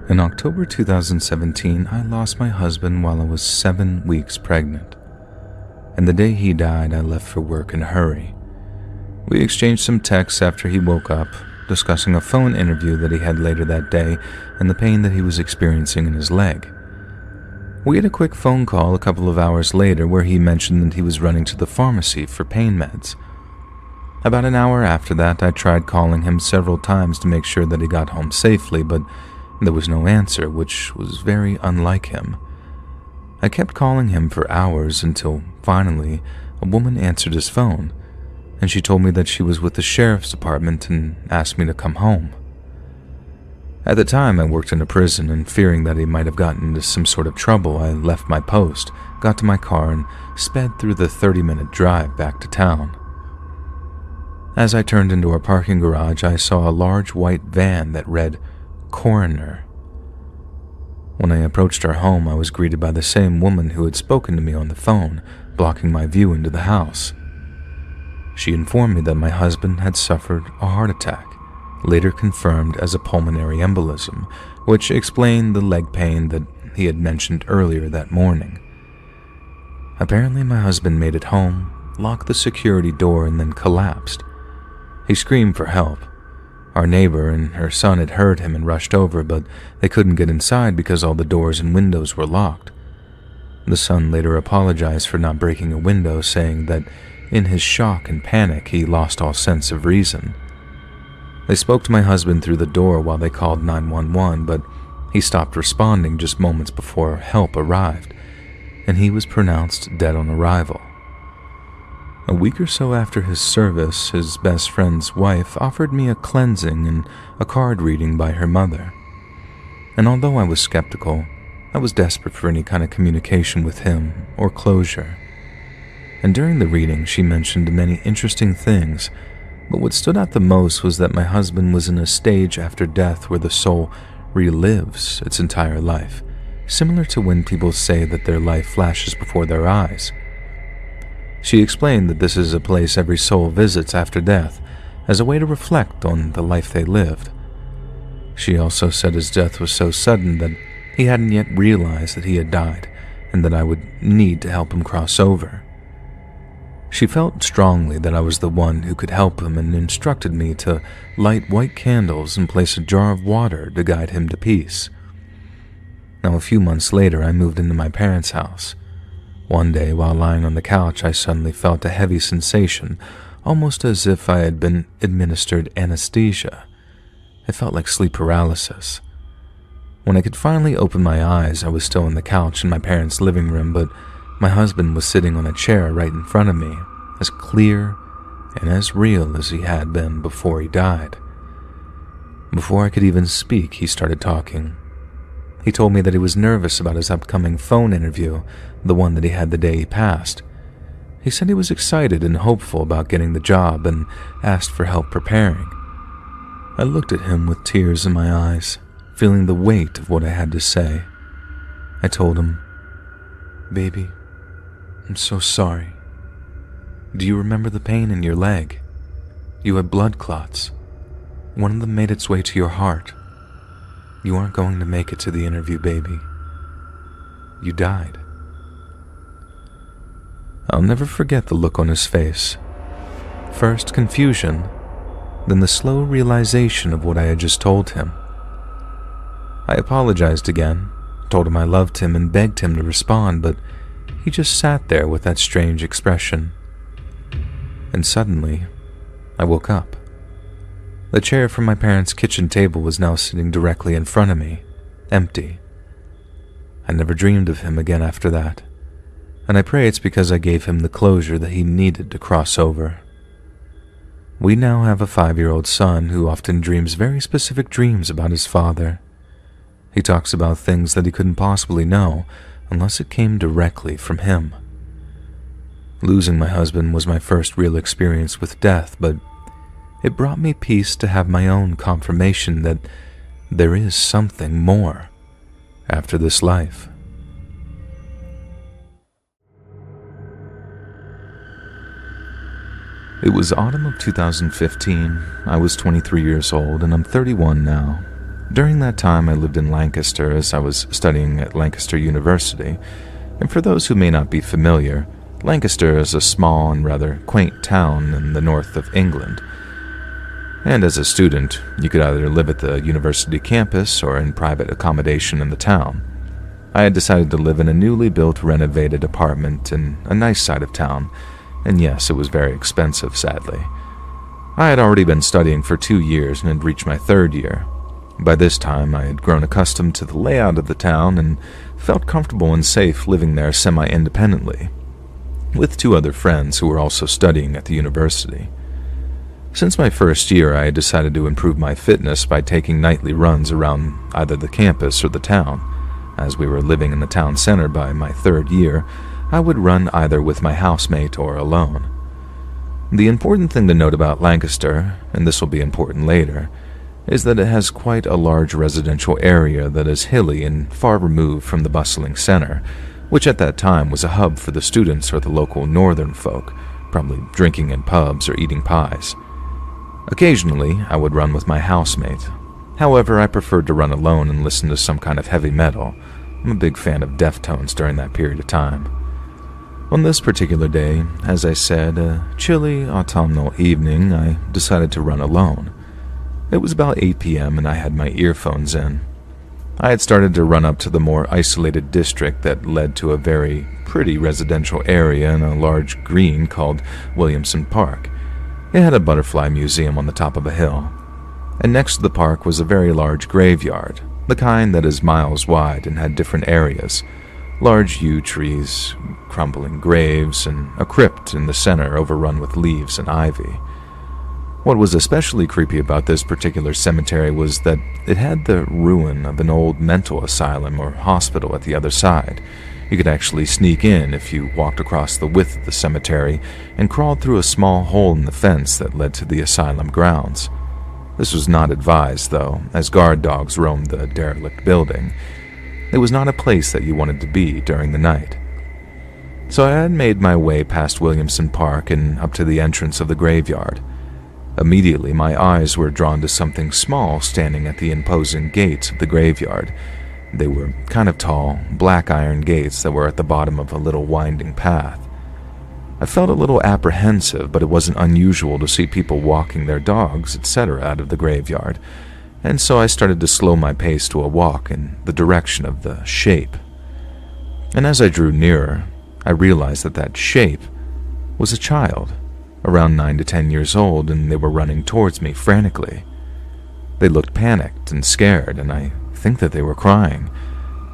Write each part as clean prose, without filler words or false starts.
In October 2017, I lost my husband while I was 7 weeks pregnant. And the day he died, I left for work in a hurry. We exchanged some texts after he woke up, discussing a phone interview that he had later that day and the pain that he was experiencing in his leg. We had a quick phone call a couple of hours later where he mentioned that he was running to the pharmacy for pain meds. About an hour after that, I tried calling him several times to make sure that he got home safely, but there was no answer, which was very unlike him. I kept calling him for hours until, finally, a woman answered his phone, and she told me that she was with the sheriff's department and asked me to come home. At the time, I worked in a prison, and fearing that he might have gotten into some sort of trouble, I left my post, got to my car, and sped through the 30-minute drive back to town. As I turned into our parking garage, I saw a large white van that read, "Coroner." When I approached our home, I was greeted by the same woman who had spoken to me on the phone, blocking my view into the house. She informed me that my husband had suffered a heart attack, later confirmed as a pulmonary embolism, which explained the leg pain that he had mentioned earlier that morning. Apparently, my husband made it home, locked the security door, and then collapsed. He screamed for help. Our neighbor and her son had heard him and rushed over, but they couldn't get inside because all the doors and windows were locked. The son later apologized for not breaking a window, saying that in his shock and panic, he lost all sense of reason. They spoke to my husband through the door while they called 911, but he stopped responding just moments before help arrived, and he was pronounced dead on arrival. A week or so after his service, his best friend's wife offered me a cleansing and a card reading by her mother. And although I was skeptical, I was desperate for any kind of communication with him or closure. And during the reading, she mentioned many interesting things, but what stood out the most was that my husband was in a stage after death where the soul relives its entire life, similar to when people say that their life flashes before their eyes. She explained that this is a place every soul visits after death, as a way to reflect on the life they lived. She also said his death was so sudden that he hadn't yet realized that he had died, and that I would need to help him cross over. She felt strongly that I was the one who could help him and instructed me to light white candles and place a jar of water to guide him to peace. Now, a few months later, I moved into my parents' house. One day, while lying on the couch, I suddenly felt a heavy sensation, almost as if I had been administered anesthesia. It felt like sleep paralysis. When I could finally open my eyes, I was still on the couch in my parents' living room, but my husband was sitting on a chair right in front of me, as clear and as real as he had been before he died. Before I could even speak, he started talking. He told me that he was nervous about his upcoming phone interview, the one that he had the day he passed. He said he was excited and hopeful about getting the job and asked for help preparing. I looked at him with tears in my eyes, feeling the weight of what I had to say. I told him, "Baby, I'm so sorry. Do you remember the pain in your leg? You had blood clots. One of them made its way to your heart. You aren't going to make it to the interview, baby. You died." I'll never forget the look on his face. First confusion, then the slow realization of what I had just told him. I apologized again, told him I loved him and begged him to respond, but he just sat there with that strange expression. And suddenly, I woke up. The chair from my parents' kitchen table was now sitting directly in front of me, empty. I never dreamed of him again after that, and I pray it's because I gave him the closure that he needed to cross over. We now have a 5-year-old son who often dreams very specific dreams about his father. He talks about things that he couldn't possibly know unless it came directly from him. Losing my husband was my first real experience with death, but it brought me peace to have my own confirmation that there is something more after this life. It was autumn of 2015. I was 23 years old, and I'm 31 now. During that time, I lived in Lancaster as I was studying at Lancaster University, and for those who may not be familiar, Lancaster is a small and rather quaint town in the north of England. And as a student, you could either live at the university campus or in private accommodation in the town. I had decided to live in a newly built, renovated apartment in a nice side of town, and yes, it was very expensive, sadly. I had already been studying for 2 years and had reached my 3rd year. By this time, I had grown accustomed to the layout of the town and felt comfortable and safe living there semi-independently, with 2 other friends who were also studying at the university. Since my 1st year, I had decided to improve my fitness by taking nightly runs around either the campus or the town. As we were living in the town center by my 3rd year, I would run either with my housemate or alone. The important thing to note about Lancaster, and this will be important later, is that it has quite a large residential area that is hilly and far removed from the bustling center, which at that time was a hub for the students or the local northern folk, probably drinking in pubs or eating pies. Occasionally, I would run with my housemate. However, I preferred to run alone and listen to some kind of heavy metal. I'm a big fan of Deftones during that period of time. On this particular day, as I said, a chilly autumnal evening, I decided to run alone. It was about 8 p.m. and I had my earphones in. I had started to run up to the more isolated district that led to a very pretty residential area in a large green called Williamson Park. It had a butterfly museum on the top of a hill. And next to the park was a very large graveyard, the kind that is miles wide and had different areas. Large yew trees, crumbling graves, and a crypt in the center overrun with leaves and ivy. What was especially creepy about this particular cemetery was that it had the ruin of an old mental asylum or hospital at the other side. You could actually sneak in if you walked across the width of the cemetery and crawled through a small hole in the fence that led to the asylum grounds. This was not advised, though, as guard dogs roamed the derelict building. It was not a place that you wanted to be during the night. So I had made my way past Williamson Park and up to the entrance of the graveyard. Immediately, my eyes were drawn to something small standing at the imposing gates of the graveyard. They were kind of tall, black iron gates that were at the bottom of a little winding path. I felt a little apprehensive, but it wasn't unusual to see people walking their dogs, etc. out of the graveyard, and so I started to slow my pace to a walk in the direction of the shape. And as I drew nearer, I realized that that shape was a child, around 9 to 10 years old, and they were running towards me frantically. They looked panicked and scared, and I think that they were crying.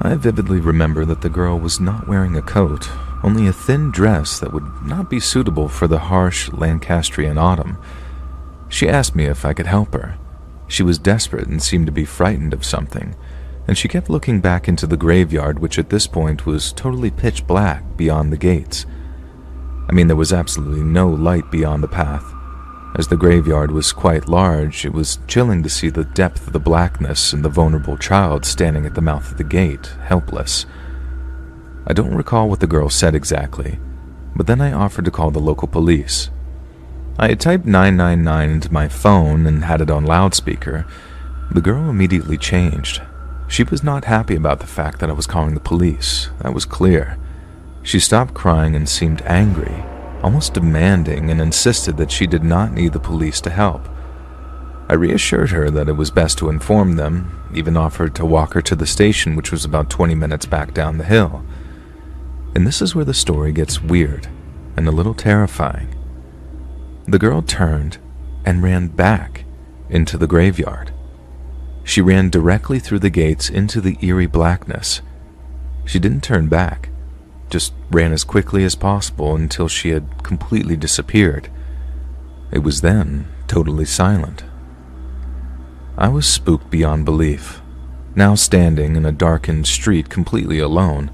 I vividly remember that the girl was not wearing a coat, only a thin dress that would not be suitable for the harsh Lancastrian autumn. She asked me if I could help her. She was desperate and seemed to be frightened of something, and she kept looking back into the graveyard, which at this point was totally pitch black beyond the gates. I mean, there was absolutely no light beyond the path. As the graveyard was quite large, it was chilling to see the depth of the blackness and the vulnerable child standing at the mouth of the gate, helpless. I don't recall what the girl said exactly, but then I offered to call the local police. I had typed 999 into my phone and had it on loudspeaker. The girl immediately changed. She was not happy about the fact that I was calling the police. That was clear. She stopped crying and seemed angry, almost demanding, and insisted that she did not need the police to help. I reassured her that it was best to inform them, even offered to walk her to the station, which was about 20 minutes back down the hill. And this is where the story gets weird and a little terrifying. The girl turned and ran back into the graveyard. She ran directly through the gates into the eerie blackness. She didn't turn back, just ran as quickly as possible until she had completely disappeared. It was then totally silent. I was spooked beyond belief. Now standing in a darkened street completely alone,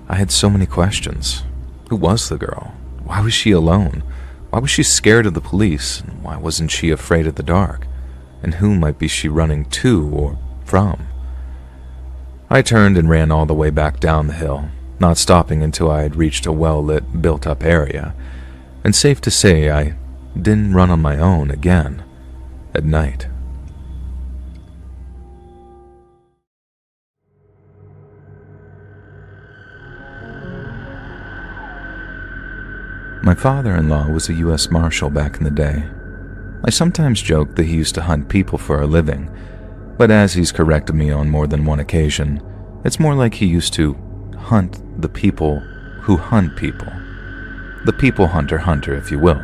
I had so many questions. Who was the girl? Why was she alone? Why was she scared of the police? And why wasn't she afraid of the dark? And who might be she running to or from? I turned and ran all the way back down the hill, not stopping until I had reached a well-lit, built-up area. And safe to say, I didn't run on my own again at night. My father-in-law was a U.S. Marshal back in the day. I sometimes joke that he used to hunt people for a living, but as he's corrected me on more than one occasion, it's more like he used to hunt the people who hunt people. The people hunter, if you will.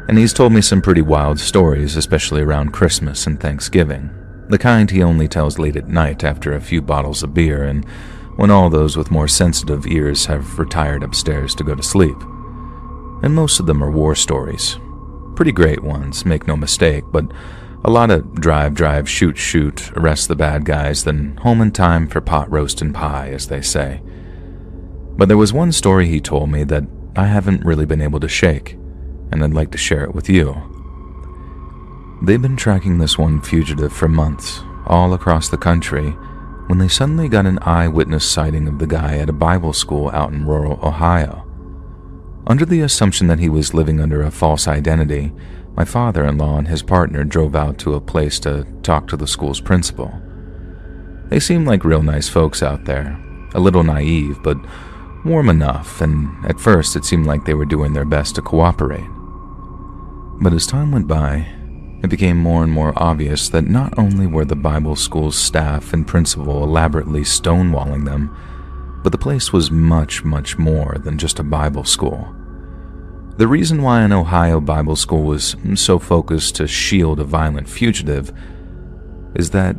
And he's told me some pretty wild stories, especially around Christmas and Thanksgiving. The kind he only tells late at night after a few bottles of beer and when all those with more sensitive ears have retired upstairs to go to sleep. And most of them are war stories. Pretty great ones, make no mistake, but a lot of drive, shoot, arrest the bad guys, then home in time for pot roast and pie, as they say. But there was one story he told me that I haven't really been able to shake, and I'd like to share it with you. They've been tracking this one fugitive for months, all across the country, when they suddenly got an eyewitness sighting of the guy at a Bible school out in rural Ohio. Under the assumption that he was living under a false identity, my father-in-law and his partner drove out to a place to talk to the school's principal. They seemed like real nice folks out there, a little naive, but warm enough, and at first it seemed like they were doing their best to cooperate. But as time went by, it became more and more obvious that not only were the Bible school's staff and principal elaborately stonewalling them, but the place was much, much more than just a Bible school. The reason why an Ohio Bible school was so focused to shield a violent fugitive is that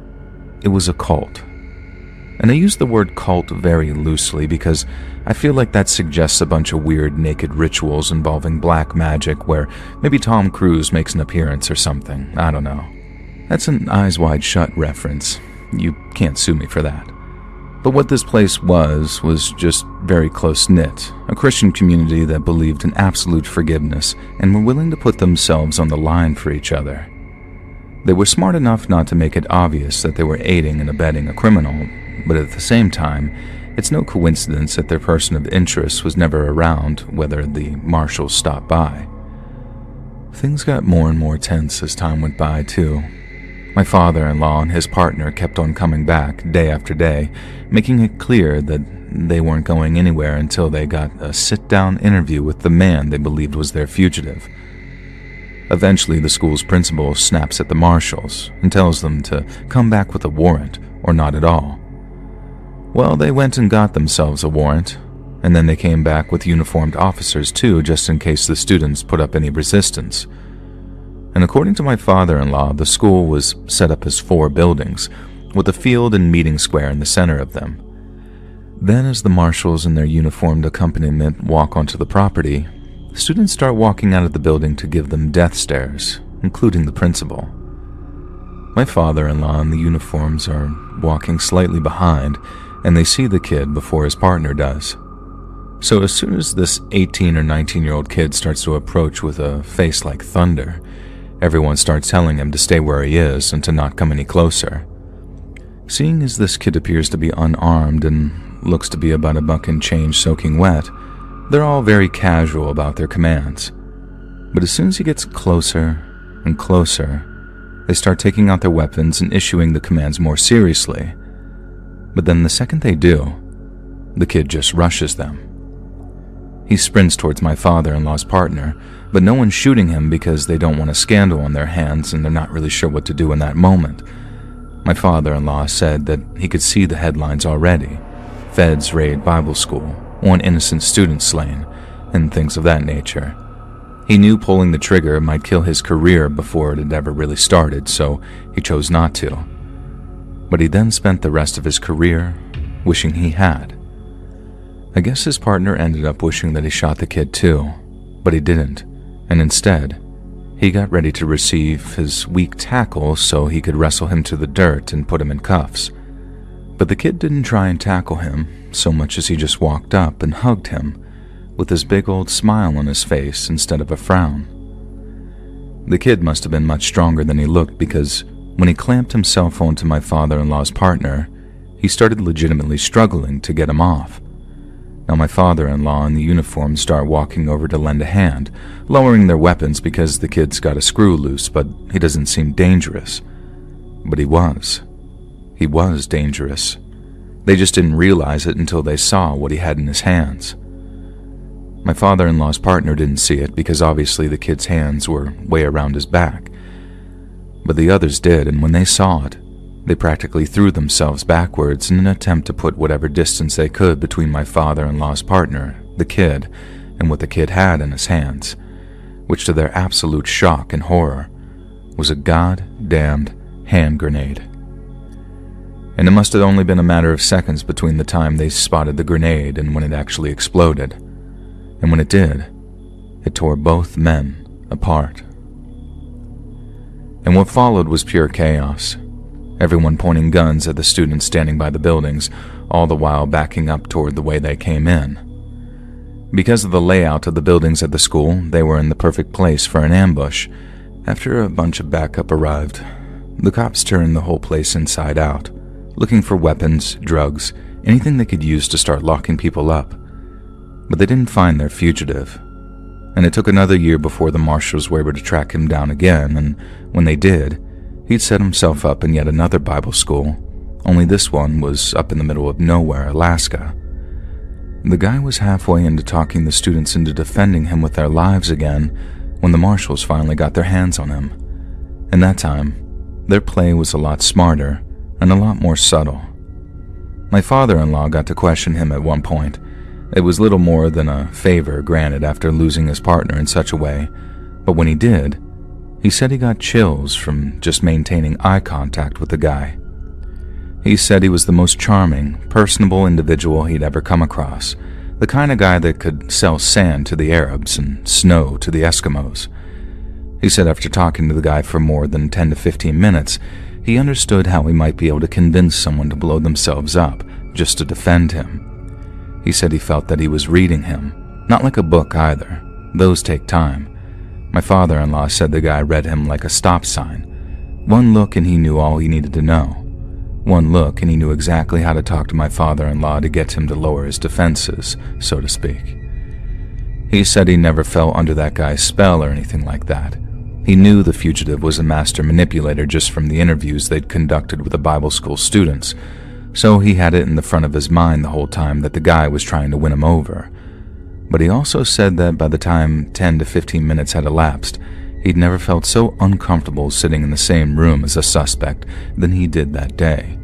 it was a cult. And I use the word cult very loosely because I feel like that suggests a bunch of weird naked rituals involving black magic where maybe Tom Cruise makes an appearance or something. I don't know. That's an Eyes Wide Shut reference. You can't sue me for that. But what this place was just very close-knit, a Christian community that believed in absolute forgiveness and were willing to put themselves on the line for each other. They were smart enough not to make it obvious that they were aiding and abetting a criminal, but at the same time, it's no coincidence that their person of interest was never around whether the marshals stopped by. Things got more and more tense as time went by, too. My father-in-law and his partner kept on coming back day after day, making it clear that they weren't going anywhere until they got a sit-down interview with the man they believed was their fugitive. Eventually, the school's principal snaps at the marshals and tells them to come back with a warrant or not at all. Well, they went and got themselves a warrant, and then they came back with uniformed officers too, just in case the students put up any resistance. And according to my father-in-law, the school was set up as 4 buildings, with a field and meeting square in the center of them. Then as the marshals and their uniformed accompaniment walk onto the property, students start walking out of the building to give them death stares, including the principal. My father-in-law and the uniforms are walking slightly behind, and they see the kid before his partner does. So as soon as this 18 or 19-year-old kid starts to approach with a face like thunder, everyone starts telling him to stay where he is and to not come any closer. Seeing as this kid appears to be unarmed and looks to be about a buck and change soaking wet, they're all very casual about their commands. But as soon as he gets closer and closer, they start taking out their weapons and issuing the commands more seriously. But then the second they do, the kid just rushes them. He sprints towards my father-in-law's partner, but no one's shooting him because they don't want a scandal on their hands and they're not really sure what to do in that moment. My father-in-law said that he could see the headlines already. Feds raid Bible school, 1 innocent student slain, and things of that nature. He knew pulling the trigger might kill his career before it had ever really started, so he chose not to. But he then spent the rest of his career wishing he had. I guess his partner ended up wishing that he shot the kid too, but he didn't, and instead, he got ready to receive his weak tackle so he could wrestle him to the dirt and put him in cuffs. But the kid didn't try and tackle him so much as he just walked up and hugged him, with his big old smile on his face instead of a frown. The kid must have been much stronger than he looked because when he clamped himself onto my father-in-law's partner, he started legitimately struggling to get him off. Now my father-in-law and the uniform start walking over to lend a hand, lowering their weapons because the kid's got a screw loose, but he doesn't seem dangerous. But he was. He was dangerous. They just didn't realize it until they saw what he had in his hands. My father-in-law's partner didn't see it because obviously the kid's hands were way around his back. But the others did, and when they saw it, they practically threw themselves backwards in an attempt to put whatever distance they could between my father-in-law's partner, the kid, and what the kid had in his hands, which to their absolute shock and horror was a goddamned hand grenade. And it must have only been a matter of seconds between the time they spotted the grenade and when it actually exploded. And when it did, it tore both men apart. And what followed was pure chaos. Everyone pointing guns at the students standing by the buildings, all the while backing up toward the way they came in. Because of the layout of the buildings at the school, they were in the perfect place for an ambush. After a bunch of backup arrived, the cops turned the whole place inside out, looking for weapons, drugs, anything they could use to start locking people up. But they didn't find their fugitive, and it took another year before the marshals were able to track him down again, and when they did, he'd set himself up in yet another Bible school, only this one was up in the middle of nowhere, Alaska. The guy was halfway into talking the students into defending him with their lives again when the marshals finally got their hands on him. And that time, their play was a lot smarter and a lot more subtle. My father-in-law got to question him at one point. It was little more than a favor granted after losing his partner in such a way, but when he did, he said he got chills from just maintaining eye contact with the guy. He said he was the most charming, personable individual he'd ever come across, the kind of guy that could sell sand to the Arabs and snow to the Eskimos. He said after talking to the guy for more than 10 to 15 minutes, he understood how he might be able to convince someone to blow themselves up just to defend him. He said he felt that he was reading him, not like a book either. Those take time. My father-in-law said the guy read him like a stop sign. One look and he knew all he needed to know. One look and he knew exactly how to talk to my father-in-law to get him to lower his defenses, so to speak. He said he never fell under that guy's spell or anything like that. He knew the fugitive was a master manipulator just from the interviews they'd conducted with the Bible school students, so he had it in the front of his mind the whole time that the guy was trying to win him over. But he also said that by the time 10 to 15 minutes had elapsed, he'd never felt so uncomfortable sitting in the same room as a suspect than he did that day.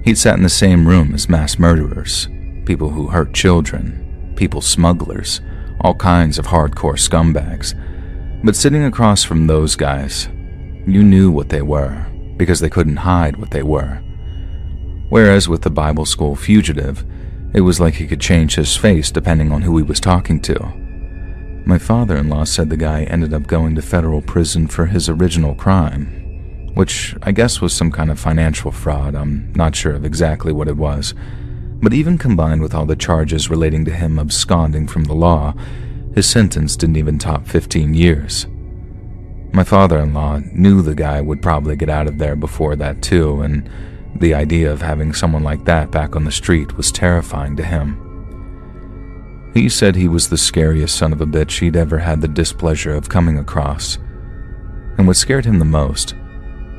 He'd sat in the same room as mass murderers, people who hurt children, people smugglers, all kinds of hardcore scumbags. But sitting across from those guys, you knew what they were, because they couldn't hide what they were. Whereas with the Bible school fugitive, it was like he could change his face depending on who he was talking to. My father-in-law said the guy ended up going to federal prison for his original crime, which I guess was some kind of financial fraud. I'm not sure of exactly what it was. But even combined with all the charges relating to him absconding from the law, his sentence didn't even top 15 years. My father-in-law knew the guy would probably get out of there before that too, and the idea of having someone like that back on the street was terrifying to him. He said he was the scariest son of a bitch he'd ever had the displeasure of coming across. And what scared him the most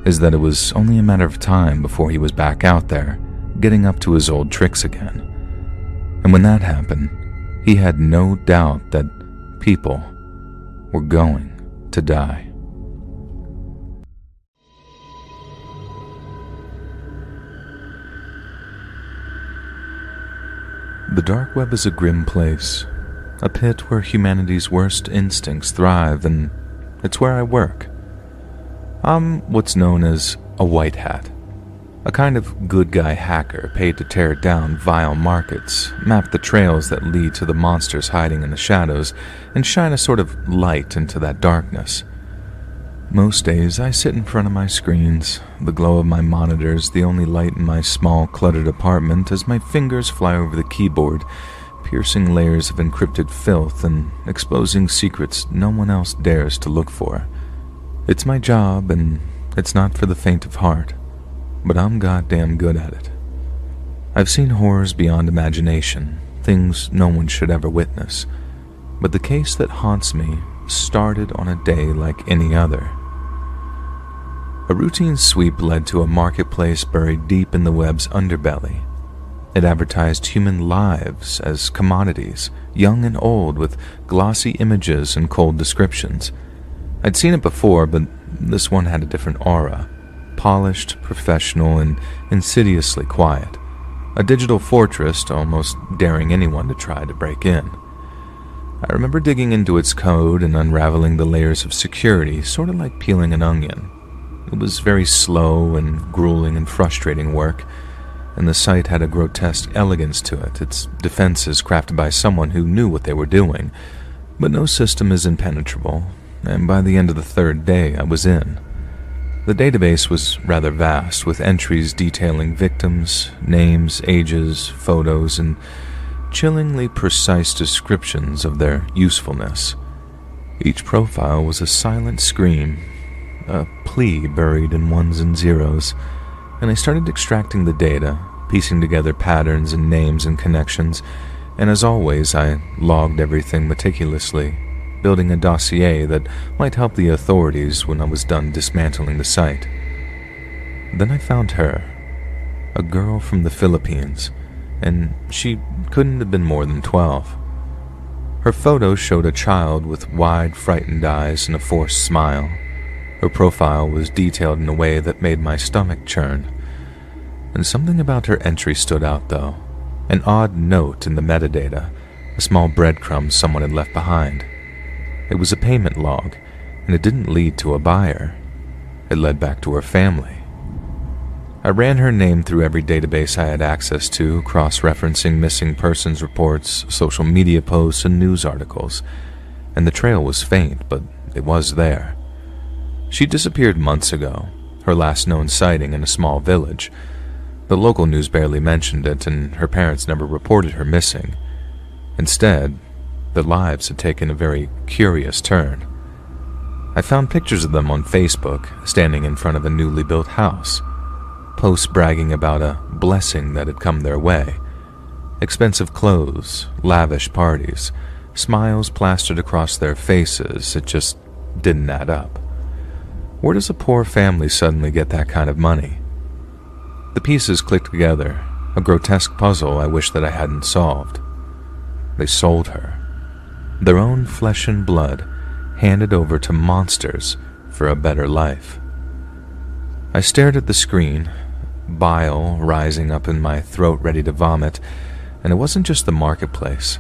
is that it was only a matter of time before he was back out there, getting up to his old tricks again. And when that happened, he had no doubt that people were going to die. The dark web is a grim place, a pit where humanity's worst instincts thrive, and it's where I work. I'm what's known as a white hat, a kind of good guy hacker paid to tear down vile markets, map the trails that lead to the monsters hiding in the shadows, and shine a sort of light into that darkness. Most days I sit in front of my screens, the glow of my monitors the only light in my small, cluttered apartment as my fingers fly over the keyboard, piercing layers of encrypted filth and exposing secrets no one else dares to look for. It's my job, and it's not for the faint of heart, but I'm goddamn good at it. I've seen horrors beyond imagination, things no one should ever witness, but the case that haunts me started on a day like any other. A routine sweep led to a marketplace buried deep in the web's underbelly. It advertised human lives as commodities, young and old, with glossy images and cold descriptions. I'd seen it before, but this one had a different aura. Polished, professional, and insidiously quiet. A digital fortress, almost daring anyone to try to break in. I remember digging into its code and unraveling the layers of security, sort of like peeling an onion. It was very slow and grueling and frustrating work, and the site had a grotesque elegance to it, its defenses crafted by someone who knew what they were doing. But no system is impenetrable, and by the end of the third day I was in. The database was rather vast, with entries detailing victims, names, ages, photos, and chillingly precise descriptions of their usefulness. Each profile was a silent scream, a plea buried in ones and zeros, and I started extracting the data, piecing together patterns and names and connections, and as always, I logged everything meticulously, building a dossier that might help the authorities when I was done dismantling the site. Then I found her, a girl from the Philippines, and she couldn't have been more than 12. Her photo showed a child with wide, frightened eyes and a forced smile. Her profile was detailed in a way that made my stomach churn. And something about her entry stood out, though. An odd note in the metadata, a small breadcrumb someone had left behind. It was a payment log, and it didn't lead to a buyer. It led back to her family. I ran her name through every database I had access to, cross-referencing missing persons reports, social media posts, and news articles, and the trail was faint, but it was there. She disappeared months ago, her last known sighting in a small village. The local news barely mentioned it, and her parents never reported her missing. Instead, their lives had taken a very curious turn. I found pictures of them on Facebook, standing in front of a newly built house. Posts bragging about a blessing that had come their way. Expensive clothes, lavish parties, smiles plastered across their faces. It just didn't add up. Where does a poor family suddenly get that kind of money? The pieces clicked together, a grotesque puzzle I wish that I hadn't solved. They sold her. Their own flesh and blood, handed over to monsters for a better life. I stared at the screen, bile rising up in my throat ready to vomit, and it wasn't just the marketplace.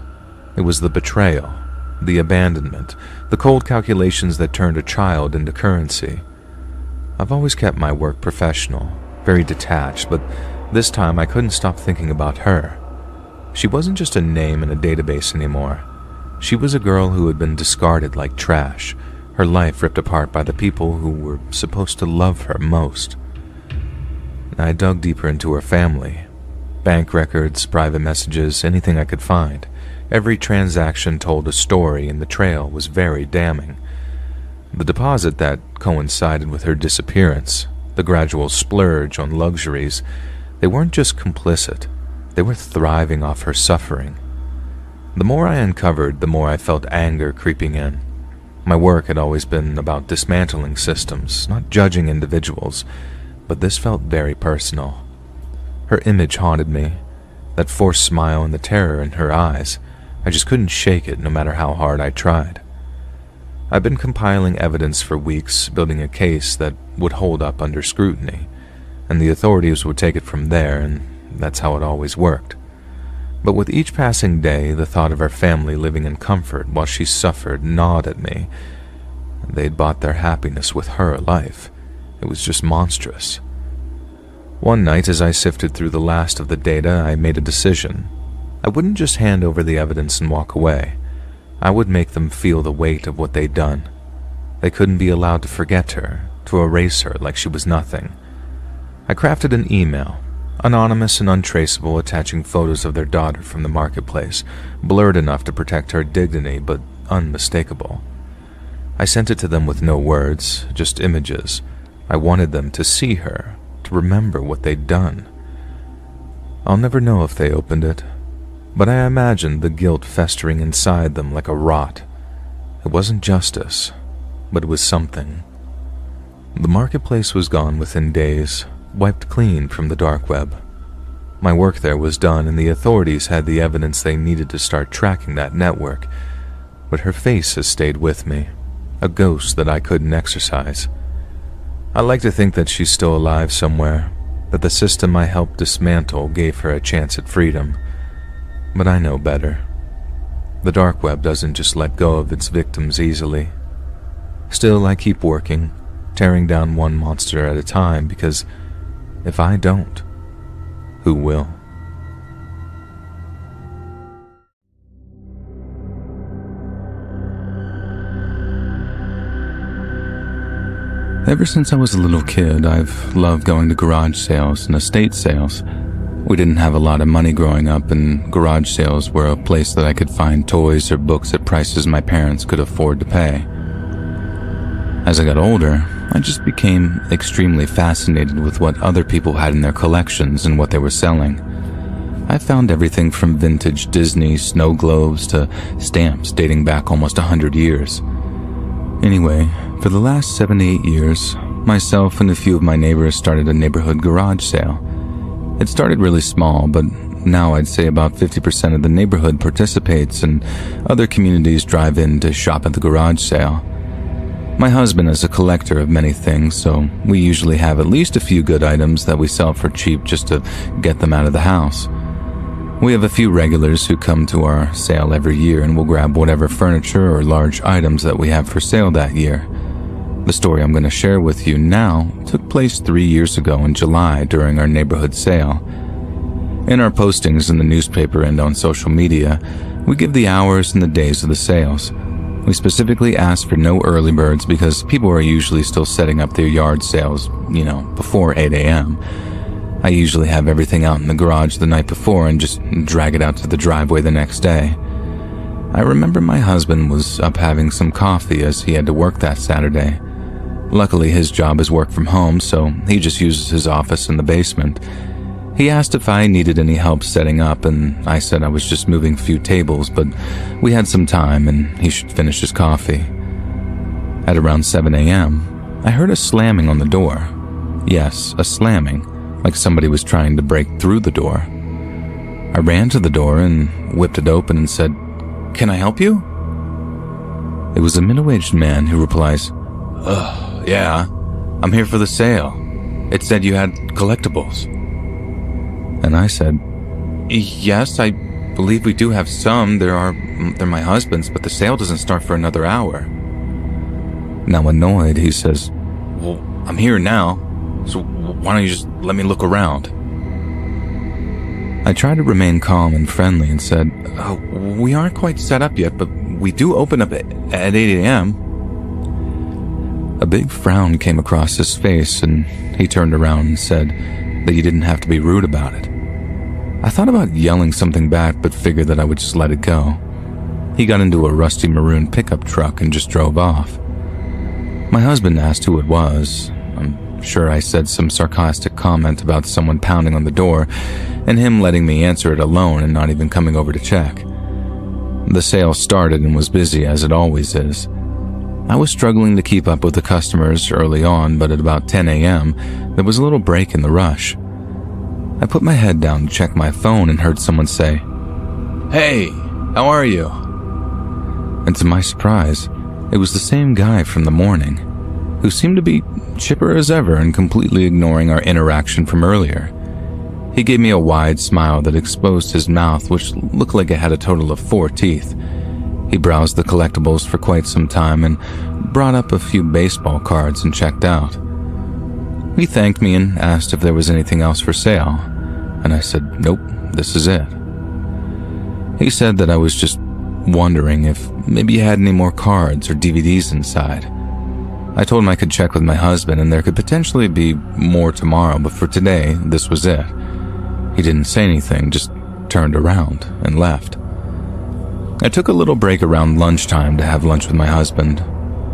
It was the betrayal, the abandonment, the cold calculations that turned a child into currency. I've always kept my work professional, very detached, but this time I couldn't stop thinking about her. She wasn't just a name in a database anymore. She was a girl who had been discarded like trash, her life ripped apart by the people who were supposed to love her most. I dug deeper into her family. Bank records, private messages, anything I could find. Every transaction told a story, and the trail was very damning. The deposit that coincided with her disappearance, the gradual splurge on luxuries, they weren't just complicit, they were thriving off her suffering. The more I uncovered, the more I felt anger creeping in. My work had always been about dismantling systems, not judging individuals, but this felt very personal. Her image haunted me, that forced smile and the terror in her eyes. I just couldn't shake it no matter how hard I tried. I'd been compiling evidence for weeks, building a case that would hold up under scrutiny, and the authorities would take it from there, and that's how it always worked. But with each passing day, the thought of her family living in comfort while she suffered gnawed at me. They'd bought their happiness with her life. It was just monstrous. One night, as I sifted through the last of the data, I made a decision. I wouldn't just hand over the evidence and walk away. I would make them feel the weight of what they'd done. They couldn't be allowed to forget her, to erase her like she was nothing. I crafted an email, anonymous and untraceable, attaching photos of their daughter from the marketplace, blurred enough to protect her dignity, but unmistakable. I sent it to them with no words, just images. I wanted them to see her, to remember what they'd done. I'll never know if they opened it, but I imagined the guilt festering inside them like a rot. It wasn't justice, but it was something. The marketplace was gone within days, wiped clean from the dark web. My work there was done and the authorities had the evidence they needed to start tracking that network, but her face has stayed with me, a ghost that I couldn't exorcise. I like to think that she's still alive somewhere, that the system I helped dismantle gave her a chance at freedom, but I know better. The dark web doesn't just let go of its victims easily. Still, I keep working, tearing down one monster at a time, because if I don't, who will? Ever since I was a little kid, I've loved going to garage sales and estate sales. We didn't have a lot of money growing up, and garage sales were a place that I could find toys or books at prices my parents could afford to pay. As I got older, I just became extremely fascinated with what other people had in their collections and what they were selling. I found everything from vintage Disney snow globes to stamps dating back almost 100 years. Anyway, for the last 7 to 8 years, myself and a few of my neighbors started a neighborhood garage sale. It started really small, but now I'd say about 50% of the neighborhood participates and other communities drive in to shop at the garage sale. My husband is a collector of many things, so we usually have at least a few good items that we sell for cheap just to get them out of the house. We have a few regulars who come to our sale every year and will grab whatever furniture or large items that we have for sale that year. The story I'm going to share with you now took place 3 years ago in July during our neighborhood sale. In our postings in the newspaper and on social media, we give the hours and the days of the sales. We specifically ask for no early birds because people are usually still setting up their yard sales, before 8 a.m. I usually have everything out in the garage the night before and just drag it out to the driveway the next day. I remember my husband was up having some coffee as he had to work that Saturday. Luckily, his job is work from home, so he just uses his office in the basement. He asked if I needed any help setting up, and I said I was just moving a few tables, but we had some time and he should finish his coffee. At around 7 a.m., I heard a slamming on the door. Yes, a slamming, like somebody was trying to break through the door. I ran to the door and whipped it open and said, "Can I help you?" It was a middle-aged man who replies, "Yeah, I'm here for the sale. It said you had collectibles." And I said, "Yes, I believe we do have some. They're my husband's, but the sale doesn't start for another hour." Now annoyed, he says, "Well, I'm here now, so why don't you just let me look around?" I tried to remain calm and friendly and said, "We aren't quite set up yet, but we do open up at 8 a.m. A big frown came across his face, and he turned around and said that you didn't have to be rude about it. I thought about yelling something back, but figured that I would just let it go. He got into a rusty maroon pickup truck and just drove off. My husband asked who it was. I'm sure I said some sarcastic comment about someone pounding on the door, and him letting me answer it alone and not even coming over to check. The sale started and was busy, as it always is. I was struggling to keep up with the customers early on, but at about 10 a.m., there was a little break in the rush. I put my head down to check my phone and heard someone say, "Hey, how are you?" And to my surprise, it was the same guy from the morning, who seemed to be chipper as ever and completely ignoring our interaction from earlier. He gave me a wide smile that exposed his mouth, which looked like it had a total of 4 teeth. He browsed the collectibles for quite some time and brought up a few baseball cards and checked out. He thanked me and asked if there was anything else for sale, and I said, "Nope, this is it." He said that I was just wondering if maybe he had any more cards or DVDs inside. I told him I could check with my husband and there could potentially be more tomorrow, but for today, this was it. He didn't say anything, just turned around and left. I took a little break around lunchtime to have lunch with my husband.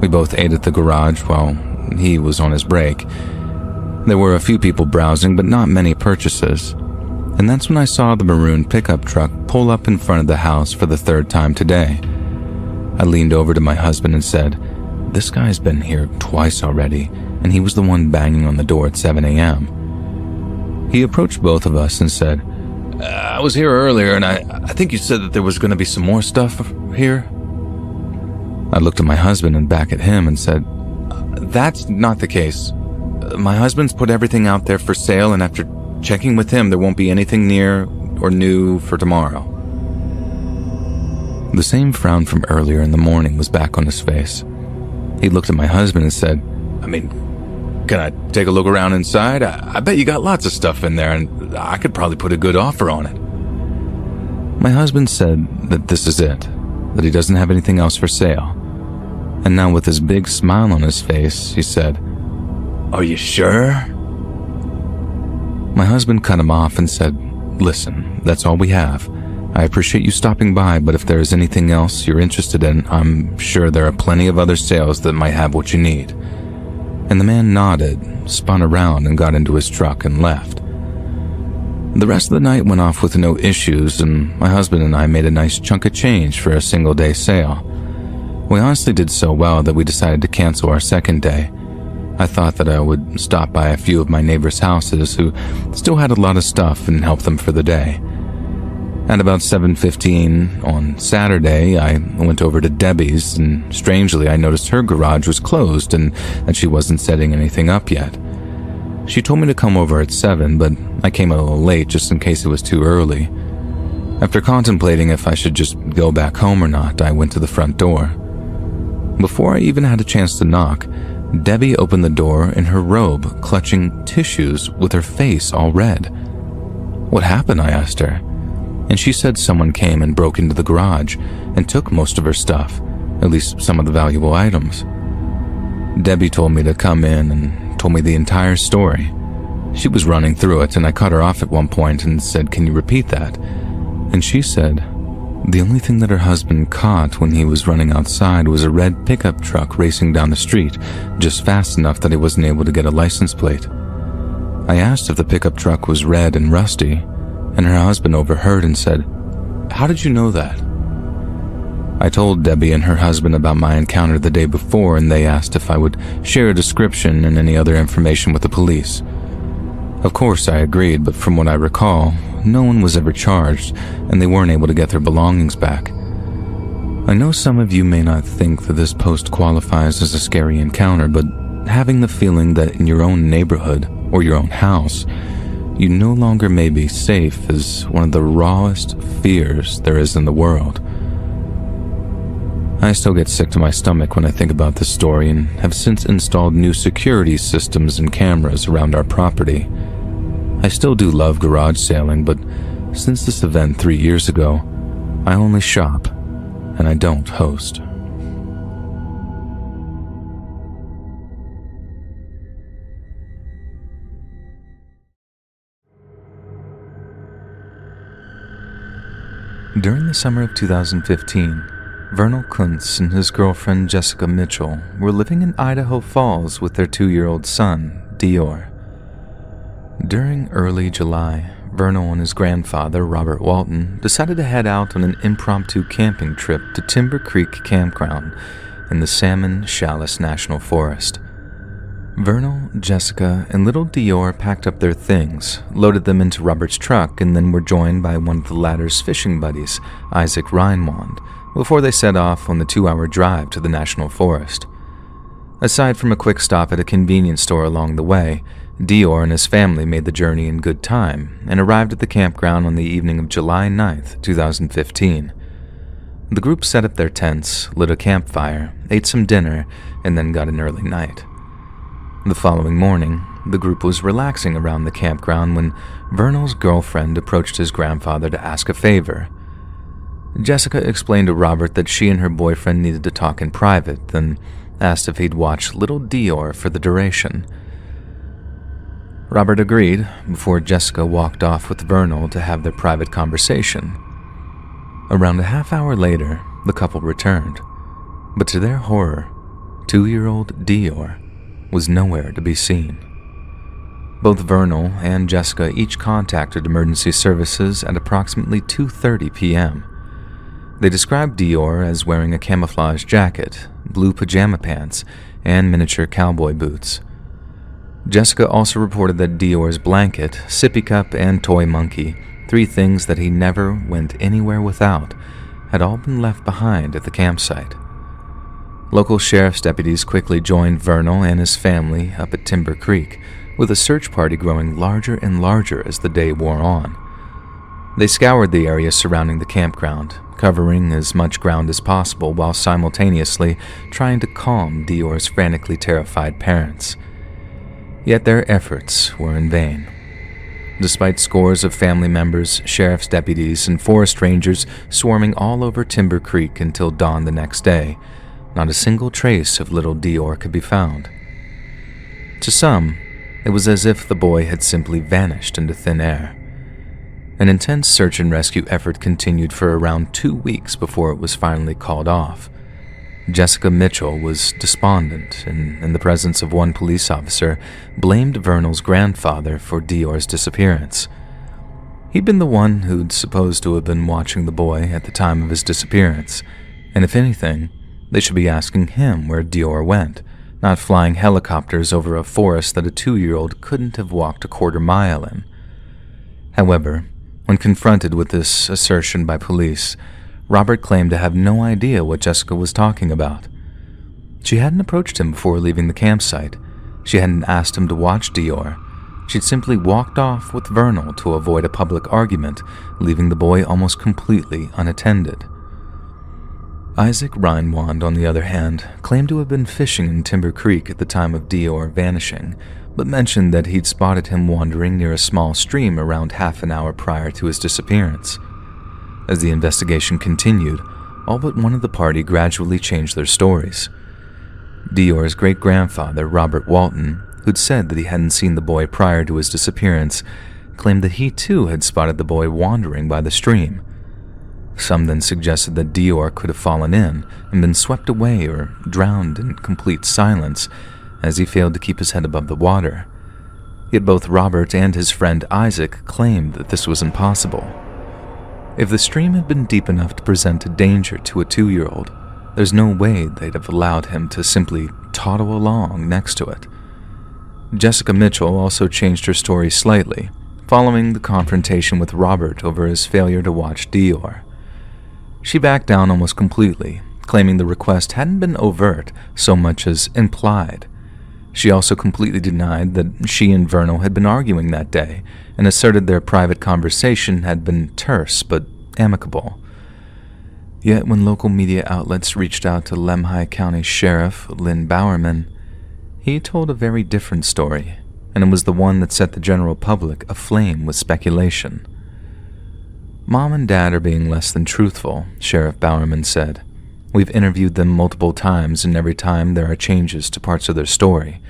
We both ate at the garage while he was on his break. There were a few people browsing, but not many purchases. And that's when I saw the maroon pickup truck pull up in front of the house for the 3rd time today. I leaned over to my husband and said, "This guy's been here twice already, and he was the one banging on the door at 7 a.m. He approached both of us and said, I was here earlier and I think you said that there was going to be some more stuff here. I looked at my husband and back at him and said, that's not the case. My husband's put everything out there for sale, and after checking with him, there won't be anything near or new for tomorrow. The same frown from earlier in the morning was back on his face. He looked at my husband and said, can I take a look around inside? I bet you got lots of stuff in there, and I could probably put a good offer on it. My husband said that this is it, that he doesn't have anything else for sale. And now with his big smile on his face, he said, Are you sure? My husband cut him off and said, Listen, that's all we have. I appreciate you stopping by, but if there is anything else you're interested in, I'm sure there are plenty of other sales that might have what you need. And the man nodded, spun around, and got into his truck and left. The rest of the night went off with no issues, and my husband and I made a nice chunk of change for a single-day sale. We honestly did so well that we decided to cancel our second day. I thought that I would stop by a few of my neighbors' houses who still had a lot of stuff and help them for the day. At about 7:15 on Saturday, I went over to Debbie's, and strangely I noticed her garage was closed and that she wasn't setting anything up yet. She told me to come over at 7, but I came a little late just in case it was too early. After contemplating if I should just go back home or not, I went to the front door. Before I even had a chance to knock, Debbie opened the door in her robe, clutching tissues with her face all red. What happened? I asked her. And she said someone came and broke into the garage and took most of her stuff, at least some of the valuable items. Debbie told me to come in and told me the entire story. She was running through it, and I cut her off at one point and said, Can you repeat that? And she said, the only thing that her husband caught when he was running outside was a red pickup truck racing down the street, just fast enough that he wasn't able to get a license plate. I asked if the pickup truck was red and rusty, and her husband overheard and said, How did you know that? I told Debbie and her husband about my encounter the day before, and they asked if I would share a description and any other information with the police. Of course I agreed, but from what I recall, no one was ever charged, and they weren't able to get their belongings back. I know some of you may not think that this post qualifies as a scary encounter, but having the feeling that in your own neighborhood or your own house, you no longer may be safe is one of the rawest fears there is in the world. I still get sick to my stomach when I think about this story and have since installed new security systems and cameras around our property. I still do love garage sailing, but since this event 3 years ago, I only shop and I don't host. During the summer of 2015, Vernal Kuntz and his girlfriend Jessica Mitchell were living in Idaho Falls with their 2-year-old son, Dior. During early July, Vernal and his grandfather, Robert Walton, decided to head out on an impromptu camping trip to Timber Creek Campground in the Salmon Challis National Forest. Vernal, Jessica, and little Dior packed up their things, loaded them into Robert's truck, and then were joined by one of the latter's fishing buddies, Isaac Reinwand, before they set off on the 2-hour drive to the National Forest. Aside from a quick stop at a convenience store along the way, Dior and his family made the journey in good time and arrived at the campground on the evening of July 9th, 2015. The group set up their tents, lit a campfire, ate some dinner, and then got an early night. The following morning, the group was relaxing around the campground when Vernal's girlfriend approached his grandfather to ask a favor. Jessica explained to Robert that she and her boyfriend needed to talk in private, then asked if he'd watch little Dior for the duration. Robert agreed before Jessica walked off with Vernal to have their private conversation. Around a half hour later, the couple returned, but to their horror, 2-year-old Dior was nowhere to be seen. Both Vernal and Jessica each contacted emergency services at approximately 2:30 p.m. They described Dior as wearing a camouflage jacket, blue pajama pants, and miniature cowboy boots. Jessica also reported that Dior's blanket, sippy cup, and toy monkey 3 things that he never went anywhere without had all been left behind at the campsite. Local sheriff's deputies quickly joined Vernal and his family up at Timber Creek, with a search party growing larger and larger as the day wore on. They scoured the area surrounding the campground, covering as much ground as possible while simultaneously trying to calm Dior's frantically terrified parents. Yet their efforts were in vain. Despite scores of family members, sheriff's deputies, and forest rangers swarming all over Timber Creek until dawn the next day, not a single trace of little Dior could be found. To some, it was as if the boy had simply vanished into thin air. An intense search and rescue effort continued for around 2 weeks before it was finally called off. Jessica Mitchell was despondent and, in the presence of one police officer, blamed Vernal's grandfather for Dior's disappearance. He'd been the one who'd supposed to have been watching the boy at the time of his disappearance, and if anything, they should be asking him where Dior went, not flying helicopters over a forest that a 2-year-old couldn't have walked a quarter mile in. However, when confronted with this assertion by police, Robert claimed to have no idea what Jessica was talking about. She hadn't approached him before leaving the campsite. She hadn't asked him to watch Dior. She'd simply walked off with Vernal to avoid a public argument, leaving the boy almost completely unattended. Isaac Reinwand, on the other hand, claimed to have been fishing in Timber Creek at the time of Dior vanishing, but mentioned that he'd spotted him wandering near a small stream around half an hour prior to his disappearance. As the investigation continued, all but one of the party gradually changed their stories. Dior's great-grandfather, Robert Walton, who'd said that he hadn't seen the boy prior to his disappearance, claimed that he too had spotted the boy wandering by the stream. Some then suggested that Dior could have fallen in and been swept away or drowned in complete silence, as he failed to keep his head above the water. Yet both Robert and his friend Isaac claimed that this was impossible. If the stream had been deep enough to present a danger to a 2-year-old, there's no way they'd have allowed him to simply toddle along next to it. Jessica Mitchell also changed her story slightly, following the confrontation with Robert over his failure to watch Dior. She backed down almost completely, claiming the request hadn't been overt so much as implied. She also completely denied that she and Vernal had been arguing that day, and asserted their private conversation had been terse but amicable. Yet when local media outlets reached out to Lemhi County Sheriff Lynn Bowerman, he told a very different story, and it was the one that set the general public aflame with speculation. "Mom and Dad are being less than truthful," Sheriff Bowerman said. "We've interviewed them multiple times, and every time there are changes to parts of their story.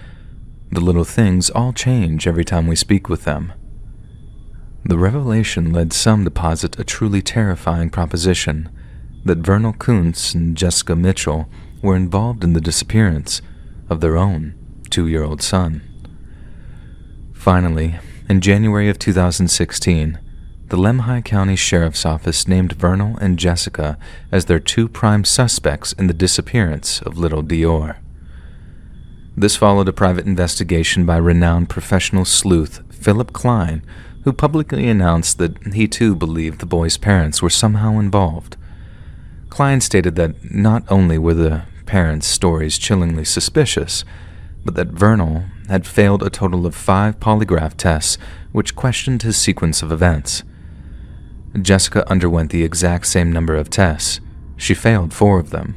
The little things all change every time we speak with them." The revelation led some to posit a truly terrifying proposition, that Vernal Kuntz and Jessica Mitchell were involved in the disappearance of their own 2-year-old son. Finally, in January of 2016, the Lemhi County Sheriff's Office named Vernal and Jessica as their 2 prime suspects in the disappearance of little Dior. This followed a private investigation by renowned professional sleuth Philip Klein, who publicly announced that he too believed the boy's parents were somehow involved. Klein stated that not only were the parents' stories chillingly suspicious, but that Vernal had failed a total of 5 polygraph tests which questioned his sequence of events. Jessica underwent the exact same number of tests. She failed 4 of them.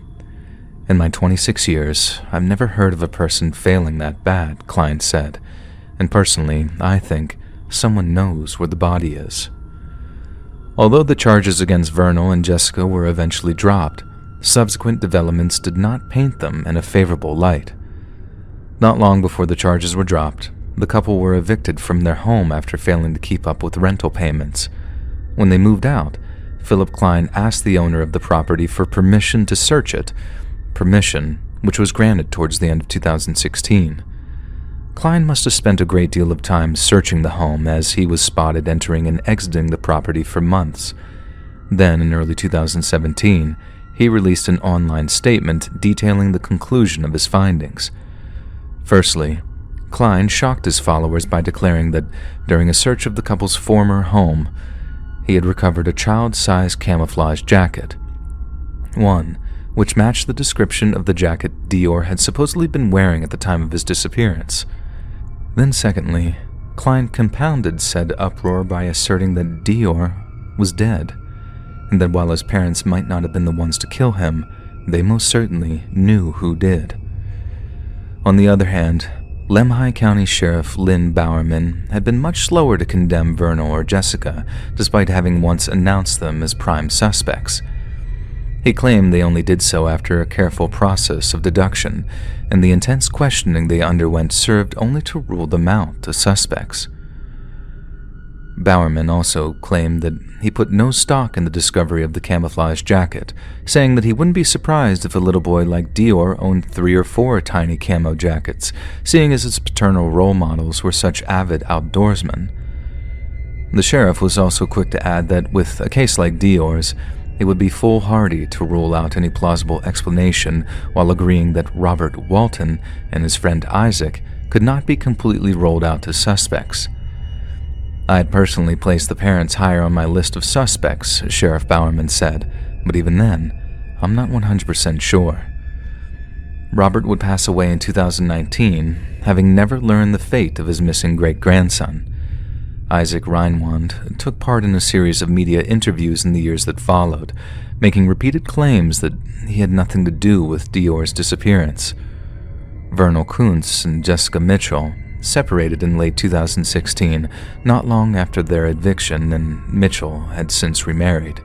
"In my 26 years, I've never heard of a person failing that bad," Klein said, "and personally, I think someone knows where the body is." Although the charges against Vernal and Jessica were eventually dropped, subsequent developments did not paint them in a favorable light. Not long before the charges were dropped, the couple were evicted from their home after failing to keep up with rental payments. When they moved out, Philip Klein asked the owner of the property for permission to search it, permission which was granted towards the end of 2016. Klein must have spent a great deal of time searching the home, as he was spotted entering and exiting the property for months. Then, in early 2017, he released an online statement detailing the conclusion of his findings. Firstly, Klein shocked his followers by declaring that during a search of the couple's former home, he had recovered a child-sized camouflage jacket. One which matched the description of the jacket Dior had supposedly been wearing at the time of his disappearance. Then secondly, Klein compounded said uproar by asserting that Dior was dead, and that while his parents might not have been the ones to kill him, they most certainly knew who did. On the other hand, Lemhi County Sheriff Lynn Bowerman had been much slower to condemn Vernal or Jessica, despite having once announced them as prime suspects. He claimed they only did so after a careful process of deduction, and the intense questioning they underwent served only to rule them out as suspects. Bowerman also claimed that he put no stock in the discovery of the camouflage jacket, saying that he wouldn't be surprised if a little boy like Dior owned 3 or 4 tiny camo jackets, seeing as his paternal role models were such avid outdoorsmen. The sheriff was also quick to add that with a case like Dior's, it would be foolhardy to rule out any plausible explanation, while agreeing that Robert Walton and his friend Isaac could not be completely rolled out as suspects. I had personally placed the parents higher on my list of suspects, Sheriff Bowerman said, but even then, I'm not 100% sure. Robert would pass away in 2019, having never learned the fate of his missing great-grandson. Isaac Reinwand took part in a series of media interviews in the years that followed, making repeated claims that he had nothing to do with Dior's disappearance. Vernal Kuntz and Jessica Mitchell separated in late 2016, not long after their eviction, and Mitchell had since remarried.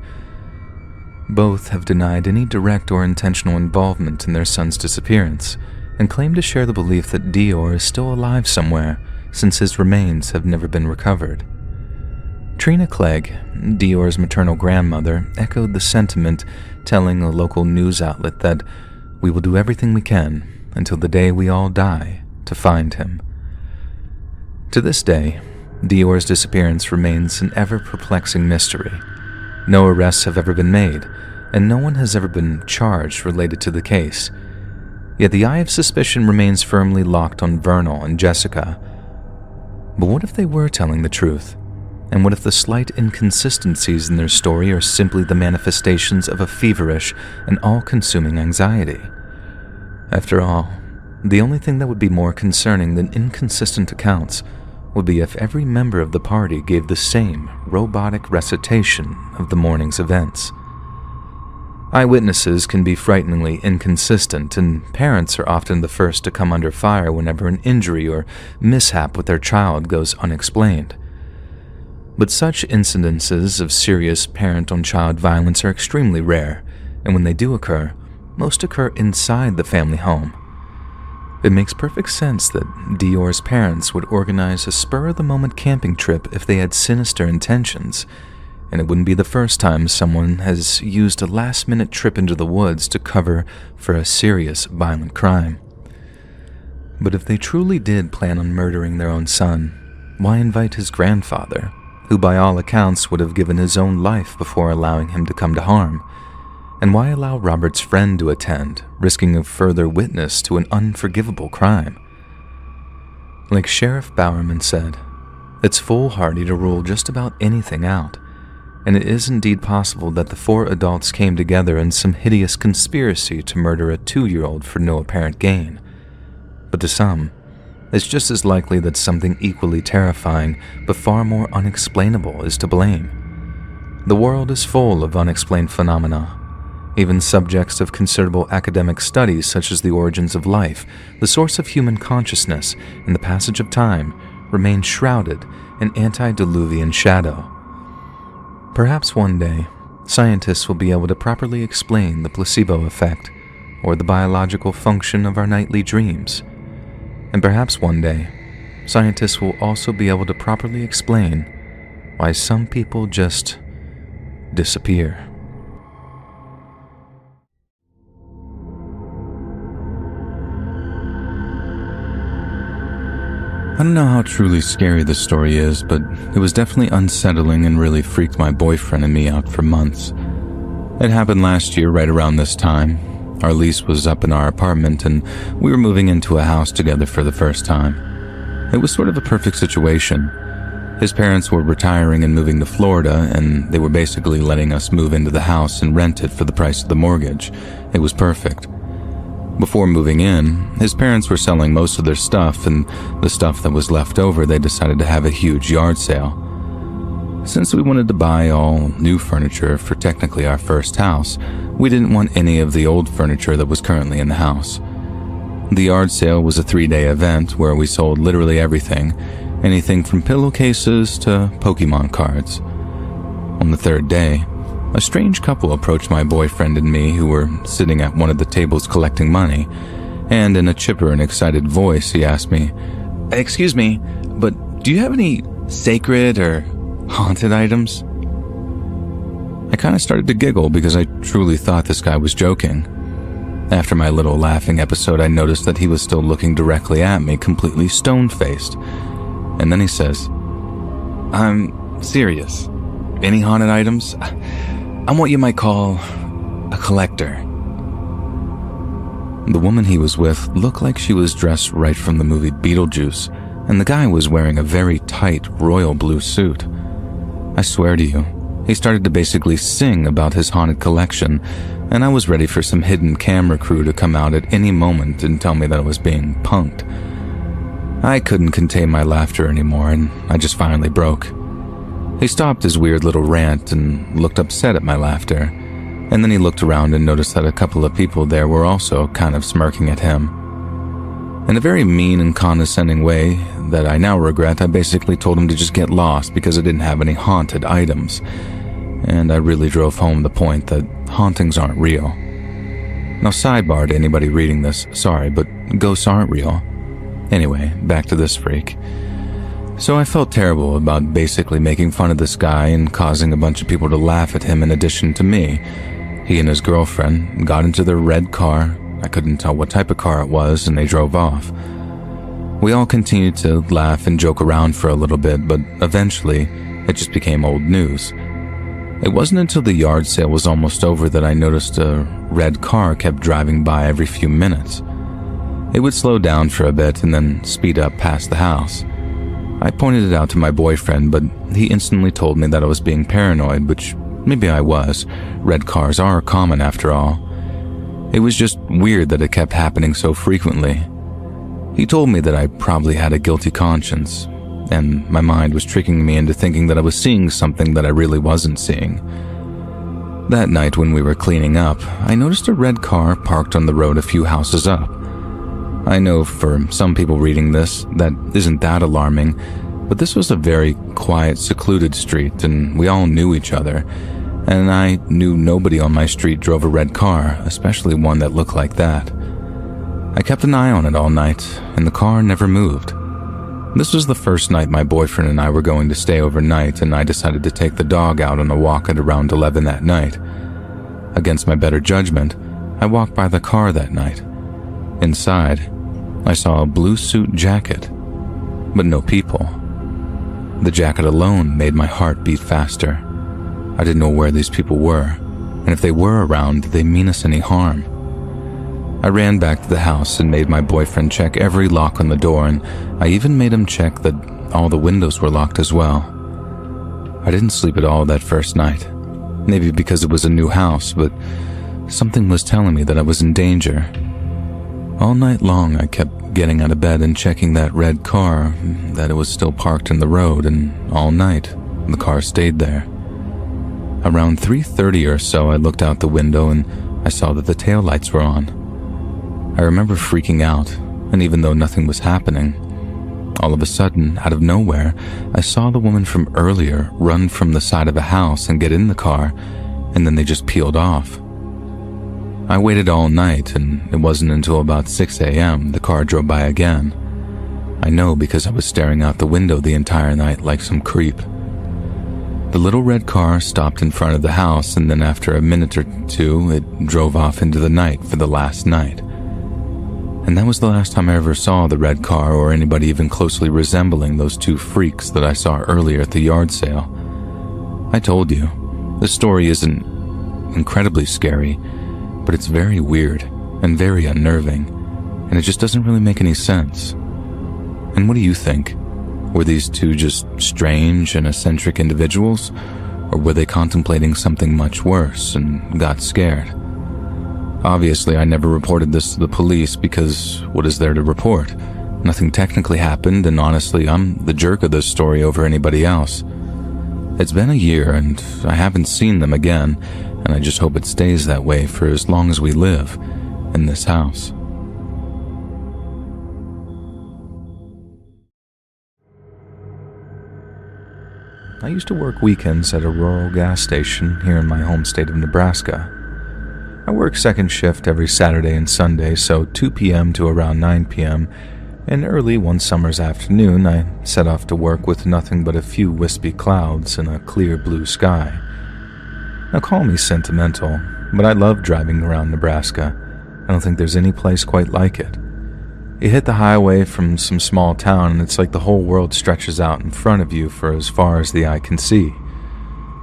Both have denied any direct or intentional involvement in their son's disappearance, and claim to share the belief that Dior is still alive somewhere, since his remains have never been recovered. Trina Clegg, Dior's maternal grandmother, echoed the sentiment, telling a local news outlet that we will do everything we can until the day we all die to find him. To this day, Dior's disappearance remains an ever-perplexing mystery. No arrests have ever been made, and no one has ever been charged related to the case. Yet the eye of suspicion remains firmly locked on Vernal and Jessica. But what if they were telling the truth? And what if the slight inconsistencies in their story are simply the manifestations of a feverish and all-consuming anxiety? After all, the only thing that would be more concerning than inconsistent accounts would be if every member of the party gave the same robotic recitation of the morning's events. Eyewitnesses can be frighteningly inconsistent, and parents are often the first to come under fire whenever an injury or mishap with their child goes unexplained. But such incidences of serious parent-on-child violence are extremely rare, and when they do occur, most occur inside the family home. It makes perfect sense that Dior's parents would organize a spur-of-the-moment camping trip if they had sinister intentions, and it wouldn't be the first time someone has used a last-minute trip into the woods to cover for a serious violent crime. But if they truly did plan on murdering their own son, why invite his grandfather, who by all accounts would have given his own life before allowing him to come to harm? And why allow Robert's friend to attend, risking a further witness to an unforgivable crime? Like Sheriff Bowerman said, it's foolhardy to rule just about anything out, and it is indeed possible that the 4 adults came together in some hideous conspiracy to murder a 2-year-old for no apparent gain. But to some, it's just as likely that something equally terrifying but far more unexplainable is to blame. The world is full of unexplained phenomena. Even subjects of considerable academic studies such as the origins of life, the source of human consciousness, and the passage of time remain shrouded in antediluvian shadow. Perhaps one day, scientists will be able to properly explain the placebo effect or the biological function of our nightly dreams. And perhaps one day, scientists will also be able to properly explain why some people just disappear. I don't know how truly scary this story is, but it was definitely unsettling and really freaked my boyfriend and me out for months. It happened last year right around this time. Our lease was up in our apartment and we were moving into a house together for the first time. It was sort of a perfect situation. His parents were retiring and moving to Florida, and they were basically letting us move into the house and rent it for the price of the mortgage. It was perfect. Before moving in, his parents were selling most of their stuff, and the stuff that was left over, they decided to have a huge yard sale. Since we wanted to buy all new furniture for technically our first house, we didn't want any of the old furniture that was currently in the house. The yard sale was a 3-day event where we sold literally everything, anything from pillowcases to Pokemon cards. On the 3rd day, a strange couple approached my boyfriend and me, who were sitting at one of the tables collecting money, and in a chipper and excited voice he asked me, "Excuse me, but do you have any sacred or haunted items?" I kind of started to giggle because I truly thought this guy was joking. After my little laughing episode, I noticed that he was still looking directly at me, completely stone-faced. And then he says, "I'm serious. Any haunted items? I'm what you might call a collector." The woman he was with looked like she was dressed right from the movie Beetlejuice, and the guy was wearing a very tight royal blue suit. I swear to you, he started to basically sing about his haunted collection, and I was ready for some hidden camera crew to come out at any moment and tell me that I was being punked. I couldn't contain my laughter anymore, and I just finally broke. He stopped his weird little rant and looked upset at my laughter, and then he looked around and noticed that a couple of people there were also kind of smirking at him. In a very mean and condescending way that I now regret, I basically told him to just get lost because I didn't have any haunted items, and I really drove home the point that hauntings aren't real. Now, sidebar to anybody reading this, sorry, but ghosts aren't real. Anyway, back to this freak. So I felt terrible about basically making fun of this guy and causing a bunch of people to laugh at him in addition to me. He and his girlfriend got into their red car. I couldn't tell what type of car it was, and they drove off. We all continued to laugh and joke around for a little bit, but eventually it just became old news. It wasn't until the yard sale was almost over that I noticed a red car kept driving by every few minutes. It would slow down for a bit and then speed up past the house. I pointed it out to my boyfriend, but he instantly told me that I was being paranoid, which maybe I was. Red cars are common after all. It was just weird that it kept happening so frequently. He told me that I probably had a guilty conscience, and my mind was tricking me into thinking that I was seeing something that I really wasn't seeing. That night when we were cleaning up, I noticed a red car parked on the road a few houses up. I know for some people reading this, that isn't that alarming, but this was a very quiet, secluded street, and we all knew each other, and I knew nobody on my street drove a red car, especially one that looked like that. I kept an eye on it all night, and the car never moved. This was the first night my boyfriend and I were going to stay overnight, and I decided to take the dog out on a walk at around 11 that night. Against my better judgment, I walked by the car that night. Inside, I saw a blue suit jacket, but no people. The jacket alone made my heart beat faster. I didn't know where these people were, and if they were around, did they mean us any harm? I ran back to the house and made my boyfriend check every lock on the door, and I even made him check that all the windows were locked as well. I didn't sleep at all that first night, maybe because it was a new house, but something was telling me that I was in danger. All night long, I kept getting out of bed and checking that red car, that it was still parked in the road, and all night, the car stayed there. Around 3:30 or so, I looked out the window and I saw that the taillights were on. I remember freaking out, and even though nothing was happening, all of a sudden, out of nowhere, I saw the woman from earlier run from the side of a house and get in the car, and then they just peeled off. I waited all night, and it wasn't until about 6 a.m. the car drove by again. I know because I was staring out the window the entire night like some creep. The little red car stopped in front of the house, and then after a minute or two, it drove off into the night for the last night. And that was the last time I ever saw the red car or anybody even closely resembling those two freaks that I saw earlier at the yard sale. I told you, this story isn't incredibly scary, but it's very weird and very unnerving, and it just doesn't really make any sense. And what do you think? Were these two just strange and eccentric individuals, or were they contemplating something much worse and got scared? Obviously, I never reported this to the police because what is there to report? Nothing technically happened, and honestly, I'm the jerk of this story over anybody else. It's been a year, and I haven't seen them again, and I just hope it stays that way for as long as we live in this house. I used to work weekends at a rural gas station here in my home state of Nebraska. I work second shift every Saturday and Sunday, so 2 p.m. to around 9 p.m., and early one summer's afternoon, I set off to work with nothing but a few wispy clouds and a clear blue sky. Now call me sentimental, but I love driving around Nebraska. I don't think there's any place quite like it. You hit the highway from some small town and it's like the whole world stretches out in front of you for as far as the eye can see.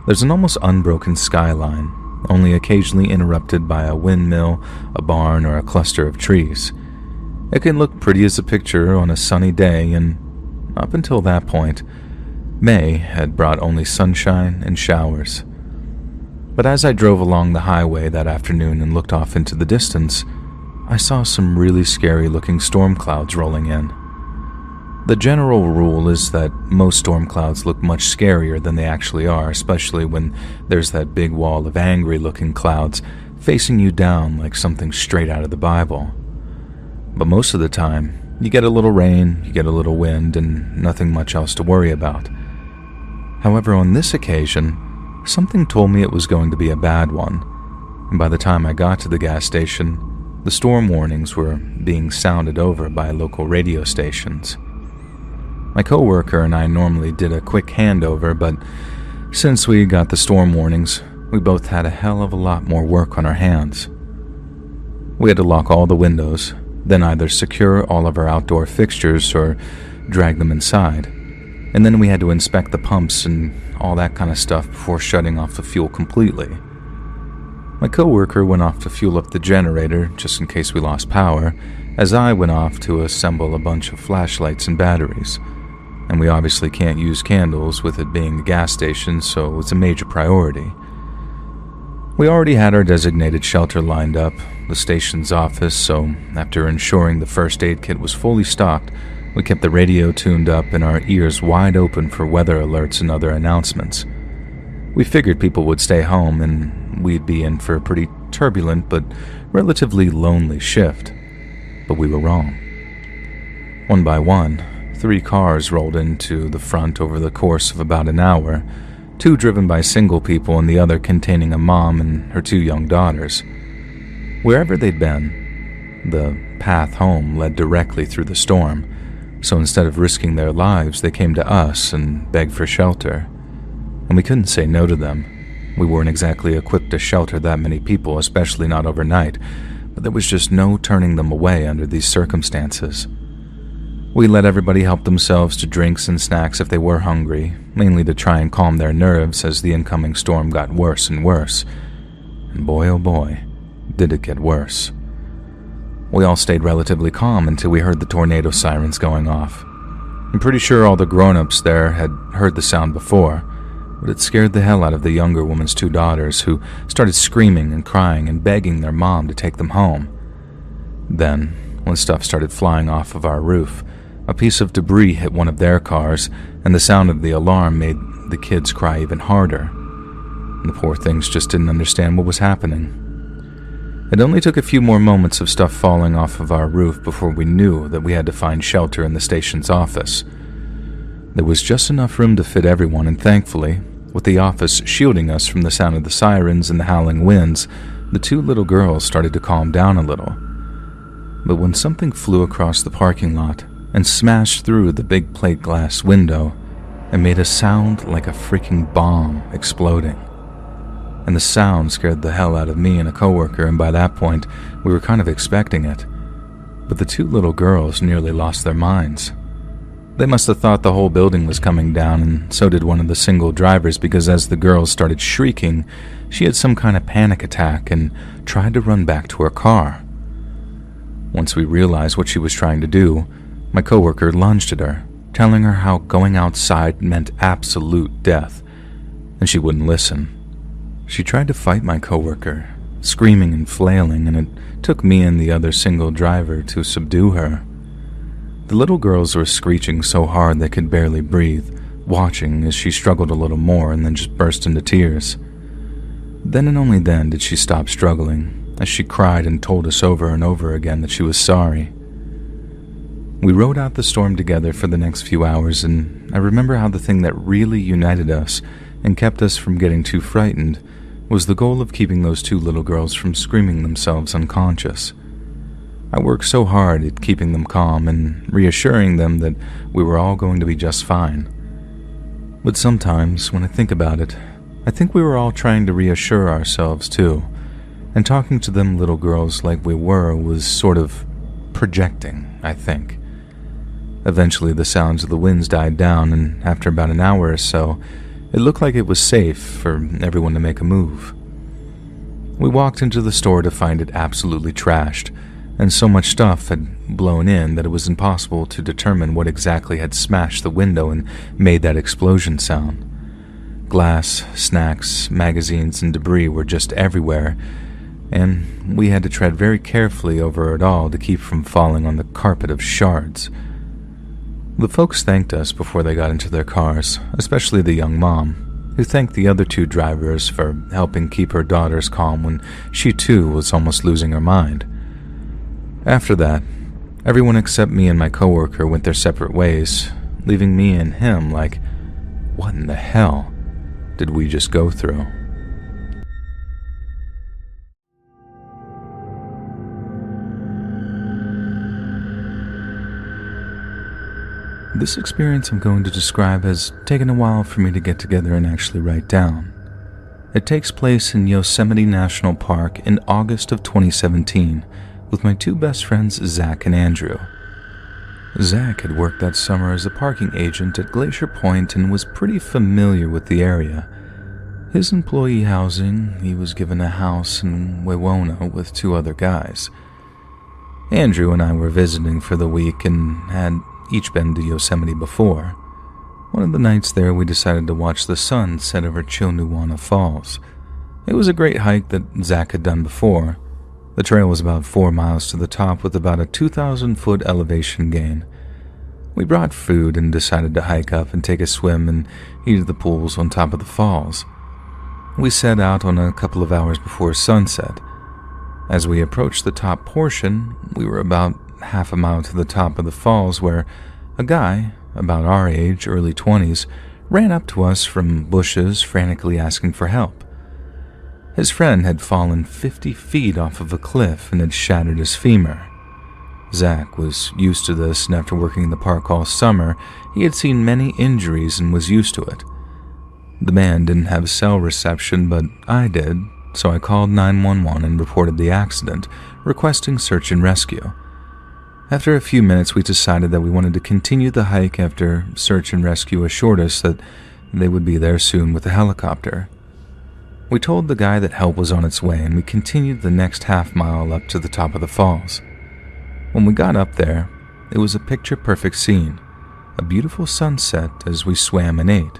There's an almost unbroken skyline, only occasionally interrupted by a windmill, a barn, or a cluster of trees. It can look pretty as a picture on a sunny day, and up until that point, May had brought only sunshine and showers. But as I drove along the highway that afternoon and looked off into the distance, I saw some really scary-looking storm clouds rolling in. The general rule is that most storm clouds look much scarier than they actually are, especially when there's that big wall of angry-looking clouds facing you down like something straight out of the Bible. But most of the time, you get a little rain, you get a little wind, and nothing much else to worry about. However, on this occasion, something told me it was going to be a bad one, and by the time I got to the gas station, the storm warnings were being sounded over by local radio stations. My coworker and I normally did a quick handover, but since we got the storm warnings, we both had a hell of a lot more work on our hands. We had to lock all the windows, then either secure all of our outdoor fixtures or drag them inside. And then we had to inspect the pumps and all that kind of stuff before shutting off the fuel completely. My coworker went off to fuel up the generator just in case we lost power, as I went off to assemble a bunch of flashlights and batteries. And we obviously can't use candles with it being a gas station, so it's a major priority. We already had our designated shelter lined up, the station's office, so after ensuring the first aid kit was fully stocked, we kept the radio tuned up and our ears wide open for weather alerts and other announcements. We figured people would stay home and we'd be in for a pretty turbulent but relatively lonely shift. But we were wrong. One by one, 3 cars rolled into the front over the course of about an hour, 2 driven by single people and the other containing a mom and her 2 young daughters. Wherever they'd been, the path home led directly through the storm, so instead of risking their lives, they came to us and begged for shelter. And we couldn't say no to them. We weren't exactly equipped to shelter that many people, especially not overnight, but there was just no turning them away under these circumstances. We let everybody help themselves to drinks and snacks if they were hungry, mainly to try and calm their nerves as the incoming storm got worse and worse. And boy, oh boy, did it get worse. We all stayed relatively calm until we heard the tornado sirens going off. I'm pretty sure all the grown-ups there had heard the sound before, but it scared the hell out of the younger woman's 2 daughters, who started screaming and crying and begging their mom to take them home. Then, when stuff started flying off of our roof, a piece of debris hit one of their cars, and the sound of the alarm made the kids cry even harder. And the poor things just didn't understand what was happening. It only took a few more moments of stuff falling off of our roof before we knew that we had to find shelter in the station's office. There was just enough room to fit everyone, and thankfully, with the office shielding us from the sound of the sirens and the howling winds, the 2 little girls started to calm down a little. But when something flew across the parking lot and smashed through the big plate glass window, it made a sound like a freaking bomb exploding. And the sound scared the hell out of me and a coworker, and by that point, we were kind of expecting it. But the 2 little girls nearly lost their minds. They must have thought the whole building was coming down, and so did one of the single drivers, because as the girls started shrieking, she had some kind of panic attack and tried to run back to her car. Once we realized what she was trying to do, my coworker lunged at her, telling her how going outside meant absolute death, and she wouldn't listen. She tried to fight my coworker, screaming and flailing, and it took me and the other single driver to subdue her. The little girls were screeching so hard they could barely breathe, watching as she struggled a little more and then just burst into tears. Then and only then did she stop struggling, as she cried and told us over and over again that she was sorry. We rode out the storm together for the next few hours, and I remember how the thing that really united us and kept us from getting too frightened was the goal of keeping those two little girls from screaming themselves unconscious. I worked so hard at keeping them calm and reassuring them that we were all going to be just fine. But sometimes, when I think about it, I think we were all trying to reassure ourselves too, and talking to them little girls like we were was sort of projecting, I think. Eventually the sounds of the winds died down, and after about an hour or so, it looked like it was safe for everyone to make a move. We walked into the store to find it absolutely trashed, and so much stuff had blown in that it was impossible to determine what exactly had smashed the window and made that explosion sound. Glass, snacks, magazines, and debris were just everywhere, and we had to tread very carefully over it all to keep from falling on the carpet of shards. The folks thanked us before they got into their cars, especially the young mom, who thanked the other two drivers for helping keep her daughters calm when she too was almost losing her mind. After that, everyone except me and my coworker went their separate ways, leaving me and him like, what in the hell did we just go through? This experience I'm going to describe has taken a while for me to get together and actually write down. It takes place in Yosemite National Park in August of 2017 with my two best friends Zach and Andrew. Zach had worked that summer as a parking agent at Glacier Point and was pretty familiar with the area. His employee housing, he was given a house in Wawona with two other guys. Andrew and I were visiting for the week and had each been to Yosemite before. One of the nights there, we decided to watch the sun set over Chilnuwana Falls. It was a great hike that Zach had done before. The trail was about 4 miles to the top with about a 2,000-foot elevation gain. We brought food and decided to hike up and take a swim in each of the pools on top of the falls. We set out on a couple of hours before sunset. As we approached the top portion, we were about half a mile to the top of the falls where a guy, about our age, early 20s, ran up to us from bushes frantically asking for help. His friend had fallen 50 feet off of a cliff and had shattered his femur. Zach was used to this, and after working in the park all summer, he had seen many injuries and was used to it. The man didn't have cell reception, but I did, so I called 911 and reported the accident, requesting search and rescue. After a few minutes, we decided that we wanted to continue the hike after search and rescue assured us that they would be there soon with a helicopter. We told the guy that help was on its way, and we continued the next half mile up to the top of the falls. When we got up there, it was a picture-perfect scene, a beautiful sunset as we swam and ate.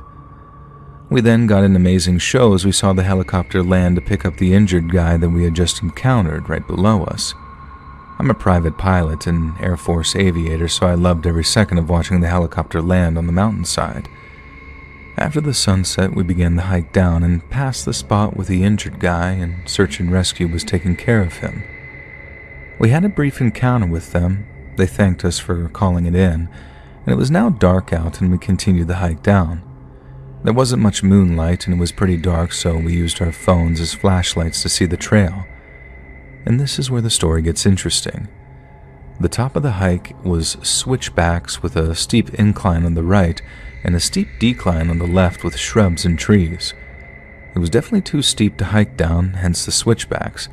We then got an amazing show as we saw the helicopter land to pick up the injured guy that we had just encountered right below us. I'm a private pilot and Air Force aviator, so I loved every second of watching the helicopter land on the mountainside. After the sunset, we began the hike down and passed the spot with the injured guy, and search and rescue was taking care of him. We had a brief encounter with them. They thanked us for calling it in, and it was now dark out and we continued the hike down. There wasn't much moonlight and it was pretty dark, so we used our phones as flashlights to see the trail. And this is where the story gets interesting. The top of the hike was switchbacks with a steep incline on the right and a steep decline on the left with shrubs and trees. It was definitely too steep to hike down, hence the switchbacks.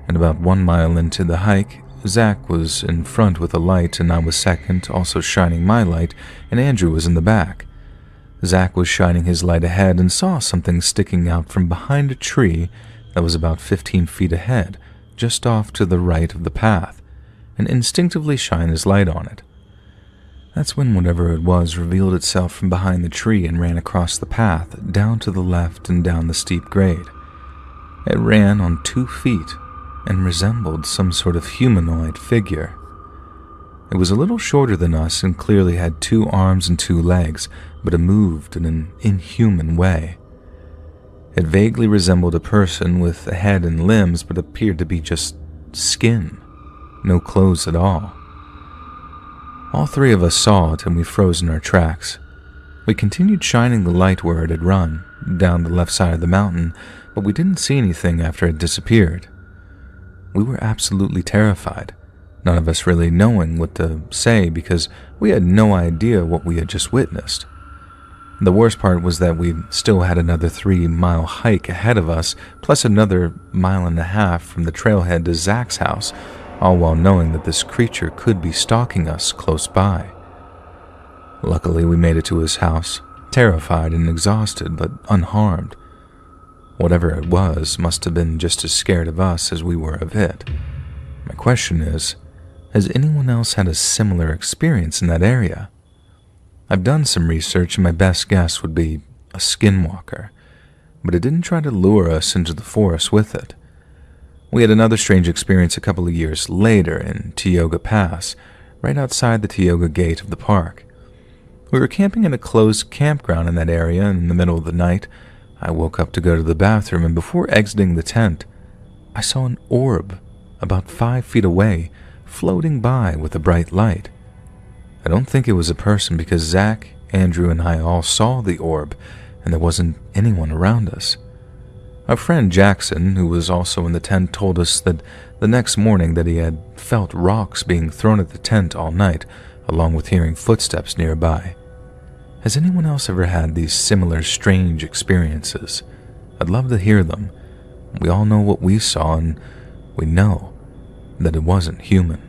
And about 1 mile into the hike, Zach was in front with a light and I was second, also shining my light, and Andrew was in the back. Zach was shining his light ahead and saw something sticking out from behind a tree that was about 15 feet ahead, just off to the right of the path, and instinctively shine his light on it. That's when whatever it was revealed itself from behind the tree and ran across the path, down to the left and down the steep grade. It ran on 2 feet and resembled some sort of humanoid figure. It was a little shorter than us and clearly had 2 arms and 2 legs, but it moved in an inhuman way. It vaguely resembled a person with a head and limbs, but appeared to be just skin, no clothes at all. All 3 of us saw it and we froze in our tracks. We continued shining the light where it had run, down the left side of the mountain, but we didn't see anything after it disappeared. We were absolutely terrified, none of us really knowing what to say because we had no idea what we had just witnessed. The worst part was that we still had another 3-mile hike ahead of us, plus another 1.5 miles from the trailhead to Zach's house, all while knowing that this creature could be stalking us close by. Luckily, we made it to his house, terrified and exhausted, but unharmed. Whatever it was must have been just as scared of us as we were of it. My question is, has anyone else had a similar experience in that area? I've done some research and my best guess would be a skinwalker, but it didn't try to lure us into the forest with it. We had another strange experience a couple of years later in Tioga Pass, right outside the Tioga gate of the park. We were camping in a closed campground in that area, and in the middle of the night, I woke up to go to the bathroom, and before exiting the tent, I saw an orb about 5 feet away, floating by with a bright light. I don't think it was a person because Zach, Andrew, and I all saw the orb, and there wasn't anyone around us. Our friend Jackson, who was also in the tent, told us that the next morning that he had felt rocks being thrown at the tent all night, along with hearing footsteps nearby. Has anyone else ever had these similar strange experiences? I'd love to hear them. We all know what we saw, and we know that it wasn't human.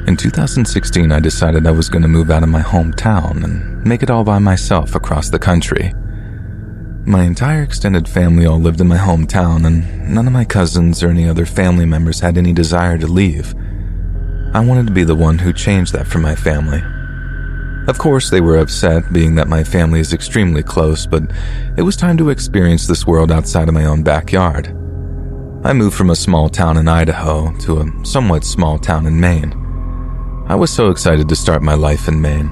In 2016, I decided I was going to move out of my hometown and make it all by myself across the country. My entire extended family all lived in my hometown, and none of my cousins or any other family members had any desire to leave. I wanted to be the one who changed that for my family. Of course, they were upset, being that my family is extremely close, but it was time to experience this world outside of my own backyard. I moved from a small town in Idaho to a somewhat small town in Maine. I was so excited to start my life in Maine.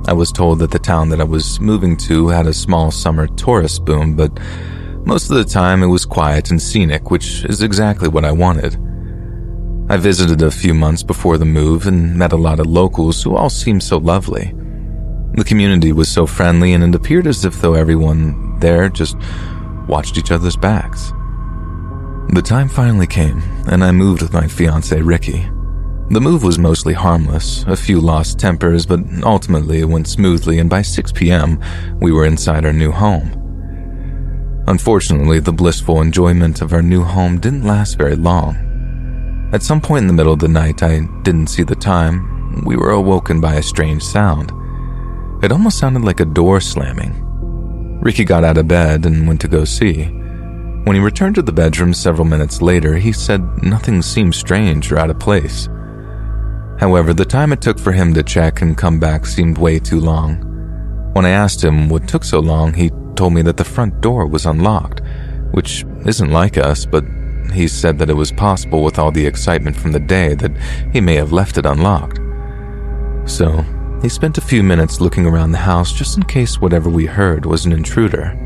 I was told that the town that I was moving to had a small summer tourist boom, but most of the time it was quiet and scenic, which is exactly what I wanted. I visited a few months before the move and met a lot of locals who all seemed so lovely. The community was so friendly, and it appeared as if though everyone there just watched each other's backs. The time finally came, and I moved with my fiancée Ricky. The move was mostly harmless, a few lost tempers, but ultimately it went smoothly, and by 6 p.m., we were inside our new home. Unfortunately, the blissful enjoyment of our new home didn't last very long. At some point in the middle of the night, I didn't see the time, we were awoken by a strange sound. It almost sounded like a door slamming. Ricky got out of bed and went to go see. When he returned to the bedroom several minutes later, he said nothing seemed strange or out of place. However, the time it took for him to check and come back seemed way too long. When I asked him what took so long, he told me that the front door was unlocked, which isn't like us, but he said that it was possible with all the excitement from the day that he may have left it unlocked. So, he spent a few minutes looking around the house just in case whatever we heard was an intruder.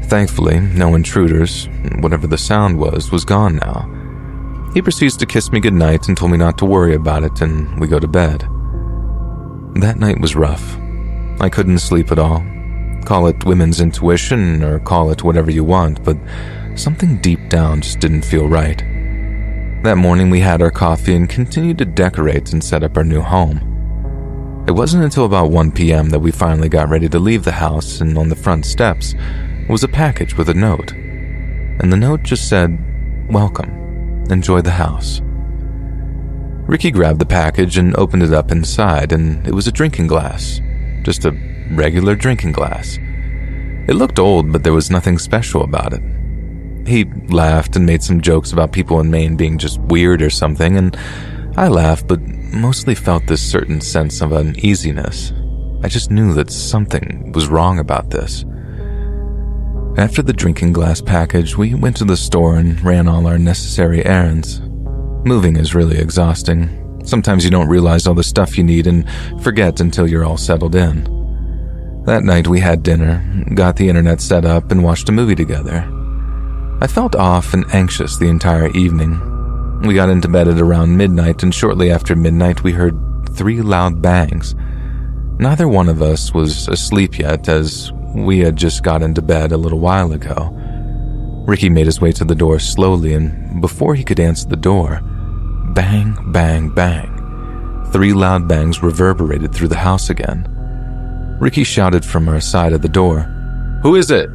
Thankfully, no intruders, whatever the sound was gone now. He proceeds to kiss me goodnight and told me not to worry about it, and we go to bed. That night was rough. I couldn't sleep at all. Call it women's intuition or call it whatever you want, but something deep down just didn't feel right. That morning we had our coffee and continued to decorate and set up our new home. It wasn't until about 1 p.m. that we finally got ready to leave the house, and on the front steps was a package with a note. And the note just said, "Welcome. Enjoy the house." Ricky grabbed the package and opened it up inside, and it was a drinking glass. Just a regular drinking glass. It looked old, but there was nothing special about it. He laughed and made some jokes about people in Maine being just weird or something, and I laughed but mostly felt this certain sense of uneasiness. I just knew that something was wrong about this. After the drinking glass package, we went to the store and ran all our necessary errands. Moving is really exhausting. Sometimes you don't realize all the stuff you need and forget until you're all settled in. That night we had dinner, got the internet set up, and watched a movie together. I felt off and anxious the entire evening. We got into bed at around midnight, and shortly after midnight we heard 3 loud bangs. Neither one of us was asleep yet, as we had just got into bed a little while ago. Ricky made his way to the door slowly, and before he could answer the door, bang, bang, bang. 3 loud bangs reverberated through the house again. Ricky shouted from our side of the door, "Who is it?"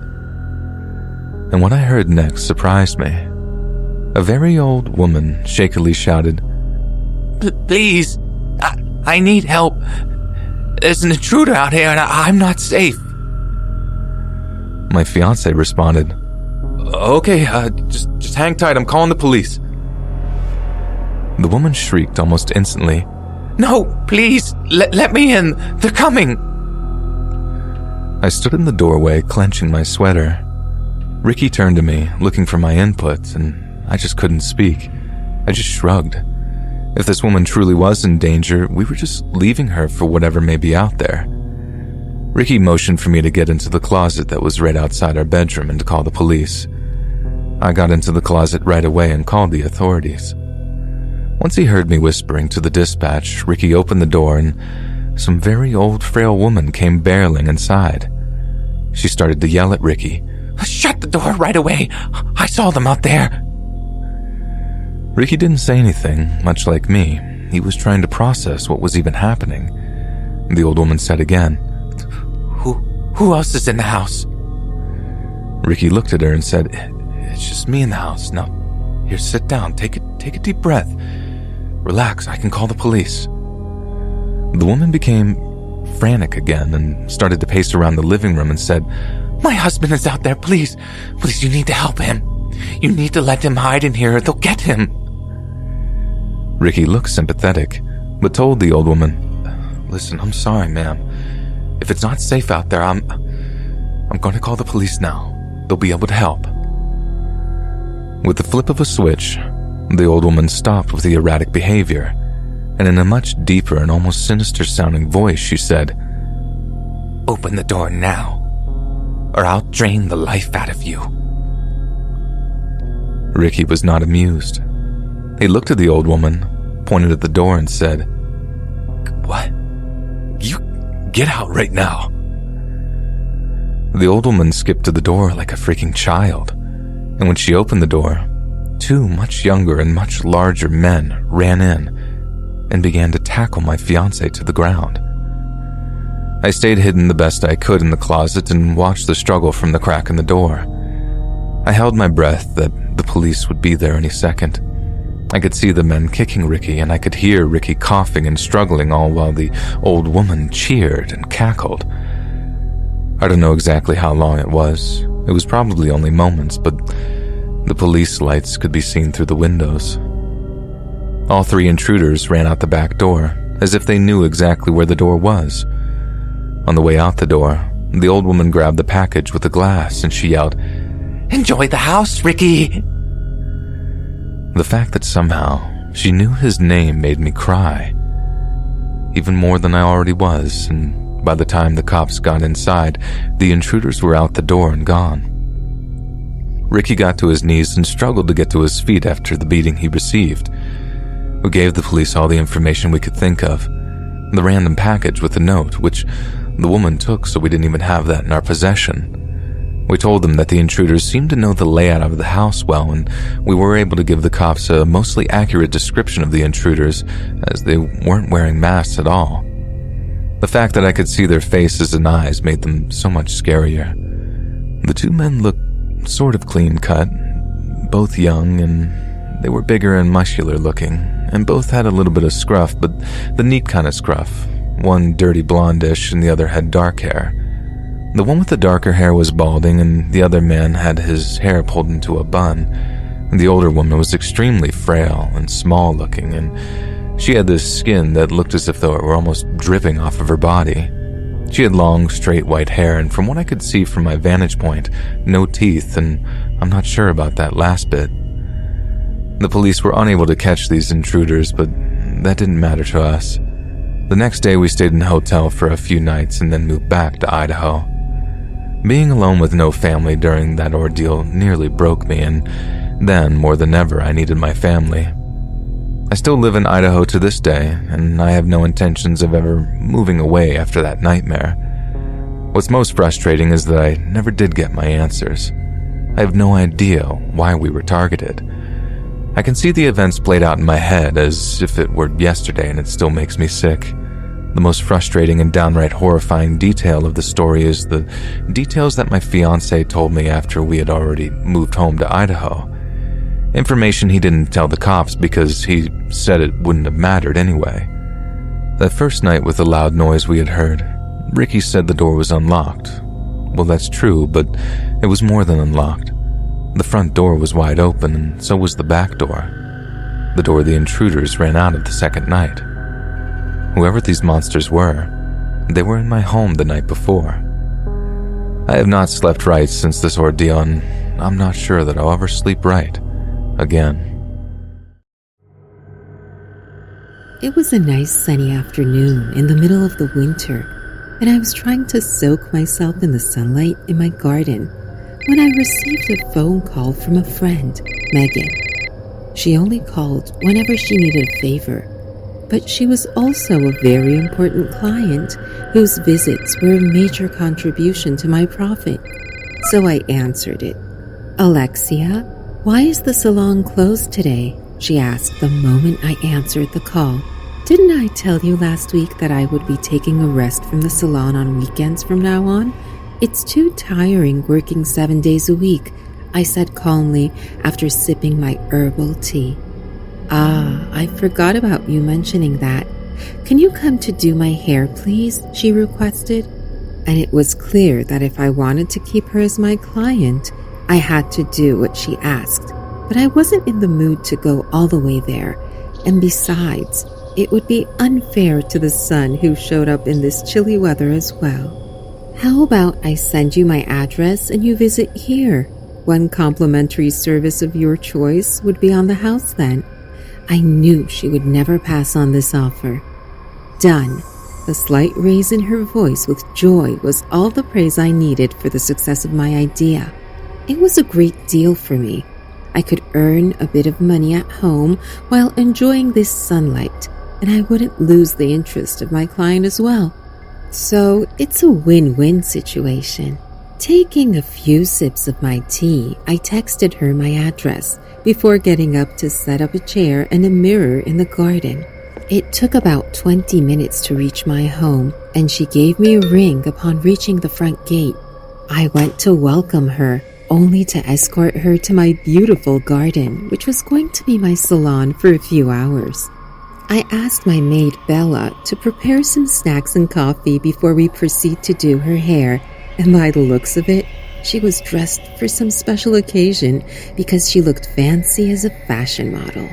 And what I heard next surprised me. A very old woman shakily shouted, "Please, I need help. There's an intruder out here and I'm not safe." My fiance responded, "Okay, just hang tight, I'm calling the police." The woman shrieked almost instantly, "No, please, let me in, they're coming." I stood in the doorway, clenching my sweater. Ricky turned to me, looking for my input, and I just couldn't speak. I just shrugged. If this woman truly was in danger, we were just leaving her for whatever may be out there. Ricky motioned for me to get into the closet that was right outside our bedroom and to call the police. I got into the closet right away and called the authorities. Once he heard me whispering to the dispatch, Ricky opened the door and some very old, frail woman came barreling inside. She started to yell at Ricky, "Shut the door right away! I saw them out there!" Ricky didn't say anything, much like me. He was trying to process what was even happening. The old woman said again, Who else is in the house?" Ricky looked at her and said, "It's just me in the house. Now, here, sit down, take a deep breath. Relax, I can call the police." The woman became frantic again and started to pace around the living room and said, "My husband is out there, please, you need to help him. You need to let him hide in here or they'll get him." Ricky looked sympathetic, but told the old woman, "Listen, I'm sorry, ma'am. If it's not safe out there, I'm going to call the police now. They'll be able to help." With the flip of a switch, the old woman stopped with the erratic behavior, and in a much deeper and almost sinister-sounding voice, she said, "Open the door now, or I'll drain the life out of you." Ricky was not amused. He looked at the old woman, pointed at the door, and said, "What? You get out right now." The old woman skipped to the door like a freaking child, and when she opened the door, 2 much younger and much larger men ran in and began to tackle my fiancé to the ground. I stayed hidden the best I could in the closet and watched the struggle from the crack in the door. I held my breath that the police would be there any second. I could see the men kicking Ricky, and I could hear Ricky coughing and struggling, all while the old woman cheered and cackled. I don't know exactly how long it was. It was probably only moments, but the police lights could be seen through the windows. All 3 intruders ran out the back door, as if they knew exactly where the door was. On the way out the door, the old woman grabbed the package with the glass and she yelled, "Enjoy the house, Ricky!" The fact that somehow she knew his name made me cry, even more than I already was, and by the time the cops got inside, the intruders were out the door and gone. Ricky got to his knees and struggled to get to his feet after the beating he received. We gave the police all the information we could think of, the random package with the note, which the woman took, so we didn't even have that in our possession. We told them that the intruders seemed to know the layout of the house well, and we were able to give the cops a mostly accurate description of the intruders, as they weren't wearing masks at all. The fact that I could see their faces and eyes made them so much scarier. The 2 men looked sort of clean-cut, both young, and they were bigger and muscular looking, and both had a little bit of scruff, but the neat kind of scruff. One dirty blondish and the other had dark hair. The one with the darker hair was balding, and the other man had his hair pulled into a bun. The older woman was extremely frail and small-looking, and she had this skin that looked as if though it were almost dripping off of her body. She had long, straight white hair, and from what I could see from my vantage point, no teeth, and I'm not sure about that last bit. The police were unable to catch these intruders, but that didn't matter to us. The next day we stayed in a hotel for a few nights and then moved back to Idaho. Being alone with no family during that ordeal nearly broke me, and then, more than ever, I needed my family. I still live in Idaho to this day, and I have no intentions of ever moving away after that nightmare. What's most frustrating is that I never did get my answers. I have no idea why we were targeted. I can see the events played out in my head as if it were yesterday, and it still makes me sick. The most frustrating and downright horrifying detail of the story is the details that my fiancé told me after we had already moved home to Idaho. Information he didn't tell the cops because he said it wouldn't have mattered anyway. That first night with the loud noise we had heard, Ricky said the door was unlocked. Well, that's true, but it was more than unlocked. The front door was wide open, and so was the back door. The door the intruders ran out of the second night. Whoever these monsters were, they were in my home the night before. I have not slept right since this ordeal, and I'm not sure that I'll ever sleep right again. It was a nice sunny afternoon in the middle of the winter, and I was trying to soak myself in the sunlight in my garden when I received a phone call from a friend, Megan. She only called whenever she needed a favor, but she was also a very important client whose visits were a major contribution to my profit. So I answered it. "Alexia, why is the salon closed today?" she asked the moment I answered the call. "Didn't I tell you last week that I would be taking a rest from the salon on weekends from now on? It's too tiring working 7 days a week," I said calmly after sipping my herbal tea. "Ah, I forgot about you mentioning that. Can you come to do my hair, please?" she requested. And it was clear that if I wanted to keep her as my client, I had to do what she asked. But I wasn't in the mood to go all the way there. And besides, it would be unfair to the son who showed up in this chilly weather as well. "How about I send you my address and you visit here? One complimentary service of your choice would be on the house then." I knew she would never pass on this offer. "Done." The slight raise in her voice with joy was all the praise I needed for the success of my idea. It was a great deal for me. I could earn a bit of money at home while enjoying this sunlight, and I wouldn't lose the interest of my client as well. So it's a win-win situation. Taking a few sips of my tea, I texted her my address before getting up to set up a chair and a mirror in the garden. It took about 20 minutes to reach my home, and she gave me a ring upon reaching the front gate. I went to welcome her, only to escort her to my beautiful garden, which was going to be my salon for a few hours. I asked my maid Bella to prepare some snacks and coffee before we proceed to do her hair, and by the looks of it, she was dressed for some special occasion because she looked fancy as a fashion model.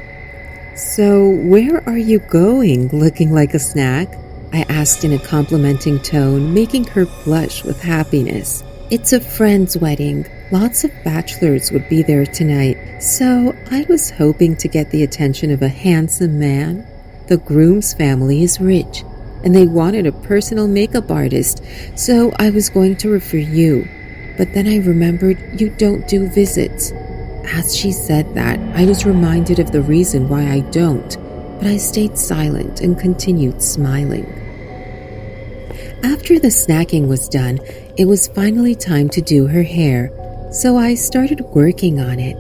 "So where are you going, looking like a snack?" I asked in a complimenting tone, making her blush with happiness. "It's a friend's wedding. Lots of bachelors would be there tonight, so I was hoping to get the attention of a handsome man. The groom's family is rich, and they wanted a personal makeup artist, so I was going to refer you. But then I remembered you don't do visits." As she said that, I was reminded of the reason why I don't, but I stayed silent and continued smiling. After the snacking was done, it was finally time to do her hair, so I started working on it.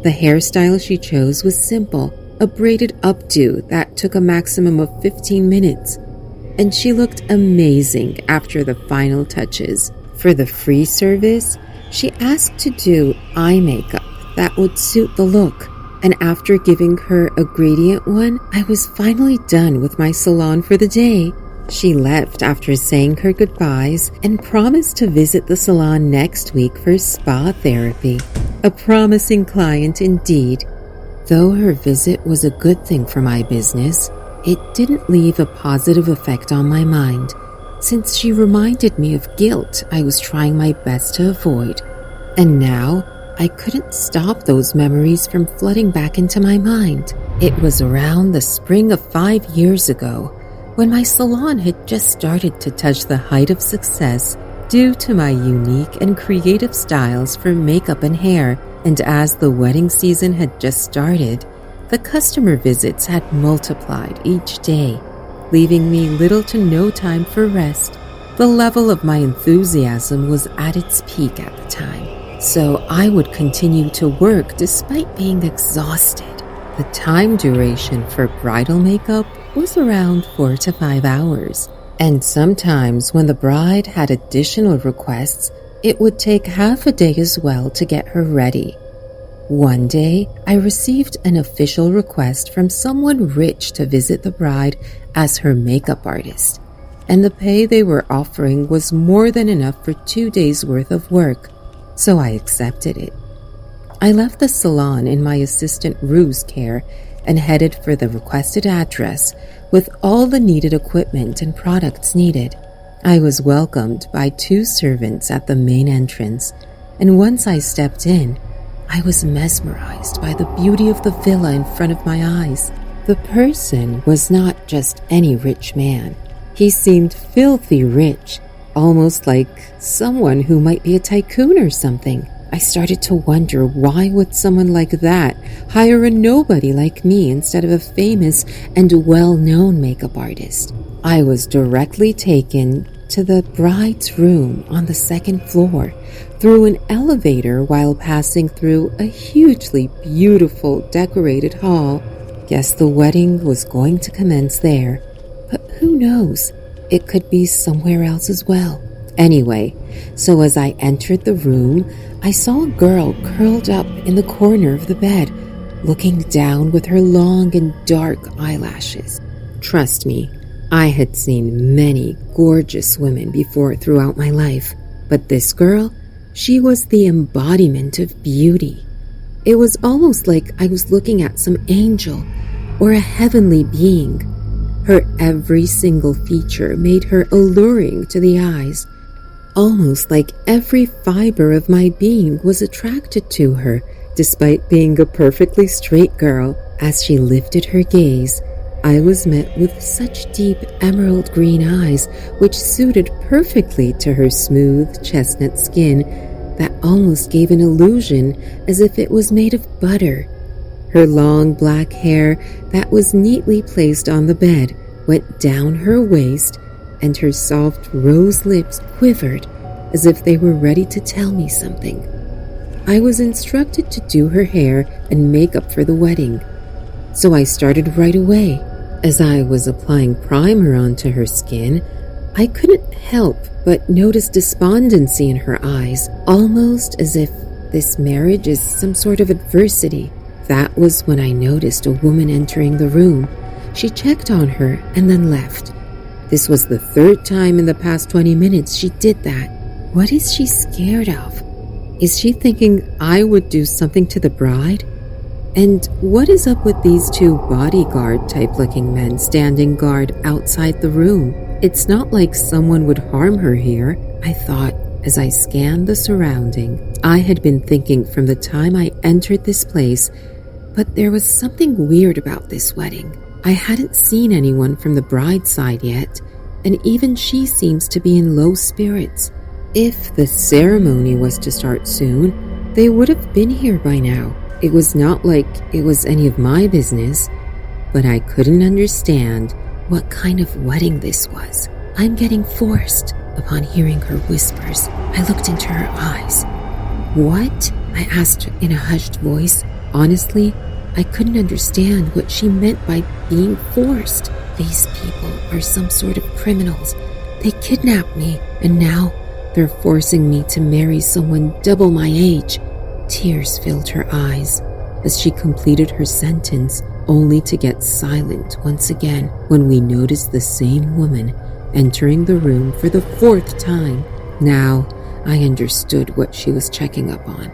The hairstyle she chose was simple, a braided updo that took a maximum of 15 minutes. And she looked amazing after the final touches. For the free service, she asked to do eye makeup that would suit the look, and after giving her a gradient one, I was finally done with my salon for the day. She left after saying her goodbyes and promised to visit the salon next week for spa therapy. A promising client indeed. Though her visit was a good thing for my business, it didn't leave a positive effect on my mind, since she reminded me of guilt I was trying my best to avoid. And now, I couldn't stop those memories from flooding back into my mind. It was around the spring of 5 years ago, when my salon had just started to touch the height of success due to my unique and creative styles for makeup and hair, and as the wedding season had just started, the customer visits had multiplied each day, leaving me little to no time for rest. The level of my enthusiasm was at its peak at the time, so I would continue to work despite being exhausted. The time duration for bridal makeup was around 4 to 5 hours, and sometimes when the bride had additional requests, it would take half a day as well to get her ready. One day, I received an official request from someone rich to visit the bride as her makeup artist, and the pay they were offering was more than enough for 2 days' worth of work, so I accepted it. I left the salon in my assistant Rue's care and headed for the requested address with all the needed equipment and products needed. I was welcomed by 2 servants at the main entrance, and once I stepped in, I was mesmerized by the beauty of the villa in front of my eyes. The person was not just any rich man. He seemed filthy rich, almost like someone who might be a tycoon or something. I started to wonder, why would someone like that hire a nobody like me instead of a famous and well-known makeup artist? I was directly taken to the bride's room on the 2nd floor through an elevator while passing through a hugely beautiful decorated hall. Guess the wedding was going to commence there, but who knows? It could be somewhere else as well. Anyway, so as I entered the room, I saw a girl curled up in the corner of the bed, looking down with her long and dark eyelashes. Trust me, I had seen many gorgeous women before throughout my life, but this girl, she was the embodiment of beauty. It was almost like I was looking at some angel or a heavenly being. Her every single feature made her alluring to the eyes, almost like every fiber of my being was attracted to her, despite being a perfectly straight girl. As she lifted her gaze, I was met with such deep emerald green eyes, which suited perfectly to her smooth chestnut skin that almost gave an illusion as if it was made of butter. Her long black hair that was neatly placed on the bed went down her waist, and her soft rose lips quivered as if they were ready to tell me something. I was instructed to do her hair and makeup for the wedding, so I started right away. As I was applying primer onto her skin, I couldn't help but notice despondency in her eyes, almost as if this marriage is some sort of adversity. That was when I noticed a woman entering the room. She checked on her and then left. This was the 3rd time in the past 20 minutes she did that. What is she scared of? Is she thinking I would do something to the bride? And what is up with these 2 bodyguard-type-looking men standing guard outside the room? It's not like someone would harm her here, I thought as I scanned the surrounding. I had been thinking from the time I entered this place, but there was something weird about this wedding. I hadn't seen anyone from the bride's side yet, and even she seems to be in low spirits. If the ceremony was to start soon, they would have been here by now. It was not like it was any of my business, but I couldn't understand what kind of wedding this was. I'm getting forced. Upon hearing her whispers, I looked into her eyes. What? I asked in a hushed voice. Honestly, I couldn't understand what she meant by being forced. These people are some sort of criminals. They kidnapped me, and now they're forcing me to marry someone double my age. Tears filled her eyes as she completed her sentence, only to get silent once again when we noticed the same woman entering the room for the 4th time. Now, I understood what she was checking up on.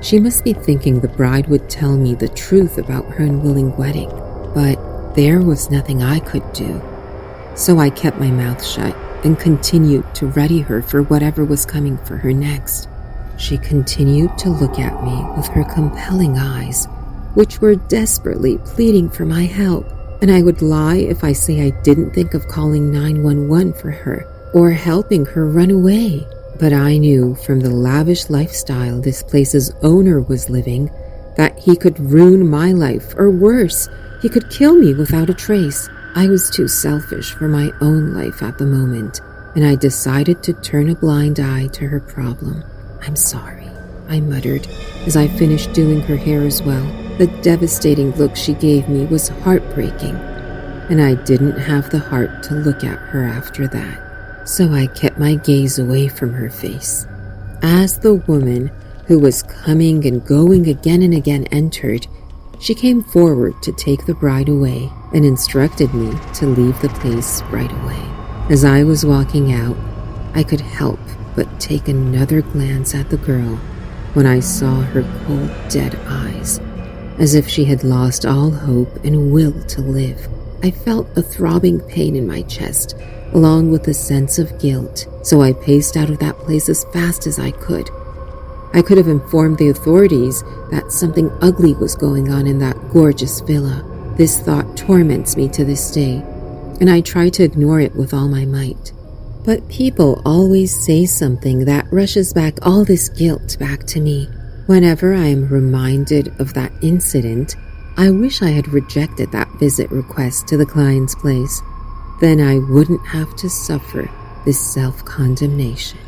She must be thinking the bride would tell me the truth about her unwilling wedding, but there was nothing I could do. So I kept my mouth shut and continued to ready her for whatever was coming for her next. She continued to look at me with her compelling eyes, which were desperately pleading for my help, and I would lie if I say I didn't think of calling 911 for her or helping her run away. But I knew from the lavish lifestyle this place's owner was living that he could ruin my life, or worse, he could kill me without a trace. I was too selfish for my own life at the moment, and I decided to turn a blind eye to her problem. "I'm sorry," I muttered as I finished doing her hair as well. The devastating look she gave me was heartbreaking, and I didn't have the heart to look at her after that. So I kept my gaze away from her face. As the woman, who was coming and going again and again, entered, she came forward to take the bride away and instructed me to leave the place right away. As I was walking out, I could help but take another glance at the girl when I saw her cold, dead eyes, as if she had lost all hope and will to live. I felt a throbbing pain in my chest, along with a sense of guilt, so I paced out of that place as fast as I could. I could have informed the authorities that something ugly was going on in that gorgeous villa. This thought torments me to this day, and I try to ignore it with all my might. But people always say something that rushes back all this guilt back to me. Whenever I am reminded of that incident, I wish I had rejected that visit request to the client's place. Then I wouldn't have to suffer this self-condemnation.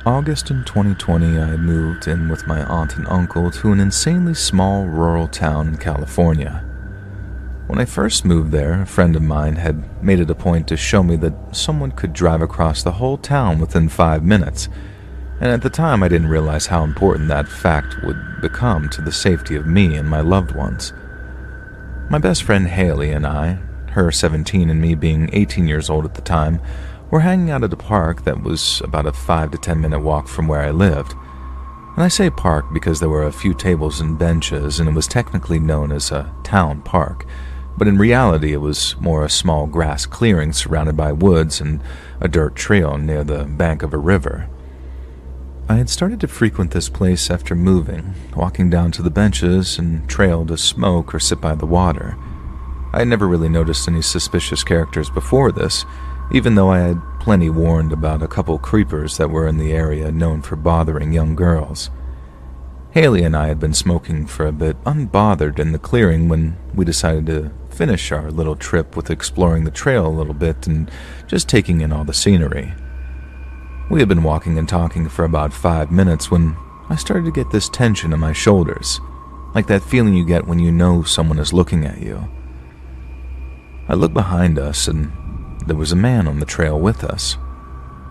August in 2020, I moved in with my aunt and uncle to an insanely small rural town in California. When I first moved there, a friend of mine had made it a point to show me that someone could drive across the whole town within 5 minutes, and at the time I didn't realize how important that fact would become to the safety of me and my loved ones. My best friend Haley and I, her 17 and me being 18 years old at the time, were hanging out at a park that was about a 5 to 10 minute walk from where I lived. And I say park because there were a few tables and benches, and it was technically known as a town park, but in reality it was more a small grass clearing surrounded by woods and a dirt trail near the bank of a river. I had started to frequent this place after moving, walking down to the benches and trail to smoke or sit by the water. I had never really noticed any suspicious characters before this, even though I had plenty warned about a couple creepers that were in the area known for bothering young girls. Haley and I had been smoking for a bit unbothered in the clearing when we decided to finish our little trip with exploring the trail a little bit and just taking in all the scenery. We had been walking and talking for about 5 minutes when I started to get this tension in my shoulders, like that feeling you get when you know someone is looking at you. I looked behind us and there was a man on the trail with us.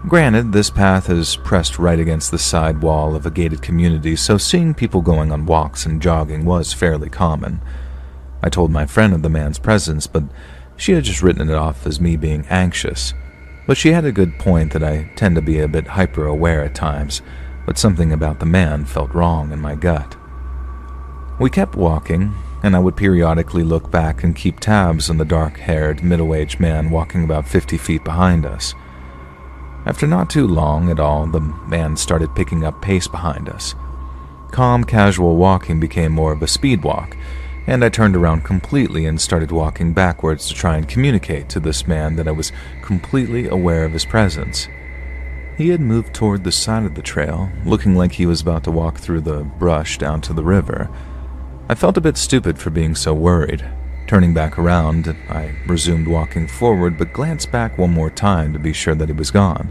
Granted, this path is pressed right against the side wall of a gated community, so seeing people going on walks and jogging was fairly common. I told my friend of the man's presence, but she had just written it off as me being anxious. But she had a good point that I tend to be a bit hyper-aware at times, but something about the man felt wrong in my gut. We kept walking, and I would periodically look back and keep tabs on the dark-haired, middle-aged man walking about 50 feet behind us. After not too long at all, the man started picking up pace behind us. Calm, casual walking became more of a speed walk, and I turned around completely and started walking backwards to try and communicate to this man that I was completely aware of his presence. He had moved toward the side of the trail, looking like he was about to walk through the brush down to the river. I felt a bit stupid for being so worried. Turning back around, I resumed walking forward, but glanced back one more time to be sure that he was gone.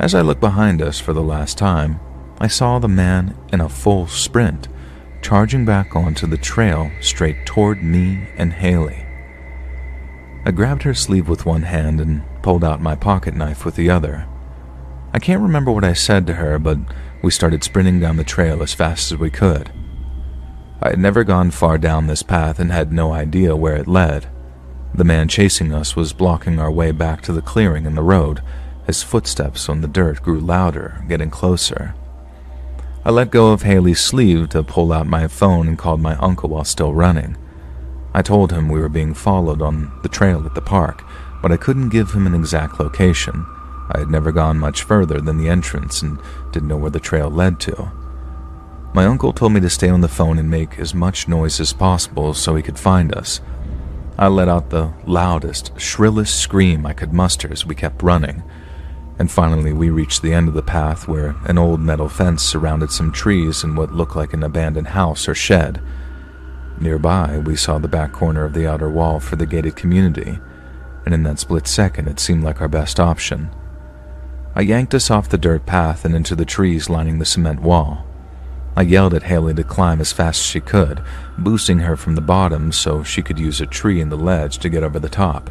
As I looked behind us for the last time, I saw the man in a full sprint, charging back onto the trail straight toward me and Haley. I grabbed her sleeve with one hand and pulled out my pocket knife with the other. I can't remember what I said to her, but we started sprinting down the trail as fast as we could. I had never gone far down this path and had no idea where it led. The man chasing us was blocking our way back to the clearing in the road. His footsteps on the dirt grew louder, getting closer. I let go of Haley's sleeve to pull out my phone and called my uncle while still running. I told him we were being followed on the trail at the park, but I couldn't give him an exact location. I had never gone much further than the entrance and didn't know where the trail led to. My uncle told me to stay on the phone and make as much noise as possible so he could find us. I let out the loudest, shrillest scream I could muster as we kept running, and finally we reached the end of the path where an old metal fence surrounded some trees and what looked like an abandoned house or shed. Nearby, we saw the back corner of the outer wall for the gated community, and in that split second it seemed like our best option. I yanked us off the dirt path and into the trees lining the cement wall. I yelled at Haley to climb as fast as she could, boosting her from the bottom so she could use a tree and the ledge to get over the top.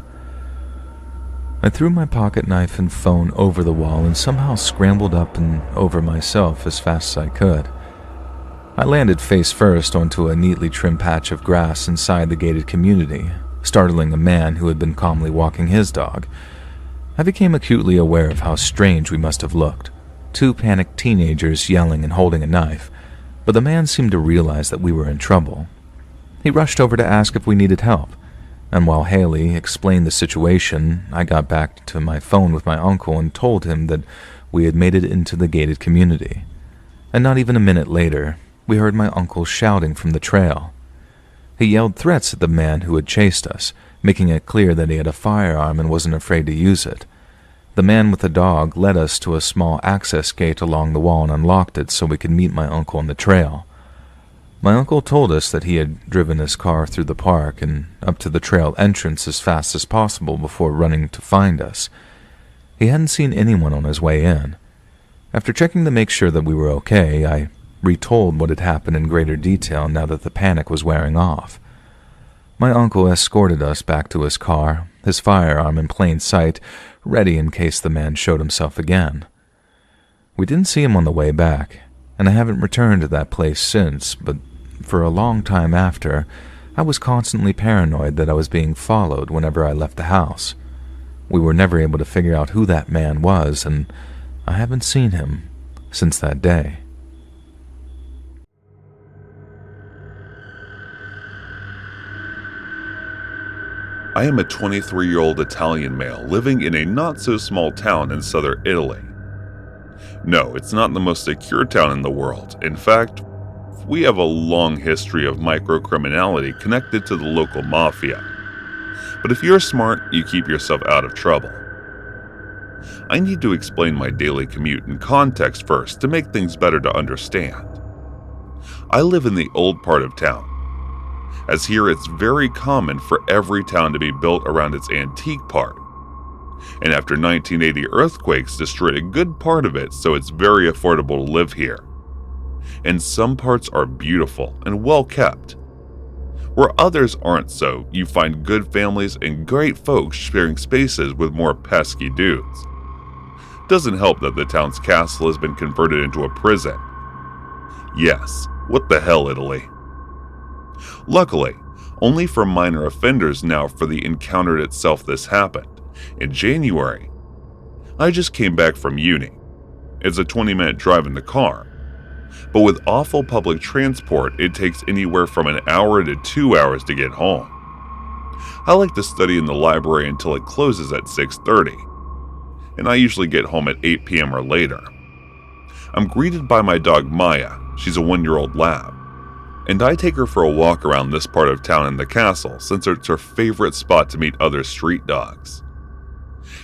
I threw my pocket knife and phone over the wall and somehow scrambled up and over myself as fast as I could. I landed face first onto a neatly trimmed patch of grass inside the gated community, startling a man who had been calmly walking his dog. I became acutely aware of how strange we must have looked. Two panicked teenagers yelling and holding a knife, but the man seemed to realize that we were in trouble. He rushed over to ask if we needed help, and while Haley explained the situation, I got back to my phone with my uncle and told him that we had made it into the gated community. And not even a minute later, we heard my uncle shouting from the trail. He yelled threats at the man who had chased us, making it clear that he had a firearm and wasn't afraid to use it. The man with the dog led us to a small access gate along the wall and unlocked it so we could meet my uncle on the trail. My uncle told us that he had driven his car through the park and up to the trail entrance as fast as possible before running to find us. He hadn't seen anyone on his way in. After checking to make sure that we were okay, I retold what had happened in greater detail now that the panic was wearing off. My uncle escorted us back to his car, his firearm in plain sight, ready in case the man showed himself again. We didn't see him on the way back, and I haven't returned to that place since, but for a long time after, I was constantly paranoid that I was being followed whenever I left the house. We were never able to figure out who that man was, and I haven't seen him since that day. I am a 23-year-old Italian male living in a not-so-small town in southern Italy. No, it's not the most secure town in the world. In fact, we have a long history of microcriminality connected to the local mafia. But if you're smart, you keep yourself out of trouble. I need to explain my daily commute in context first to make things better to understand. I live in the old part of town, as here it's very common for every town to be built around its antique part. And after 1980 earthquakes destroyed a good part of it, so it's very affordable to live here. And some parts are beautiful and well kept. Where others aren't so, you find good families and great folks sharing spaces with more pesky dudes. Doesn't help that the town's castle has been converted into a prison. Yes, what the hell, Italy? Luckily, only for minor offenders now for the encounter itself this happened. In January, I just came back from uni. It's a 20-minute drive in the car. But with awful public transport, it takes anywhere from an hour to 2 hours to get home. I like to study in the library until it closes at 6:30, and I usually get home at 8 p.m. or later. I'm greeted by my dog Maya. She's a 1-year-old lab. And I take her for a walk around this part of town in the castle since it's her favorite spot to meet other street dogs.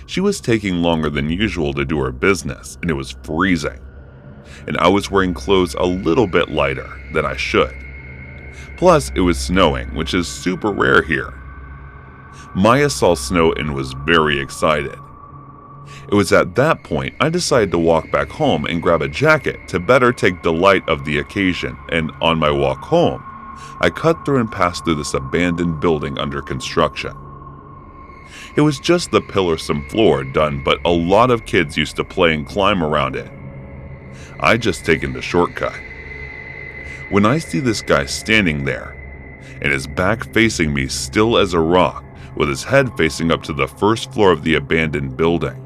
She was taking longer than usual to do her business, and it was freezing. And I was wearing clothes a little bit lighter than I should. Plus, it was snowing, which is super rare here. Maya saw snow and was very excited. It was at that point I decided to walk back home and grab a jacket to better take delight of the occasion, and on my walk home, I cut through and passed through this abandoned building under construction. It was just the pillarsome floor done, but a lot of kids used to play and climb around it. I just taken the shortcut. when I see this guy standing there, and his back facing me still as a rock, with his head facing up to the first floor of the abandoned building.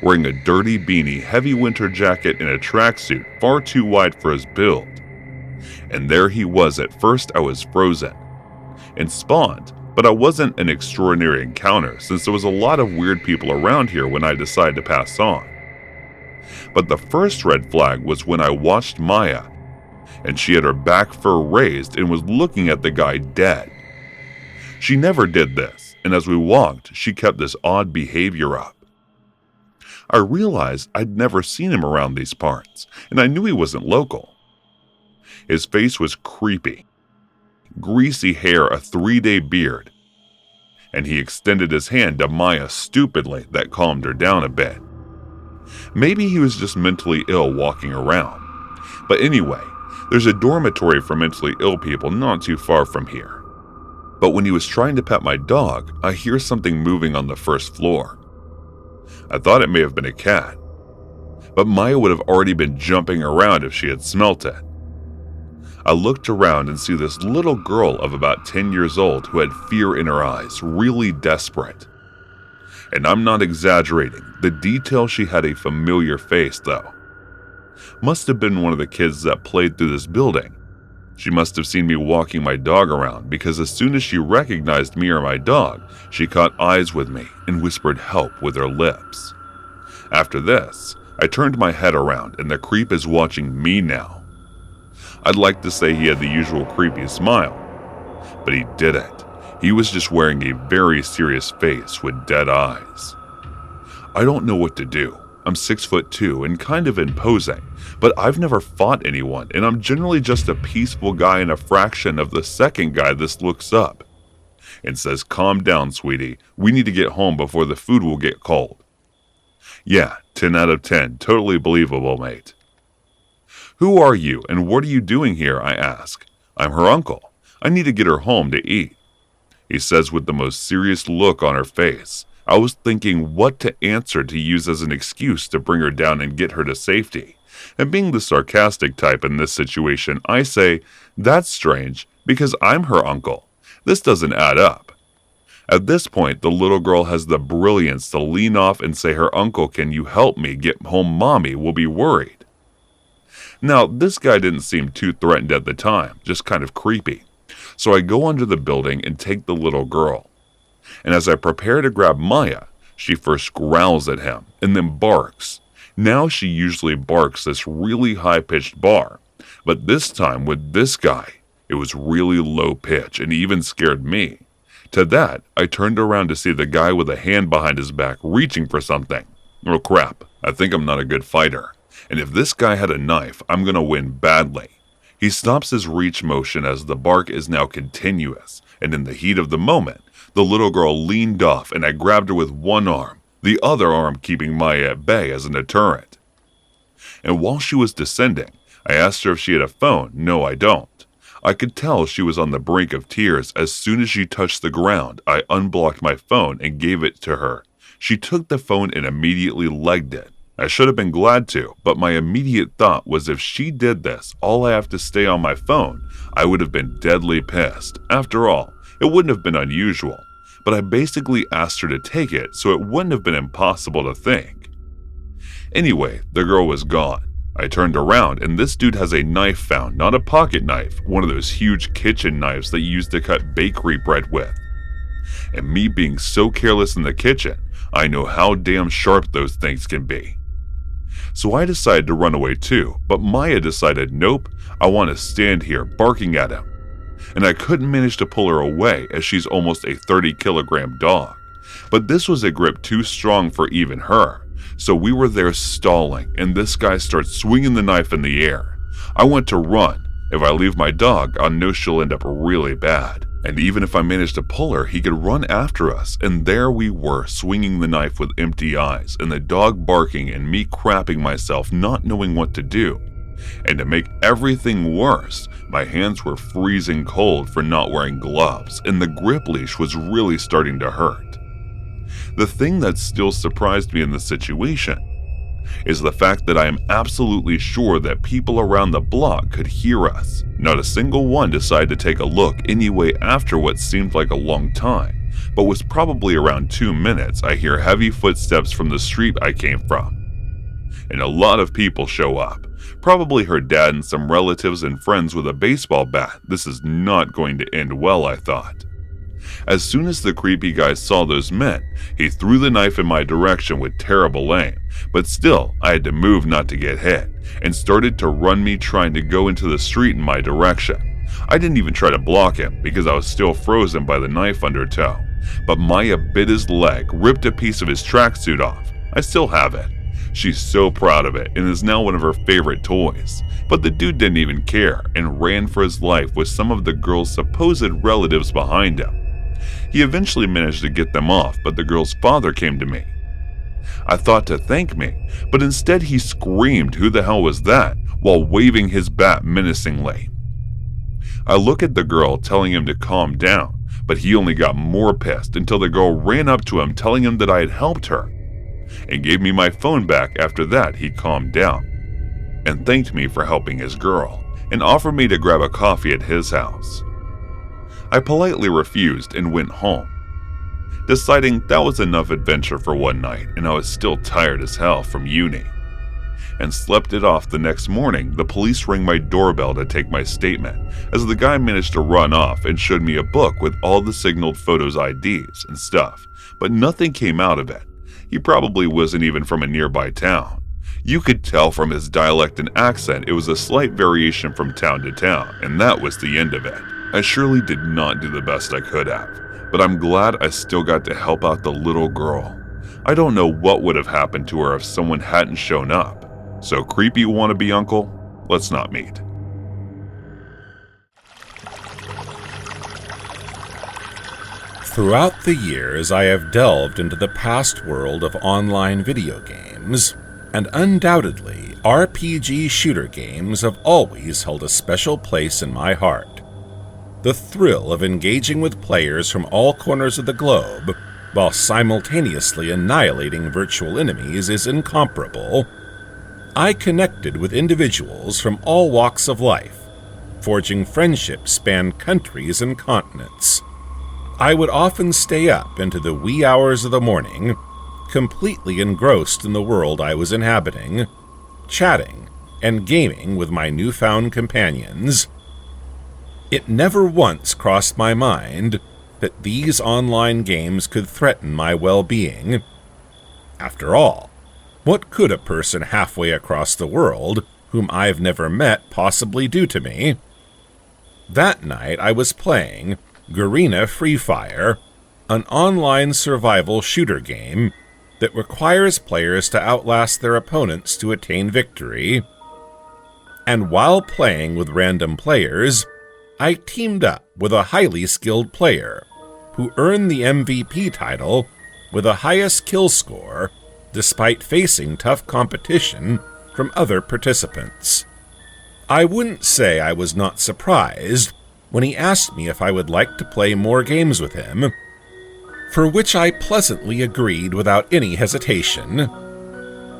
Wearing a dirty beanie, heavy winter jacket, and a tracksuit far too wide for his build. And there he was. At first I was frozen and spawned, but I wasn't an extraordinary encounter since there was a lot of weird people around here when I decided to pass on. But the first red flag was when I watched Maya, and she had her back fur raised and was looking at the guy dead. She never did this, and as we walked, she kept this odd behavior up. I realized I'd never seen him around these parts, and I knew he wasn't local. His face was creepy. Greasy hair, a 3-day beard, and he extended his hand to Maya stupidly. That calmed her down a bit. Maybe he was just mentally ill walking around. But anyway, there's a dormitory for mentally ill people not too far from here. But when he was trying to pet my dog, I hear something moving on the first floor. I thought it may have been a cat, but Maya would have already been jumping around if she had smelt it. I looked around and see this little girl of about 10 years old who had fear in her eyes, really desperate. And I'm not exaggerating, the detail, she had a familiar face though. Must have been one of the kids that played through this building. She must have seen me walking my dog around, because as soon as she recognized me or my dog, she caught eyes with me and whispered help with her lips. After this, I turned my head around and the creep is watching me now. I'd like to say he had the usual creepy smile, but he didn't. He was just wearing a very serious face with dead eyes. I don't know what to do. I'm 6'2" and kind of imposing, but I've never fought anyone, and I'm generally just a peaceful guy and a fraction of the second guy this looks up and says, "Calm down, sweetie. We need to get home before the food will get cold." Yeah, 10 out of 10. Totally believable, mate. "Who are you and what are you doing here?" I ask. "I'm her uncle. I need to get her home to eat," he says with the most serious look on her face. I was thinking what to answer to use as an excuse to bring her down and get her to safety. And being the sarcastic type in this situation, I say, "That's strange, because I'm her uncle. This doesn't add up." At this point, the little girl has the brilliance to lean off and say her uncle, "Can you help me get home? Mommy will be worried." Now, this guy didn't seem too threatened at the time, just kind of creepy. So I go under the building and take the little girl. And as I prepare to grab Maya, she first growls at him and then barks. Now she usually barks this really high-pitched bar, but this time with this guy, it was really low pitch and even scared me. To that, I turned around to see the guy with a hand behind his back reaching for something. Oh crap, I think I'm not a good fighter. And if this guy had a knife, I'm gonna win badly. He stops his reach motion as the bark is now continuous, and in the heat of the moment, the little girl leaned off and I grabbed her with one arm, the other arm keeping Maya at bay as a deterrent. And while she was descending, I asked her if she had a phone. No, I don't. I could tell she was on the brink of tears. As soon as she touched the ground, I unblocked my phone and gave it to her. She took the phone and immediately legged it. I should have been glad to, but my immediate thought was if she did this, all I have to stay on my phone, I would have been deadly pissed. After all, it wouldn't have been unusual, but I basically asked her to take it, so it wouldn't have been impossible to think. Anyway, the girl was gone. I turned around and this dude has a knife found, not a pocket knife, one of those huge kitchen knives that you use to cut bakery bread with. And me being so careless in the kitchen, I know how damn sharp those things can be. So I decided to run away too, but Maya decided, nope, I want to stand here barking at him. And I couldn't manage to pull her away as she's almost a 30-kilogram dog. But this was a grip too strong for even her. So we were there stalling, and this guy starts swinging the knife in the air. I want to run. If I leave my dog, I know she'll end up really bad. And even if I managed to pull her, he could run after us. And there we were, swinging the knife with empty eyes, and the dog barking and me crapping myself, not knowing what to do. And to make everything worse, my hands were freezing cold for not wearing gloves, and the grip leash was really starting to hurt. The thing that still surprised me in the situation is the fact that I am absolutely sure that people around the block could hear us. Not a single one decided to take a look anyway after what seemed like a long time, but was probably around 2 minutes. I hear heavy footsteps from the street I came from. And a lot of people show up. Probably her dad and some relatives and friends with a baseball bat. This is not going to end well, I thought. As soon as the creepy guy saw those men, he threw the knife in my direction with terrible aim, but still, I had to move not to get hit, and started to run me trying to go into the street in my direction. I didn't even try to block him because I was still frozen by the knife undertow, but Maya bit his leg, ripped a piece of his tracksuit off. I still have it. She's so proud of it and is now one of her favorite toys. But the dude didn't even care and ran for his life with some of the girl's supposed relatives behind him. He eventually managed to get them off, but the girl's father came to me. I thought to thank me, but instead he screamed who the hell was that while waving his bat menacingly. I look at the girl telling him to calm down, but he only got more pissed until the girl ran up to him telling him that I had helped her and gave me my phone back. After that, he calmed down and thanked me for helping his girl and offered me to grab a coffee at his house. I politely refused and went home, deciding that was enough adventure for one night and I was still tired as hell from uni. And slept it off. The next morning, the police rang my doorbell to take my statement, as the guy managed to run off and showed me a book with all the signaled photos' IDs and stuff, but nothing came out of it. He probably wasn't even from a nearby town. You could tell from his dialect and accent it was a slight variation from town to town, and that was the end of it. I surely did not do the best I could have, but I'm glad I still got to help out the little girl. I don't know what would have happened to her if someone hadn't shown up. So creepy wannabe uncle, let's not meet. Throughout the years, I have delved into the past world of online video games, and undoubtedly, RPG shooter games have always held a special place in my heart. The thrill of engaging with players from all corners of the globe, while simultaneously annihilating virtual enemies, is incomparable. I connected with individuals from all walks of life, forging friendships span countries and continents. I would often stay up into the wee hours of the morning, completely engrossed in the world I was inhabiting, chatting and gaming with my newfound companions. It never once crossed my mind that these online games could threaten my well-being. After all, what could a person halfway across the world, whom I've never met, possibly do to me? That night I was playing Garena Free Fire, an online survival shooter game that requires players to outlast their opponents to attain victory. And while playing with random players, I teamed up with a highly skilled player who earned the MVP title with the highest kill score despite facing tough competition from other participants. I wouldn't say I was not surprised when he asked me if I would like to play more games with him, for which I pleasantly agreed without any hesitation.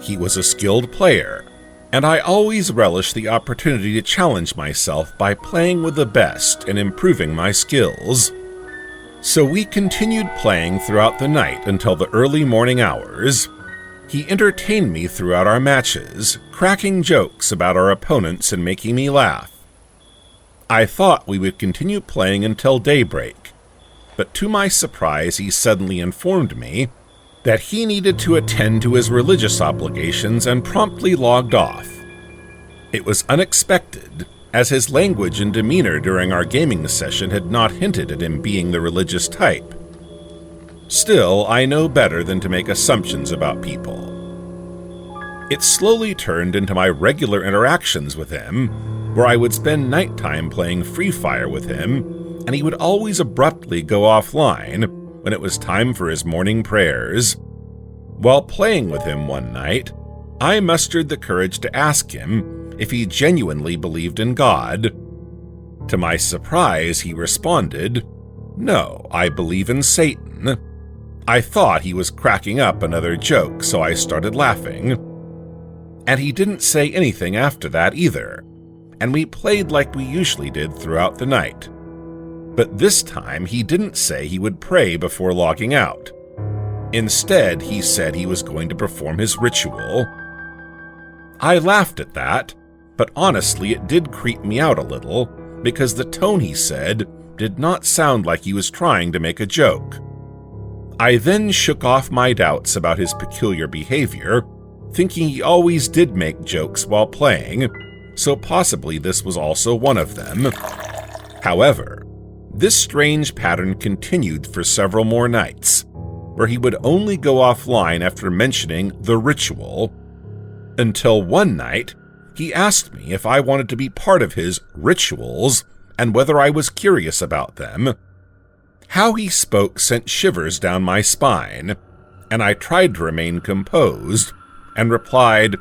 He was a skilled player, and I always relished the opportunity to challenge myself by playing with the best and improving my skills. So we continued playing throughout the night until the early morning hours. He entertained me throughout our matches, cracking jokes about our opponents and making me laugh. I thought we would continue playing until daybreak, but to my surprise he suddenly informed me that he needed to attend to his religious obligations and promptly logged off. It was unexpected, as his language and demeanor during our gaming session had not hinted at him being the religious type. Still, I know better than to make assumptions about people. It slowly turned into my regular interactions with him, where I would spend nighttime playing Free Fire with him, and he would always abruptly go offline when it was time for his morning prayers. While playing with him one night, I mustered the courage to ask him if he genuinely believed in God. To my surprise, he responded, "No, I believe in Satan." I thought he was cracking up another joke, so I started laughing. and he didn't say anything after that either, and we played like we usually did throughout the night. But this time he didn't say he would pray before logging out. Instead, he said he was going to perform his ritual. I laughed at that, but honestly it did creep me out a little, because the tone he said did not sound like he was trying to make a joke. I then shook off my doubts about his peculiar behavior, thinking he always did make jokes while playing, so possibly this was also one of them. However, this strange pattern continued for several more nights, where he would only go offline after mentioning the ritual, until one night he asked me if I wanted to be part of his rituals and whether I was curious about them. How he spoke sent shivers down my spine, and I tried to remain composed and replied,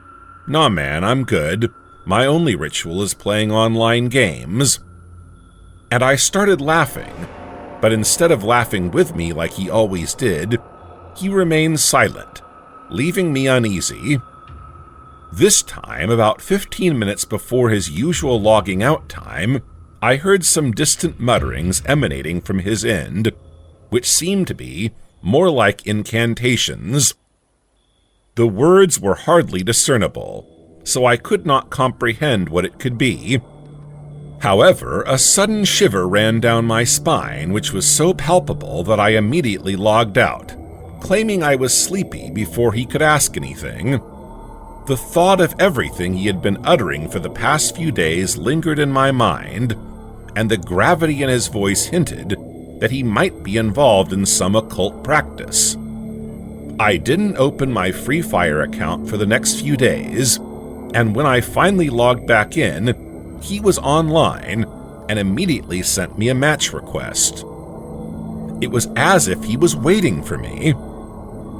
"Nah man, I'm good. My only ritual is playing online games." And I started laughing, but instead of laughing with me like he always did, he remained silent, leaving me uneasy. This time, about 15 minutes before his usual logging out time, I heard some distant mutterings emanating from his end, which seemed to be more like incantations. The words were hardly discernible, so I could not comprehend what it could be. However, a sudden shiver ran down my spine, which was so palpable that I immediately logged out, claiming I was sleepy before he could ask anything. The thought of everything he had been uttering for the past few days lingered in my mind, and the gravity in his voice hinted that he might be involved in some occult practice. I didn't open my Free Fire account for the next few days, and when I finally logged back in, he was online and immediately sent me a match request. It was as if he was waiting for me.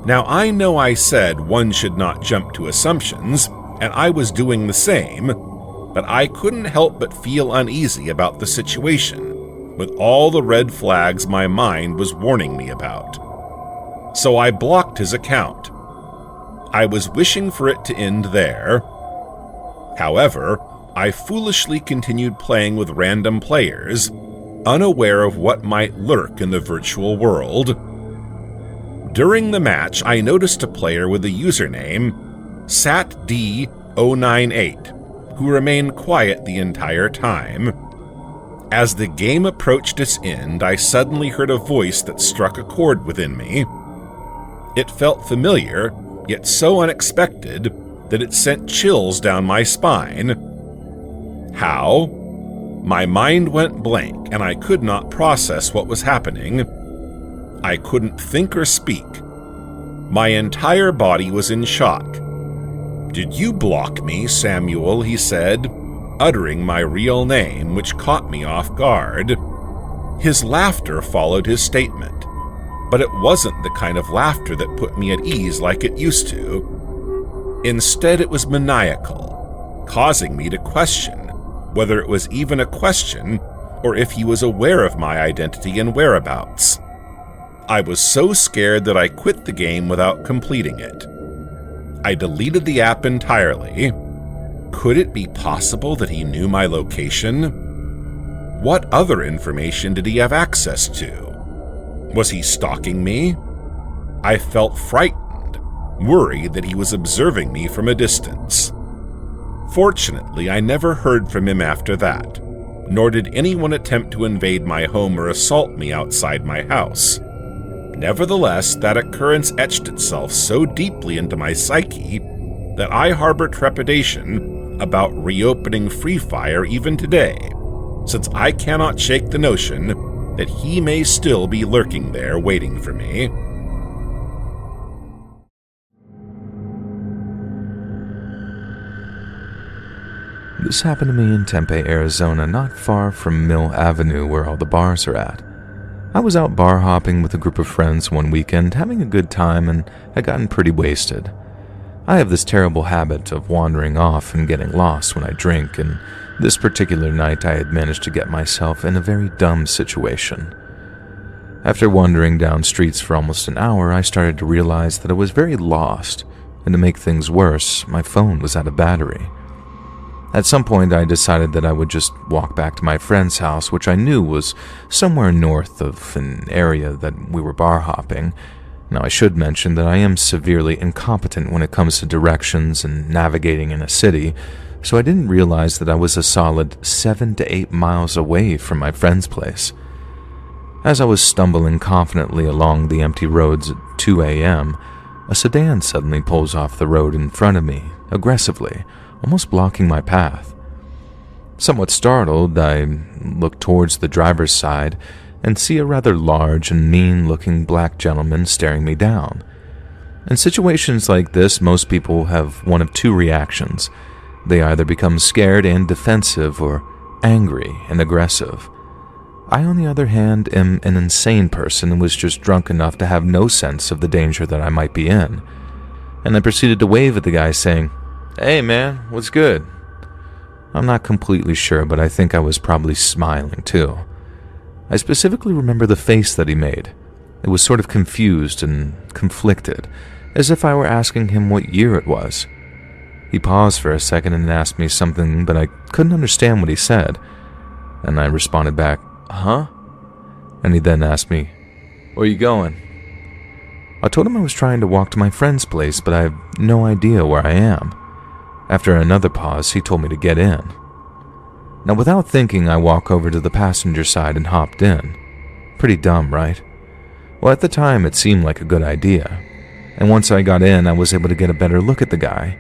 Now, I know I said one should not jump to assumptions, and I was doing the same, but I couldn't help but feel uneasy about the situation, with all the red flags my mind was warning me about. So I blocked his account. I was wishing for it to end there. However, I foolishly continued playing with random players, unaware of what might lurk in the virtual world. During the match, I noticed a player with the username SatD098, who remained quiet the entire time. As the game approached its end, I suddenly heard a voice that struck a chord within me. It felt familiar, yet so unexpected that it sent chills down my spine. How? My mind went blank, and I could not process what was happening. I couldn't think or speak. My entire body was in shock. "Did you block me, Samuel?" he said, uttering my real name, which caught me off guard. His laughter followed his statement, but it wasn't the kind of laughter that put me at ease like it used to. Instead, it was maniacal, causing me to question whether it was even a question or if he was aware of my identity and whereabouts. I was so scared that I quit the game without completing it. I deleted the app entirely. Could it be possible that he knew my location? What other information did he have access to? Was he stalking me? I felt frightened, worried that he was observing me from a distance. Fortunately, I never heard from him after that, nor did anyone attempt to invade my home or assault me outside my house. Nevertheless, that occurrence etched itself so deeply into my psyche that I harbor trepidation about reopening Free Fire even today, since I cannot shake the notion that he may still be lurking there waiting for me. This happened to me in Tempe, Arizona, not far from Mill Avenue where all the bars are at. I was out bar hopping with a group of friends one weekend, having a good time, and had gotten pretty wasted. I have this terrible habit of wandering off and getting lost when I drink, and this particular night I had managed to get myself in a very dumb situation. After wandering down streets for almost an hour, I started to realize that I was very lost, and to make things worse, my phone was out of battery. At some point, I decided that I would just walk back to my friend's house, which I knew was somewhere north of an area that we were bar hopping. Now, I should mention that I am severely incompetent when it comes to directions and navigating in a city, so I didn't realize that I was a solid 7 to 8 miles away from my friend's place. As I was stumbling confidently along the empty roads at 2 a.m., a sedan suddenly pulls off the road in front of me, aggressively, almost blocking my path. Somewhat startled, I look towards the driver's side and see a rather large and mean-looking black gentleman staring me down. In situations like this, most people have one of two reactions. They either become scared and defensive or angry and aggressive. I, on the other hand, am an insane person and was just drunk enough to have no sense of the danger that I might be in. And I proceeded to wave at the guy saying, "Hey man, what's good?" I'm not completely sure, but I think I was probably smiling too. I specifically remember the face that he made. It was sort of confused and conflicted, as if I were asking him what year it was. He paused for a second and asked me something, but I couldn't understand what he said. And I responded back, "Huh?" And he then asked me, "Where are you going?" I told him I was trying to walk to my friend's place, but I have no idea where I am. After another pause, he told me to get in. Now, without thinking, I walk over to the passenger side and hopped in. Pretty dumb, right? Well, at the time, it seemed like a good idea. And once I got in, I was able to get a better look at the guy.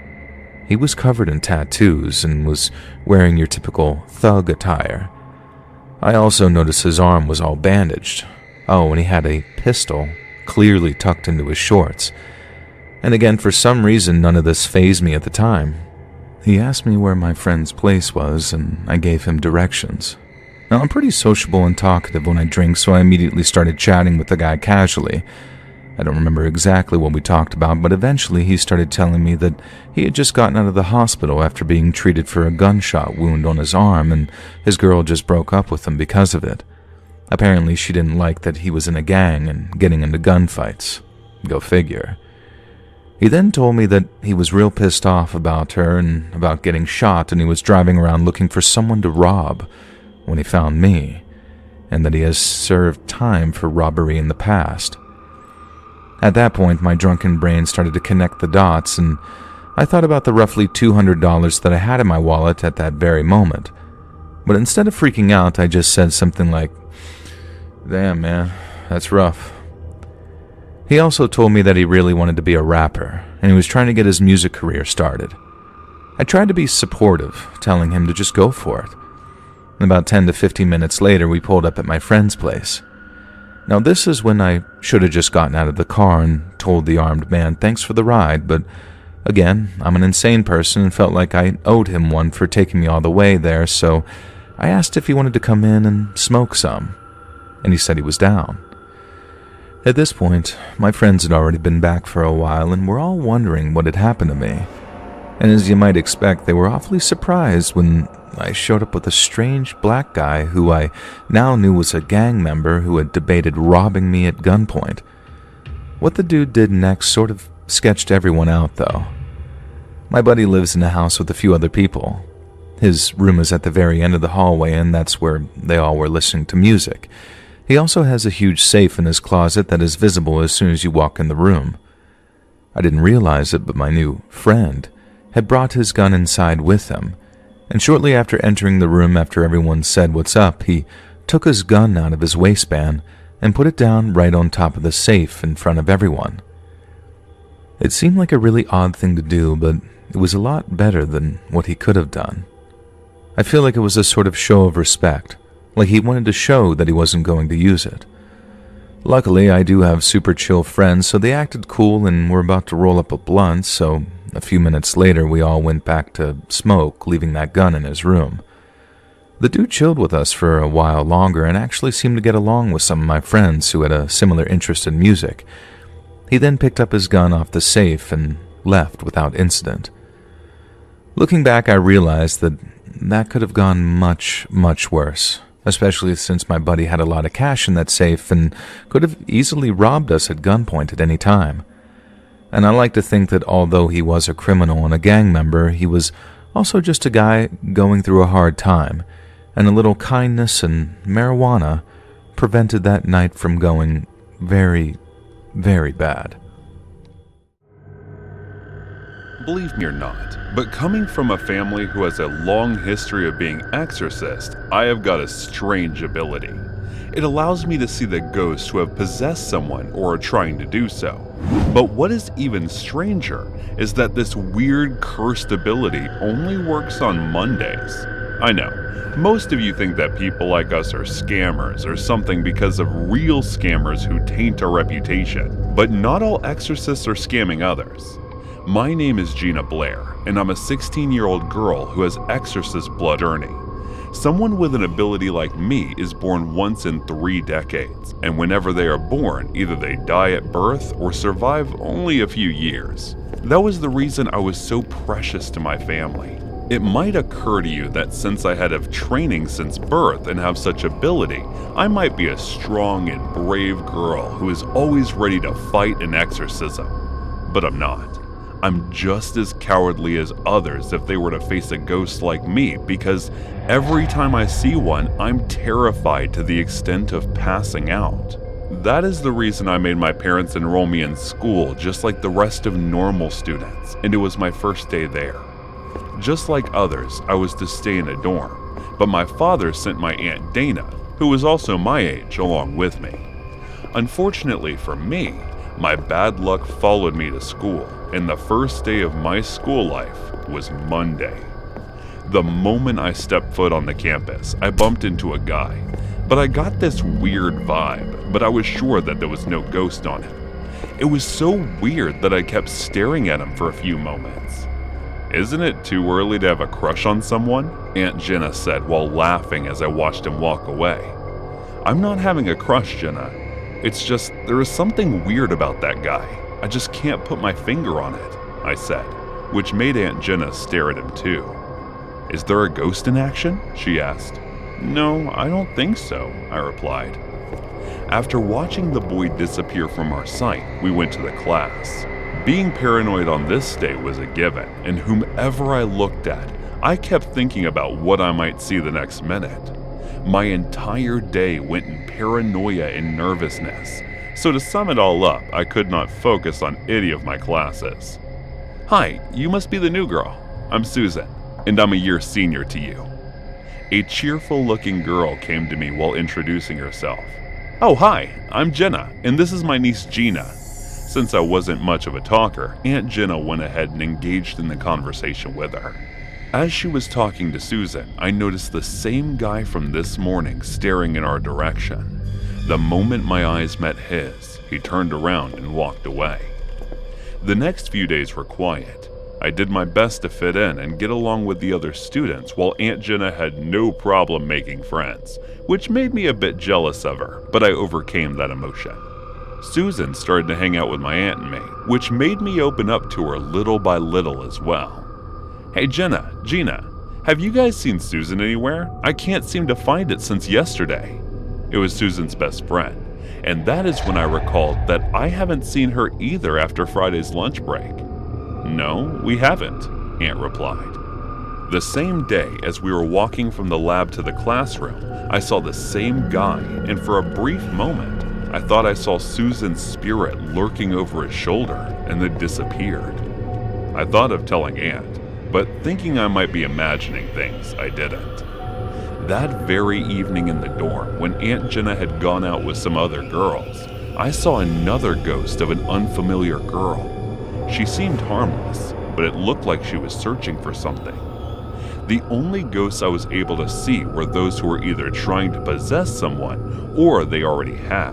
He was covered in tattoos and was wearing your typical thug attire. I also noticed his arm was all bandaged. Oh, and he had a pistol clearly tucked into his shorts. And again, for some reason, none of this fazed me at the time. He asked me where my friend's place was, and I gave him directions. Now, I'm pretty sociable and talkative when I drink, so I immediately started chatting with the guy casually. I don't remember exactly what we talked about, but eventually he started telling me that he had just gotten out of the hospital after being treated for a gunshot wound on his arm, and his girl just broke up with him because of it. Apparently, she didn't like that he was in a gang and getting into gunfights. Go figure. He then told me that he was real pissed off about her and about getting shot, and he was driving around looking for someone to rob when he found me, and that he has served time for robbery in the past. At that point, my drunken brain started to connect the dots, and I thought about the roughly $200 that I had in my wallet at that very moment. But instead of freaking out, I just said something like, "Damn, man, that's rough." He also told me that he really wanted to be a rapper, and he was trying to get his music career started. I tried to be supportive, telling him to just go for it. And about 10 to 15 minutes later, we pulled up at my friend's place. Now, this is when I should have just gotten out of the car and told the armed man thanks for the ride, but again, I'm an insane person and felt like I owed him one for taking me all the way there, so I asked if he wanted to come in and smoke some, and he said he was down. At this point, my friends had already been back for a while and were all wondering what had happened to me. And as you might expect, they were awfully surprised when I showed up with a strange black guy who I now knew was a gang member who had debated robbing me at gunpoint. What the dude did next sort of sketched everyone out, though. My buddy lives in a house with a few other people. His room is at the very end of the hallway, and that's where they all were listening to music. He also has a huge safe in his closet that is visible as soon as you walk in the room. I didn't realize it, but my new friend had brought his gun inside with him, and shortly after entering the room after everyone said what's up, he took his gun out of his waistband and put it down right on top of the safe in front of everyone. It seemed like a really odd thing to do, but it was a lot better than what he could have done. I feel like it was a sort of show of respect, like he wanted to show that he wasn't going to use it. Luckily, I do have super chill friends, so they acted cool and were about to roll up a blunt, so a few minutes later we all went back to smoke, leaving that gun in his room. The dude chilled with us for a while longer and actually seemed to get along with some of my friends who had a similar interest in music. He then picked up his gun off the safe and left without incident. Looking back, I realized that could have gone much, much worse, especially since my buddy had a lot of cash in that safe and could have easily robbed us at gunpoint at any time. And I like to think that although he was a criminal and a gang member, he was also just a guy going through a hard time, and a little kindness and marijuana prevented that night from going very, very bad. Believe me or not, but coming from a family who has a long history of being exorcist, I have got a strange ability. It allows me to see the ghosts who have possessed someone or are trying to do so. But what is even stranger is that this weird cursed ability only works on Mondays. I know, most of you think that people like us are scammers or something because of real scammers who taint our reputation, but not all exorcists are scamming others. My name is Gina Blair, and I'm a 16-year-old girl who has exorcist blood journey. Someone with an ability like me is born once in 3 decades, and whenever they are born, either they die at birth or survive only a few years. That was the reason I was so precious to my family. It might occur to you that since I had training since birth and have such ability, I might be a strong and brave girl who is always ready to fight an exorcism. But I'm not. I'm just as cowardly as others if they were to face a ghost like me, because every time I see one, I'm terrified to the extent of passing out. That is the reason I made my parents enroll me in school just like the rest of normal students, and it was my first day there. Just like others, I was to stay in a dorm, but my father sent my Aunt Dana, who was also my age, along with me. Unfortunately for me, my bad luck followed me to school, and the first day of my school life was Monday. The moment I stepped foot on the campus, I bumped into a guy, but I got this weird vibe, but I was sure that there was no ghost on him. It was so weird that I kept staring at him for a few moments. "Isn't it too early to have a crush on someone?" Aunt Jenna said while laughing as I watched him walk away. "I'm not having a crush, Jenna. It's just, there is something weird about that guy. I just can't put my finger on it," I said, which made Aunt Jenna stare at him too. "Is there a ghost in action?" she asked. "No, I don't think so," I replied. After watching the boy disappear from our sight, we went to the class. Being paranoid on this day was a given, and whomever I looked at, I kept thinking about what I might see the next minute. My entire day went in paranoia and nervousness, so to sum it all up, I could not focus on any of my classes. "Hi, you must be the new girl. I'm Susan, and I'm a year senior to you." A cheerful-looking girl came to me while introducing herself. "Oh, hi, I'm Jenna, and this is my niece Gina." Since I wasn't much of a talker, Aunt Jenna went ahead and engaged in the conversation with her. As she was talking to Susan, I noticed the same guy from this morning staring in our direction. The moment my eyes met his, he turned around and walked away. The next few days were quiet. I did my best to fit in and get along with the other students, while Aunt Jenna had no problem making friends, which made me a bit jealous of her, but I overcame that emotion. Susan started to hang out with my aunt and me, which made me open up to her little by little as well. "Hey Gina, have you guys seen Susan anywhere? I can't seem to find it since yesterday." It was Susan's best friend, and that is when I recalled that I haven't seen her either after Friday's lunch break. "No, we haven't," Aunt replied. The same day, as we were walking from the lab to the classroom, I saw the same guy, and for a brief moment, I thought I saw Susan's spirit lurking over his shoulder and then disappeared. I thought of telling Aunt, but thinking I might be imagining things, I didn't. That very evening in the dorm, when Aunt Jenna had gone out with some other girls, I saw another ghost of an unfamiliar girl. She seemed harmless, but it looked like she was searching for something. The only ghosts I was able to see were those who were either trying to possess someone or they already had.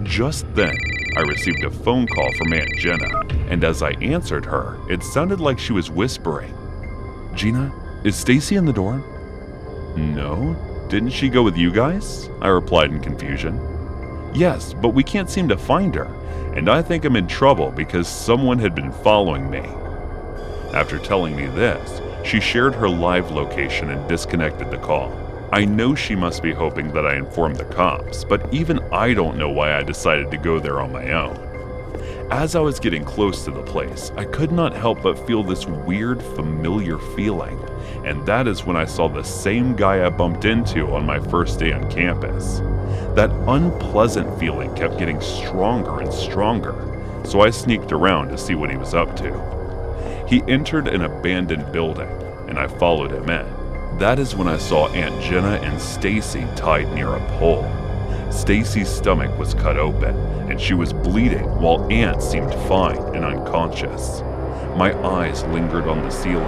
Just then, I received a phone call from Aunt Jenna, and as I answered her, it sounded like she was whispering. "Gina, is Stacy in the dorm?" "No, didn't she go with you guys?" I replied in confusion. "Yes, but we can't seem to find her, and I think I'm in trouble because someone had been following me." After telling me this, she shared her live location and disconnected the call. I know she must be hoping that I inform the cops, but even I don't know why I decided to go there on my own. As I was getting close to the place, I could not help but feel this weird, familiar feeling, and that is when I saw the same guy I bumped into on my first day on campus. That unpleasant feeling kept getting stronger and stronger, so I sneaked around to see what he was up to. He entered an abandoned building, and I followed him in. That is when I saw Aunt Jenna and Stacy tied near a pole. Stacy's stomach was cut open, and she was bleeding while Aunt seemed fine and unconscious. My eyes lingered on the ceiling,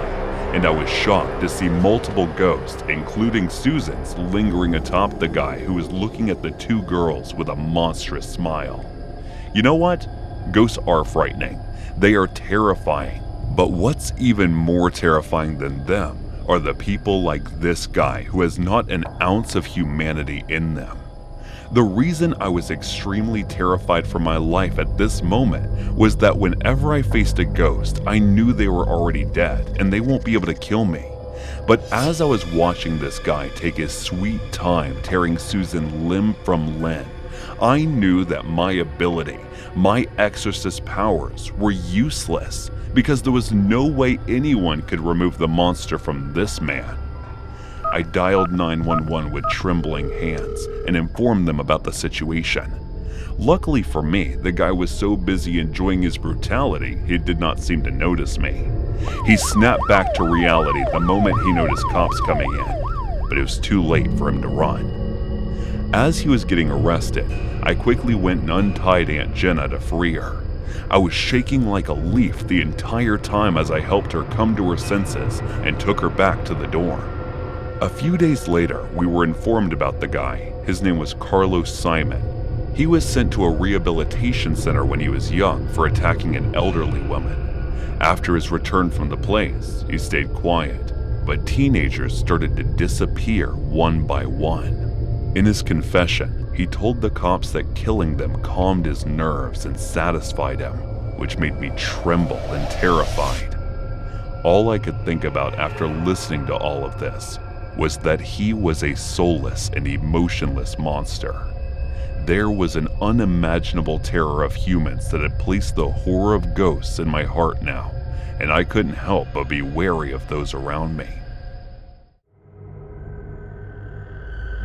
and I was shocked to see multiple ghosts, including Susan's, lingering atop the guy who was looking at the two girls with a monstrous smile. You know what? Ghosts are frightening. They are terrifying. But what's even more terrifying than them are the people like this guy who has not an ounce of humanity in them. The reason I was extremely terrified for my life at this moment was that whenever I faced a ghost, I knew they were already dead and they won't be able to kill me. But as I was watching this guy take his sweet time tearing Susan limb from limb, I knew that my ability, my exorcist powers, were useless because there was no way anyone could remove the monster from this man. I dialed 911 with trembling hands and informed them about the situation. Luckily for me, the guy was so busy enjoying his brutality, he did not seem to notice me. He snapped back to reality the moment he noticed cops coming in, but it was too late for him to run. As he was getting arrested, I quickly went and untied Aunt Jenna to free her. I was shaking like a leaf the entire time as I helped her come to her senses and took her back to the dorm. A few days later, we were informed about the guy. His name was Carlos Simon. He was sent to a rehabilitation center when he was young for attacking an elderly woman. After his return from the place, he stayed quiet, but teenagers started to disappear one by one. In his confession, he told the cops that killing them calmed his nerves and satisfied him, which made me tremble and terrified. All I could think about after listening to all of this was that he was a soulless and emotionless monster. There was an unimaginable terror of humans that had placed the horror of ghosts in my heart now, and I couldn't help but be wary of those around me.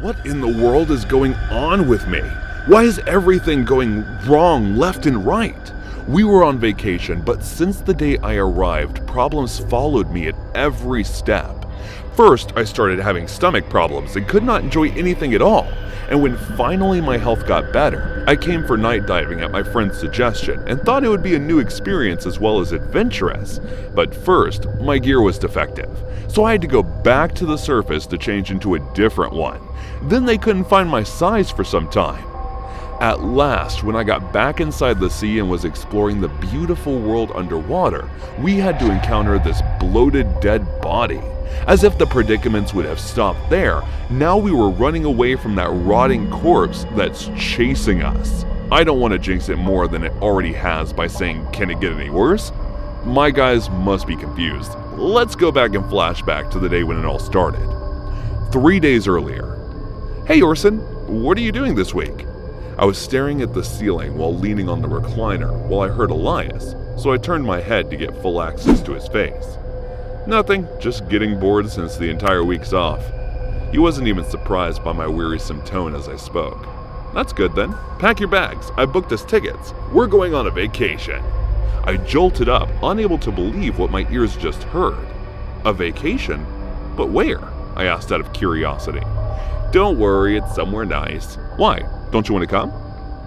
What in the world is going on with me? Why is everything going wrong left and right? We were on vacation, but since the day I arrived, problems followed me at every step. First, I started having stomach problems and could not enjoy anything at all. And when finally my health got better, I came for night diving at my friend's suggestion and thought it would be a new experience as well as adventurous. But first, my gear was defective, so I had to go back to the surface to change into a different one. Then they couldn't find my size for some time. At last, when I got back inside the sea and was exploring the beautiful world underwater, we had to encounter this bloated dead body. As if the predicaments would have stopped there, now we were running away from that rotting corpse that's chasing us. I don't want to jinx it more than it already has by saying, can it get any worse? My guys must be confused. Let's go back and flashback to the day when it all started. 3 days earlier. Hey Orson, what are you doing this week? I was staring at the ceiling while leaning on the recliner while I heard Elias, so I turned my head to get full access to his face. Nothing, just getting bored since the entire week's off. He wasn't even surprised by my wearisome tone as I spoke. That's good then. Pack your bags. I booked us tickets. We're going on a vacation. I jolted up, unable to believe what my ears just heard. A vacation? But where? I asked out of curiosity. Don't worry, it's somewhere nice. Why? Don't you want to come?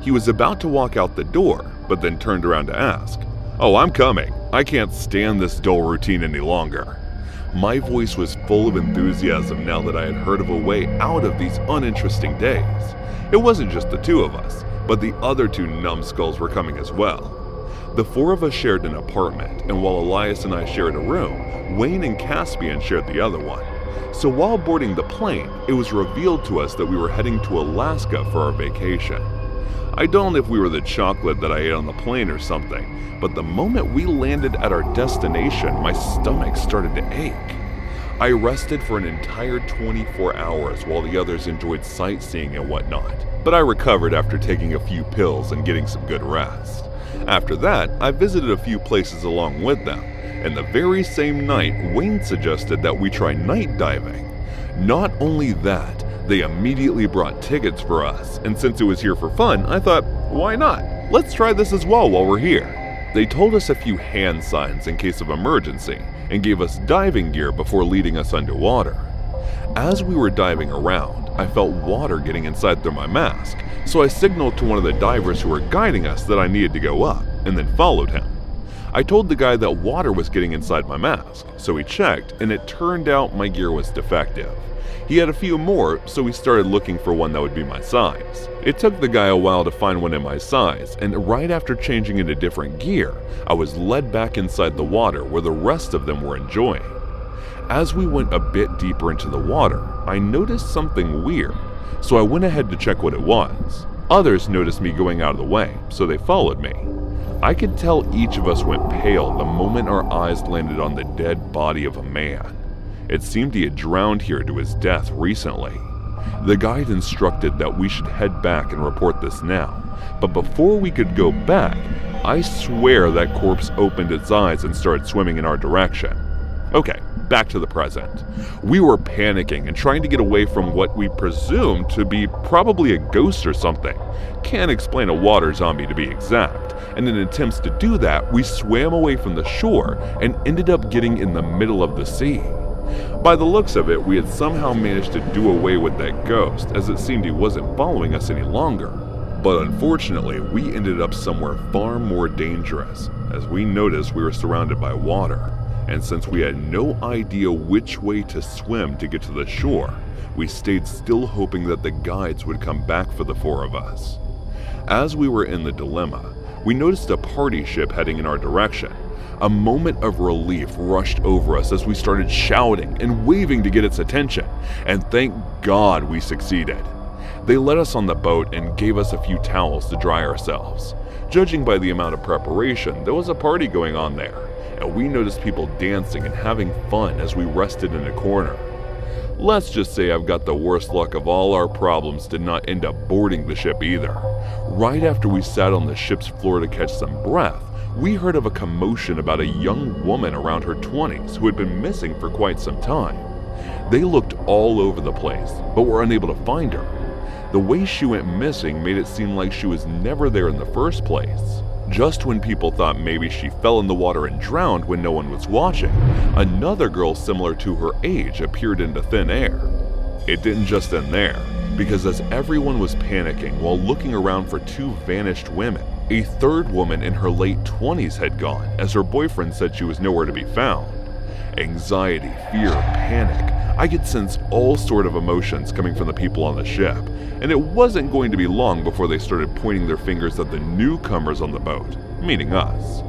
He was about to walk out the door, but then turned around to ask. Oh, I'm coming. I can't stand this dull routine any longer. My voice was full of enthusiasm now that I had heard of a way out of these uninteresting days. It wasn't just the two of us, but the other two numbskulls were coming as well. The four of us shared an apartment, and while Elias and I shared a room, Wayne and Caspian shared the other one. So while boarding the plane, it was revealed to us that we were heading to Alaska for our vacation. I don't know if we were the chocolate that I ate on the plane or something, but the moment we landed at our destination, my stomach started to ache. I rested for an entire 24 hours while the others enjoyed sightseeing and whatnot, but I recovered after taking a few pills and getting some good rest. After that, I visited a few places along with them, and the very same night, Wayne suggested that we try night diving. Not only that, they immediately brought tickets for us, and since it was here for fun, I thought, why not? Let's try this as well while we're here. They told us a few hand signs in case of emergency, and gave us diving gear before leading us underwater. As we were diving around, I felt water getting inside through my mask, so I signaled to one of the divers who were guiding us that I needed to go up, and then followed him. I told the guy that water was getting inside my mask, so he checked, and it turned out my gear was defective. He had a few more, so we started looking for one that would be my size. It took the guy a while to find one in my size, and right after changing into different gear, I was led back inside the water where the rest of them were enjoying. As we went a bit deeper into the water, I noticed something weird, so I went ahead to check what it was. Others noticed me going out of the way, so they followed me. I could tell each of us went pale the moment our eyes landed on the dead body of a man. It seemed he had drowned here to his death recently. The guide instructed that we should head back and report this now, but before we could go back, I swear that corpse opened its eyes and started swimming in our direction. Okay, back to the present. We were panicking and trying to get away from what we presumed to be probably a ghost or something. Can't explain a water zombie to be exact, and in attempts to do that, we swam away from the shore and ended up getting in the middle of the sea. By the looks of it, we had somehow managed to do away with that ghost, as it seemed he wasn't following us any longer. But unfortunately, we ended up somewhere far more dangerous, as we noticed we were surrounded by water. And since we had no idea which way to swim to get to the shore, we stayed still hoping that the guides would come back for the four of us. As we were in the dilemma, we noticed a party ship heading in our direction. A moment of relief rushed over us as we started shouting and waving to get its attention, and thank God we succeeded. They let us on the boat and gave us a few towels to dry ourselves. Judging by the amount of preparation, there was a party going on there, and we noticed people dancing and having fun as we rested in a corner. Let's just say I've got the worst luck of all our problems did not end up boarding the ship either. Right after we sat on the ship's floor to catch some breath, we heard of a commotion about a young woman around her 20s who had been missing for quite some time. They looked all over the place, but were unable to find her. The way she went missing made it seem like she was never there in the first place. Just when people thought maybe she fell in the water and drowned when no one was watching, another girl similar to her age appeared into thin air. It didn't just end there, because as everyone was panicking while looking around for two vanished women, a third woman in her late 20s had gone, as her boyfriend said she was nowhere to be found. Anxiety, fear, panic. I could sense all sort of emotions coming from the people on the ship, and it wasn't going to be long before they started pointing their fingers at the newcomers on the boat, meaning us.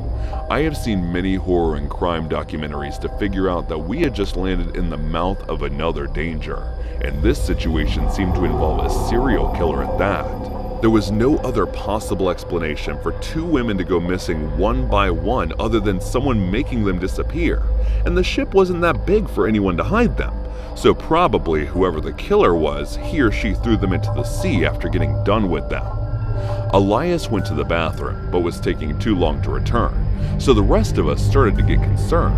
I have seen many horror and crime documentaries to figure out that we had just landed in the mouth of another danger, and this situation seemed to involve a serial killer at that. There was no other possible explanation for two women to go missing one by one other than someone making them disappear, and the ship wasn't that big for anyone to hide them, so probably whoever the killer was, he or she threw them into the sea after getting done with them. Elias went to the bathroom, but was taking too long to return, so the rest of us started to get concerned.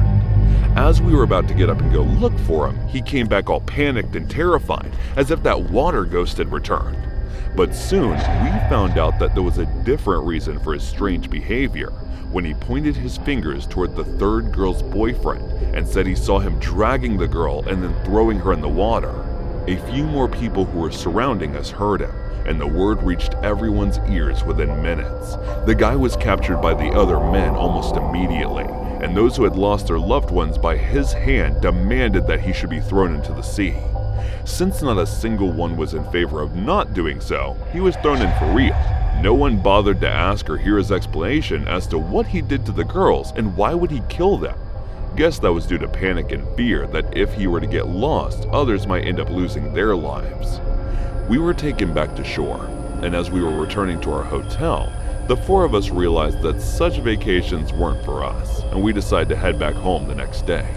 As we were about to get up and go look for him, he came back all panicked and terrified, as if that water ghost had returned. But soon, we found out that there was a different reason for his strange behavior, when he pointed his fingers toward the third girl's boyfriend and said he saw him dragging the girl and then throwing her in the water. A few more people who were surrounding us heard him, and the word reached everyone's ears within minutes. The guy was captured by the other men almost immediately, and those who had lost their loved ones by his hand demanded that he should be thrown into the sea. Since not a single one was in favor of not doing so, he was thrown in for real. No one bothered to ask or hear his explanation as to what he did to the girls and why would he kill them. Guess that was due to panic and fear that if he were to get lost, others might end up losing their lives. We were taken back to shore, and as we were returning to our hotel, the four of us realized that such vacations weren't for us, and we decided to head back home the next day.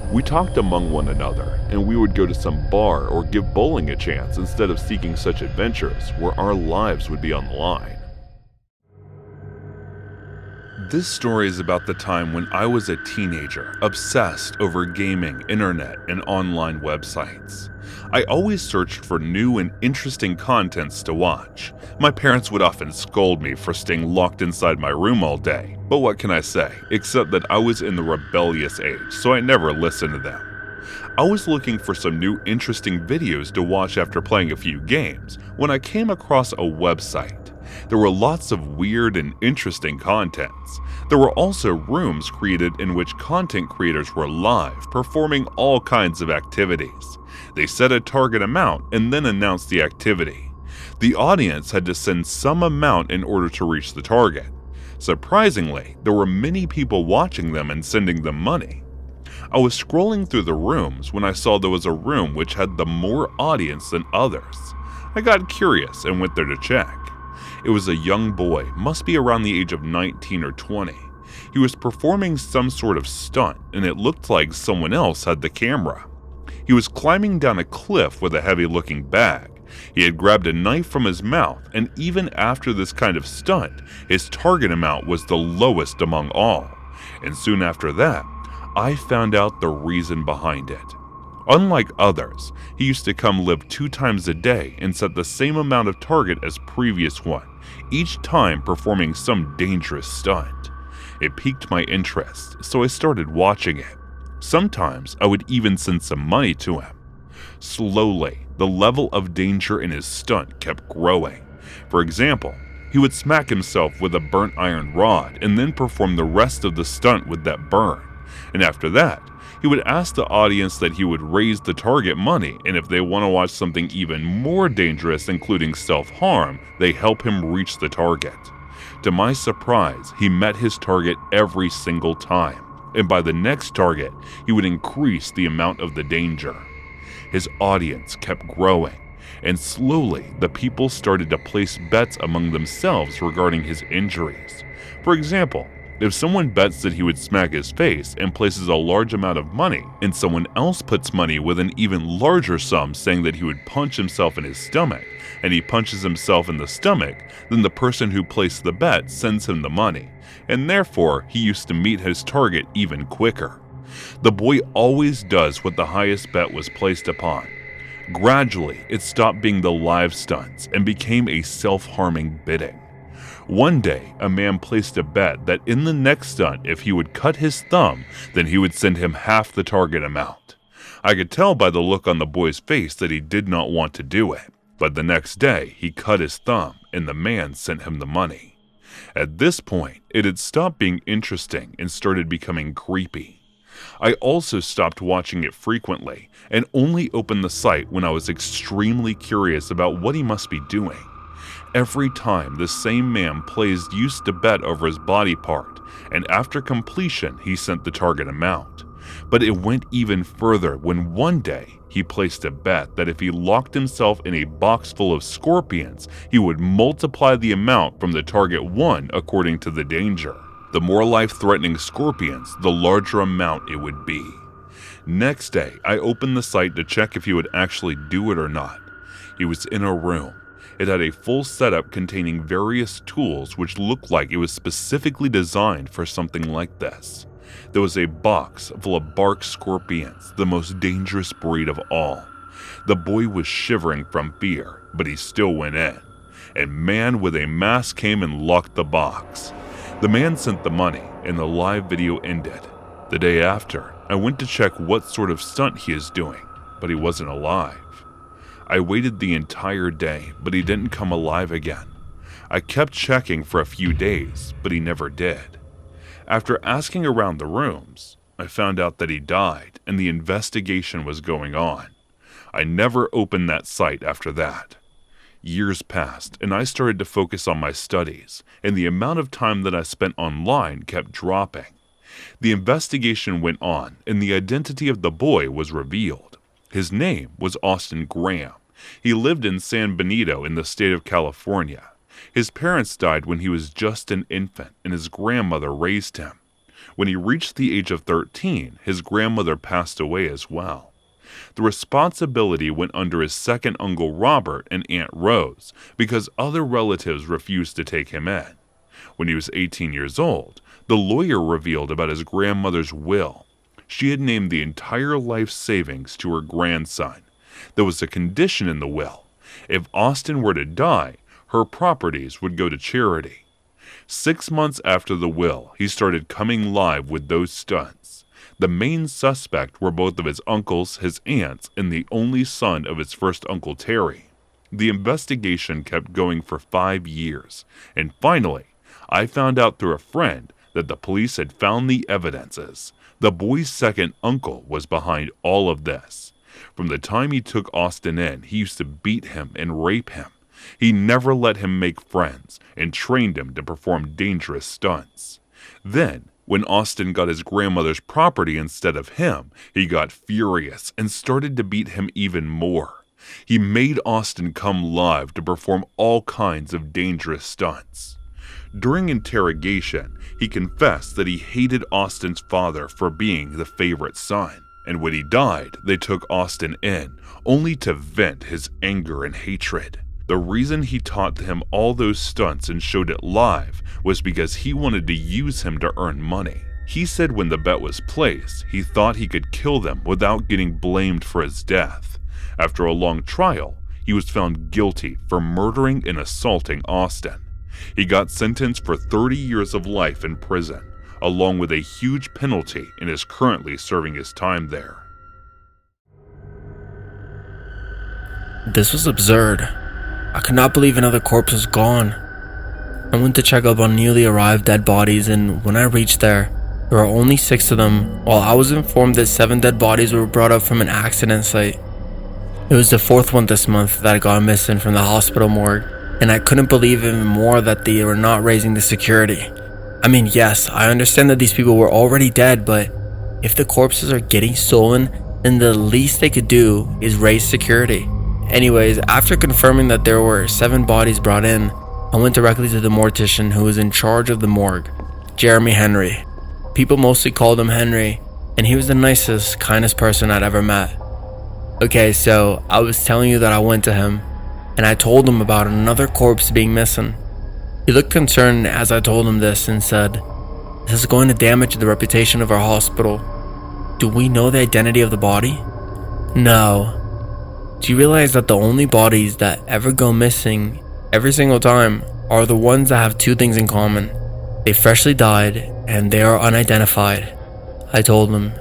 We talked among one another, and we would go to some bar or give bowling a chance instead of seeking such adventures where our lives would be on the line. This story is about the time when I was a teenager, obsessed over gaming, internet, and online websites. I always searched for new and interesting contents to watch. My parents would often scold me for staying locked inside my room all day, but what can I say, except that I was in the rebellious age, so I never listened to them. I was looking for some new interesting videos to watch after playing a few games when I came across a website. There were lots of weird and interesting contents. There were also rooms created in which content creators were live, performing all kinds of activities. They set a target amount and then announced the activity. The audience had to send some amount in order to reach the target. Surprisingly, there were many people watching them and sending them money. I was scrolling through the rooms when I saw there was a room which had the more audience than others. I got curious and went there to check. It was a young boy, must be around the age of 19 or 20. He was performing some sort of stunt, and it looked like someone else had the camera. He was climbing down a cliff with a heavy-looking bag. He had grabbed a knife from his mouth, and even after this kind of stunt, his target amount was the lowest among all. And soon after that, I found out the reason behind it. Unlike others, he used to come live 2 times a day and set the same amount of target as previous one, each time performing some dangerous stunt. It piqued my interest, so I started watching it. Sometimes I would even send some money to him. Slowly, the level of danger in his stunt kept growing. For example, he would smack himself with a burnt iron rod and then perform the rest of the stunt with that burn. And after that, he would ask the audience that he would raise the target money, and if they want to watch something even more dangerous, including self-harm, they help him reach the target. To my surprise, he met his target every single time, and by the next target, he would increase the amount of the danger. His audience kept growing, and slowly the people started to place bets among themselves regarding his injuries. For example, if someone bets that he would smack his face and places a large amount of money, and someone else puts money with an even larger sum saying that he would punch himself in his stomach, and he punches himself in the stomach, then the person who placed the bet sends him the money, and therefore he used to meet his target even quicker. The boy always does what the highest bet was placed upon. Gradually, it stopped being the live stunts and became a self-harming bidding. One day, a man placed a bet that in the next stunt, if he would cut his thumb, then he would send him half the target amount. I could tell by the look on the boy's face that he did not want to do it, but the next day, he cut his thumb and the man sent him the money. At this point, it had stopped being interesting and started becoming creepy. I also stopped watching it frequently and only opened the site when I was extremely curious about what he must be doing. Every time the same man used to bet over his body part, and after completion he sent the target amount. But it went even further when one day he placed a bet that if he locked himself in a box full of scorpions, he would multiply the amount from the target one according to the danger. The more life-threatening scorpions, the larger amount it would be. Next day, I opened the site to check if he would actually do it or not. He was in a room. It had a full setup containing various tools which looked like it was specifically designed for something like this. There was a box full of bark scorpions, the most dangerous breed of all. The boy was shivering from fear, but he still went in. A man with a mask came and locked the box. The man sent the money, and the live video ended. The day after, I went to check what sort of stunt he is doing, but he wasn't alive. I waited the entire day, but he didn't come alive again. I kept checking for a few days, but he never did. After asking around the rooms, I found out that he died and the investigation was going on. I never opened that site after that. Years passed and I started to focus on my studies, and the amount of time that I spent online kept dropping. The investigation went on and the identity of the boy was revealed. His name was Austin Graham. He lived in San Benito in the state of California. His parents died when he was just an infant, and his grandmother raised him. When he reached the age of 13, his grandmother passed away as well. The responsibility went under his second uncle Robert and Aunt Rose because other relatives refused to take him in. When he was 18 years old, The lawyer revealed about his grandmother's will. She had named the entire life savings to her grandson. There was a condition in the will. If Austin were to die, her properties would go to charity. 6 months after the will, he started coming live with those stunts. The main suspect were both of his uncles, his aunts, and the only son of his first uncle Terry. The investigation kept going for 5 years, and finally, I found out through a friend that the police had found the evidences. The boy's second uncle was behind all of this. From the time he took Austin in, he used to beat him and rape him. He never let him make friends and trained him to perform dangerous stunts. Then, when Austin got his grandmother's property instead of him, he got furious and started to beat him even more. He made Austin come live to perform all kinds of dangerous stunts. During interrogation, he confessed that he hated Austin's father for being the favorite son, and when he died, they took Austin in, only to vent his anger and hatred. The reason he taught him all those stunts and showed it live was because he wanted to use him to earn money. He said when the bet was placed, he thought he could kill them without getting blamed for his death. After a long trial, he was found guilty for murdering and assaulting Austin. He got sentenced for 30 years of life in prison, along with a huge penalty, and is currently serving his time there. This was absurd. I could not believe another corpse was gone. I went to check up on newly arrived dead bodies, and when I reached there were only 6 of them, while I was informed that 7 dead bodies were brought up from an accident site. It was the 4th one this month that got missing from the hospital morgue, and I couldn't believe even more that they were not raising the security. I mean, yes, I understand that these people were already dead, but if the corpses are getting stolen, then the least they could do is raise security. Anyways, after confirming that there were 7 bodies brought in, I went directly to the mortician who was in charge of the morgue, Jeremy Henry. People mostly called him Henry, and he was the nicest, kindest person I'd ever met. Okay, so I was telling you that I went to him, and I told him about another corpse being missing. He looked concerned as I told him this and said, "This is going to damage the reputation of our hospital. Do we know the identity of the body?" "No. Do you realize that the only bodies that ever go missing every single time are the ones that have 2 things in common? They freshly died and they are unidentified," I told him,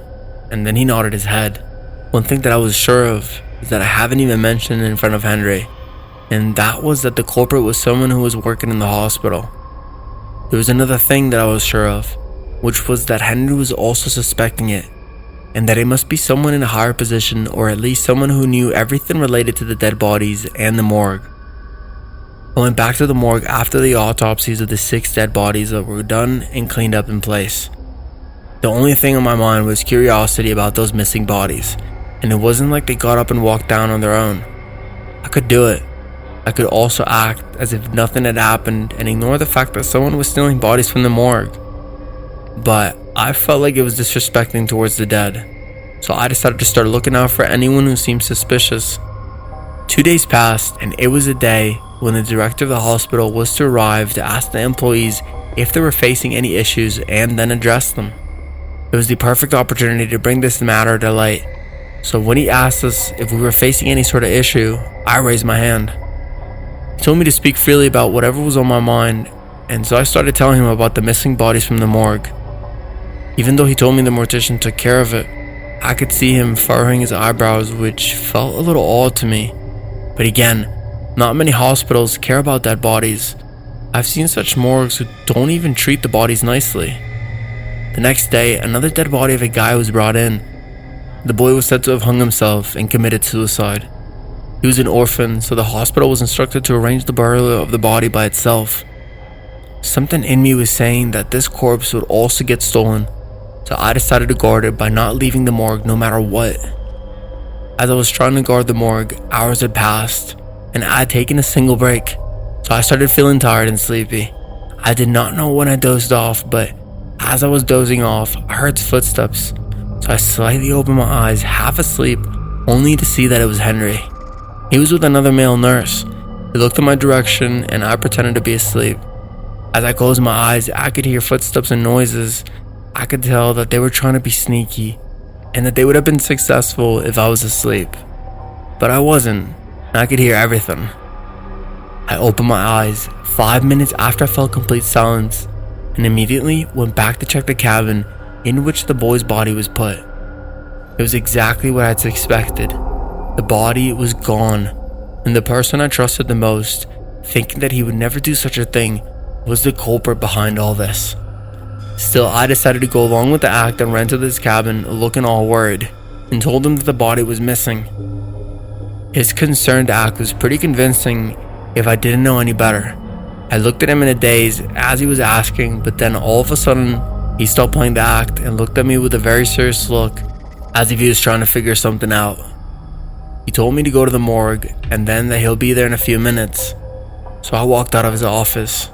and then he nodded his head. One thing that I was sure of is that I haven't even mentioned in front of Henry, and that was that the culprit was someone who was working in the hospital. There was another thing that I was sure of, which was that Henry was also suspecting it, and that it must be someone in a higher position, or at least someone who knew everything related to the dead bodies and the morgue. I went back to the morgue after the autopsies of the 6 dead bodies that were done and cleaned up in place. The only thing on my mind was curiosity about those missing bodies, and it wasn't like they got up and walked down on their own. I could do it. I could also act as if nothing had happened and ignore the fact that someone was stealing bodies from the morgue. But I felt like it was disrespecting towards the dead, so I decided to start looking out for anyone who seemed suspicious. 2 days passed, and it was a day when the director of the hospital was to arrive to ask the employees if they were facing any issues and then address them. It was the perfect opportunity to bring this matter to light. So when he asked us if we were facing any sort of issue, I raised my hand. He told me to speak freely about whatever was on my mind, and so I started telling him about the missing bodies from the morgue. Even though he told me the mortician took care of it, I could see him furrowing his eyebrows, which felt a little odd to me. But again, not many hospitals care about dead bodies. I've seen such morgues who don't even treat the bodies nicely. The next day, another dead body of a guy was brought in. The boy was said to have hung himself and committed suicide. He was an orphan, so the hospital was instructed to arrange the burial of the body by itself. Something in me was saying that this corpse would also get stolen, so I decided to guard it by not leaving the morgue no matter what. As I was trying to guard the morgue, hours had passed, and I had taken a single break, so I started feeling tired and sleepy. I did not know when I dozed off, but as I was dozing off, I heard footsteps, so I slightly opened my eyes, half asleep, only to see that it was Henry. He was with another male nurse. He looked in my direction, and I pretended to be asleep. As I closed my eyes, I could hear footsteps and noises. I could tell that they were trying to be sneaky, and that they would have been successful if I was asleep. But I wasn't, and I could hear everything. I opened my eyes 5 minutes after I felt complete silence, and immediately went back to check the cabin in which the boy's body was put. It was exactly what I had expected. The body was gone, and the person I trusted the most, thinking that he would never do such a thing, was the culprit behind all this. Still, I decided to go along with the act and ran to this cabin looking all worried, and told him that the body was missing. His concerned act was pretty convincing if I didn't know any better. I looked at him in a daze as he was asking, but then all of a sudden, he stopped playing the act and looked at me with a very serious look, as if he was trying to figure something out. He told me to go to the morgue, and then that he'll be there in a few minutes. So I walked out of his office.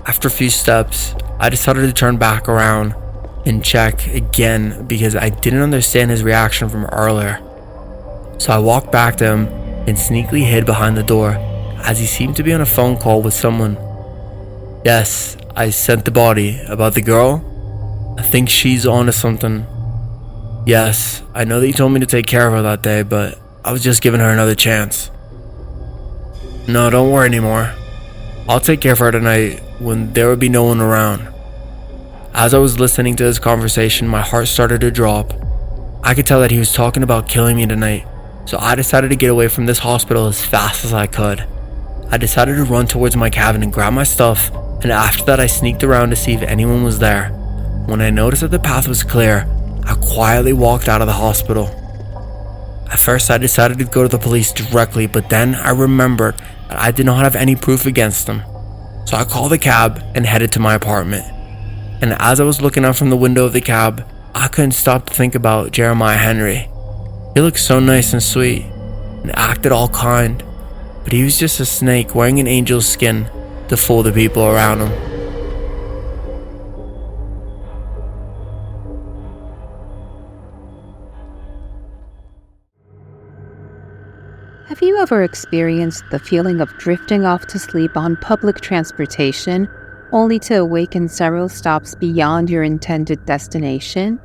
After a few steps, I decided to turn back around and check again because I didn't understand his reaction from earlier. So I walked back to him and sneakily hid behind the door as he seemed to be on a phone call with someone. Yes, I sent the body. About the girl? I think she's on to something. Yes, I know that you told me to take care of her that day, but I was just giving her another chance. No, don't worry anymore. I'll take care of her tonight when there would be no one around. As I was listening to this conversation, my heart started to drop. I could tell that he was talking about killing me tonight, so I decided to get away from this hospital as fast as I could. I decided to run towards my cabin and grab my stuff, and after that I sneaked around to see if anyone was there. When I noticed that the path was clear, I quietly walked out of the hospital. At first I decided to go to the police directly, but then I remembered that I did not have any proof against them. So I called a cab and headed to my apartment. And as I was looking out from the window of the cab, I couldn't stop to think about Jeremiah Henry. He looked so nice and sweet, and acted all kind, but he was just a snake wearing an angel's skin to fool the people around him. Have you ever experienced the feeling of drifting off to sleep on public transportation, only to awaken several stops beyond your intended destination?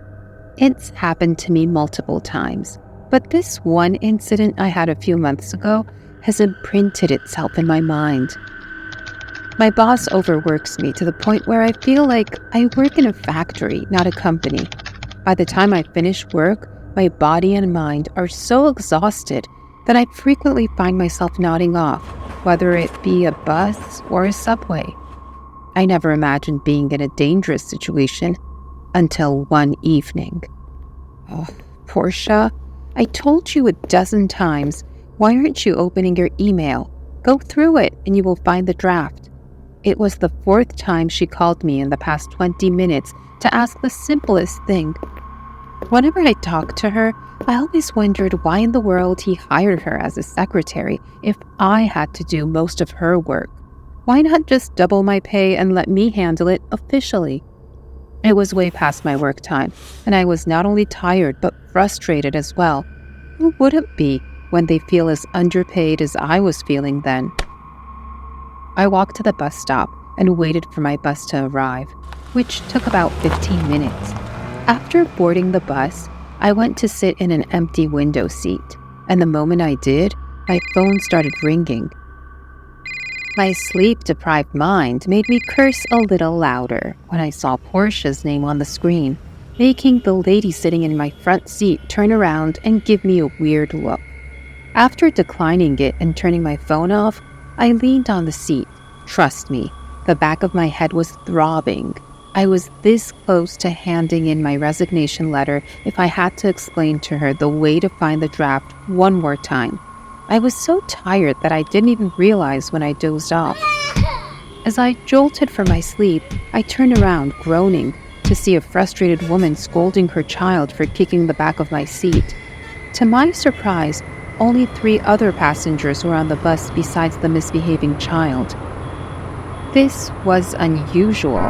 It's happened to me multiple times, but this one incident I had a few months ago has imprinted itself in my mind. My boss overworks me to the point where I feel like I work in a factory, not a company. By the time I finish work, my body and mind are so exhausted that I frequently find myself nodding off, whether it be a bus or a subway. I never imagined being in a dangerous situation until one evening. Oh, Portia, I told you a dozen times, why aren't you opening your email? Go through it and you will find the draft. It was the 4th time she called me in the past 20 minutes to ask the simplest thing. Whenever I talked to her, I always wondered why in the world he hired her as a secretary if I had to do most of her work. Why not just double my pay and let me handle it officially? It was way past my work time, and I was not only tired but frustrated as well. Who wouldn't be when they feel as underpaid as I was feeling then? I walked to the bus stop and waited for my bus to arrive, which took about 15 minutes. After boarding the bus, I went to sit in an empty window seat, and the moment I did, my phone started ringing. My sleep-deprived mind made me curse a little louder when I saw Portia's name on the screen, making the lady sitting in my front seat turn around and give me a weird look. After declining it and turning my phone off, I leaned on the seat. Trust me, the back of my head was throbbing. I was this close to handing in my resignation letter if I had to explain to her the way to find the draft one more time. I was so tired that I didn't even realize when I dozed off. As I jolted from my sleep, I turned around, groaning, to see a frustrated woman scolding her child for kicking the back of my seat. To my surprise, only 3 other passengers were on the bus besides the misbehaving child. This was unusual,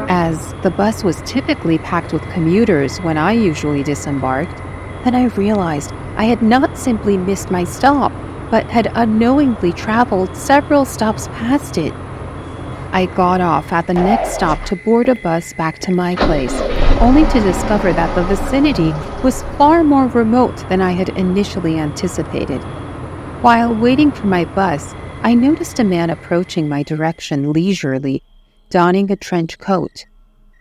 as the bus was typically packed with commuters when I usually disembarked. Then I realized I had not simply missed my stop, but had unknowingly traveled several stops past it. I got off at the next stop to board a bus back to my place, only to discover that the vicinity was far more remote than I had initially anticipated. While waiting for my bus, I noticed a man approaching my direction leisurely, donning a trench coat.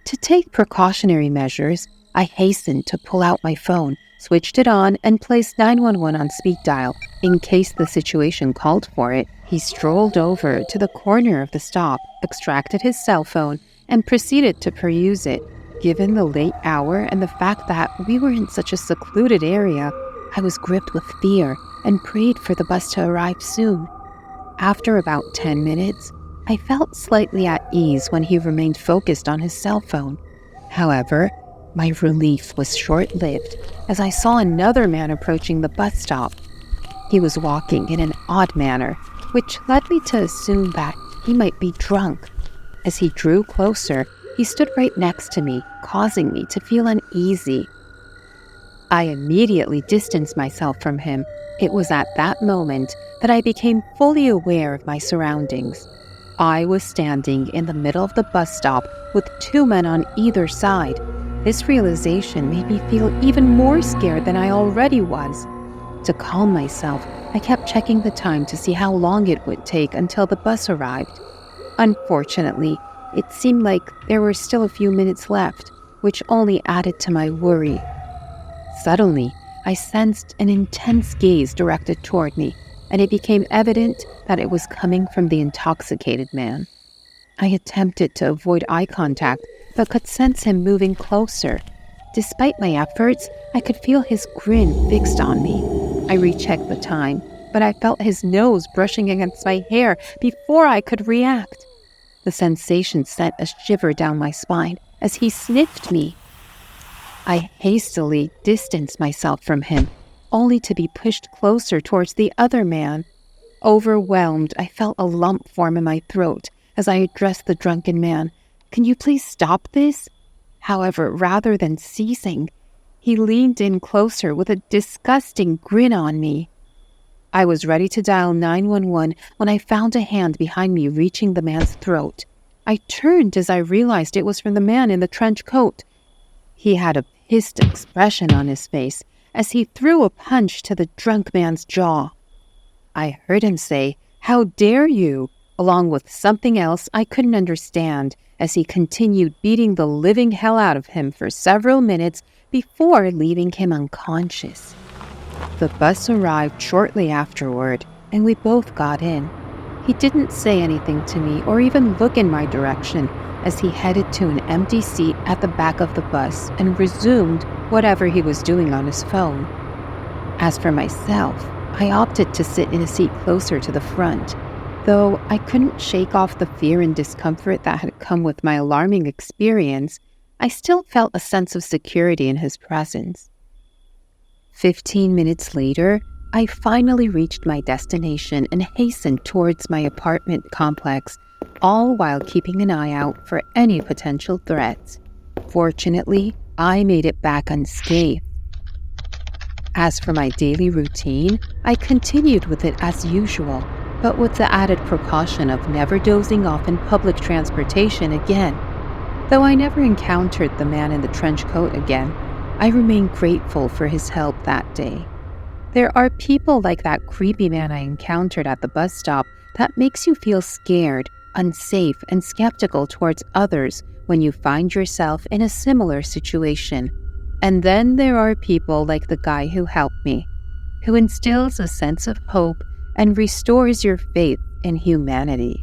To take precautionary measures, I hastened to pull out my phone, switched it on, and placed 911 on speed dial in case the situation called for it. He strolled over to the corner of the stop, extracted his cell phone, and proceeded to peruse it. Given the late hour and the fact that we were in such a secluded area, I was gripped with fear and prayed for the bus to arrive soon. After about 10 minutes, I felt slightly at ease when he remained focused on his cell phone. However, my relief was short-lived as I saw another man approaching the bus stop. He was walking in an odd manner, which led me to assume that he might be drunk. As he drew closer, he stood right next to me, causing me to feel uneasy. I immediately distanced myself from him. It was at that moment that I became fully aware of my surroundings. I was standing in the middle of the bus stop with two men on either side. This realization made me feel even more scared than I already was. To calm myself, I kept checking the time to see how long it would take until the bus arrived. Unfortunately, it seemed like there were still a few minutes left, which only added to my worry. Suddenly, I sensed an intense gaze directed toward me, and it became evident that it was coming from the intoxicated man. I attempted to avoid eye contact, but could sense him moving closer. Despite my efforts, I could feel his grin fixed on me. I rechecked the time, but I felt his nose brushing against my hair before I could react. The sensation sent a shiver down my spine as he sniffed me. I hastily distanced myself from him, only to be pushed closer towards the other man. Overwhelmed, I felt a lump form in my throat as I addressed the drunken man. "Can you please stop this?" However, rather than ceasing, he leaned in closer with a disgusting grin on me. I was ready to dial 911 when I found a hand behind me reaching the man's throat. I turned as I realized it was from the man in the trench coat. He had a pissed expression on his face as he threw a punch to the drunk man's jaw. I heard him say, "How dare you?" along with something else I couldn't understand as he continued beating the living hell out of him for several minutes before leaving him unconscious. The bus arrived shortly afterward, and we both got in. He didn't say anything to me or even look in my direction as he headed to an empty seat at the back of the bus and resumed whatever he was doing on his phone. As for myself, I opted to sit in a seat closer to the front. Though I couldn't shake off the fear and discomfort that had come with my alarming experience, I still felt a sense of security in his presence. 15 minutes later, I finally reached my destination and hastened towards my apartment complex, all while keeping an eye out for any potential threats. Fortunately, I made it back unscathed. As for my daily routine, I continued with it as usual, but with the added precaution of never dozing off in public transportation again. Though I never encountered the man in the trench coat again, I remain grateful for his help that day. There are people like that creepy man I encountered at the bus stop that makes you feel scared, unsafe, and skeptical towards others when you find yourself in a similar situation. And then there are people like the guy who helped me, who instills a sense of hope and restores your faith in humanity.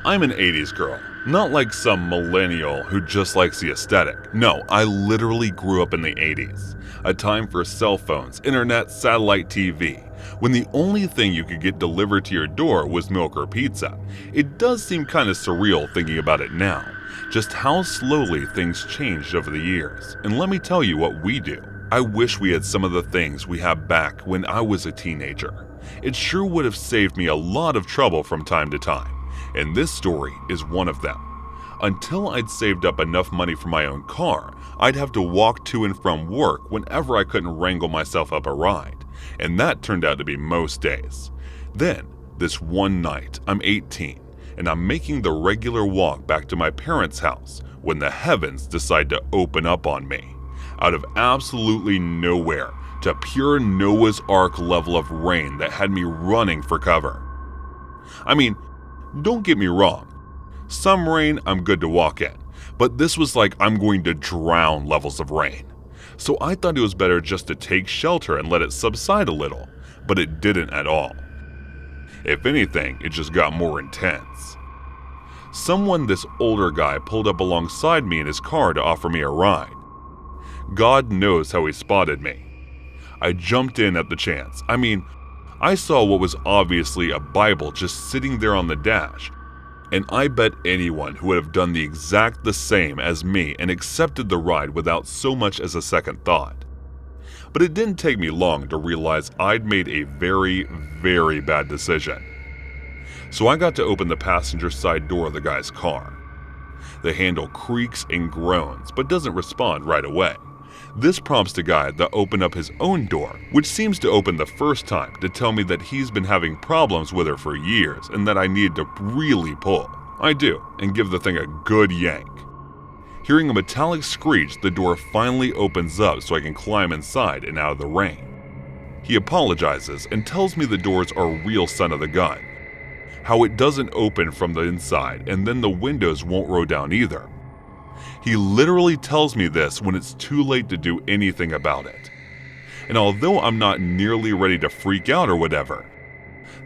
I'm an 80s girl, not like some millennial who just likes the aesthetic. No, I literally grew up in the 80s, a time for cell phones, internet, satellite TV, when the only thing you could get delivered to your door was milk or pizza. It does seem kind of surreal thinking about it now, just how slowly things changed over the years. And let me tell you what we do. I wish we had some of the things we had back when I was a teenager. It sure would have saved me a lot of trouble from time to time. And this story is one of them. Until I'd saved up enough money for my own car, I'd have to walk to and from work whenever I couldn't wrangle myself up a ride. And that turned out to be most days. Then, this one night, I'm 18, and I'm making the regular walk back to my parents' house when the heavens decide to open up on me. Out of absolutely nowhere, to pure Noah's Ark level of rain that had me running for cover. I mean, don't get me wrong. Some rain I'm good to walk in, but this was like I'm going to drown levels of rain. So I thought it was better just to take shelter and let it subside a little, but it didn't at all. If anything, it just got more intense. This older guy pulled up alongside me in his car to offer me a ride. God knows how he spotted me. I jumped in at the chance. I mean, I saw what was obviously a Bible just sitting there on the dash, and I bet anyone who would have done the same as me and accepted the ride without so much as a second thought. But it didn't take me long to realize I'd made a very, very bad decision. So I got to open the passenger side door of the guy's car. The handle creaks and groans, but doesn't respond right away. This prompts the guy to open up his own door, which seems to open the first time to tell me that he's been having problems with her for years and that I need to really pull. I do, and give the thing a good yank. Hearing a metallic screech, the door finally opens up so I can climb inside and out of the rain. He apologizes and tells me the doors are a real son of the gun. How it doesn't open from the inside and then the windows won't roll down either. He literally tells me this when it's too late to do anything about it. And although I'm not nearly ready to freak out or whatever,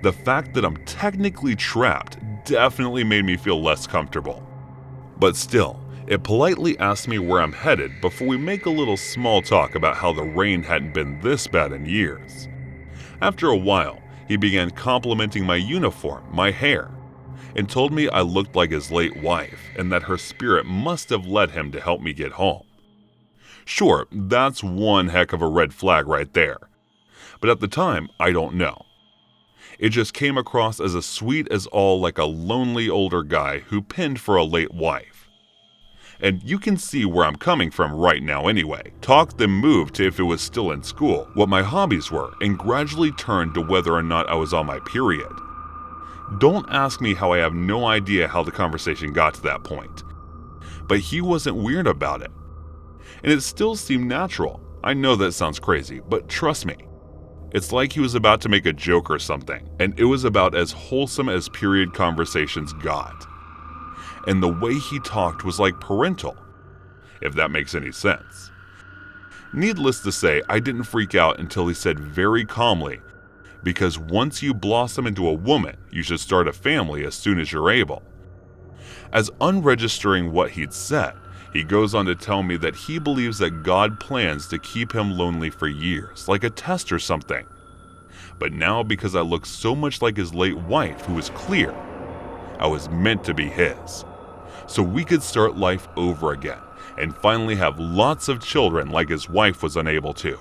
the fact that I'm technically trapped definitely made me feel less comfortable. But still, it politely asked me where I'm headed before we make a little small talk about how the rain hadn't been this bad in years. After a while, he began complimenting my uniform, my hair, and told me I looked like his late wife and that her spirit must have led him to help me get home. Sure, that's one heck of a red flag right there. But at the time, I don't know. It just came across as sweet as all like a lonely older guy who pinned for a late wife. And you can see where I'm coming from right now anyway. Talk then moved to if it was still in school, what my hobbies were, and gradually turned to whether or not I was on my period. Don't ask me how I have no idea how the conversation got to that point. But he wasn't weird about it. And it still seemed natural. I know that sounds crazy, but trust me. It's like he was about to make a joke or something, and it was about as wholesome as period conversations got. And the way he talked was like parental, if that makes any sense. Needless to say, I didn't freak out until he said very calmly, because once you blossom into a woman, you should start a family as soon as you're able. As unregistering what he'd said, he goes on to tell me that he believes that God plans to keep him lonely for years, like a test or something. But now, because I look so much like his late wife, who was clear, I was meant to be his. So we could start life over again, and finally have lots of children like his wife was unable to.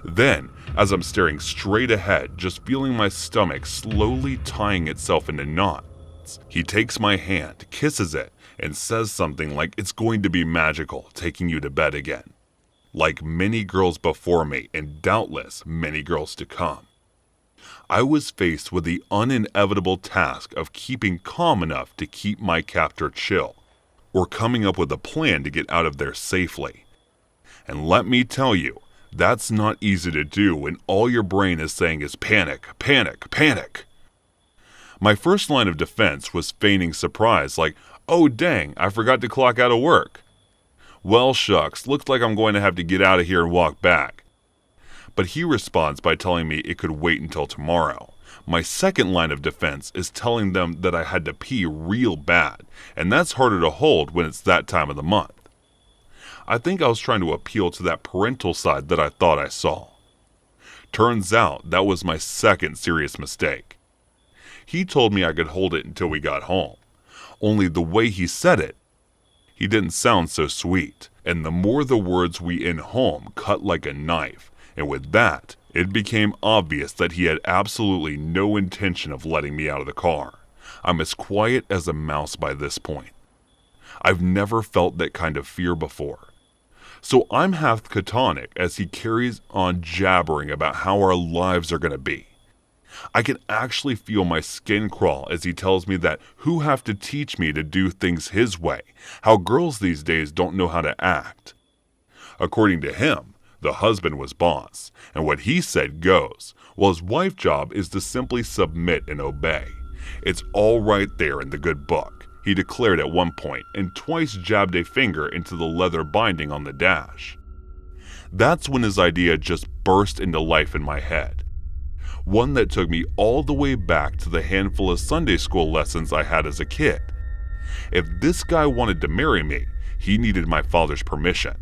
Then, as I'm staring straight ahead, just feeling my stomach slowly tying itself into knots, he takes my hand, kisses it, and says something like it's going to be magical, taking you to bed again. Like many girls before me, and doubtless many girls to come. I was faced with the inevitable task of keeping calm enough to keep my captor chill, or coming up with a plan to get out of there safely. And let me tell you, that's not easy to do when all your brain is saying is panic, panic, panic. My first line of defense was feigning surprise, like, oh dang, I forgot to clock out of work. Well shucks, looks like I'm going to have to get out of here and walk back. But he responds by telling me it could wait until tomorrow. My second line of defense is telling them that I had to pee real bad, and that's harder to hold when it's that time of the month. I think I was trying to appeal to that parental side that I thought I saw. Turns out that was my second serious mistake. He told me I could hold it until we got home. Only the way he said it, he didn't sound so sweet, and the more the words "we in home" cut like a knife, and with that, it became obvious that he had absolutely no intention of letting me out of the car. I'm as quiet as a mouse by this point. I've never felt that kind of fear before. So I'm half catatonic as he carries on jabbering about how our lives are going to be. I can actually feel my skin crawl as he tells me that who have to teach me to do things his way, how girls these days don't know how to act. According to him, the husband was boss, and what he said goes, while his wife's job is to simply submit and obey. It's all right there in the good book, he declared at one point, and twice jabbed a finger into the leather binding on the dash. That's when his idea just burst into life in my head. One that took me all the way back to the handful of Sunday school lessons I had as a kid. If this guy wanted to marry me, he needed my father's permission.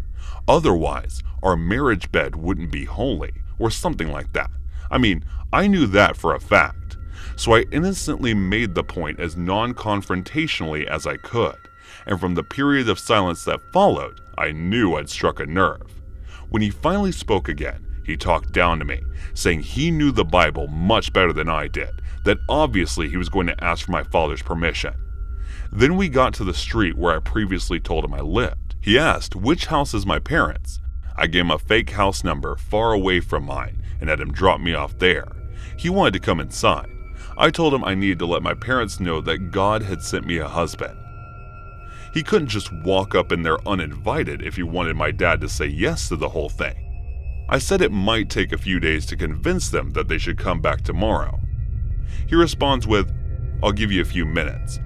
Otherwise, our marriage bed wouldn't be holy, or something like that. I mean, I knew that for a fact. So I innocently made the point as non-confrontationally as I could, and from the period of silence that followed, I knew I'd struck a nerve. When he finally spoke again, he talked down to me, saying he knew the Bible much better than I did, that obviously he was going to ask for my father's permission. Then we got to the street where I previously told him I lived. He asked which house is my parents'. I gave him a fake house number far away from mine and had him drop me off there. He wanted to come inside. I told him I needed to let my parents know that God had sent me a husband. He couldn't just walk up in there uninvited if he wanted my dad to say yes to the whole thing. I said it might take a few days to convince them that they should come back tomorrow. He responds with, "I'll give you a few minutes,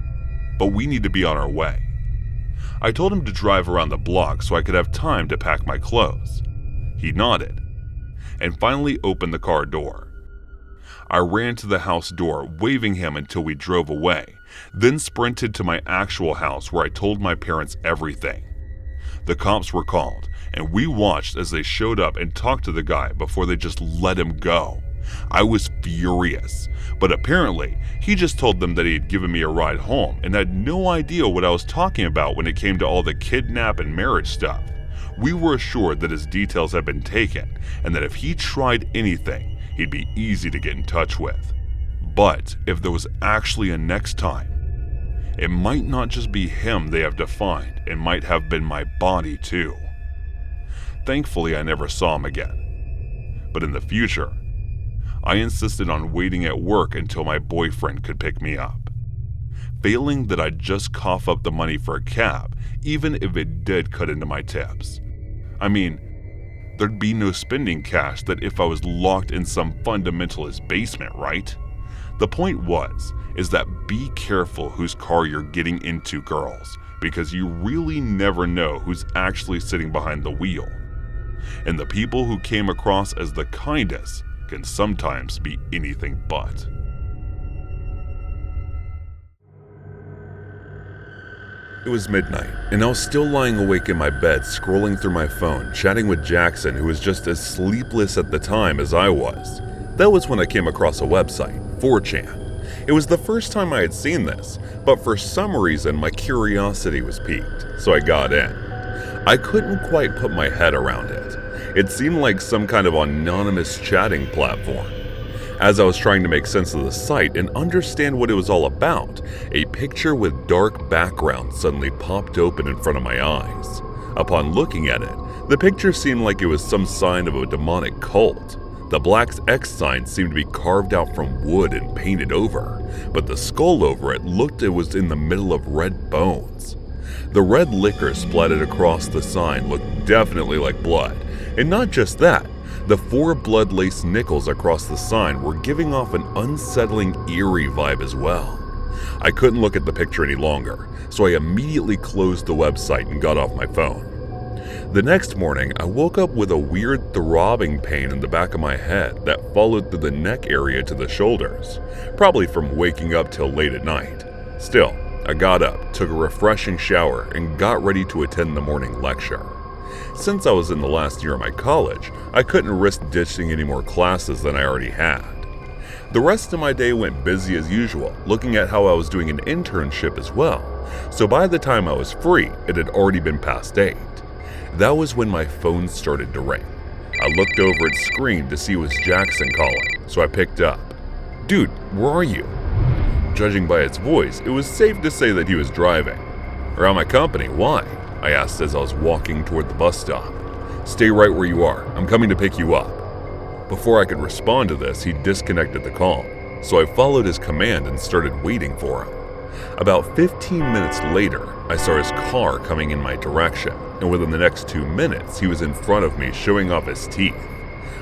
but we need to be on our way." I told him to drive around the block so I could have time to pack my clothes. He nodded, and finally opened the car door. I ran to the house door, waving him until we drove away, then sprinted to my actual house where I told my parents everything. The cops were called, and we watched as they showed up and talked to the guy before they just let him go. I was furious, but apparently he just told them that he had given me a ride home and had no idea what I was talking about when it came to all the kidnap and marriage stuff. We were assured that his details had been taken and that if he tried anything, he'd be easy to get in touch with. But if there was actually a next time, it might not just be him they have to find, it might have been my body too. Thankfully, I never saw him again. But in the future, I insisted on waiting at work until my boyfriend could pick me up. Failing that, I'd just cough up the money for a cab, even if it did cut into my tips. I mean, there'd be no spending cash that if I was locked in some fundamentalist basement, right? The point is that be careful whose car you're getting into, girls, because you really never know who's actually sitting behind the wheel. And the people who came across as the kindest can sometimes be anything but. It was midnight, and I was still lying awake in my bed, scrolling through my phone, chatting with Jackson, who was just as sleepless at the time as I was. That was when I came across a website, 4chan. It was the first time I had seen this, but for some reason my curiosity was piqued, so I got in. I couldn't quite put my head around it. It seemed like some kind of anonymous chatting platform. As I was trying to make sense of the site and understand what it was all about, a picture with dark background suddenly popped open in front of my eyes. Upon looking at it, the picture seemed like it was some sign of a demonic cult. The black X sign seemed to be carved out from wood and painted over, but the skull over it looked it was in the middle of red bones. The red liquor splattered across the sign looked definitely like blood, and not just that, the 4 blood-laced nickels across the sign were giving off an unsettling, eerie vibe as well. I couldn't look at the picture any longer, so I immediately closed the website and got off my phone. The next morning, I woke up with a weird throbbing pain in the back of my head that followed through the neck area to the shoulders, probably from waking up till late at night. Still, I got up, took a refreshing shower, and got ready to attend the morning lecture. Since I was in the last year of my college, I couldn't risk ditching any more classes than I already had. The rest of my day went busy as usual, looking at how I was doing an internship as well, so by the time I was free, it had already been past 8. That was when my phone started to ring. I looked over its screen to see it was Jackson calling, so I picked up. "Dude, where are you?" Judging by its voice, it was safe to say that he was driving. "Around my company, why?" I asked as I was walking toward the bus stop. Stay right where you are. I'm coming to pick you up." Before I could respond to this, he disconnected the call, so I followed his command and started waiting for him. About 15 minutes later, I saw his car coming in my direction, and within the next 2 minutes, he was in front of me showing off his teeth.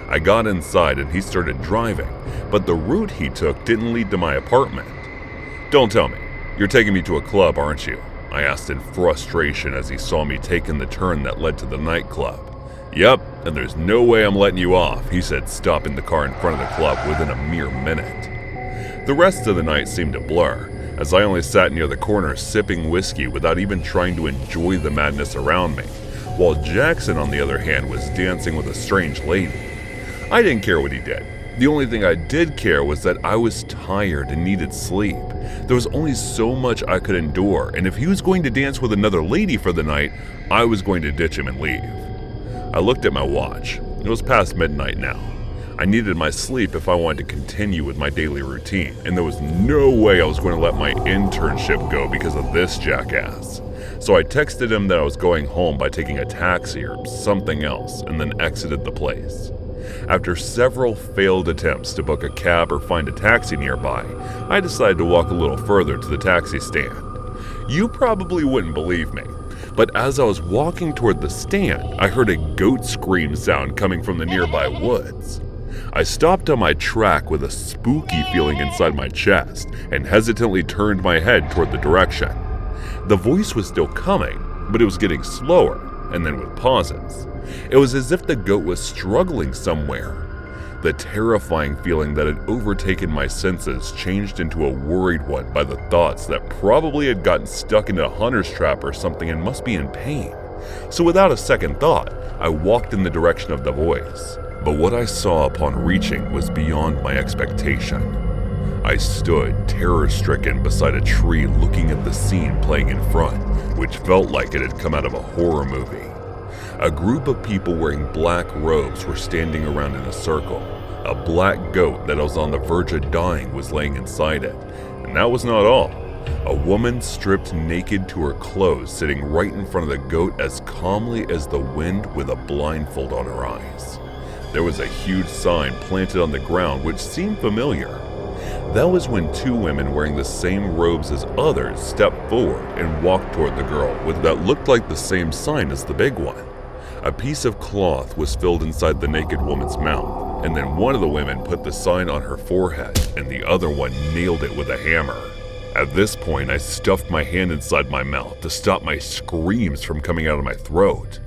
I got inside and he started driving, but the route he took didn't lead to my apartment. "Don't tell me. You're taking me to a club, aren't you?" I asked in frustration as he saw me taking the turn that led to the nightclub. "Yep, and there's no way I'm letting you off," he said, stopping the car in front of the club within a mere minute. The rest of the night seemed to blur, as I only sat near the corner sipping whiskey without even trying to enjoy the madness around me, while Jackson, on the other hand, was dancing with a strange lady. I didn't care what he did. The only thing I did care was that I was tired and needed sleep. There was only so much I could endure, and if he was going to dance with another lady for the night, I was going to ditch him and leave. I looked at my watch. It was past midnight now. I needed my sleep if I wanted to continue with my daily routine, and there was no way I was going to let my internship go because of this jackass. So I texted him that I was going home by taking a taxi or something else, and then exited the place. After several failed attempts to book a cab or find a taxi nearby, I decided to walk a little further to the taxi stand. You probably wouldn't believe me, but as I was walking toward the stand, I heard a goat scream sound coming from the nearby woods. I stopped on my track with a spooky feeling inside my chest and hesitantly turned my head toward the direction. The voice was still coming, but it was getting slower, and then with pauses. It was as if the goat was struggling somewhere. The terrifying feeling that had overtaken my senses changed into a worried one by the thoughts that probably had gotten stuck in a hunter's trap or something and must be in pain. So without a second thought, I walked in the direction of the voice. But what I saw upon reaching was beyond my expectation. I stood terror-stricken beside a tree looking at the scene playing in front, which felt like it had come out of a horror movie. A group of people wearing black robes were standing around in a circle. A black goat that was on the verge of dying was laying inside it. And that was not all. A woman stripped naked to her clothes sitting right in front of the goat as calmly as the wind with a blindfold on her eyes. There was a huge sign planted on the ground which seemed familiar. That was when two women wearing the same robes as others stepped forward and walked toward the girl with that looked like the same sign as the big one. A piece of cloth was filled inside the naked woman's mouth, and then one of the women put the sign on her forehead and the other one nailed it with a hammer. At this point, I stuffed my hand inside my mouth to stop my screams from coming out of my throat.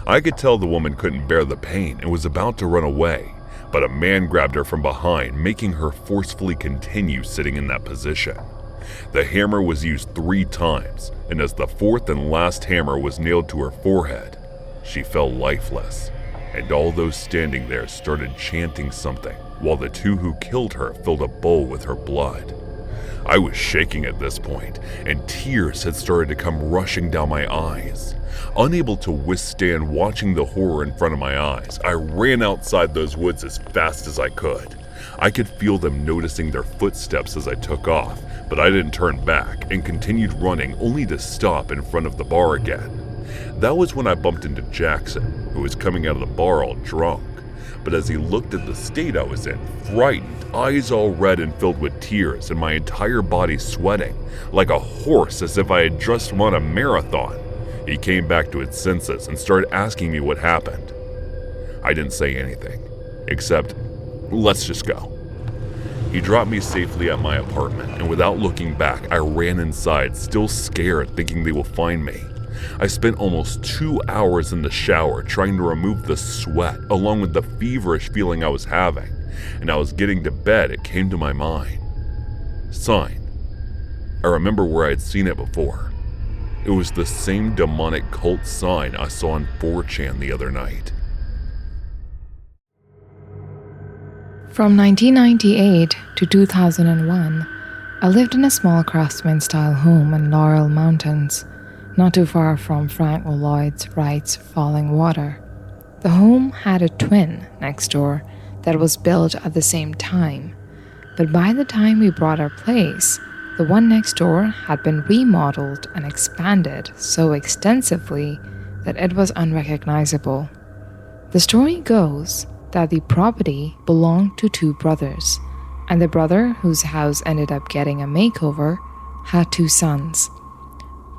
I could tell the woman couldn't bear the pain and was about to run away, but a man grabbed her from behind, making her forcefully continue sitting in that position. The hammer was used 3 times, and as the 4th and last hammer was nailed to her forehead, she fell lifeless, and all those standing there started chanting something, while the 2 who killed her filled a bowl with her blood. I was shaking at this point, and tears had started to come rushing down my eyes. Unable to withstand watching the horror in front of my eyes, I ran outside those woods as fast as I could. I could feel them noticing their footsteps as I took off, but I didn't turn back and continued running only to stop in front of the bar again. That was when I bumped into Jackson, who was coming out of the bar all drunk. But as he looked at the state I was in, frightened, eyes all red and filled with tears, and my entire body sweating, like a horse as if I had just run a marathon, he came back to its senses and started asking me what happened. I didn't say anything, except, "Let's just go." He dropped me safely at my apartment, and without looking back, I ran inside, still scared, thinking they will find me. I spent almost 2 hours in the shower trying to remove the sweat along with the feverish feeling I was having, and I was getting to bed, it came to my mind. Sign. I remember where I had seen it before. It was the same demonic cult sign I saw on 4chan the other night. From 1998 to 2001, I lived in a small craftsman-style home in Laurel Mountains, not too far from Frank Lloyd Wright's Falling Water. The home had a twin next door that was built at the same time, but by the time we bought our place, the one next door had been remodeled and expanded so extensively that it was unrecognizable. The story goes that the property belonged to two brothers, and the brother whose house ended up getting a makeover had two sons.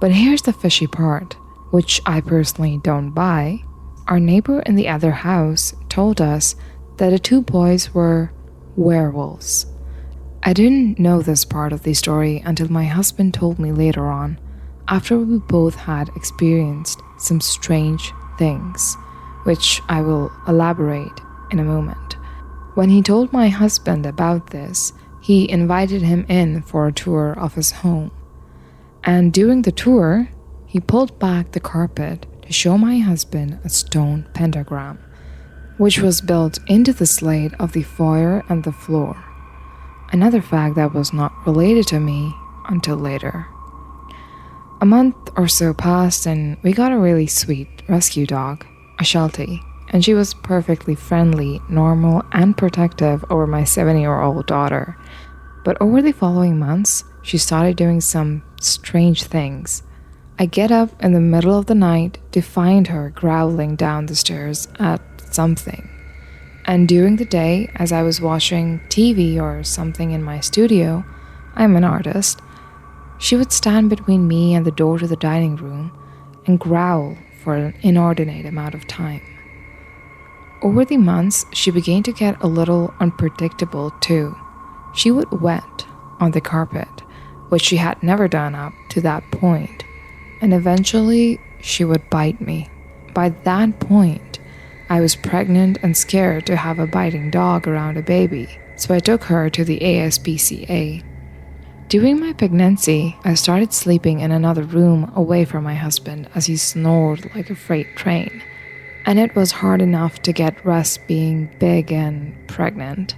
But here's the fishy part, which I personally don't buy. Our neighbor in the other house told us that the two boys were werewolves. I didn't know this part of the story until my husband told me later on, after we both had experienced some strange things, which I will elaborate in a moment. When he told my husband about this, he invited him in for a tour of his home. And during the tour, he pulled back the carpet to show my husband a stone pentagram, which was built into the slate of the foyer and the floor. Another fact that was not related to me until later. A month or so passed and we got a really sweet rescue dog, a Sheltie, and she was perfectly friendly, normal, and protective over my 7-year-old daughter. But over the following months, she started doing some strange things. I get up in the middle of the night to find her growling down the stairs at something. And during the day, as I was watching TV or something in my studio, I'm an artist, she would stand between me and the door to the dining room and growl for an inordinate amount of time. Over the months, she began to get a little unpredictable too. She would wet on the carpet, which she had never done up to that point, and eventually she would bite me. By that point, I was pregnant and scared to have a biting dog around a baby, so I took her to the ASPCA. During my pregnancy, I started sleeping in another room away from my husband as he snored like a freight train, and it was hard enough to get rest being big and pregnant.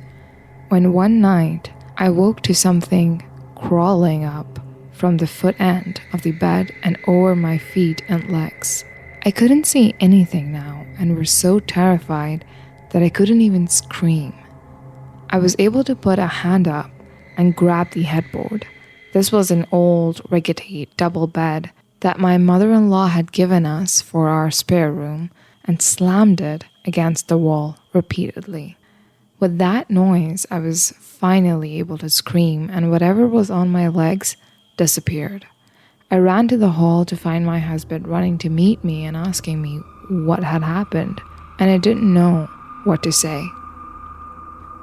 When one night, I woke to something crawling up from the foot end of the bed and over my feet and legs. I couldn't see anything now and was so terrified that I couldn't even scream. I was able to put a hand up and grab the headboard. This was an old, rickety double bed that my mother-in-law had given us for our spare room and slammed it against the wall repeatedly. With that noise, I was finally able to scream, and whatever was on my legs disappeared. I ran to the hall to find my husband running to meet me and asking me what had happened, and I didn't know what to say.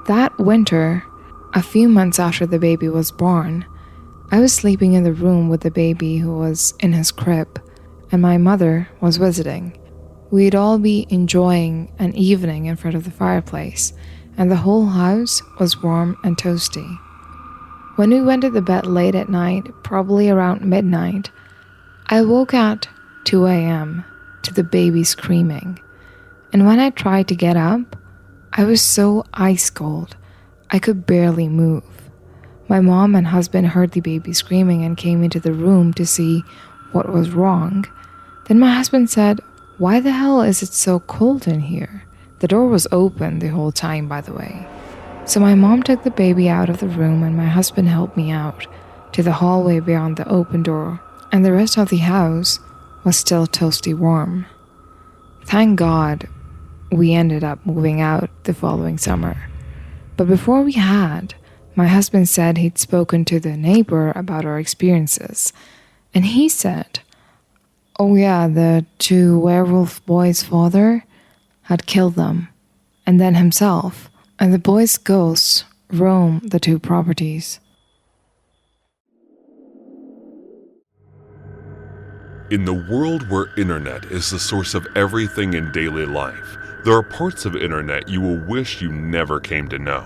That winter, a few months after the baby was born, I was sleeping in the room with the baby who was in his crib, and my mother was visiting. We'd all be enjoying an evening in front of the fireplace, and the whole house was warm and toasty. When we went to the bed late at night, probably around midnight, I woke at 2 a.m. to the baby screaming. And when I tried to get up, I was so ice cold, I could barely move. My mom and husband heard the baby screaming and came into the room to see what was wrong. Then my husband said, "Why the hell is it so cold in here?" The door was open the whole time, by the way. So my mom took the baby out of the room and my husband helped me out to the hallway beyond the open door, and the rest of the house was still toasty warm. Thank God we ended up moving out the following summer. But before we had, my husband said he'd spoken to the neighbor about our experiences, and he said, "Oh yeah, the two werewolf boys' father had killed them, and then himself, and the boys' ghosts roam the two properties." In the world where internet is the source of everything in daily life, there are parts of internet you will wish you never came to know.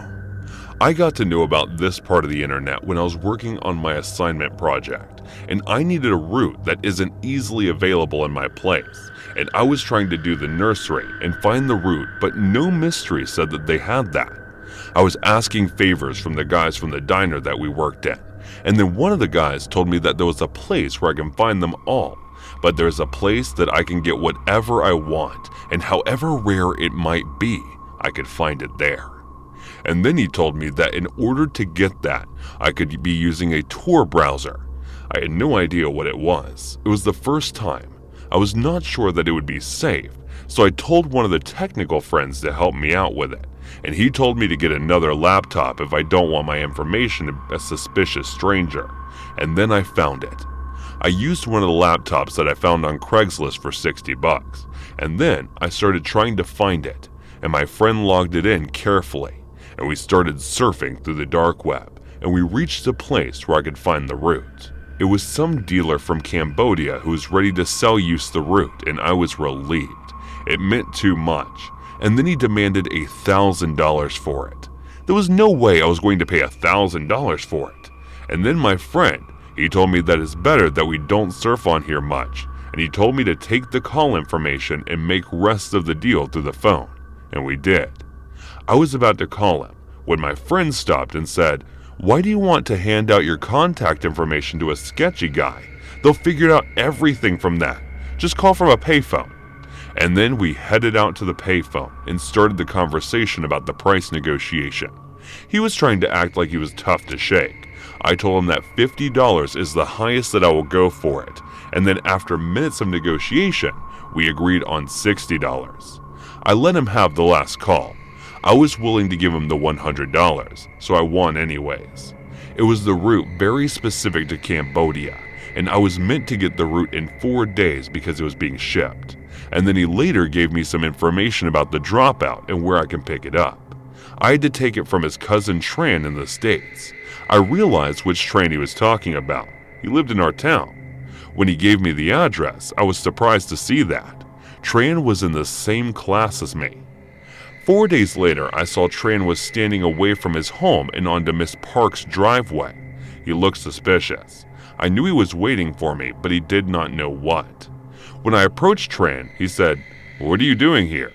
I got to know about this part of the internet when I was working on my assignment project, and I needed a route that isn't easily available in my place, and I was trying to do the nursery and find the route, but no mystery said that they had that. I was asking favors from the guys from the diner that we worked at, and then one of the guys told me that there was a place where I can find them all, but there's a place that I can get whatever I want, and however rare it might be, I could find it there. And then he told me that in order to get that, I could be using a Tor browser. I had no idea what it was. It was the first time. I was not sure that it would be safe, So I told one of the technical friends to help me out with it, and he told me to get another laptop if I don't want my information to a suspicious stranger, and then I found it. I used one of the laptops that I found on Craigslist for $60, and then I started trying to find it, and my friend logged it in carefully, and we started surfing through the dark web, and we reached a place where I could find the route. It was some dealer from Cambodia who was ready to sell us the route, and I was relieved. It meant too much, and then he demanded $1,000 for it. There was no way I was going to pay $1,000 for it. And then my friend, he told me that it's better that we don't surf on here much, and he told me to take the call information and make rest of the deal through the phone, and we did. I was about to call him when my friend stopped and said, "Why do you want to hand out your contact information to a sketchy guy? They'll figure out everything from that. Just call from a payphone." And then we headed out to the payphone and started the conversation about the price negotiation. He was trying to act like he was tough to shake. I told him that $50 is the highest that I will go for it, and then after minutes of negotiation, we agreed on $60. I let him have the last call. I was willing to give him the $100, so I won anyways. It was the route very specific to Cambodia, and I was meant to get the route in 4 days because it was being shipped. And then he later gave me some information about the dropout and where I can pick it up. I had to take it from his cousin Tran in the States. I realized which Tran he was talking about. He lived in our town. When he gave me the address, I was surprised to see that. Tran was in the same class as me. 4 days later, I saw Tran was standing away from his home and onto Miss Park's driveway. He looked suspicious. I knew he was waiting for me, but he did not know what. When I approached Tran, he said, "What are you doing here?"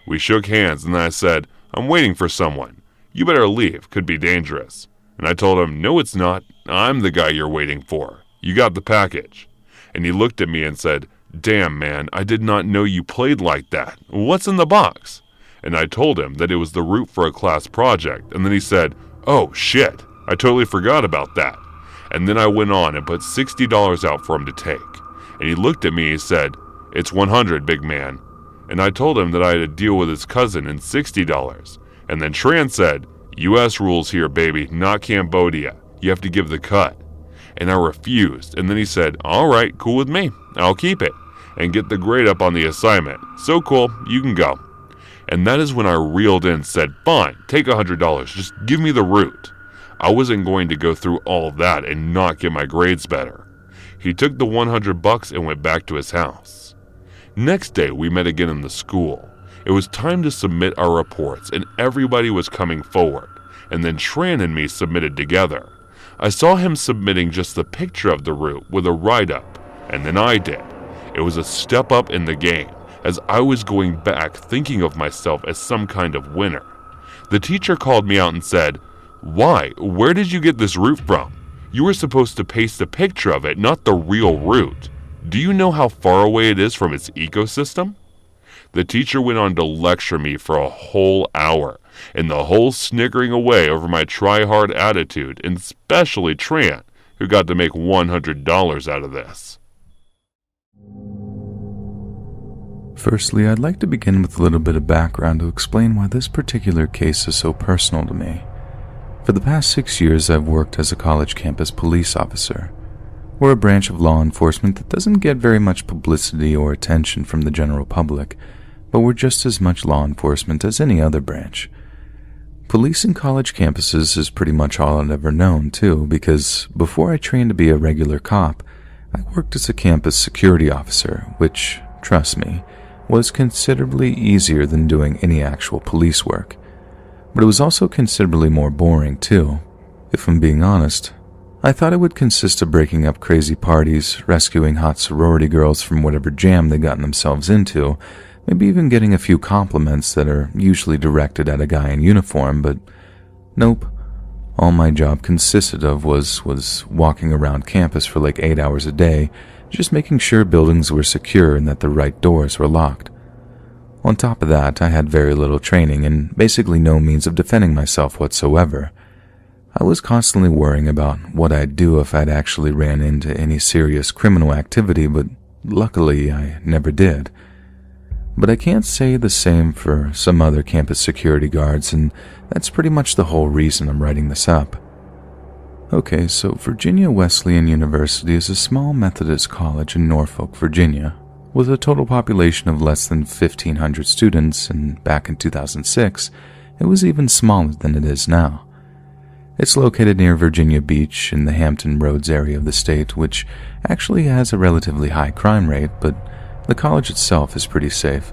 We shook hands, and then I said, "I'm waiting for someone. You better leave, could be dangerous." And I told him, "No, it's not. I'm the guy you're waiting for. You got the package." And he looked at me and said, "Damn, man, I did not know you played like that. What's in the box?" And I told him that it was the route for a class project, and then he said, "Oh, shit, I totally forgot about that." And then I went on and put $60 out for him to take. And he looked at me and said, "It's 100, big man." And I told him that I had a deal with his cousin and $60. And then Tran said, "US rules here, baby, not Cambodia. You have to give the cut." And I refused, and then he said, "All right, cool with me. I'll keep it and get the grade up on the assignment. So cool, you can go." And that is when I reeled in and said, "Fine, take $100, just give me the route." I wasn't going to go through all that and not get my grades better. He took the $100 and went back to his house. Next day, we met again in the school. It was time to submit our reports, and everybody was coming forward, and then Tran and me submitted together. I saw him submitting just the picture of the route with a write-up, and then I did. It was a step up in the game, as I was going back thinking of myself as some kind of winner. The teacher called me out and said, "Why? Where did you get this route from? You were supposed to paste a picture of it, not the real route. Do you know how far away it is from its ecosystem?" The teacher went on to lecture me for a whole hour, and the whole snickering away over my try-hard attitude, and especially Tran, who got to make $100 out of this. Firstly, I'd like to begin with a little bit of background to explain why this particular case is so personal to me. For the past 6 years, I've worked as a college campus police officer. We're a branch of law enforcement that doesn't get very much publicity or attention from the general public, but we're just as much law enforcement as any other branch. Policing college campuses is pretty much all I've ever known, too, because before I trained to be a regular cop, I worked as a campus security officer, which, trust me, was considerably easier than doing any actual police work. But it was also considerably more boring, too. If I'm being honest, I thought it would consist of breaking up crazy parties, rescuing hot sorority girls from whatever jam they'd gotten themselves into, maybe even getting a few compliments that are usually directed at a guy in uniform, but nope. All my job consisted of was walking around campus for like 8 hours a day, just making sure buildings were secure and that the right doors were locked. On top of that, I had very little training and basically no means of defending myself whatsoever. I was constantly worrying about what I'd do if I'd actually ran into any serious criminal activity, but luckily I never did. But I can't say the same for some other campus security guards, and that's pretty much the whole reason I'm writing this up. Okay, so Virginia Wesleyan University is a small Methodist college in Norfolk, Virginia, with a total population of less than 1,500 students, and back in 2006, it was even smaller than it is now. It's located near Virginia Beach in the Hampton Roads area of the state, which actually has a relatively high crime rate, but the college itself is pretty safe,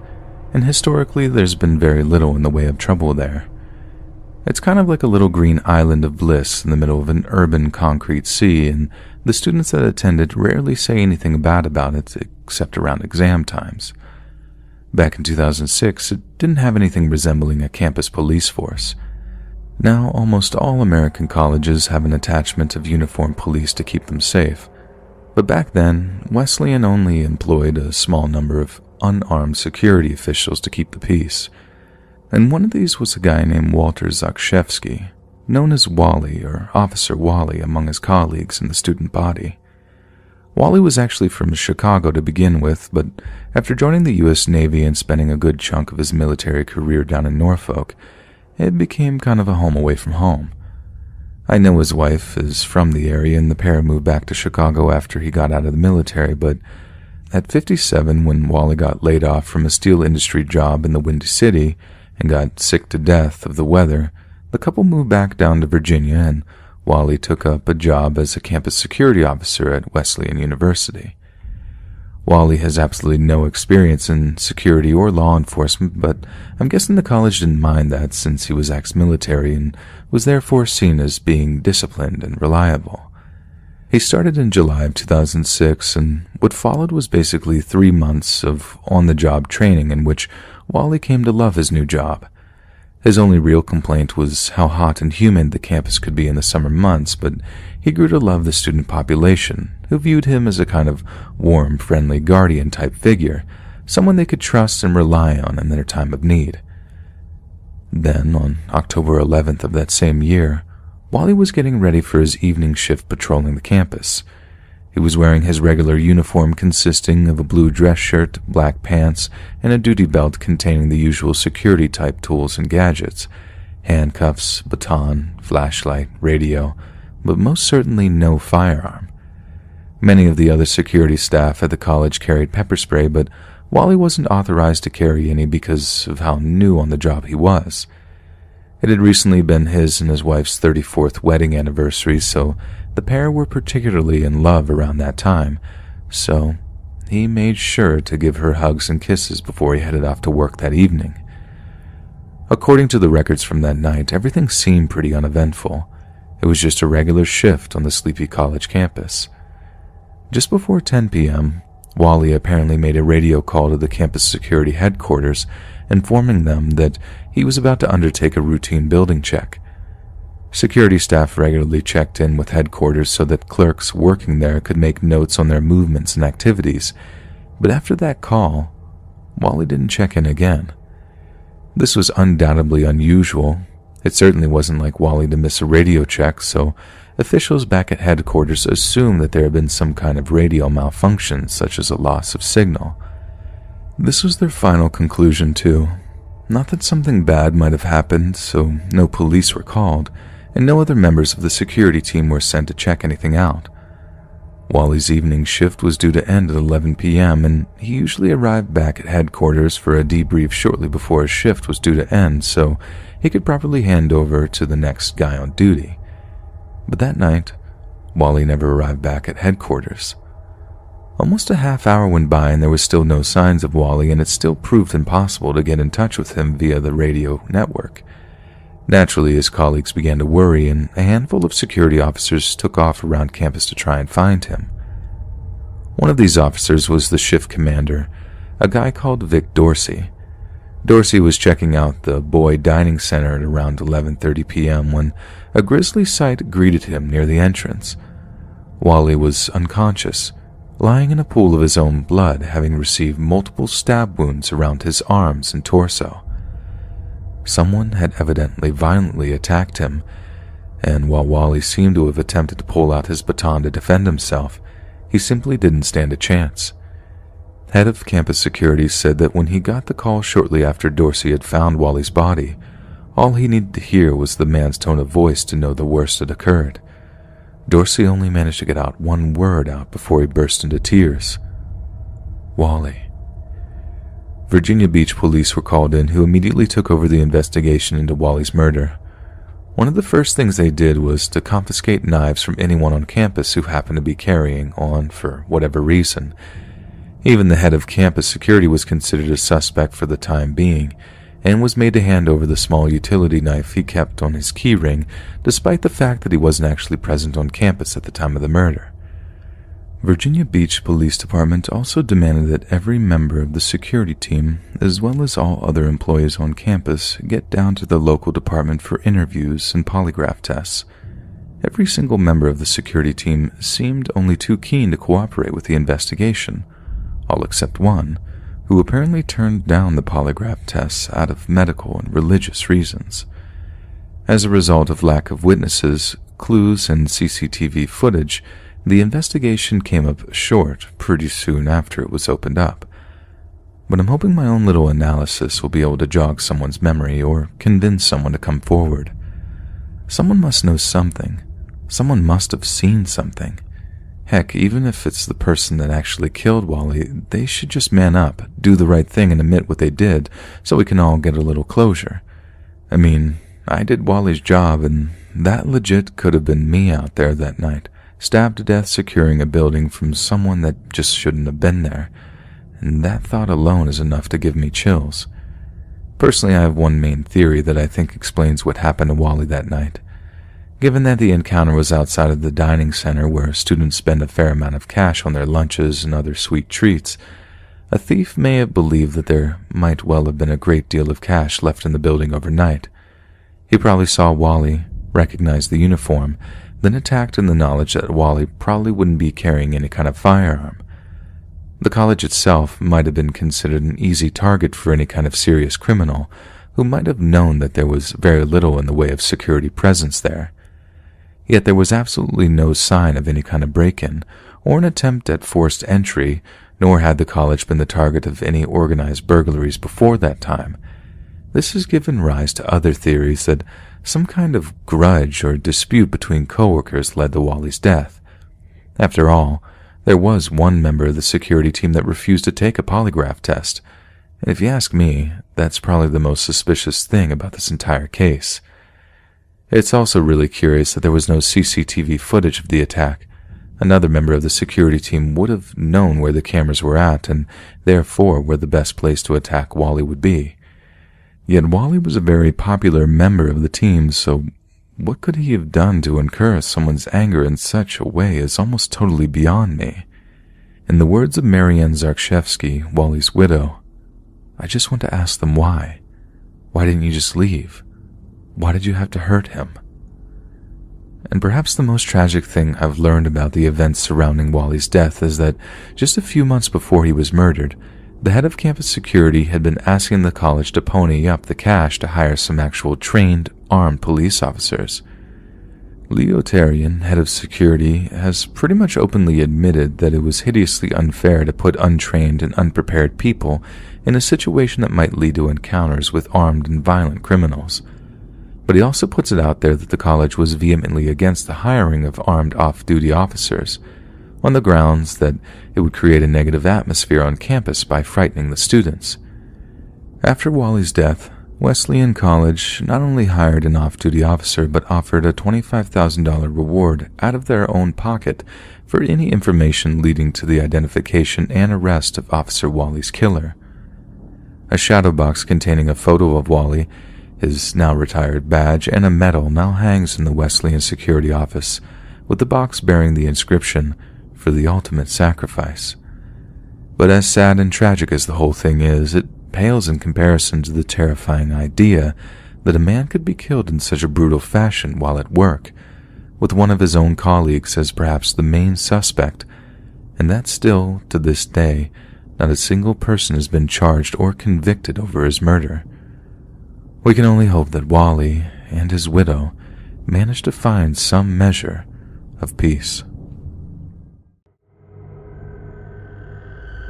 and historically there's been very little in the way of trouble there. It's kind of like a little green island of bliss in the middle of an urban concrete sea, and the students that attended rarely say anything bad about it except around exam times. Back in 2006, it didn't have anything resembling a campus police force. Now, almost all American colleges have an attachment of uniformed police to keep them safe, but back then, Wesleyan only employed a small number of unarmed security officials to keep the peace. And one of these was a guy named Walter Zakshevsky, known as Wally or Officer Wally among his colleagues in the student body. Wally was actually from Chicago to begin with, but after joining the U.S. Navy and spending a good chunk of his military career down in Norfolk, it became kind of a home away from home. I know his wife is from the area and the pair moved back to Chicago after he got out of the military, but at 57, when Wally got laid off from a steel industry job in the Windy City and got sick to death of the weather, the couple moved back down to Virginia, and Wally took up a job as a campus security officer at Wesleyan University. Wally has absolutely no experience in security or law enforcement, but I'm guessing the college didn't mind that since he was ex-military and was therefore seen as being disciplined and reliable. He started in July of 2006, and what followed was basically 3 months of on-the-job training in which Wally came to love his new job. His only real complaint was how hot and humid the campus could be in the summer months, but he grew to love the student population, who viewed him as a kind of warm, friendly guardian-type figure, someone they could trust and rely on in their time of need. Then, on October 11th of that same year, Wally was getting ready for his evening shift patrolling the campus. He was wearing his regular uniform consisting of a blue dress shirt, black pants, and a duty belt containing the usual security-type tools and gadgets, handcuffs, baton, flashlight, radio, but most certainly no firearm. Many of the other security staff at the college carried pepper spray, but Wally wasn't authorized to carry any because of how new on the job he was. It had recently been his and his wife's 34th wedding anniversary, so the pair were particularly in love around that time, so he made sure to give her hugs and kisses before he headed off to work that evening. According to the records from that night, everything seemed pretty uneventful. It was just a regular shift on the sleepy college campus. Just before 10 p.m., Wally apparently made a radio call to the campus security headquarters, informing them that he was about to undertake a routine building check. Security staff regularly checked in with headquarters so that clerks working there could make notes on their movements and activities, but after that call, Wally didn't check in again. This was undoubtedly unusual. It certainly wasn't like Wally to miss a radio check, so officials back at headquarters assumed that there had been some kind of radio malfunction, such as a loss of signal. This was their final conclusion, too. Not that something bad might have happened, so no police were called, and no other members of the security team were sent to check anything out. Wally's evening shift was due to end at 11 p.m., and he usually arrived back at headquarters for a debrief shortly before his shift was due to end, so he could properly hand over to the next guy on duty. But that night, Wally never arrived back at headquarters. Almost a half hour went by and there was still no signs of Wally, and it still proved impossible to get in touch with him via the radio network. Naturally, his colleagues began to worry, and a handful of security officers took off around campus to try and find him. One of these officers was the shift commander, a guy called Vic Dorsey. Dorsey was checking out the Boy Dining Center at around 11:30 p.m. when a grisly sight greeted him near the entrance. Wally was unconscious, lying in a pool of his own blood, having received multiple stab wounds around his arms and torso. Someone had evidently violently attacked him, and while Wally seemed to have attempted to pull out his baton to defend himself, he simply didn't stand a chance. Head of campus security said that when he got the call shortly after Dorsey had found Wally's body, all he needed to hear was the man's tone of voice to know the worst had occurred. Dorsey only managed to get out one word out before he burst into tears. Wally. Virginia Beach police were called in, who immediately took over the investigation into Wally's murder. One of the first things they did was to confiscate knives from anyone on campus who happened to be carrying on for whatever reason. Even the head of campus security was considered a suspect for the time being, and was made to hand over the small utility knife he kept on his keyring, despite the fact that he wasn't actually present on campus at the time of the murder. Virginia Beach Police Department also demanded that every member of the security team, as well as all other employees on campus, get down to the local department for interviews and polygraph tests. Every single member of the security team seemed only too keen to cooperate with the investigation, all except one, who apparently turned down the polygraph tests out of medical and religious reasons. As a result of lack of witnesses, clues, and CCTV footage, the investigation came up short pretty soon after it was opened up. But I'm hoping my own little analysis will be able to jog someone's memory or convince someone to come forward. Someone must know something. Someone must have seen something. Heck, even if it's the person that actually killed Wally, they should just man up, do the right thing, and admit what they did so we can all get a little closure. I mean, I did Wally's job, and that legit could have been me out there that night, stabbed to death securing a building from someone that just shouldn't have been there, and that thought alone is enough to give me chills. Personally, I have one main theory that I think explains what happened to Wally that night. Given that the encounter was outside of the dining center where students spend a fair amount of cash on their lunches and other sweet treats, a thief may have believed that there might well have been a great deal of cash left in the building overnight. He probably saw Wally, recognized the uniform, then attacked in the knowledge that Wally probably wouldn't be carrying any kind of firearm. The college itself might have been considered an easy target for any kind of serious criminal who might have known that there was very little in the way of security presence there. Yet there was absolutely no sign of any kind of break-in or an attempt at forced entry, nor had the college been the target of any organized burglaries before that time. This has given rise to other theories that some kind of grudge or dispute between coworkers led to Wally's death. After all, there was one member of the security team that refused to take a polygraph test, and if you ask me, that's probably the most suspicious thing about this entire case. It's also really curious that there was no CCTV footage of the attack. Another member of the security team would have known where the cameras were at, and therefore where the best place to attack Wally would be. Yet Wally was a very popular member of the team, so what could he have done to incur someone's anger in such a way is almost totally beyond me. In the words of Marianne Zarkshevsky, Wally's widow, I just want to ask them why. Why didn't you just leave? Why did you have to hurt him? And perhaps the most tragic thing I've learned about the events surrounding Wally's death is that just a few months before he was murdered, the head of campus security had been asking the college to pony up the cash to hire some actual trained, armed police officers. Leo Tarian, head of security, has pretty much openly admitted that it was hideously unfair to put untrained and unprepared people in a situation that might lead to encounters with armed and violent criminals. But he also puts it out there that the college was vehemently against the hiring of armed off-duty officers, on the grounds that it would create a negative atmosphere on campus by frightening the students. After Wally's death, Wesleyan College not only hired an off-duty officer but offered a $25,000 reward out of their own pocket for any information leading to the identification and arrest of Officer Wally's killer. A shadow box containing a photo of Wally, his now retired badge, and a medal now hangs in the Wesleyan security office, with the box bearing the inscription, "For the ultimate sacrifice." But as sad and tragic as the whole thing is, it pales in comparison to the terrifying idea that a man could be killed in such a brutal fashion while at work, with one of his own colleagues as perhaps the main suspect, and that still, to this day, not a single person has been charged or convicted over his murder. We can only hope that Wally and his widow managed to find some measure of peace.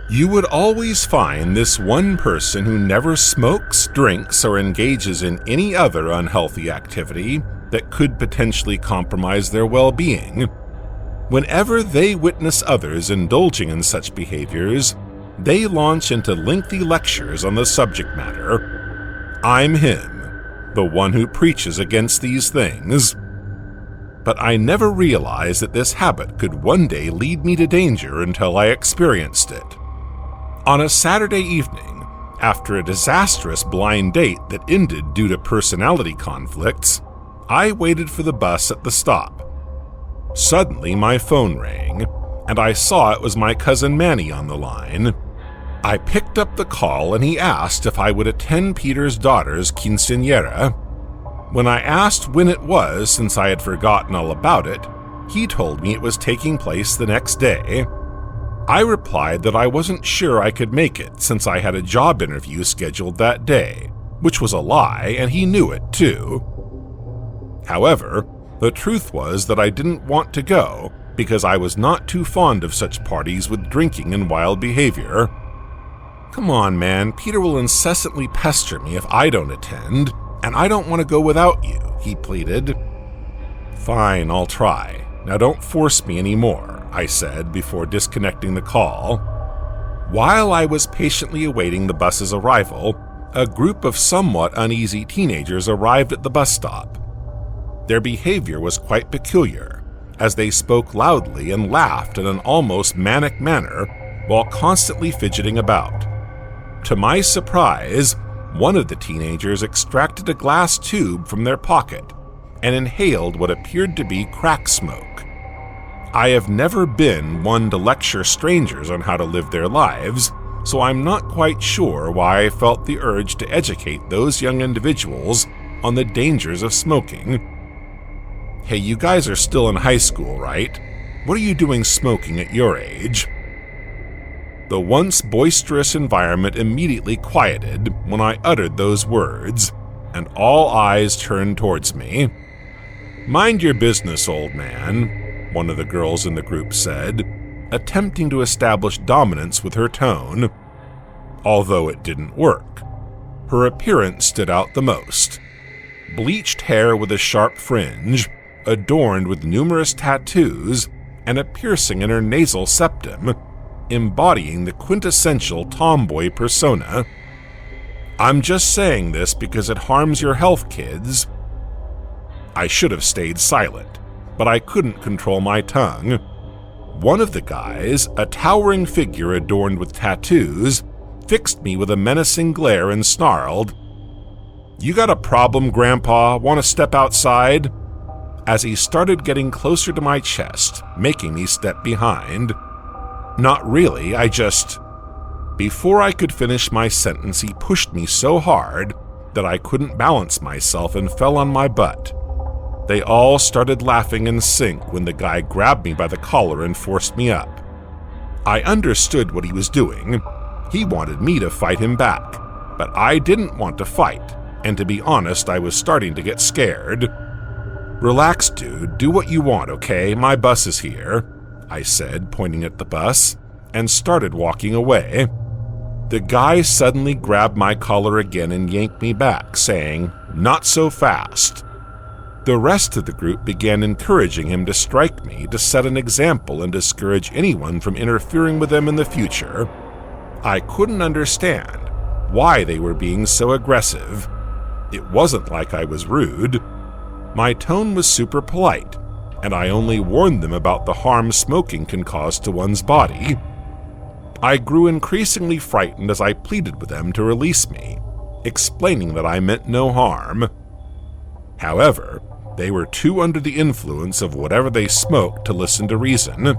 You would always find this one person who never smokes, drinks, or engages in any other unhealthy activity that could potentially compromise their well-being. Whenever they witness others indulging in such behaviors, they launch into lengthy lectures on the subject matter. I'm him, the one who preaches against these things. But I never realized that this habit could one day lead me to danger until I experienced it. On a Saturday evening, after a disastrous blind date that ended due to personality conflicts, I waited for the bus at the stop. Suddenly, my phone rang, and I saw it was my cousin Manny on the line. I picked up the call and he asked if I would attend Peter's daughter's quinceañera. When I asked when it was, since I had forgotten all about it, he told me it was taking place the next day. I replied that I wasn't sure I could make it since I had a job interview scheduled that day, which was a lie, and he knew it too. However, the truth was that I didn't want to go because I was not too fond of such parties with drinking and wild behavior. Come on, man, Peter will incessantly pester me if I don't attend, and I don't want to go without you, he pleaded. Fine, I'll try. Now don't force me anymore, I said before disconnecting the call. While I was patiently awaiting the bus's arrival, a group of somewhat uneasy teenagers arrived at the bus stop. Their behavior was quite peculiar, as they spoke loudly and laughed in an almost manic manner while constantly fidgeting about. To my surprise, one of the teenagers extracted a glass tube from their pocket and inhaled what appeared to be crack smoke. I have never been one to lecture strangers on how to live their lives, so I'm not quite sure why I felt the urge to educate those young individuals on the dangers of smoking. Hey, you guys are still in high school, right? What are you doing smoking at your age? The once boisterous environment immediately quieted when I uttered those words, and all eyes turned towards me. Mind your business, old man, one of the girls in the group said, attempting to establish dominance with her tone. Although it didn't work. Her appearance stood out the most. Bleached hair with a sharp fringe, adorned with numerous tattoos, and a piercing in her nasal septum, embodying the quintessential tomboy persona. I'm just saying this because it harms your health, kids. I should have stayed silent, but I couldn't control my tongue. One of the guys, a towering figure adorned with tattoos, fixed me with a menacing glare and snarled, "You got a problem, Grandpa? Want to step outside?" As he started getting closer to my chest, making me step behind. Not really, Before I could finish my sentence, he pushed me so hard that I couldn't balance myself and fell on my butt. They all started laughing in sync when the guy grabbed me by the collar and forced me up. I understood what he was doing. He wanted me to fight him back, but I didn't want to fight, and to be honest, I was starting to get scared. "Relax, dude. Do what you want, okay? My bus is here," I said, pointing at the bus, and started walking away. The guy suddenly grabbed my collar again and yanked me back, saying, "Not so fast." The rest of the group began encouraging him to strike me to set an example and discourage anyone from interfering with them in the future. I couldn't understand why they were being so aggressive. It wasn't like I was rude. My tone was super polite, and I only warned them about the harm smoking can cause to one's body. I grew increasingly frightened as I pleaded with them to release me, explaining that I meant no harm. However, they were too under the influence of whatever they smoked to listen to reason.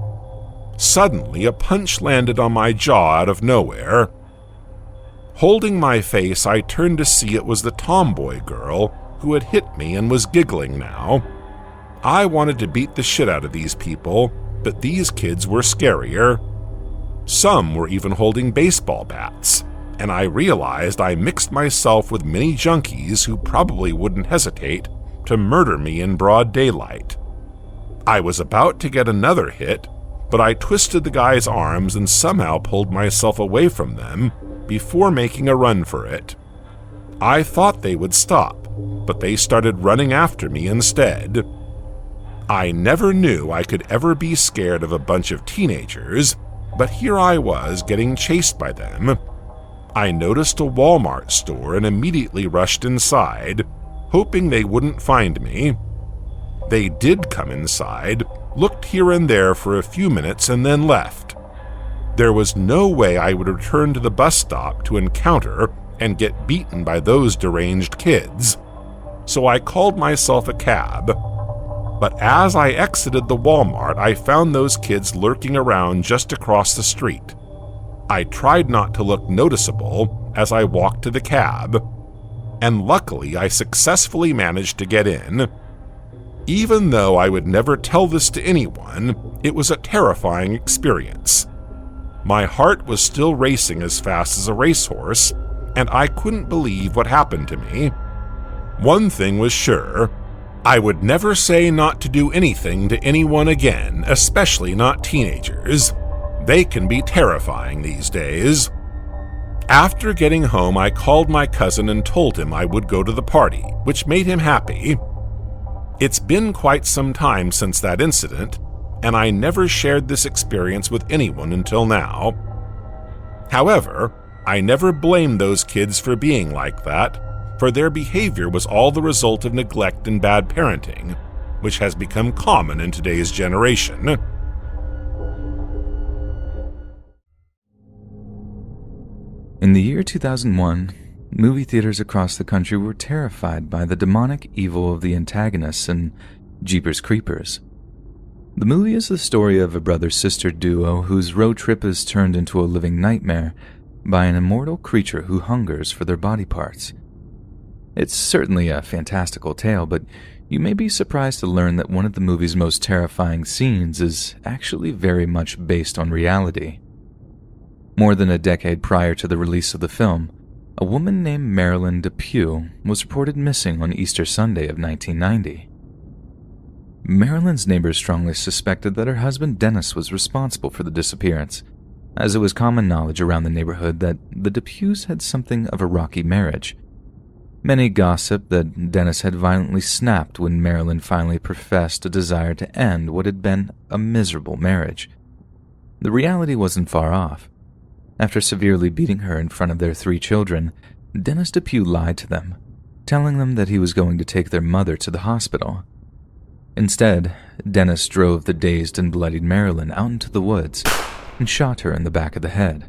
Suddenly, a punch landed on my jaw out of nowhere. Holding my face, I turned to see it was the tomboy girl who had hit me and was giggling now. I wanted to beat the shit out of these people, but these kids were scarier. Some were even holding baseball bats, and I realized I mixed myself with many junkies who probably wouldn't hesitate to murder me in broad daylight. I was about to get another hit but I twisted the guy's arms and somehow pulled myself away from them before making a run for it. I thought they would stop, but they started running after me instead. I never knew I could ever be scared of a bunch of teenagers, but here I was getting chased by them. I noticed a Walmart store and immediately rushed inside, hoping they wouldn't find me. They did come inside, looked here and there for a few minutes, and then left. There was no way I would return to the bus stop to encounter and get beaten by those deranged kids, so I called myself a cab. But as I exited the Walmart, I found those kids lurking around just across the street. I tried not to look noticeable as I walked to the cab, and luckily I successfully managed to get in. Even though I would never tell this to anyone, it was a terrifying experience. My heart was still racing as fast as a racehorse, and I couldn't believe what happened to me. One thing was sure, I would never say not to do anything to anyone again, especially not teenagers. They can be terrifying these days. After getting home, I called my cousin and told him I would go to the party, which made him happy. It's been quite some time since that incident, and I never shared this experience with anyone until now. However, I never blamed those kids for being like that, for their behavior was all the result of neglect and bad parenting, which has become common in today's generation. In the year 2001, movie theaters across the country were terrified by the demonic evil of the antagonists in Jeepers Creepers. The movie is the story of a brother-sister duo whose road trip is turned into a living nightmare by an immortal creature who hungers for their body parts. It's certainly a fantastical tale, but you may be surprised to learn that one of the movie's most terrifying scenes is actually very much based on reality. More than a decade prior to the release of the film, a woman named Marilyn Depew was reported missing on Easter Sunday of 1990. Marilyn's neighbors strongly suspected that her husband Dennis was responsible for the disappearance, as it was common knowledge around the neighborhood that the Depews had something of a rocky marriage. Many gossiped that Dennis had violently snapped when Marilyn finally professed a desire to end what had been a miserable marriage. The reality wasn't far off. After severely beating her in front of their 3 children, Dennis Depew lied to them, telling them that he was going to take their mother to the hospital. Instead, Dennis drove the dazed and bloodied Marilyn out into the woods and shot her in the back of the head.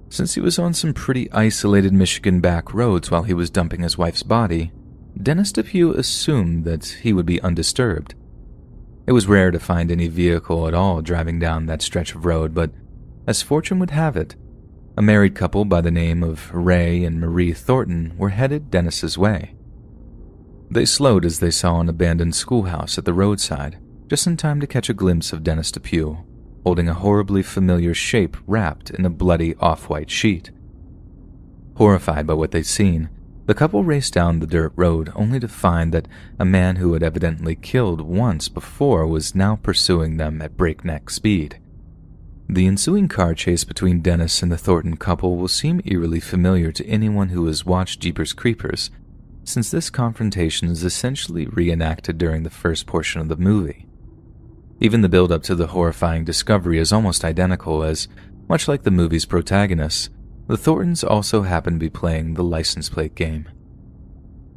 Since he was on some pretty isolated Michigan back roads while he was dumping his wife's body, Dennis Depew assumed that he would be undisturbed. It was rare to find any vehicle at all driving down that stretch of road, but as fortune would have it, a married couple by the name of Ray and Marie Thornton were headed Dennis's way. They slowed as they saw an abandoned schoolhouse at the roadside, just in time to catch a glimpse of Dennis Depew, holding a horribly familiar shape wrapped in a bloody off-white sheet. Horrified by what they'd seen, the couple raced down the dirt road only to find that a man who had evidently killed once before was now pursuing them at breakneck speed. The ensuing car chase between Dennis and the Thornton couple will seem eerily familiar to anyone who has watched Jeepers Creepers, since this confrontation is essentially reenacted during the first portion of the movie. Even the build-up to the horrifying discovery is almost identical as, much like the movie's protagonists, the Thorntons also happen to be playing the license plate game.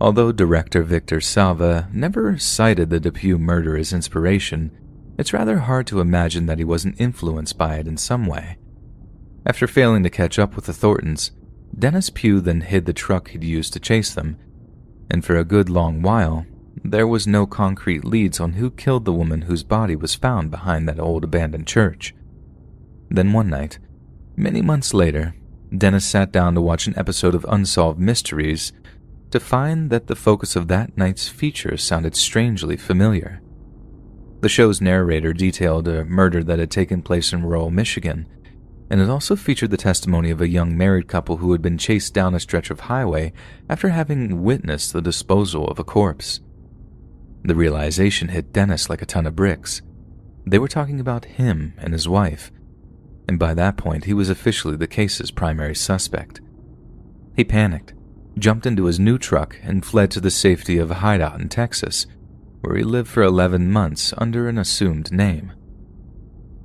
Although director Victor Salva never cited the Depew murder as inspiration, it's rather hard to imagine that he wasn't influenced by it in some way. After failing to catch up with the Thorntons, Dennis Pugh then hid the truck he'd used to chase them, and for a good long while, there was no concrete leads on who killed the woman whose body was found behind that old abandoned church. Then one night, many months later, Dennis sat down to watch an episode of Unsolved Mysteries to find that the focus of that night's feature sounded strangely familiar. The show's narrator detailed a murder that had taken place in rural Michigan, and it also featured the testimony of a young married couple who had been chased down a stretch of highway after having witnessed the disposal of a corpse. The realization hit Dennis like a ton of bricks. They were talking about him and his wife, and by that point he was officially the case's primary suspect. He panicked, jumped into his new truck, and fled to the safety of a hideout in Texas, where he lived for 11 months under an assumed name.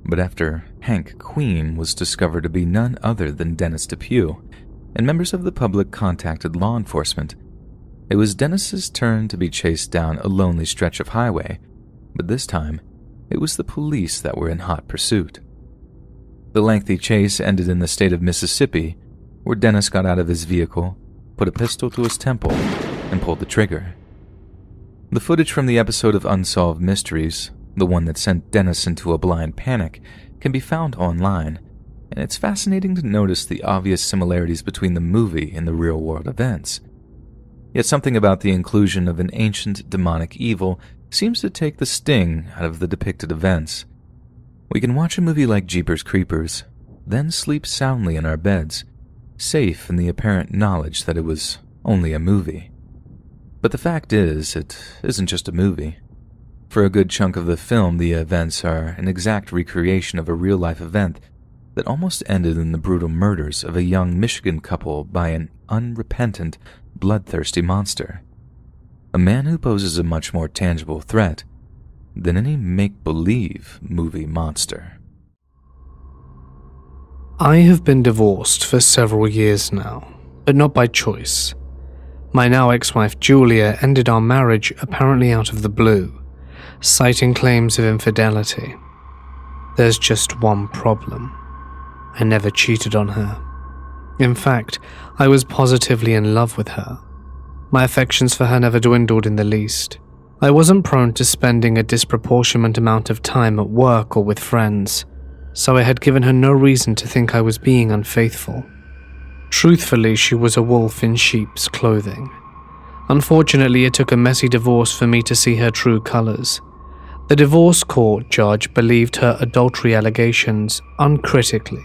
But after Hank Queen was discovered to be none other than Dennis Depew, and members of the public contacted law enforcement, it was Dennis's turn to be chased down a lonely stretch of highway, but this time, it was the police that were in hot pursuit. The lengthy chase ended in the state of Mississippi, where Dennis got out of his vehicle, put a pistol to his temple, and pulled the trigger. The footage from the episode of Unsolved Mysteries, the one that sent Dennis into a blind panic, can be found online, and it's fascinating to notice the obvious similarities between the movie and the real-world events. Yet something about the inclusion of an ancient demonic evil seems to take the sting out of the depicted events. We can watch a movie like Jeepers Creepers, then sleep soundly in our beds, safe in the apparent knowledge that it was only a movie. But the fact is, it isn't just a movie. For a good chunk of the film, the events are an exact recreation of a real-life event that almost ended in the brutal murders of a young Michigan couple by an unrepentant, bloodthirsty monster. A man who poses a much more tangible threat than any make-believe movie monster. I have been divorced for several years now, but not by choice. My now ex-wife Julia ended our marriage apparently out of the blue, citing claims of infidelity. There's just one problem. I never cheated on her. In fact, I was positively in love with her. My affections for her never dwindled in the least. I wasn't prone to spending a disproportionate amount of time at work or with friends, so I had given her no reason to think I was being unfaithful. Truthfully, she was a wolf in sheep's clothing. Unfortunately, it took a messy divorce for me to see her true colors. The divorce court judge believed her adultery allegations uncritically,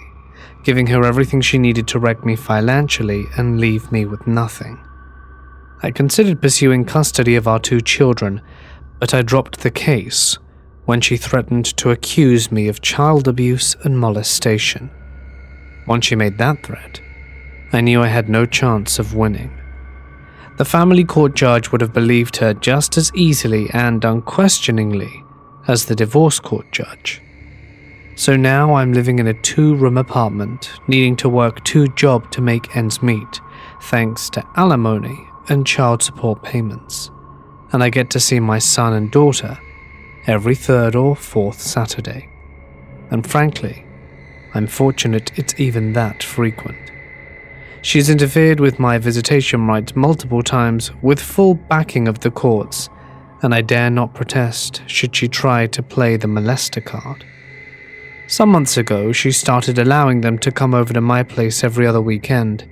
giving her everything she needed to wreck me financially and leave me with nothing. I considered pursuing custody of our 2 children, but I dropped the case when she threatened to accuse me of child abuse and molestation. Once she made that threat, I knew I had no chance of winning. The family court judge would have believed her just as easily and unquestioningly as the divorce court judge. So now I'm living in a 2-room apartment, needing to work 2 jobs to make ends meet, thanks to alimony and child support payments. And I get to see my son and daughter every 3rd or 4th Saturday. And frankly, I'm fortunate it's even that frequent. She's interfered with my visitation rights multiple times with full backing of the courts, and I dare not protest should she try to play the molester card. Some months ago, she started allowing them to come over to my place every other weekend.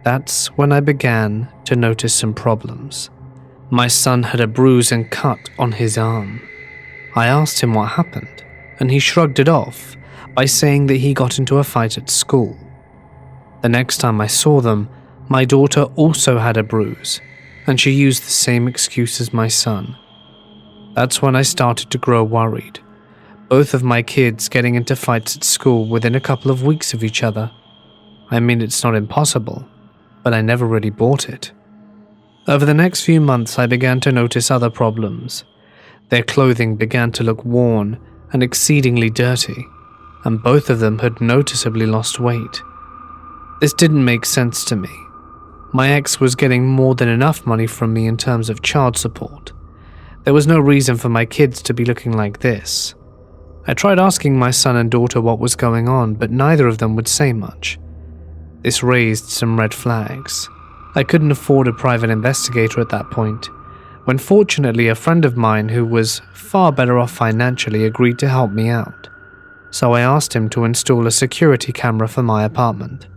That's when I began to notice some problems. My son had a bruise and cut on his arm. I asked him what happened, and he shrugged it off by saying that he got into a fight at school. The next time I saw them, my daughter also had a bruise, and she used the same excuse as my son. That's when I started to grow worried. Both of my kids getting into fights at school within a couple of weeks of each other. I mean, it's not impossible, but I never really bought it. Over the next few months, I began to notice other problems. Their clothing began to look worn and exceedingly dirty, and both of them had noticeably lost weight. This didn't make sense to me. My ex was getting more than enough money from me in terms of child support. There was no reason for my kids to be looking like this. I tried asking my son and daughter what was going on, but neither of them would say much. This raised some red flags. I couldn't afford a private investigator at that point, when fortunately a friend of mine who was far better off financially agreed to help me out. So I asked him to install a security camera for my apartment.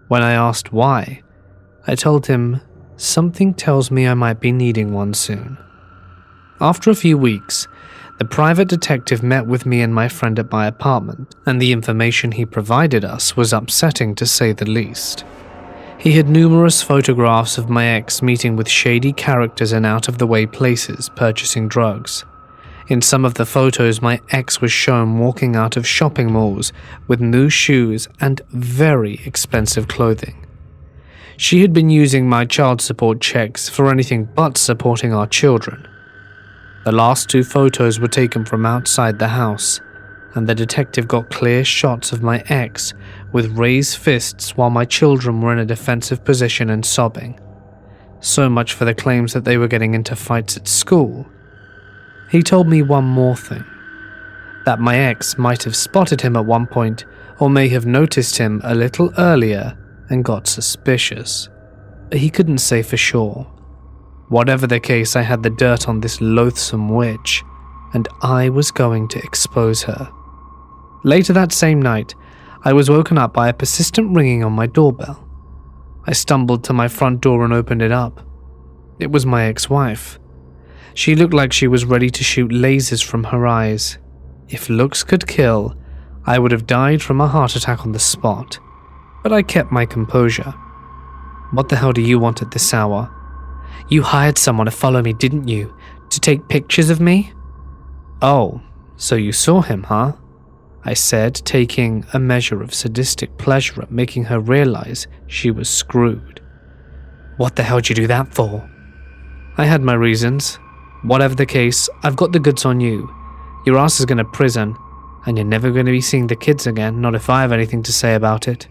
When I asked why, I told him, "Something tells me I might be needing one soon." After a few weeks, the private detective met with me and my friend at my apartment, and the information he provided us was upsetting to say the least. He had numerous photographs of my ex meeting with shady characters in out-of-the-way places purchasing drugs. In some of the photos, my ex was shown walking out of shopping malls with new shoes and very expensive clothing. She had been using my child support checks for anything but supporting our children. The last 2 photos were taken from outside the house, and the detective got clear shots of my ex with raised fists while my children were in a defensive position and sobbing. So much for the claims that they were getting into fights at school. He told me one more thing, that my ex might have spotted him at one point or may have noticed him a little earlier and got suspicious. He couldn't say for sure. Whatever the case, I had the dirt on this loathsome witch, and I was going to expose her. Later that same night, I was woken up by a persistent ringing on my doorbell. I stumbled to my front door and opened it up. It was my ex-wife. She looked like she was ready to shoot lasers from her eyes. If looks could kill, I would have died from a heart attack on the spot. But I kept my composure. "What the hell do you want at this hour? You hired someone to follow me, didn't you? To take pictures of me?" "Oh, so you saw him, huh?" I said, taking a measure of sadistic pleasure at making her realize she was screwed. "What the hell did you do that for?" "I had my reasons. Whatever the case, I've got the goods on you. Your ass is going to prison, and you're never going to be seeing the kids again, not if I have anything to say about it."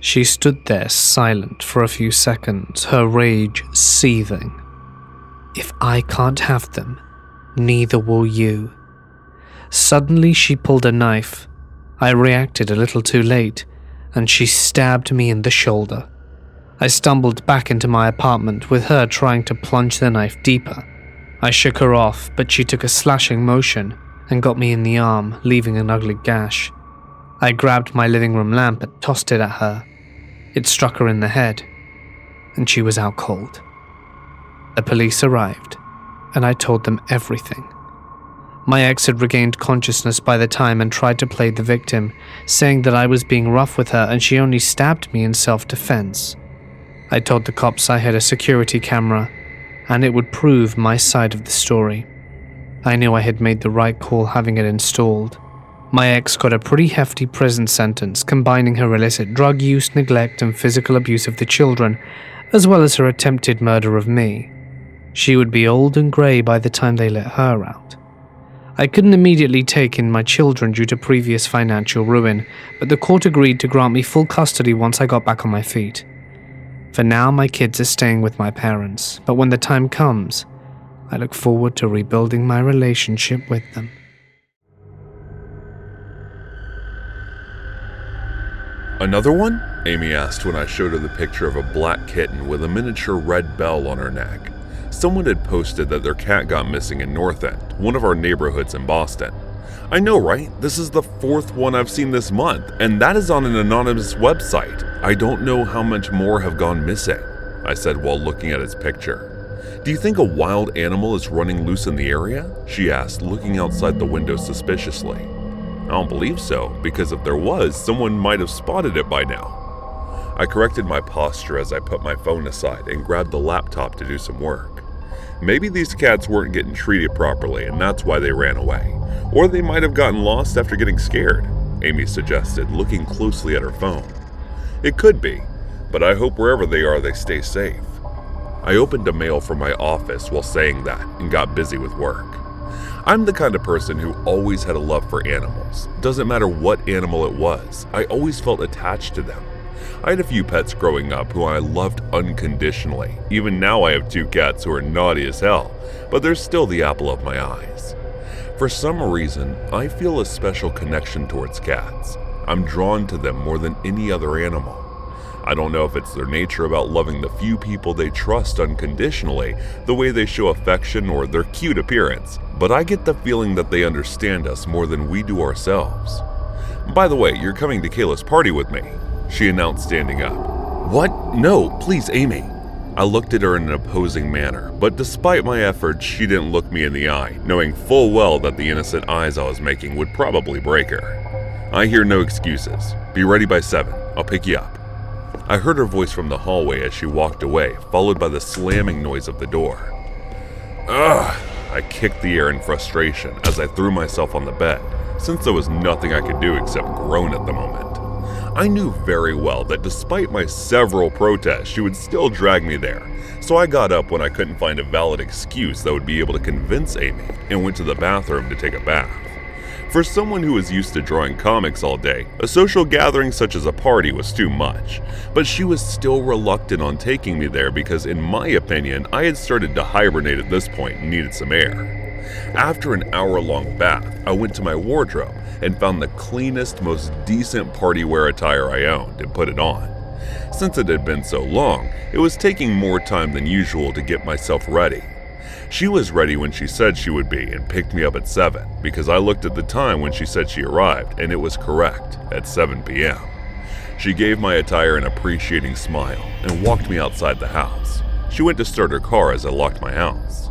She stood there silent for a few seconds, her rage seething. "If I can't have them, neither will you." Suddenly she pulled a knife. I reacted a little too late, and she stabbed me in the shoulder. I stumbled back into my apartment with her trying to plunge the knife deeper. I shook her off, but she took a slashing motion and got me in the arm, leaving an ugly gash. I grabbed my living room lamp and tossed it at her. It struck her in the head, and she was out cold. The police arrived, and I told them everything. My ex had regained consciousness by the time and tried to play the victim, saying that I was being rough with her and she only stabbed me in self-defense. I told the cops I had a security camera, and it would prove my side of the story. I knew I had made the right call having it installed. My ex got a pretty hefty prison sentence, combining her illicit drug use, neglect, and physical abuse of the children, as well as her attempted murder of me. She would be old and grey by the time they let her out. I couldn't immediately take in my children due to previous financial ruin, but the court agreed to grant me full custody once I got back on my feet. For now, my kids are staying with my parents, but when the time comes, I look forward to rebuilding my relationship with them. "Another one?" Amy asked when I showed her the picture of a black kitten with a miniature red bell on her neck. Someone had posted that their cat got missing in North End, one of our neighborhoods in Boston. "I know, right? This is the 4th one I've seen this month, and that is on an anonymous website. I don't know how much more have gone missing," I said while looking at its picture. "Do you think a wild animal is running loose in the area?" she asked, looking outside the window suspiciously. "I don't believe so, because if there was, someone might have spotted it by now." I corrected my posture as I put my phone aside and grabbed the laptop to do some work. Maybe these cats weren't getting treated properly and that's why they ran away. Or they might have gotten lost after getting scared, Amy suggested, looking closely at her phone. "It could be, but I hope wherever they are, they stay safe." I opened a mail from my office while saying that and got busy with work. I'm the kind of person who always had a love for animals. Doesn't matter what animal it was, I always felt attached to them. I had a few pets growing up who I loved unconditionally. Even now I have 2 cats who are naughty as hell, but they're still the apple of my eyes. For some reason, I feel a special connection towards cats. I'm drawn to them more than any other animal. I don't know if it's their nature about loving the few people they trust unconditionally, the way they show affection, or their cute appearance, but I get the feeling that they understand us more than we do ourselves. "By the way, you're coming to Kayla's party with me," she announced, standing up. "What? No, please, Amy." I looked at her in an opposing manner, but despite my efforts, she didn't look me in the eye, knowing full well that the innocent eyes I was making would probably break her. "I hear no excuses. Be ready by 7. I'll pick you up." I heard her voice from the hallway as she walked away, followed by the slamming noise of the door. "Ugh," I kicked the air in frustration as I threw myself on the bed, since there was nothing I could do except groan at the moment. I knew very well that despite my several protests, she would still drag me there, so I got up when I couldn't find a valid excuse that would be able to convince Amy and went to the bathroom to take a bath. For someone who was used to drawing comics all day, a social gathering such as a party was too much, but she was still reluctant on taking me there because, in my opinion, I had started to hibernate at this point and needed some air. After an hour-long bath, I went to my wardrobe and found the cleanest, most decent party wear attire I owned and put it on. Since it had been so long, it was taking more time than usual to get myself ready. She was ready when she said she would be and picked me up at 7 because I looked at the time when she said she arrived and it was correct, at 7 p.m. She gave my attire an appreciating smile and walked me outside the house. She went to start her car as I locked my house.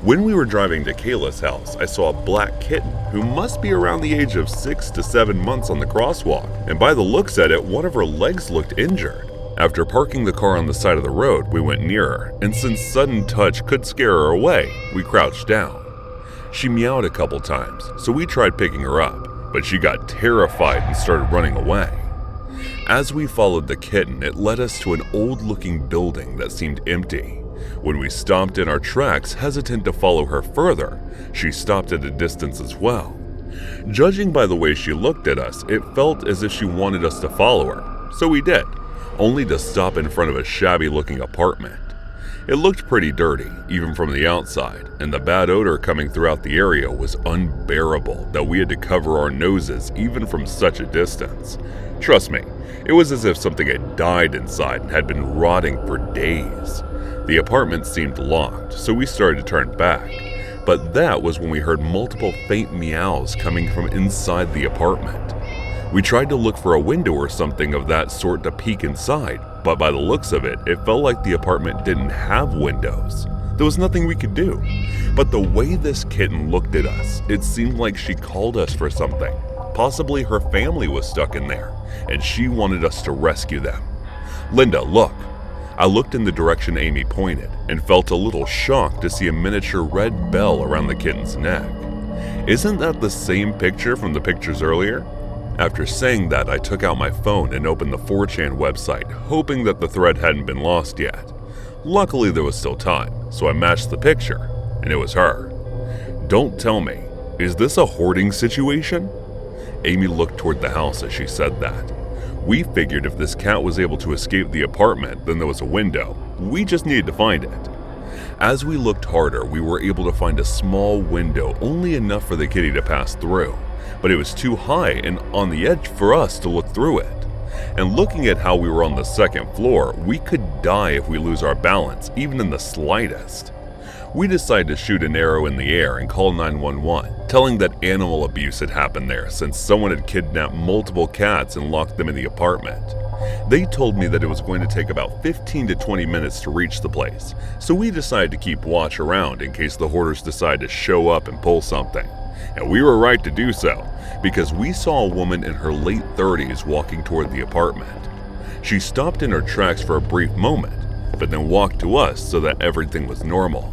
When we were driving to Kayla's house, I saw a black kitten who must be around the age of 6 to 7 months on the crosswalk, and by the looks at it, one of her legs looked injured. After parking the car on the side of the road, we went near her, and since sudden touch could scare her away, we crouched down. She meowed a couple times, so we tried picking her up, but she got terrified and started running away. As we followed the kitten, it led us to an old-looking building that seemed empty. When we stopped in our tracks, hesitant to follow her further, she stopped at a distance as well. Judging by the way she looked at us, it felt as if she wanted us to follow her, so we did, only to stop in front of a shabby-looking apartment. It looked pretty dirty, even from the outside, and the bad odor coming throughout the area was unbearable that we had to cover our noses even from such a distance. Trust me, it was as if something had died inside and had been rotting for days. The apartment seemed locked, so we started to turn back, but that was when we heard multiple faint meows coming from inside the apartment. We tried to look for a window or something of that sort to peek inside, but by the looks of it, it felt like the apartment didn't have windows. There was nothing we could do. But the way this kitten looked at us, it seemed like she called us for something. Possibly her family was stuck in there, and she wanted us to rescue them. "Linda, look." I looked in the direction Amy pointed, and felt a little shocked to see a miniature red bell around the kitten's neck. Isn't that the same picture from the pictures earlier? After saying that, I took out my phone and opened the 4chan website, hoping that the thread hadn't been lost yet. Luckily, there was still time, so I matched the picture, and it was her. Don't tell me, is this a hoarding situation? Amy looked toward the house as she said that. We figured if this cat was able to escape the apartment, then there was a window. We just needed to find it. As we looked harder, we were able to find a small window, only enough for the kitty to pass through. But it was too high and on the edge for us to look through it. And looking at how we were on the second floor, we could die if we lose our balance, even in the slightest. We decided to shoot an arrow in the air and call 911, telling that animal abuse had happened there since someone had kidnapped multiple cats and locked them in the apartment. They told me that it was going to take about 15 to 20 minutes to reach the place, so we decided to keep watch around in case the hoarders decide to show up and pull something. And we were right to do so, because we saw a woman in her late 30s walking toward the apartment. She stopped in her tracks for a brief moment, but then walked to us so that everything was normal.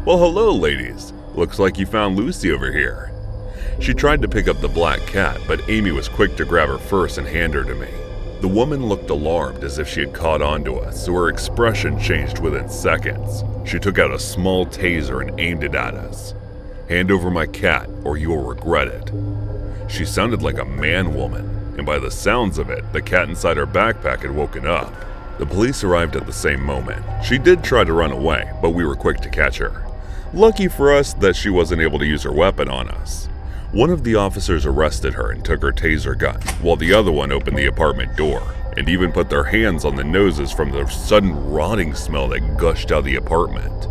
"Well, hello, ladies. Looks like you found Lucy over here." She tried to pick up the black cat, but Amy was quick to grab her first and hand her to me. The woman looked alarmed as if she had caught on to us, so her expression changed within seconds. She took out a small taser and aimed it at us. "Hand over my cat, or you will regret it." She sounded like a man-woman, and by the sounds of it, the cat inside her backpack had woken up. The police arrived at the same moment. She did try to run away, but we were quick to catch her. Lucky for us that she wasn't able to use her weapon on us. One of the officers arrested her and took her taser gun, while the other one opened the apartment door, and even put their hands on the noses from the sudden rotting smell that gushed out of the apartment.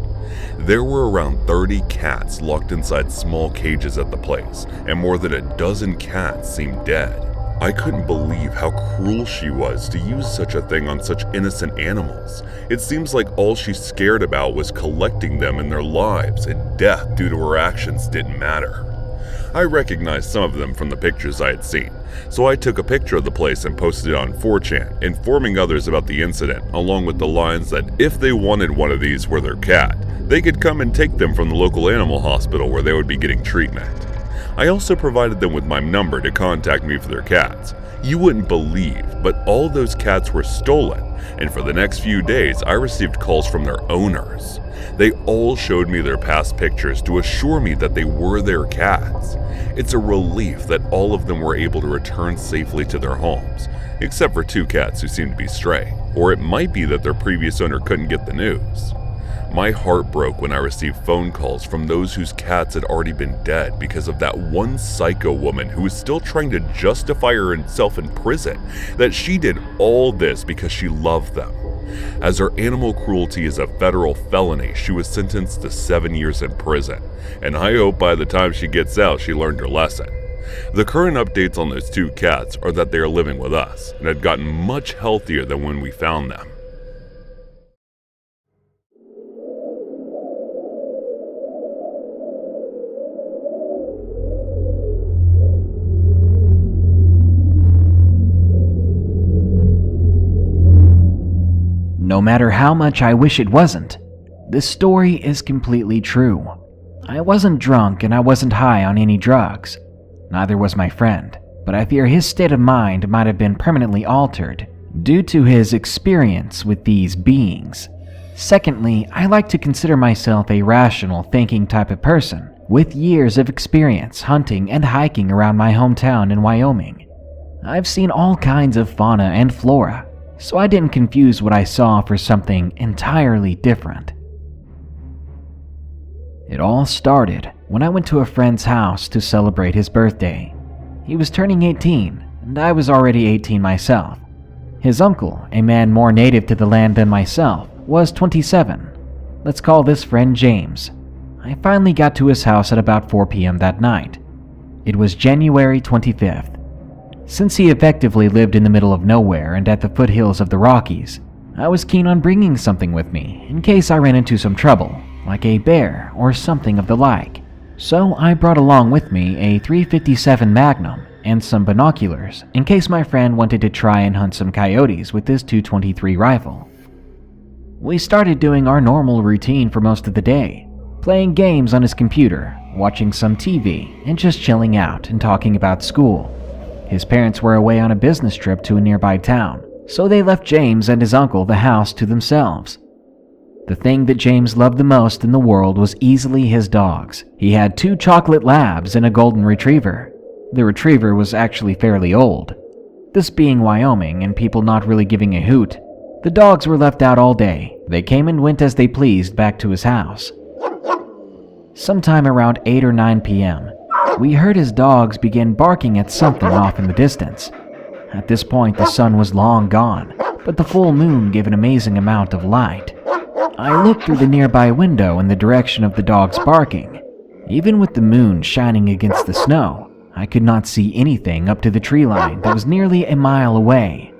There were around 30 cats locked inside small cages at the place, and more than a dozen cats seemed dead. I couldn't believe how cruel she was to use such a thing on such innocent animals. It seems like all she scared about was collecting them in their lives, and death due to her actions didn't matter. I recognized some of them from the pictures I had seen, so I took a picture of the place and posted it on 4chan, informing others about the incident, along with the lines that if they wanted one of these for their cat, They could come and take them from the local animal hospital where they would be getting treatment. I also provided them with my number to contact me for their cats. You wouldn't believe, but all those cats were stolen, and for the next few days I received calls from their owners. They all showed me their past pictures to assure me that they were their cats. It's a relief that all of them were able to return safely to their homes, except for 2 cats who seemed to be stray, or it might be that their previous owner couldn't get the news. My heart broke when I received phone calls from those whose cats had already been dead because of that one psycho woman who was still trying to justify herself in prison, that she did all this because she loved them. As her animal cruelty is a federal felony, she was sentenced to 7 years in prison, and I hope by the time she gets out she learned her lesson. The current updates on those 2 cats are that they are living with us and had gotten much healthier than when we found them. No matter how much I wish it wasn't, this story is completely true. I wasn't drunk and I wasn't high on any drugs. Neither was my friend, but I fear his state of mind might have been permanently altered due to his experience with these beings. Secondly, I like to consider myself a rational, thinking type of person with years of experience hunting and hiking around my hometown in Wyoming. I've seen all kinds of fauna and flora, so I didn't confuse what I saw for something entirely different. It all started when I went to a friend's house to celebrate his birthday. He was turning 18, and I was already 18 myself. His uncle, a man more native to the land than myself, was 27. Let's call this friend James. I finally got to his house at about 4 p.m. that night. It was January 25th. Since he effectively lived in the middle of nowhere and at the foothills of the Rockies, I was keen on bringing something with me in case I ran into some trouble, like a bear or something of the like. So I brought along with me a .357 Magnum and some binoculars in case my friend wanted to try and hunt some coyotes with his .223 rifle. We started doing our normal routine for most of the day, playing games on his computer, watching some TV, and just chilling out and talking about school. His parents were away on a business trip to a nearby town, so they left James and his uncle the house to themselves. The thing that James loved the most in the world was easily his dogs. He had 2 chocolate labs and a golden retriever. The retriever was actually fairly old. This being Wyoming and people not really giving a hoot, the dogs were left out all day. They came and went as they pleased back to his house. Sometime around 8 or 9 p.m., we heard his dogs begin barking at something off in the distance. At this point, the sun was long gone, but the full moon gave an amazing amount of light. I looked through the nearby window in the direction of the dogs barking. Even with the moon shining against the snow, I could not see anything up to the tree line that was nearly a mile away.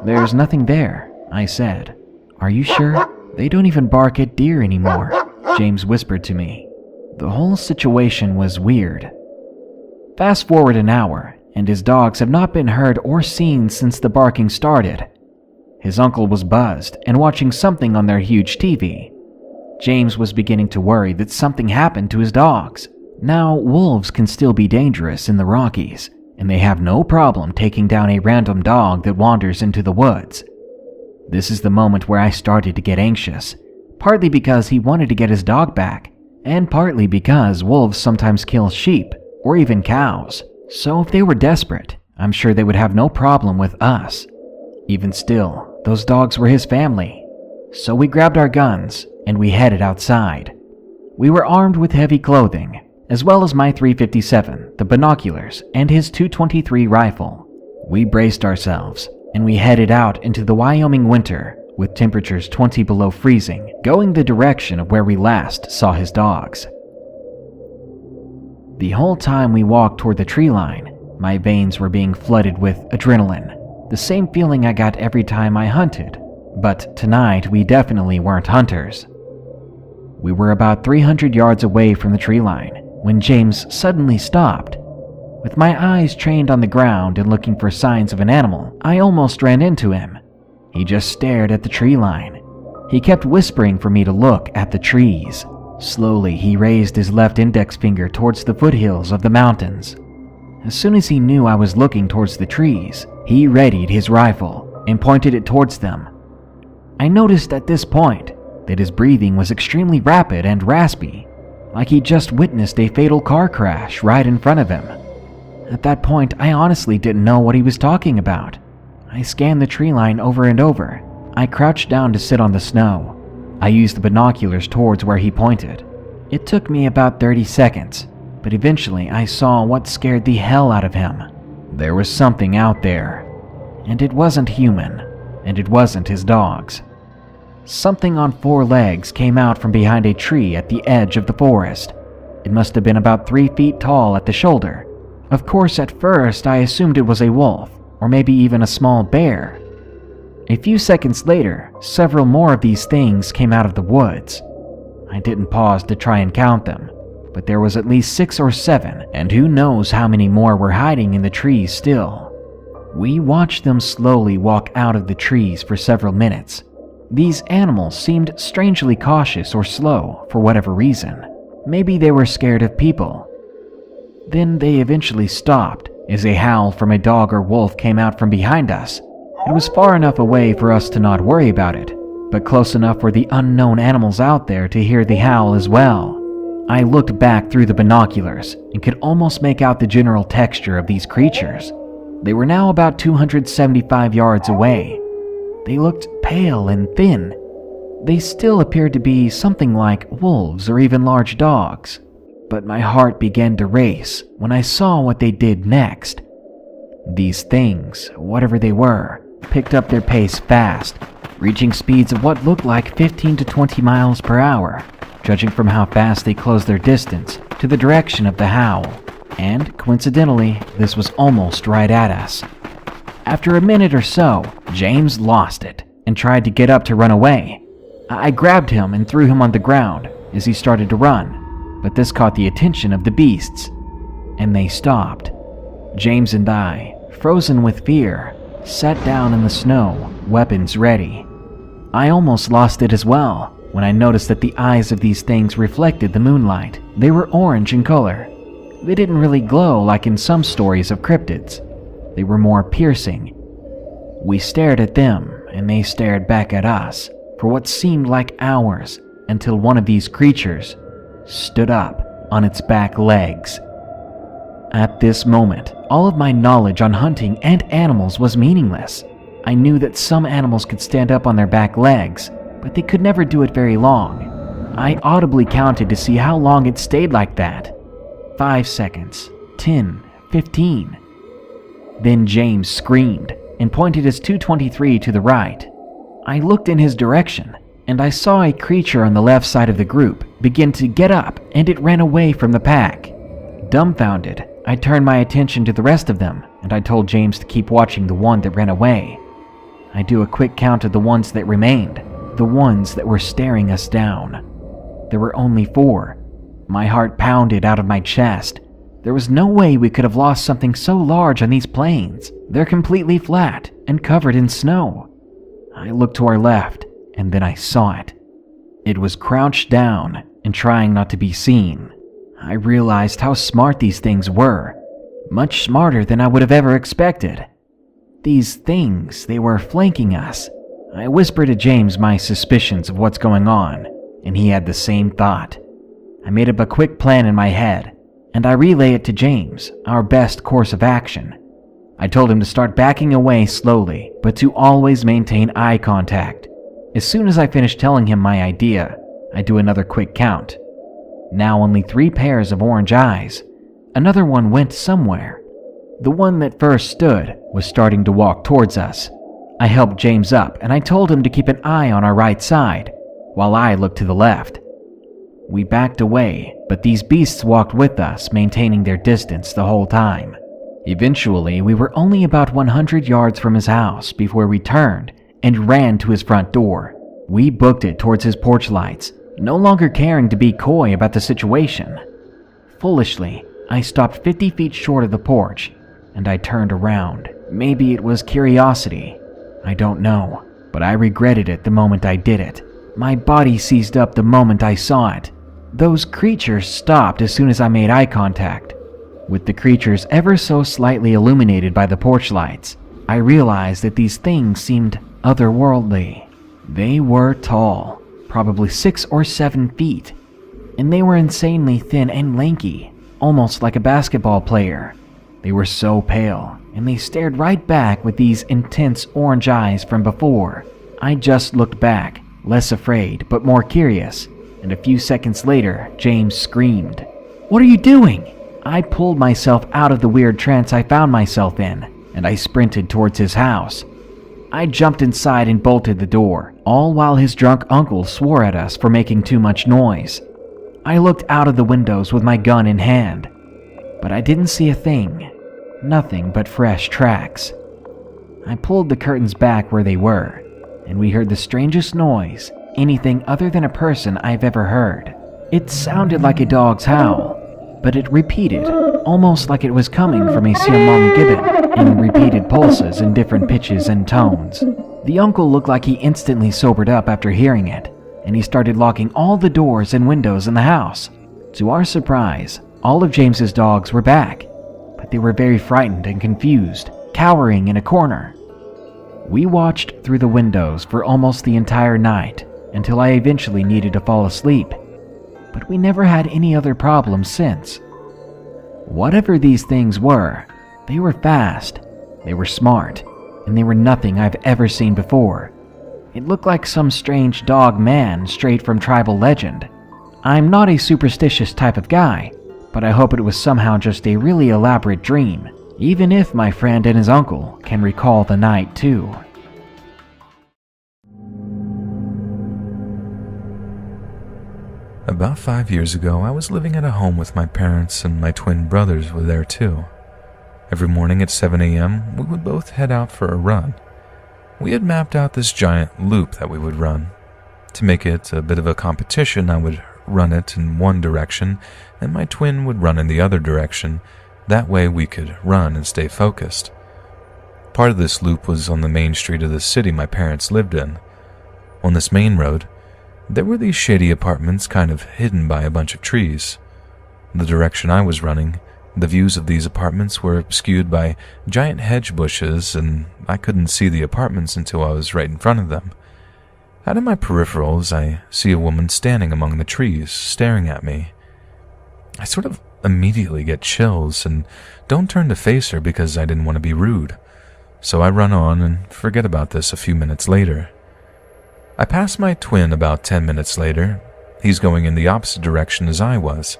"There's nothing there," I said. "Are you sure? They don't even bark at deer anymore," James whispered to me. The whole situation was weird. Fast forward an hour, and his dogs have not been heard or seen since the barking started. His uncle was buzzed and watching something on their huge TV. James was beginning to worry that something happened to his dogs. Now, wolves can still be dangerous in the Rockies, and they have no problem taking down a random dog that wanders into the woods. This is the moment where I started to get anxious, partly because he wanted to get his dog back, and partly because wolves sometimes kill sheep or even cows. So if they were desperate, I'm sure they would have no problem with us. Even still, those dogs were his family. So we grabbed our guns and we headed outside. We were armed with heavy clothing, as well as my .357, the binoculars, and his .223 rifle. We braced ourselves and we headed out into the Wyoming winter, with temperatures 20 below freezing, going the direction of where we last saw his dogs. The whole time we walked toward the tree line, my veins were being flooded with adrenaline, the same feeling I got every time I hunted. But tonight we definitely weren't hunters. We were about 300 yards away from the tree line when James suddenly stopped. With my eyes trained on the ground and looking for signs of an animal, I almost ran into him. He just stared at the tree line. He kept whispering for me to look at the trees. Slowly, he raised his left index finger towards the foothills of the mountains. As soon as he knew I was looking towards the trees, he readied his rifle and pointed it towards them. I noticed at this point that his breathing was extremely rapid and raspy, like he just witnessed a fatal car crash right in front of him. At that point, I honestly didn't know what he was talking about. I scanned the tree line over and over. I crouched down to sit on the snow. I used the binoculars towards where he pointed. It took me about 30 seconds, but eventually I saw what scared the hell out of him. There was something out there, and it wasn't human, and it wasn't his dogs. Something on 4 legs came out from behind a tree at the edge of the forest. It must have been about 3 feet tall at the shoulder. Of course, at first I assumed it was a wolf, or maybe even a small bear. A few seconds later, several more of these things came out of the woods. I didn't pause to try and count them, but there was at least 6 or 7, and who knows how many more were hiding in the trees still. We watched them slowly walk out of the trees for several minutes. These animals seemed strangely cautious or slow for whatever reason. Maybe they were scared of people. Then they eventually stopped as a howl from a dog or wolf came out from behind us. It was far enough away for us to not worry about it, but close enough for the unknown animals out there to hear the howl as well. I looked back through the binoculars and could almost make out the general texture of these creatures. They were now about 275 yards away. They looked pale and thin. They still appeared to be something like wolves or even large dogs, but my heart began to race when I saw what they did next. These things, whatever they were, picked up their pace fast, reaching speeds of what looked like 15 to 20 miles per hour, judging from how fast they closed their distance to the direction of the howl. And coincidentally, this was almost right at us. After a minute or so, James lost it and tried to get up to run away. I grabbed him and threw him on the ground as he started to run, but this caught the attention of the beasts, and they stopped. James and I, frozen with fear, sat down in the snow, weapons ready. I almost lost it as well when I noticed that the eyes of these things reflected the moonlight. They were orange in color. They didn't really glow like in some stories of cryptids. They were more piercing. We stared at them, and they stared back at us for what seemed like hours, until one of these creatures stood up on its back legs. At this moment, all of my knowledge on hunting and animals was meaningless. I knew that some animals could stand up on their back legs, but they could never do it very long. I audibly counted to see how long it stayed like that. 5 seconds, 10, 15. Then James screamed and pointed his 223 to the right. I looked in his direction, and I saw a creature on the left side of the group begin to get up, and it ran away from the pack. Dumbfounded, I turned my attention to the rest of them, and I told James to keep watching the one that ran away. I do a quick count of the ones that remained, the ones that were staring us down. There were only 4. My heart pounded out of my chest. There was no way we could have lost something so large on these plains. They're completely flat and covered in snow. I looked to our left, and then I saw it. It was crouched down and trying not to be seen. I realized how smart these things were, much smarter than I would have ever expected. These things, they were flanking us. I whispered to James my suspicions of what's going on, and he had the same thought. I made up a quick plan in my head, and I relayed it to James, our best course of action. I told him to start backing away slowly, but to always maintain eye contact. As soon as I finished telling him my idea, I do another quick count. Now only 3 pairs of orange eyes. Another one went somewhere. The one that first stood was starting to walk towards us. I helped James up and I told him to keep an eye on our right side, while I looked to the left. We backed away, but these beasts walked with us, maintaining their distance the whole time. Eventually, we were only about 100 yards from his house before we turned and ran to his front door. We booked it towards his porch lights, no longer caring to be coy about the situation. Foolishly, I stopped 50 feet short of the porch, and I turned around. Maybe it was curiosity. I don't know, but I regretted it the moment I did it. My body seized up the moment I saw it. Those creatures stopped as soon as I made eye contact. With the creatures ever so slightly illuminated by the porch lights, I realized that these things seemed otherworldly. They were tall, probably 6 or 7 feet, and they were insanely thin and lanky, almost like a basketball player. They were so pale, and they stared right back with these intense orange eyes from before. I just looked back, less afraid but more curious, and a few seconds later, James screamed, "What are you doing?" I pulled myself out of the weird trance I found myself in, and I sprinted towards his house. I jumped inside and bolted the door, all while his drunk uncle swore at us for making too much noise. I looked out of the windows with my gun in hand, but I didn't see a thing. Nothing but fresh tracks. I pulled the curtains back where they were, and we heard the strangest noise, anything other than a person I've ever heard. It sounded like a dog's howl, but it repeated, almost like it was coming from a Siamang gibbon, in repeated pulses in different pitches and tones. The uncle looked like he instantly sobered up after hearing it, and he started locking all the doors and windows in the house. To our surprise, all of James's dogs were back, but they were very frightened and confused, cowering in a corner. We watched through the windows for almost the entire night, until I eventually needed to fall asleep, but we never had any other problems since. Whatever these things were, they were fast, they were smart, and they were nothing I've ever seen before. It looked like some strange dog man straight from tribal legend. I'm not a superstitious type of guy, but I hope it was somehow just a really elaborate dream, even if my friend and his uncle can recall the night too. About 5 years ago, I was living at a home with my parents, and my twin brothers were there too. Every morning at 7 a.m., we would both head out for a run. We had mapped out this giant loop that we would run. To make it a bit of a competition, I would run it in one direction, and my twin would run in the other direction. That way we could run and stay focused. Part of this loop was on the main street of the city my parents lived in. On this main road, there were these shady apartments kind of hidden by a bunch of trees. The direction I was running, the views of these apartments were obscured by giant hedge bushes, and I couldn't see the apartments until I was right in front of them. Out of my peripherals, I see a woman standing among the trees, staring at me. I sort of immediately get chills and don't turn to face her because I didn't want to be rude. So I run on and forget about this a few minutes later. I pass my twin about 10 minutes later. He's going in the opposite direction as I was.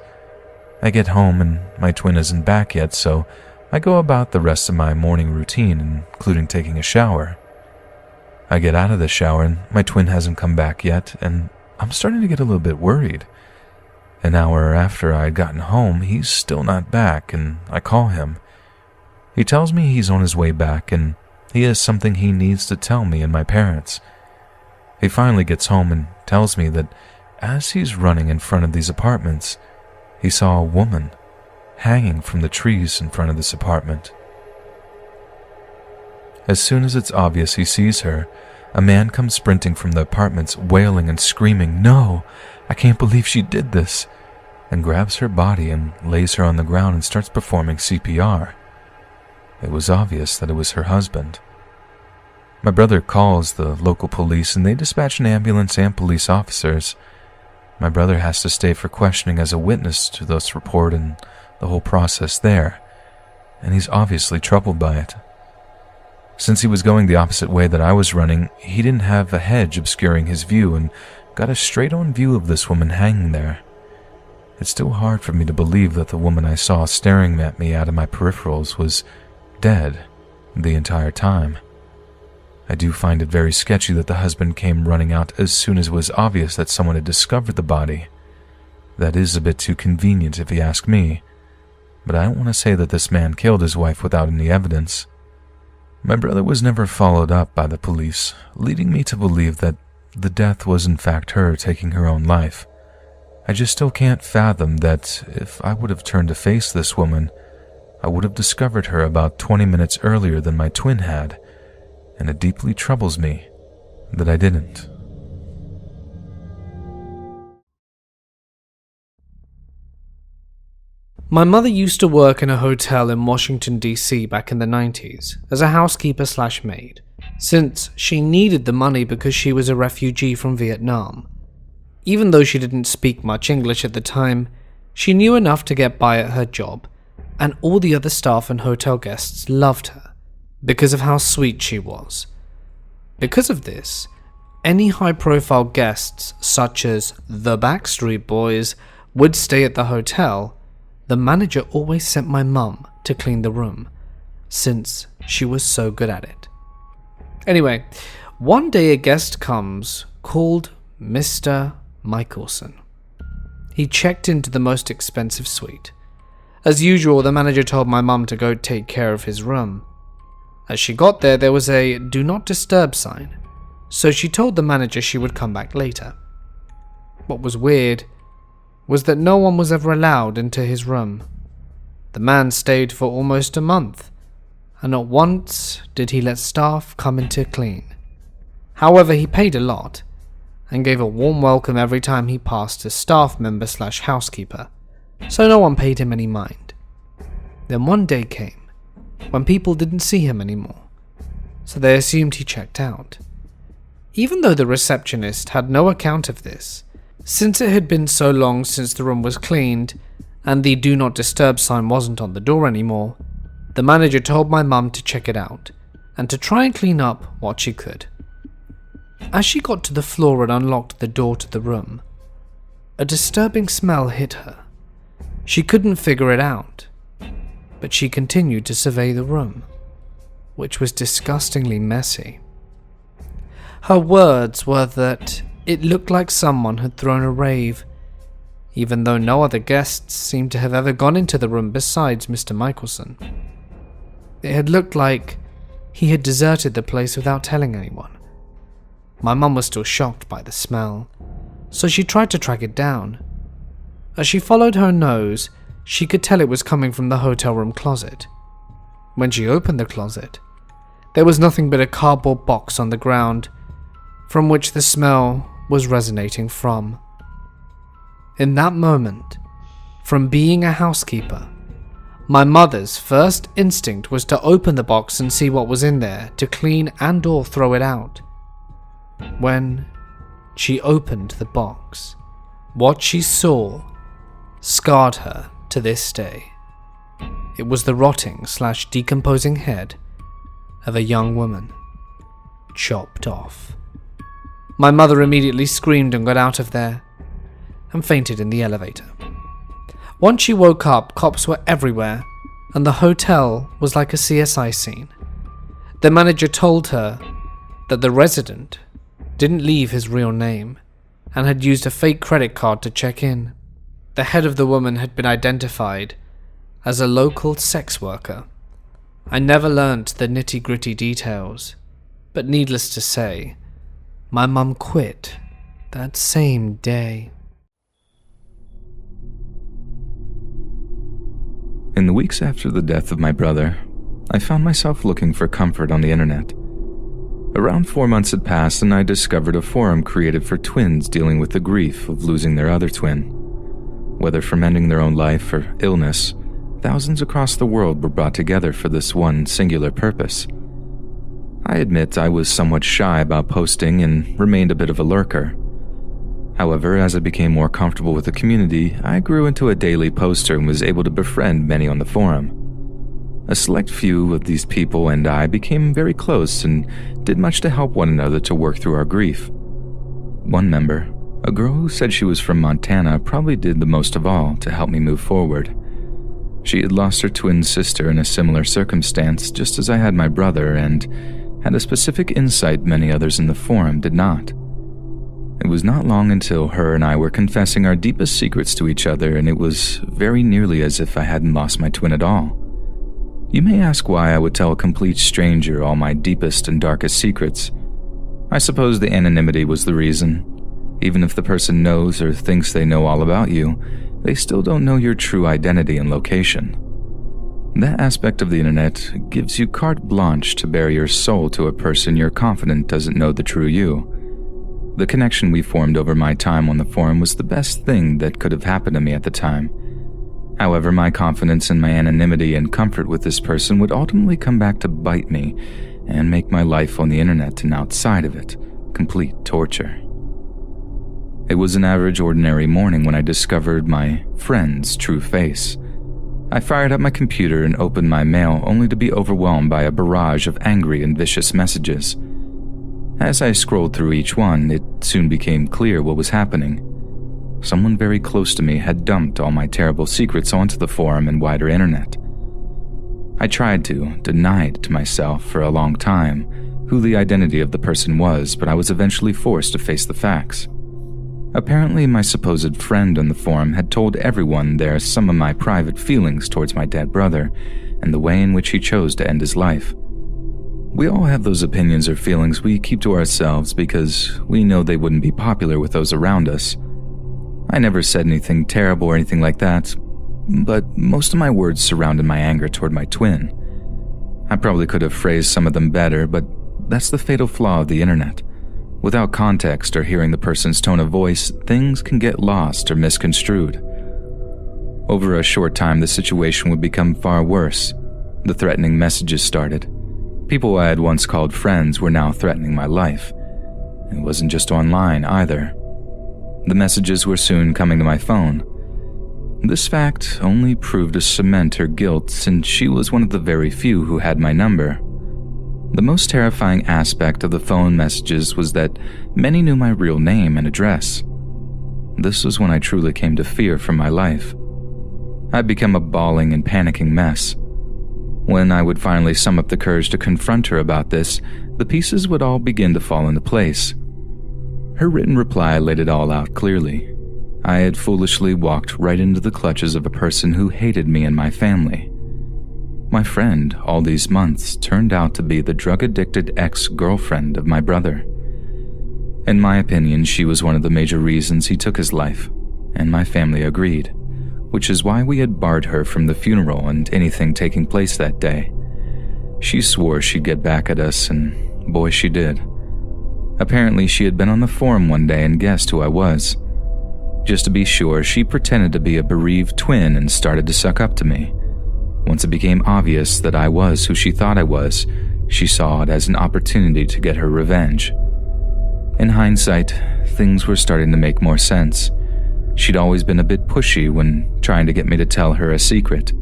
I get home and my twin isn't back yet, so I go about the rest of my morning routine, including taking a shower. I get out of the shower and my twin hasn't come back yet, and I'm starting to get a little bit worried. An hour after I had gotten home, he's still not back, and I call him. He tells me he's on his way back and he has something he needs to tell me and my parents. He finally gets home and tells me that as he's running in front of these apartments, he saw a woman hanging from the trees in front of this apartment. As soon as it's obvious he sees her, a man comes sprinting from the apartments, wailing and screaming, "No, I can't believe she did this," and grabs her body and lays her on the ground and starts performing CPR. It was obvious that it was her husband. My brother calls the local police and they dispatch an ambulance and police officers. My brother has to stay for questioning as a witness to this report and the whole process there, and he's obviously troubled by it. Since he was going the opposite way that I was running, he didn't have a hedge obscuring his view and got a straight-on view of this woman hanging there. It's still hard for me to believe that the woman I saw staring at me out of my peripherals was dead the entire time. I do find it very sketchy that the husband came running out as soon as it was obvious that someone had discovered the body. That is a bit too convenient if you ask me, but I don't want to say that this man killed his wife without any evidence. My brother was never followed up by the police, leading me to believe that the death was in fact her taking her own life. I just still can't fathom that if I would have turned to face this woman, I would have discovered her about 20 minutes earlier than my twin had, and it deeply troubles me that I didn't. My mother used to work in a hotel in Washington, D.C. back in the 90s as a housekeeper/maid, since she needed the money because she was a refugee from Vietnam. Even though she didn't speak much English at the time, she knew enough to get by at her job, and all the other staff and hotel guests loved her because of how sweet she was. Because of this, any high-profile guests such as the Backstreet Boys would stay at the hotel. The manager always sent my mum to clean the room, since she was so good at it. Anyway, one day a guest comes called Mr. Michelson. He checked into the most expensive suite. As usual, the manager told my mum to go take care of his room. As she got there was a "Do Not Disturb" sign, so she told the manager she would come back later. What was weird was that no one was ever allowed into his room. The man stayed for almost a month, and not once did he let staff come in to clean. However, he paid a lot, and gave a warm welcome every time he passed as staff member/housekeeper, so no one paid him any mind. Then one day came, when people didn't see him anymore, so they assumed he checked out. Even though the receptionist had no account of this, since it had been so long since the room was cleaned, and the "Do Not Disturb" sign wasn't on the door anymore, the manager told my mum to check it out, and to try and clean up what she could. As she got to the floor and unlocked the door to the room, a disturbing smell hit her. She couldn't figure it out, but she continued to survey the room, which was disgustingly messy. Her words were that it looked like someone had thrown a rave, even though no other guests seemed to have ever gone into the room besides Mr. Michelson. It had looked like he had deserted the place without telling anyone. My mum was still shocked by the smell, so she tried to track it down. As she followed her nose, she could tell it was coming from the hotel room closet. When she opened the closet, there was nothing but a cardboard box on the ground, from which the smell was resonating from. In that moment, from being a housekeeper, my mother's first instinct was to open the box and see what was in there, to clean and/or throw it out. When she opened the box, what she saw scarred her to this day. It was the rotting/decomposing head of a young woman, chopped off. My mother immediately screamed and got out of there, and fainted in the elevator. Once she woke up, cops were everywhere, and the hotel was like a CSI scene. The manager told her that the resident didn't leave his real name, and had used a fake credit card to check in. The head of the woman had been identified as a local sex worker. I never learnt the nitty-gritty details, but needless to say, my mum quit that same day. In the weeks after the death of my brother, I found myself looking for comfort on the internet. Around 4 months had passed and I discovered a forum created for twins dealing with the grief of losing their other twin. Whether from ending their own life or illness, thousands across the world were brought together for this one singular purpose. I admit I was somewhat shy about posting and remained a bit of a lurker. However, as I became more comfortable with the community, I grew into a daily poster and was able to befriend many on the forum. A select few of these people and I became very close and did much to help one another to work through our grief. One member, a girl who said she was from Montana, probably did the most of all to help me move forward. She had lost her twin sister in a similar circumstance, just as I had my brother, and had a specific insight many others in the forum did not. It was not long until her and I were confessing our deepest secrets to each other, and it was very nearly as if I hadn't lost my twin at all. You may ask why I would tell a complete stranger all my deepest and darkest secrets. I suppose the anonymity was the reason. Even if the person knows or thinks they know all about you, they still don't know your true identity and location. That aspect of the internet gives you carte blanche to bare your soul to a person you're confident doesn't know the true you. The connection we formed over my time on the forum was the best thing that could have happened to me at the time. However, my confidence in my anonymity and comfort with this person would ultimately come back to bite me and make my life on the internet and outside of it complete torture. It was an average, ordinary morning when I discovered my friend's true face. I fired up my computer and opened my mail only to be overwhelmed by a barrage of angry and vicious messages. As I scrolled through each one, it soon became clear what was happening. Someone very close to me had dumped all my terrible secrets onto the forum and wider internet. I tried to deny it to myself for a long time who the identity of the person was, but I was eventually forced to face the facts. Apparently, my supposed friend on the forum had told everyone there some of my private feelings towards my dead brother and the way in which he chose to end his life. We all have those opinions or feelings we keep to ourselves because we know they wouldn't be popular with those around us. I never said anything terrible or anything like that, but most of my words surrounded my anger toward my twin. I probably could have phrased some of them better, but that's the fatal flaw of the internet. Without context or hearing the person's tone of voice, things can get lost or misconstrued. Over a short time, the situation would become far worse. The threatening messages started. People I had once called friends were now threatening my life. It wasn't just online either. The messages were soon coming to my phone. This fact only proved to cement her guilt, since she was one of the very few who had my number. The most terrifying aspect of the phone messages was that many knew my real name and address. This was when I truly came to fear for my life. I'd become a bawling and panicking mess. When I would finally sum up the courage to confront her about this, the pieces would all begin to fall into place. Her written reply laid it all out clearly. I had foolishly walked right into the clutches of a person who hated me and my family. My friend, all these months, turned out to be the drug-addicted ex-girlfriend of my brother. In my opinion, she was one of the major reasons he took his life, and my family agreed, which is why we had barred her from the funeral and anything taking place that day. She swore she'd get back at us, and boy, she did. Apparently, she had been on the forum one day and guessed who I was. Just to be sure, she pretended to be a bereaved twin and started to suck up to me. Once it became obvious that I was who she thought I was, she saw it as an opportunity to get her revenge. In hindsight, things were starting to make more sense. She'd always been a bit pushy when trying to get me to tell her a secret.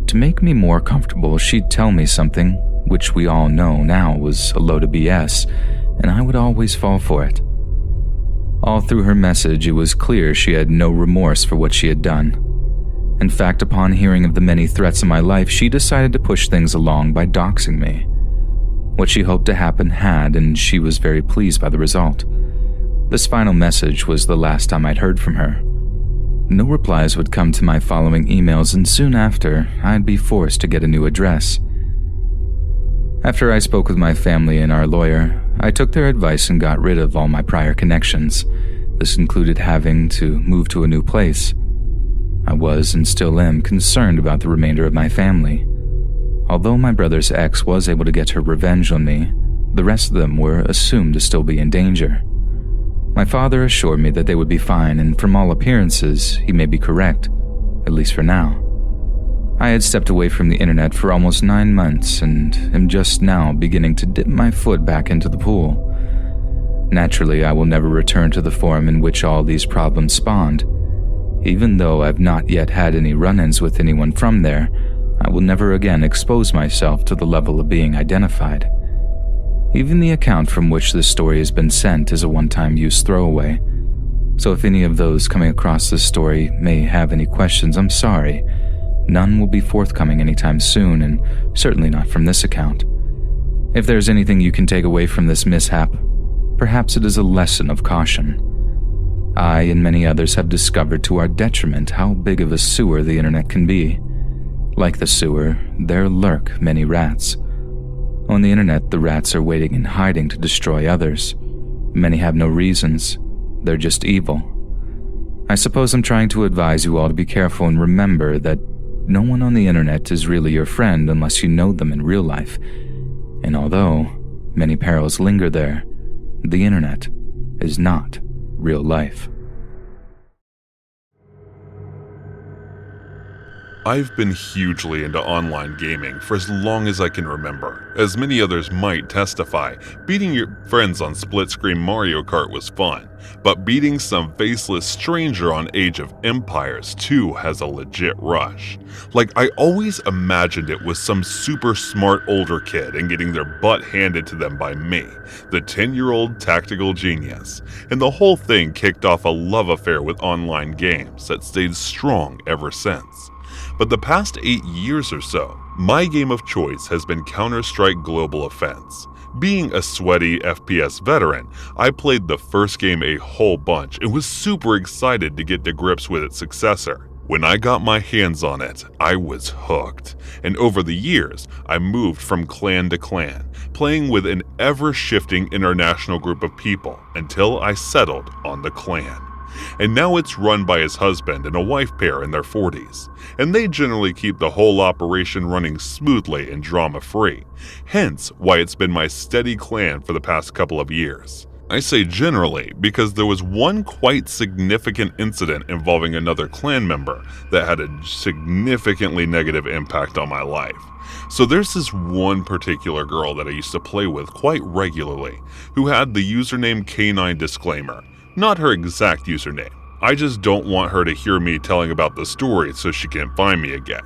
To make me more comfortable, she'd tell me something, which we all know now was a load of BS, and I would always fall for it. All through her message, it was clear she had no remorse for what she had done. In fact, upon hearing of the many threats in my life, she decided to push things along by doxing me. What she hoped to happen had, and she was very pleased by the result. This final message was the last time I'd heard from her. No replies would come to my following emails, and soon after, I'd be forced to get a new address. After I spoke with my family and our lawyer, I took their advice and got rid of all my prior connections. This included having to move to a new place. I was, and still am, concerned about the remainder of my family. Although my brother's ex was able to get her revenge on me, the rest of them were assumed to still be in danger. My father assured me that they would be fine, and from all appearances, he may be correct, at least for now. I had stepped away from the internet for almost 9 months and am just now beginning to dip my foot back into the pool. Naturally, I will never return to the forum in which all these problems spawned. Even though I've not yet had any run-ins with anyone from there, I will never again expose myself to the level of being identified. Even the account from which this story has been sent is a one-time use throwaway. So if any of those coming across this story may have any questions, I'm sorry. None will be forthcoming anytime soon, and certainly not from this account. If there's anything you can take away from this mishap, perhaps it is a lesson of caution. I and many others have discovered to our detriment how big of a sewer the internet can be. Like the sewer, there lurk many rats. On the internet, the rats are waiting and hiding to destroy others. Many have no reasons. They're just evil. I suppose I'm trying to advise you all to be careful and remember that no one on the internet is really your friend unless you know them in real life. And although many perils linger there, the internet is not real life. I've been hugely into online gaming for as long as I can remember. As many others might testify, beating your friends on split-screen Mario Kart was fun, but beating some faceless stranger on Age of Empires 2 has a legit rush. Like, I always imagined it was some super smart older kid and getting their butt handed to them by me, the 10-year-old tactical genius. And the whole thing kicked off a love affair with online games that stayed strong ever since. But the past 8 years or so, my game of choice has been Counter-Strike Global Offense. Being a sweaty FPS veteran, I played the first game a whole bunch and was super excited to get to grips with its successor. When I got my hands on it, I was hooked, and over the years, I moved from clan to clan, playing with an ever-shifting international group of people until I settled on the clan. And now it's run by his husband and a wife pair in their 40s, and they generally keep the whole operation running smoothly and drama-free, hence why it's been my steady clan for the past couple of years. I say generally because there was one quite significant incident involving another clan member that had a significantly negative impact on my life. So there's this one particular girl that I used to play with quite regularly who had the username K9 Disclaimer. Not her exact username. I just don't want her to hear me telling about the story so she can't find me again.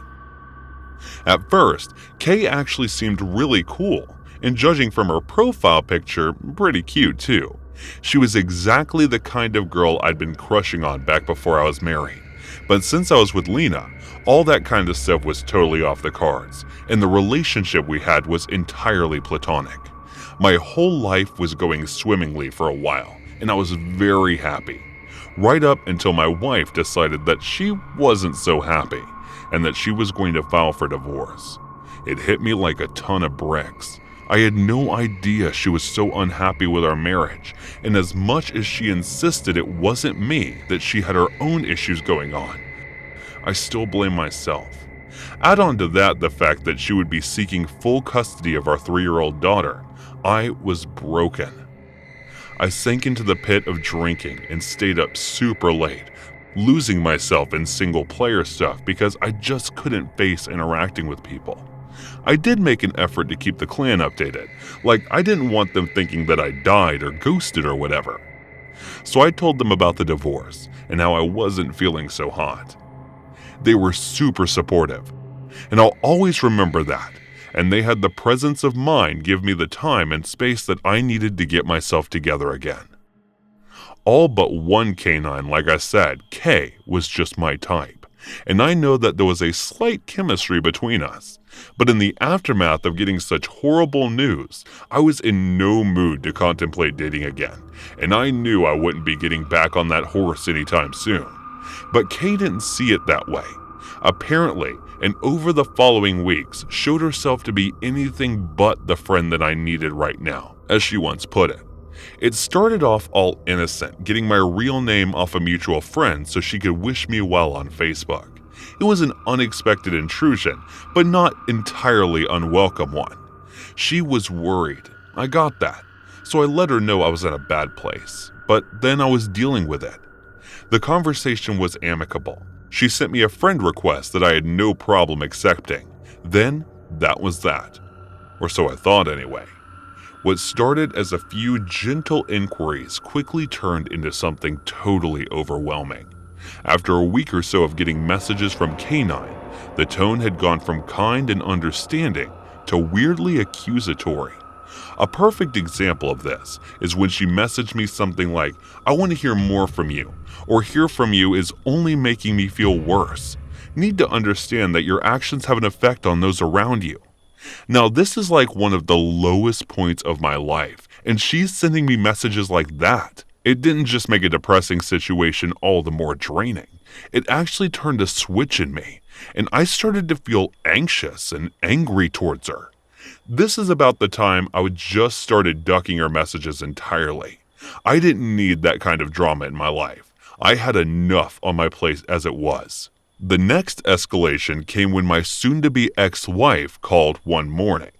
At first, Kay actually seemed really cool, and judging from her profile picture, pretty cute too. She was exactly the kind of girl I'd been crushing on back before I was married. But since I was with Lena, all that kind of stuff was totally off the cards, and the relationship we had was entirely platonic. My whole life was going swimmingly for a while, and I was very happy. Right up until my wife decided that she wasn't so happy, and that she was going to file for divorce. It hit me like a ton of bricks. I had no idea she was so unhappy with our marriage, and as much as she insisted it wasn't me, that she had her own issues going on, I still blame myself. Add on to that the fact that she would be seeking full custody of our 3-year-old daughter. I was broken. I sank into the pit of drinking and stayed up super late, losing myself in single-player stuff because I just couldn't face interacting with people. I did make an effort to keep the clan updated, like I didn't want them thinking that I died or ghosted or whatever. So I told them about the divorce and how I wasn't feeling so hot. They were super supportive, and I'll always remember that. And they had the presence of mind give me the time and space that I needed to get myself together again. All but one canine, like I said, K, was just my type, and I know that there was a slight chemistry between us. But in the aftermath of getting such horrible news, I was in no mood to contemplate dating again, and I knew I wouldn't be getting back on that horse anytime soon. But K didn't see it that way. Apparently, and over the following weeks, showed herself to be anything but the friend that I needed right now, as she once put it. It started off all innocent, getting my real name off a mutual friend so she could wish me well on Facebook. It was an unexpected intrusion, but not entirely unwelcome one. She was worried. I got that. So I let her know I was in a bad place, but then I was dealing with it. The conversation was amicable. She sent me a friend request that I had no problem accepting. Then, that was that. Or so I thought anyway. What started as a few gentle inquiries quickly turned into something totally overwhelming. After a week or so of getting messages from K9, the tone had gone from kind and understanding to weirdly accusatory. A perfect example of this is when she messaged me something like, "I want to hear more from you," or "hear from you is only making me feel worse. Need to understand that your actions have an effect on those around you." Now, this is like one of the lowest points of my life, and she's sending me messages like that. It didn't just make a depressing situation all the more draining. It actually turned a switch in me, and I started to feel anxious and angry towards her. This is about the time I just started ducking her messages entirely. I didn't need that kind of drama in my life. I had enough on my plate as it was. The next escalation came when my soon-to-be ex-wife called one morning,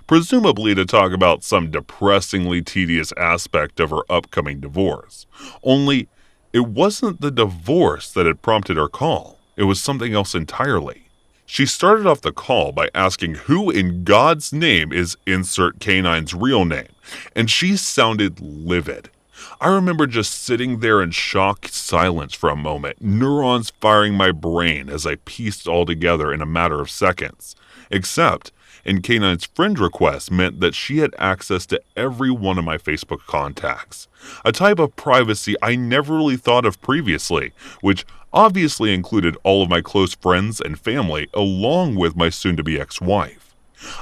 presumably to talk about some depressingly tedious aspect of her upcoming divorce. Only, it wasn't the divorce that had prompted her call. It was something else entirely. She started off the call by asking who in God's name is insert K9's real name, and she sounded livid. I remember just sitting there in shocked silence for a moment, neurons firing my brain as I pieced all together in a matter of seconds. Except, in K9's friend request meant that she had access to every one of my Facebook contacts, a type of privacy I never really thought of previously, which obviously included all of my close friends and family along with my soon-to-be ex-wife.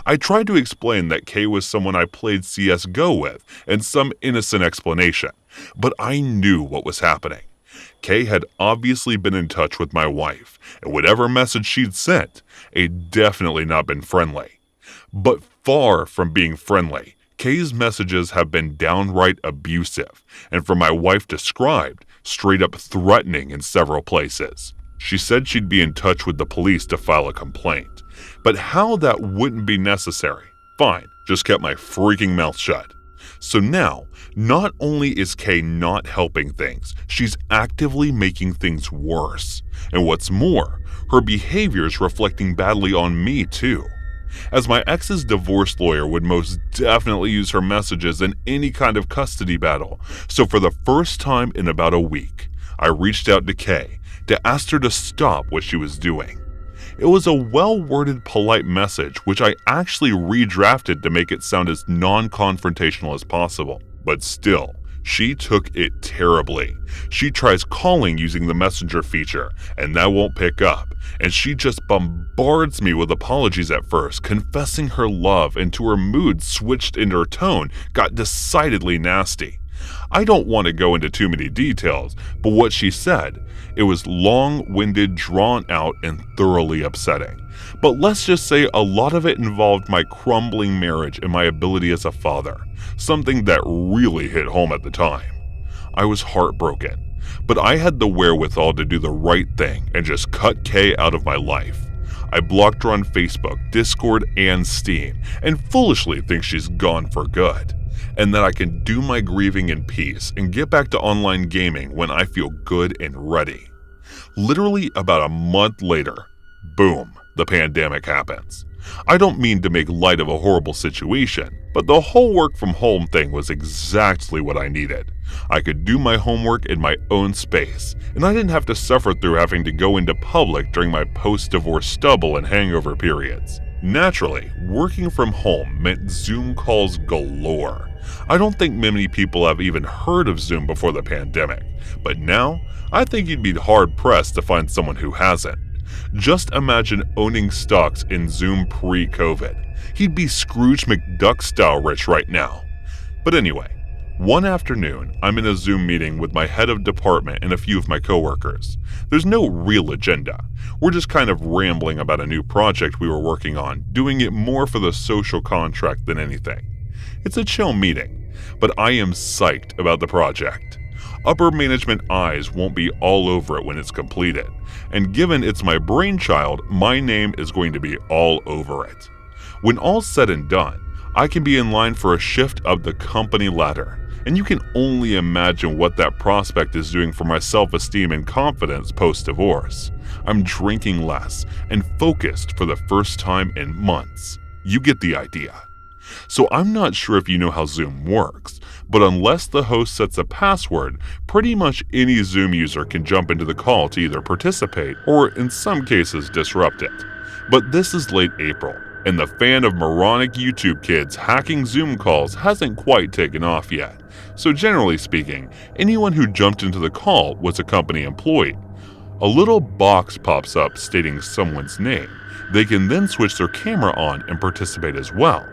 I tried to explain that Kay was someone I played CSGO with and some innocent explanation, but I knew what was happening. Kay had obviously been in touch with my wife, and whatever message she'd sent, had definitely not been friendly. But far from being friendly, Kay's messages have been downright abusive, and from my wife described, straight up threatening in several places. She said she'd be in touch with the police to file a complaint, but how that wouldn't be necessary. Fine, just kept my freaking mouth shut. So now, not only is Kay not helping things, she's actively making things worse. And what's more, her behavior's reflecting badly on me too. As my ex's divorce lawyer would most definitely use her messages in any kind of custody battle, so for the first time in about a week, I reached out to Kay to ask her to stop what she was doing. It was a well-worded, polite message, which I actually redrafted to make it sound as non-confrontational as possible. But still, she took it terribly. She tries calling using the messenger feature, and that won't pick up, and she just bombards me with apologies at first, confessing her love, until her mood switched and her tone got decidedly nasty. I don't want to go into too many details, but what she said, it was long-winded, drawn out, and thoroughly upsetting. But let's just say a lot of it involved my crumbling marriage and my ability as a father, something that really hit home at the time. I was heartbroken, but I had the wherewithal to do the right thing and just cut Kay out of my life. I blocked her on Facebook, Discord, and Steam, and foolishly think she's gone for good, and that I can do my grieving in peace and get back to online gaming when I feel good and ready. Literally about a month later, boom, the pandemic happens. I don't mean to make light of a horrible situation, but the whole work from home thing was exactly what I needed. I could do my homework in my own space, and I didn't have to suffer through having to go into public during my post-divorce stubble and hangover periods. Naturally, working from home meant Zoom calls galore. I don't think many people have even heard of Zoom before the pandemic, but now I think you'd be hard-pressed to find someone who hasn't. Just imagine owning stocks in Zoom pre-COVID. He'd be Scrooge McDuck-style rich right now. But anyway, one afternoon, I'm in a Zoom meeting with my head of department and a few of my coworkers. There's no real agenda. We're just kind of rambling about a new project we were working on, doing it more for the social contract than anything. It's a chill meeting, but I am psyched about the project. Upper management eyes won't be all over it when it's completed, and given it's my brainchild, my name is going to be all over it. When all's said and done, I can be in line for a shift up the company ladder, and you can only imagine what that prospect is doing for my self-esteem and confidence post-divorce. I'm drinking less and focused for the first time in months. You get the idea. So I'm not sure if you know how Zoom works, but unless the host sets a password, pretty much any Zoom user can jump into the call to either participate or, in some cases, disrupt it. But this is late April, and the fan of moronic YouTube kids hacking Zoom calls hasn't quite taken off yet. So generally speaking, anyone who jumped into the call was a company employee. A little box pops up stating someone's name. They can then switch their camera on and participate as well.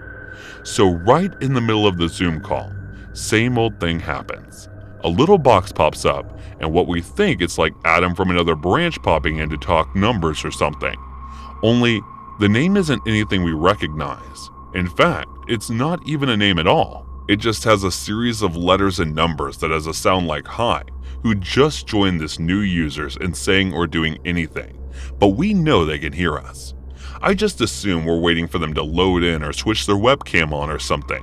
So right in the middle of the Zoom call, same old thing happens. A little box pops up, and what we think it's like Adam from another branch popping in to talk numbers or something. Only, the name isn't anything we recognize. In fact, it's not even a name at all. It just has a series of letters and numbers that has a sound like hi, who just joined this new users and saying or doing anything. But we know they can hear us. I just assume we're waiting for them to load in or switch their webcam on or something,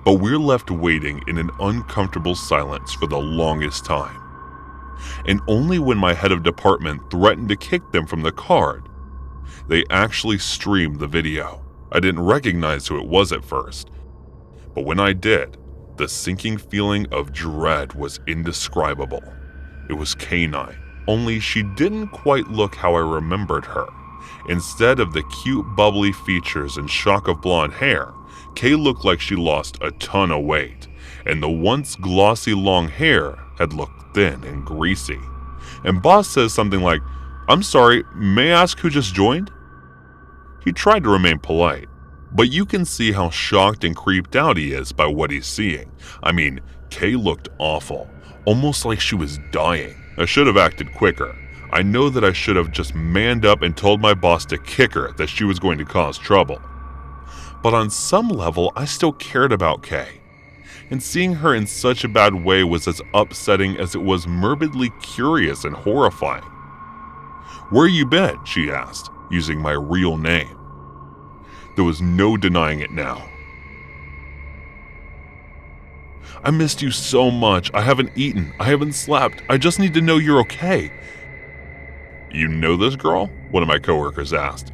but we're left waiting in an uncomfortable silence for the longest time. And only when my head of department threatened to kick them from the card They actually streamed the video. I didn't recognize who it was at first, but when I did, the sinking feeling of dread was indescribable. It was K9, only she didn't quite look how I remembered her. Instead of the cute bubbly features and shock of blonde hair, Kay looked like she lost a ton of weight, and the once glossy long hair had looked thin and greasy. And Boss says something like, "I'm sorry, may I ask who just joined?" He tried to remain polite, but you can see how shocked and creeped out he is by what he's seeing. I mean, Kay looked awful, almost like she was dying. I should have acted quicker. I know that I should have just manned up and told my boss to kick her, that she was going to cause trouble. But on some level, I still cared about Kay. And seeing her in such a bad way was as upsetting as it was morbidly curious and horrifying. "Where you been?" she asked, using my real name. There was no denying it now. "I missed you so much. I haven't eaten. I haven't slept. I just need to know you're okay." "You know this girl?" one of my coworkers asked.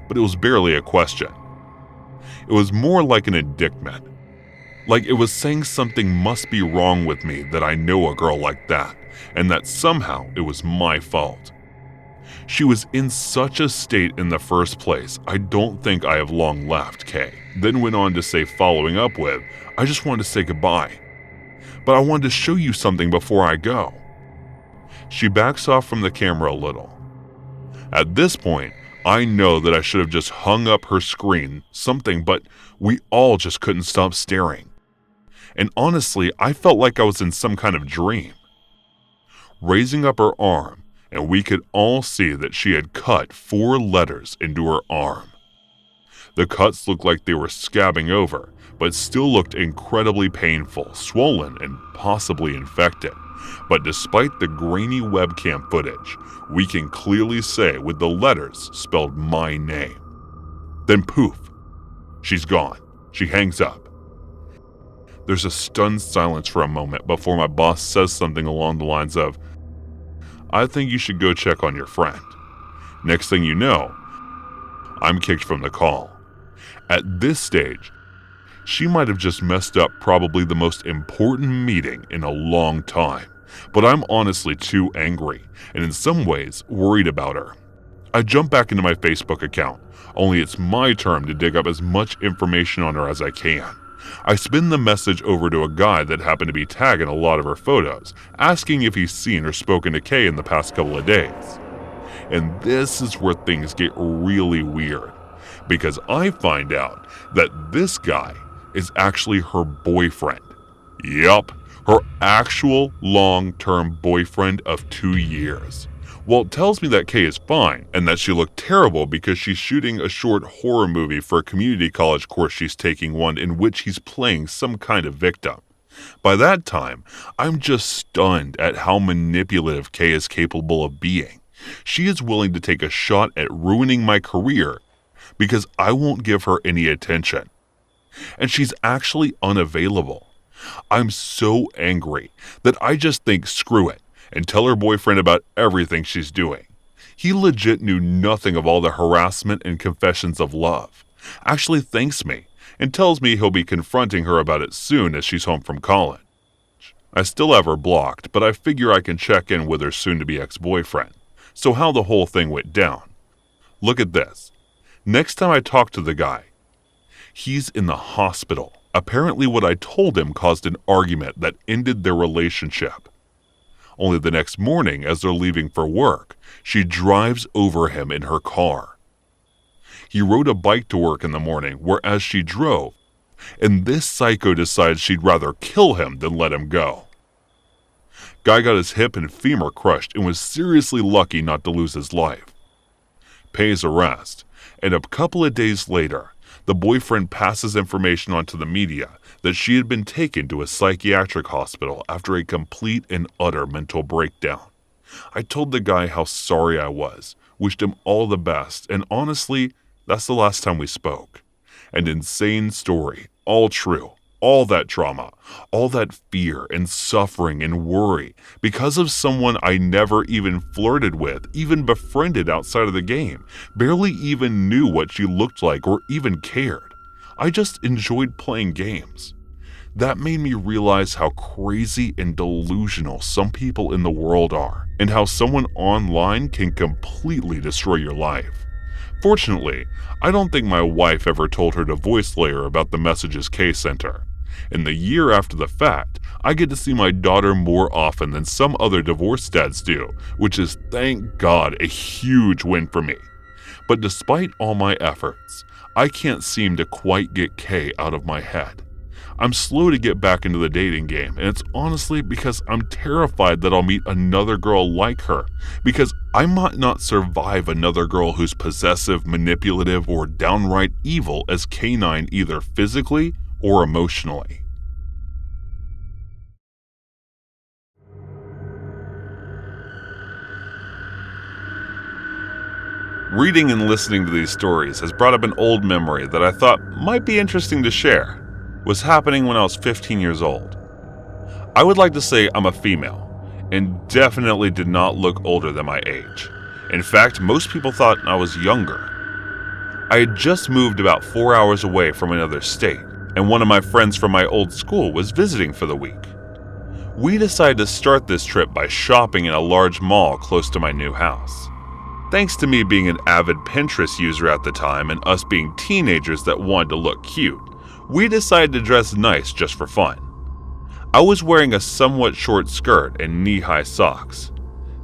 But it was barely a question. It was more like an indictment. Like it was saying something must be wrong with me that I know a girl like that, and that somehow it was my fault. She was in such a state in the first place, I don't think I have long left, Kay. Then went on to say, following up with, "I just wanted to say goodbye. But I wanted to show you something before I go." She backs off from the camera a little. At this point, I know that I should have just hung up her screen, something, but we all just couldn't stop staring. And honestly, I felt like I was in some kind of dream. Raising up her arm, and we could all see that she had cut 4 letters into her arm. The cuts looked like they were scabbing over, but still looked incredibly painful, swollen, and possibly infected. But despite the grainy webcam footage, we can clearly say with the letters spelled my name. Then poof, she's gone. She hangs up. There's a stunned silence for a moment before my boss says something along the lines of, "I think you should go check on your friend." Next thing you know, I'm kicked from the call. At this stage, she might have just messed up probably the most important meeting in a long time, but I'm honestly too angry, and in some ways worried about her. I jump back into my Facebook account, only it's my turn to dig up as much information on her as I can. I spin the message over to a guy that happened to be tagging a lot of her photos, asking if he's seen or spoken to Kay in the past couple of days. And this is where things get really weird, because I find out that this guy is actually her boyfriend. Yup, her actual long-term boyfriend of 2 years. Well, it tells me that Kay is fine, and that she looked terrible because she's shooting a short horror movie for a community college course she's taking, one in which he's playing some kind of victim. By that time, I'm just stunned at how manipulative Kay is capable of being. She is willing to take a shot at ruining my career because I won't give her any attention. And she's actually unavailable. I'm so angry that I just think screw it and tell her boyfriend about everything she's doing. He legit knew nothing of all the harassment and confessions of love. Actually thanks me and tells me he'll be confronting her about it soon as she's home from college. I still have her blocked, but I figure I can check in with her soon-to-be ex-boyfriend. So how the whole thing went down. Look at this. Next time I talk to the guy, he's in the hospital. Apparently what I told him caused an argument that ended their relationship. Only the next morning, as they're leaving for work, she drives over him in her car. He rode a bike to work in the morning, whereas she drove, and this psycho decides she'd rather kill him than let him go. Guy got his hip and femur crushed and was seriously lucky not to lose his life. Pays arrest, and a couple of days later, the boyfriend passes information on to the media that she had been taken to a psychiatric hospital after a complete and utter mental breakdown. I told the guy how sorry I was, wished him all the best, and honestly, that's the last time we spoke. An insane story, all true, all that trauma, all that fear and suffering and worry because of someone I never even flirted with, even befriended outside of the game, barely even knew what she looked like or even cared. I just enjoyed playing games. That made me realize how crazy and delusional some people in the world are, and how someone online can completely destroy your life. Fortunately, I don't think my wife ever told her divorce lawyer about the messages Kay sent her. And the year after the fact, I get to see my daughter more often than some other divorce dads do, which is, thank God, a huge win for me. But despite all my efforts, I can't seem to quite get Kay out of my head. I'm slow to get back into the dating game, and it's honestly because I'm terrified that I'll meet another girl like her, because I might not survive another girl who's possessive, manipulative, or downright evil as K9 either physically or emotionally. Reading and listening to these stories has brought up an old memory that I thought might be interesting to share. Was happening when I was 15 years old. I would like to say I'm a female, and definitely did not look older than my age. In fact, most people thought I was younger. I had just moved about 4 hours away from another state, and one of my friends from my old school was visiting for the week. We decided to start this trip by shopping in a large mall close to my new house. Thanks to me being an avid Pinterest user at the time and us being teenagers that wanted to look cute, we decided to dress nice just for fun. I was wearing a somewhat short skirt and knee-high socks.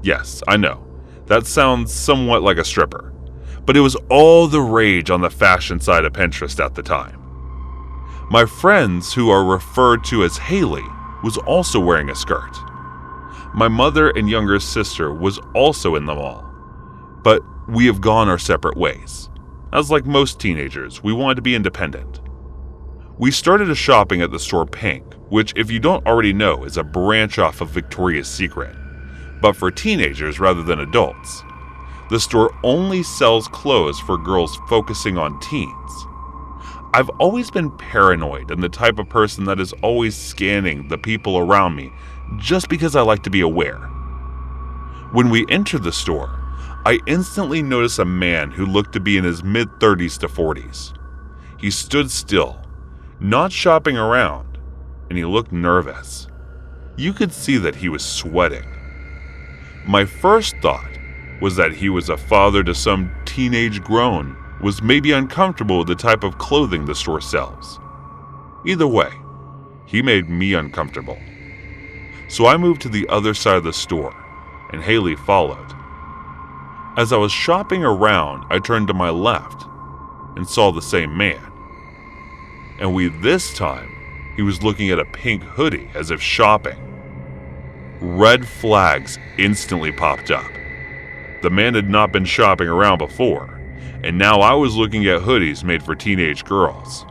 Yes, I know, that sounds somewhat like a stripper, but it was all the rage on the fashion side of Pinterest at the time. My friends, who are referred to as Haley, was also wearing a skirt. My mother and younger sister was also in the mall, but we have gone our separate ways. As like most teenagers, we wanted to be independent. We started shopping at the store Pink, which, if you don't already know, is a branch off of Victoria's Secret, but for teenagers rather than adults. The store only sells clothes for girls focusing on teens. I've always been paranoid and the type of person that is always scanning the people around me just because I like to be aware. When we entered the store, I instantly noticed a man who looked to be in his mid-30s to 40s. He stood still, not shopping around, and he looked nervous. You could see that he was sweating. My first thought was that he was a father to some teenage grown, was maybe uncomfortable with the type of clothing the store sells. Either way, he made me uncomfortable. So I moved to the other side of the store, and Haley followed. As I was shopping around, I turned to my left and saw the same man. And this time, he was looking at a pink hoodie as if shopping. Red flags instantly popped up. The man had not been shopping around before, and now I was looking at hoodies made for teenage girls.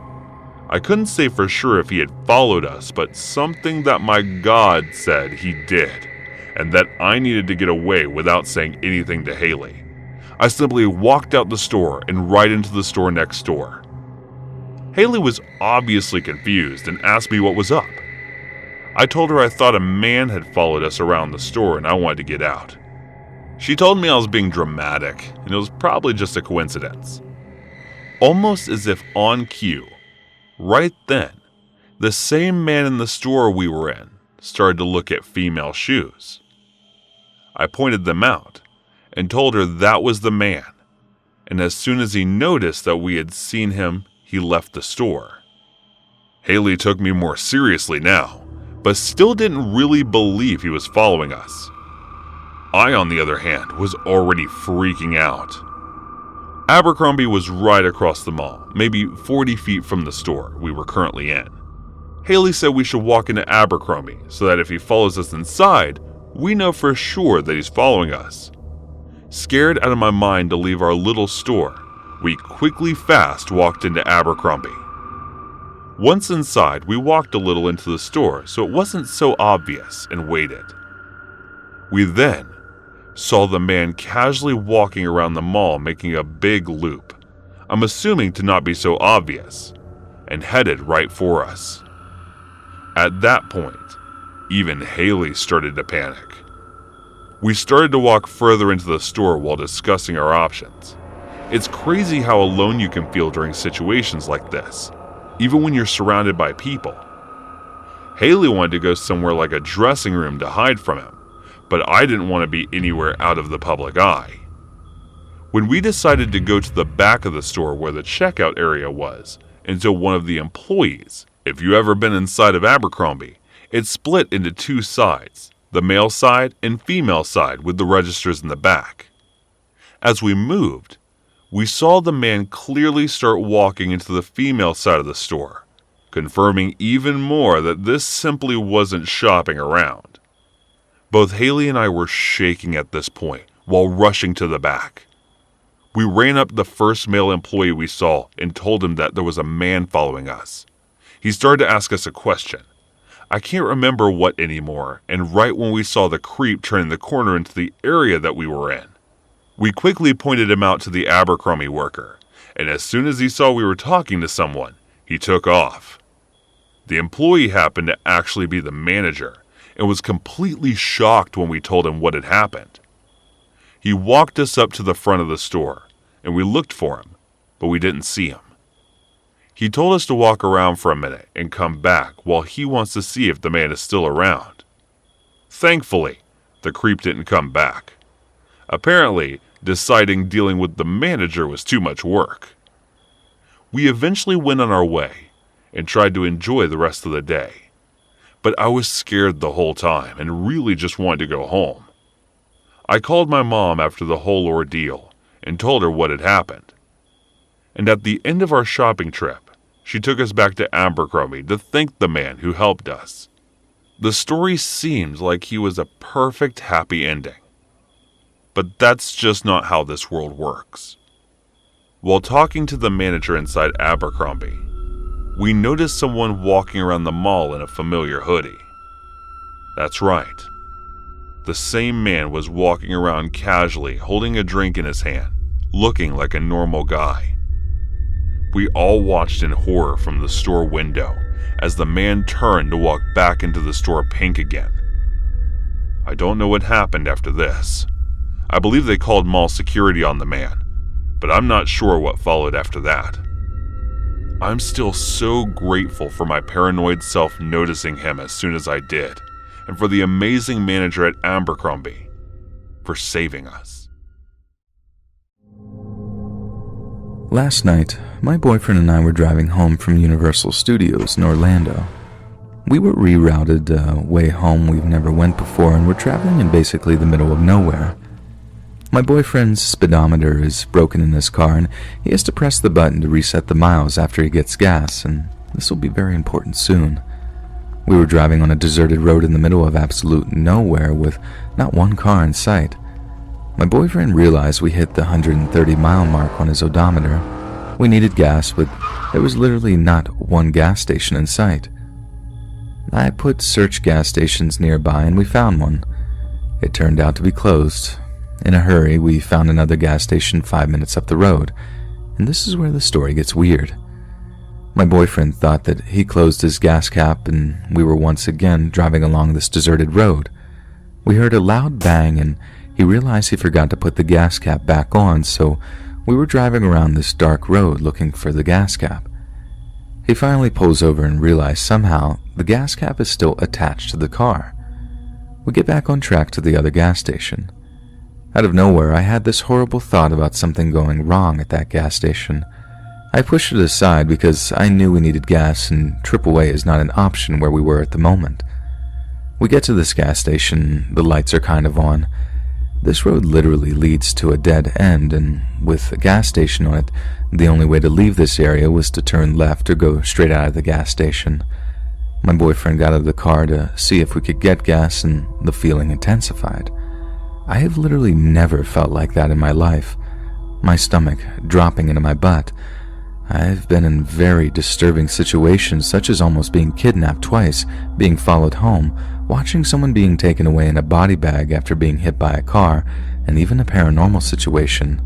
I couldn't say for sure if he had followed us, but something that my God said he did, and that I needed to get away without saying anything to Haley. I simply walked out the store and right into the store next door. Haley was obviously confused and asked me what was up. I told her I thought a man had followed us around the store and I wanted to get out. She told me I was being dramatic and it was probably just a coincidence. Almost as if on cue, right then, the same man in the store we were in started to look at female shoes. I pointed them out and told her that was the man, and as soon as he noticed that we had seen him, he left the store. Haley took me more seriously now, but still didn't really believe he was following us. I, on the other hand, was already freaking out. Abercrombie was right across the mall, maybe 40 feet from the store we were currently in. Haley said we should walk into Abercrombie so that if he follows us inside, we know for sure that he's following us. Scared out of my mind to leave our little store, we quickly fast walked into Abercrombie. Once inside, we walked a little into the store so it wasn't so obvious and waited. We then saw the man casually walking around the mall making a big loop, I'm assuming to not be so obvious, and headed right for us. At that point, even Haley started to panic. We started to walk further into the store while discussing our options. It's crazy how alone you can feel during situations like this, even when you're surrounded by people. Haley wanted to go somewhere like a dressing room to hide from him, but I didn't want to be anywhere out of the public eye. When we decided to go to the back of the store where the checkout area was, and so one of the employees, if you ever been inside of Abercrombie, it's split into two sides, the male side and female side with the registers in the back. As we moved, we saw the man clearly start walking into the female side of the store, confirming even more that this simply wasn't shopping around. Both Haley and I were shaking at this point while rushing to the back. We ran up to the first male employee we saw and told him that there was a man following us. He started to ask us a question. I can't remember what anymore, and right when we saw the creep turning the corner into the area that we were in, we quickly pointed him out to the Abercrombie worker, and as soon as he saw we were talking to someone, he took off. The employee happened to actually be the manager and was completely shocked when we told him what had happened. He walked us up to the front of the store, and we looked for him, but we didn't see him. He told us to walk around for a minute and come back while he wants to see if the man is still around. Thankfully, the creep didn't come back. Apparently, deciding dealing with the manager was too much work. We eventually went on our way and tried to enjoy the rest of the day. But I was scared the whole time and really just wanted to go home. I called my mom after the whole ordeal and told her what had happened. And at the end of our shopping trip, she took us back to Abercrombie to thank the man who helped us. The story seemed like he was a perfect happy ending. But that's just not how this world works. While talking to the manager inside Abercrombie, we noticed someone walking around the mall in a familiar hoodie. That's right. The same man was walking around casually, holding a drink in his hand, looking like a normal guy. We all watched in horror from the store window as the man turned to walk back into the store pink again. I don't know what happened after this. I believe they called mall security on the man, but I'm not sure what followed after that. I'm still so grateful for my paranoid self noticing him as soon as I did, and for the amazing manager at Abercrombie for saving us. Last night, my boyfriend and I were driving home from Universal Studios in Orlando. We were rerouted a way home we've never went before, and we're traveling in basically the middle of nowhere. My boyfriend's speedometer is broken in his car, and he has to press the button to reset the miles after he gets gas, and this will be very important soon. We were driving on a deserted road in the middle of absolute nowhere with not one car in sight. My boyfriend realized we hit the 130-mile mark on his odometer. We needed gas, but there was literally not one gas station in sight. I put search gas stations nearby, and we found one. It turned out to be closed. In a hurry, we found another gas station 5 minutes up the road, and this is where the story gets weird. My boyfriend thought that he closed his gas cap, and we were once again driving along this deserted road. We heard a loud bang, and he realized he forgot to put the gas cap back on, so we were driving around this dark road looking for the gas cap. He finally pulls over and realizes somehow the gas cap is still attached to the car. We get back on track to the other gas station. Out of nowhere, I had this horrible thought about something going wrong at that gas station. I pushed it aside because I knew we needed gas, and AAA is not an option where we were at the moment. We get to this gas station, the lights are kind of on. This road literally leads to a dead end, and with a gas station on it, the only way to leave this area was to turn left or go straight out of the gas station. My boyfriend got out of the car to see if we could get gas, and the feeling intensified. I have literally never felt like that in my life. My stomach dropping into my butt. I've been in very disturbing situations, such as almost being kidnapped twice, being followed home, watching someone being taken away in a body bag after being hit by a car, and even a paranormal situation.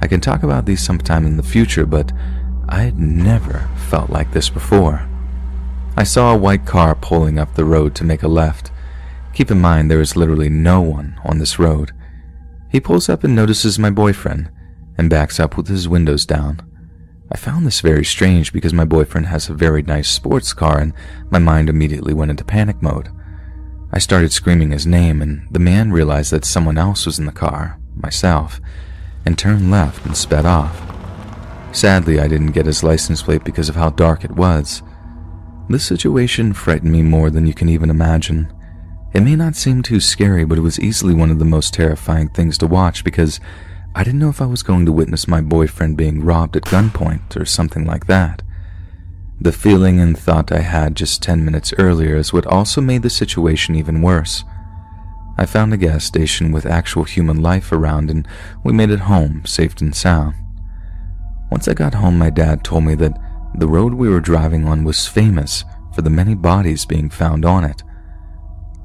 I can talk about these sometime in the future, but I had never felt like this before. I saw a white car pulling up the road to make a left. Keep in mind there is literally no one on this road. He pulls up and notices my boyfriend and backs up with his windows down. I found this very strange because my boyfriend has a very nice sports car and my mind immediately went into panic mode. I started screaming his name and the man realized that someone else was in the car, myself, and turned left and sped off. Sadly, I didn't get his license plate because of how dark it was. This situation frightened me more than you can even imagine. It may not seem too scary, but it was easily one of the most terrifying things to watch because I didn't know if I was going to witness my boyfriend being robbed at gunpoint or something like that. The feeling and thought I had just 10 minutes earlier is what also made the situation even worse. I found a gas station with actual human life around and we made it home safe and sound. Once I got home, my dad told me that the road we were driving on was famous for the many bodies being found on it.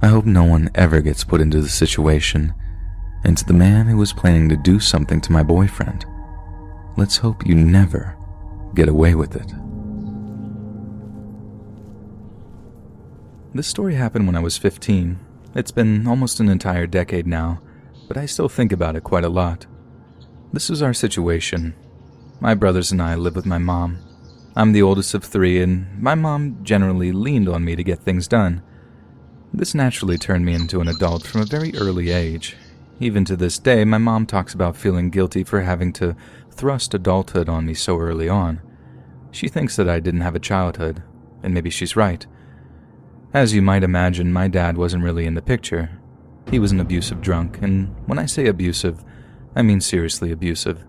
I hope no one ever gets put into the situation, and to the man who was planning to do something to my boyfriend, let's hope you never get away with it. This story happened when I was 15. It's been almost an entire decade now, but I still think about it quite a lot. This is our situation. My brothers and I live with my mom. I'm the oldest of 3, and my mom generally leaned on me to get things done. This naturally turned me into an adult from a very early age. Even to this day, my mom talks about feeling guilty for having to thrust adulthood on me so early on. She thinks that I didn't have a childhood, and maybe she's right. As you might imagine, my dad wasn't really in the picture. He was an abusive drunk, and when I say abusive, I mean seriously abusive.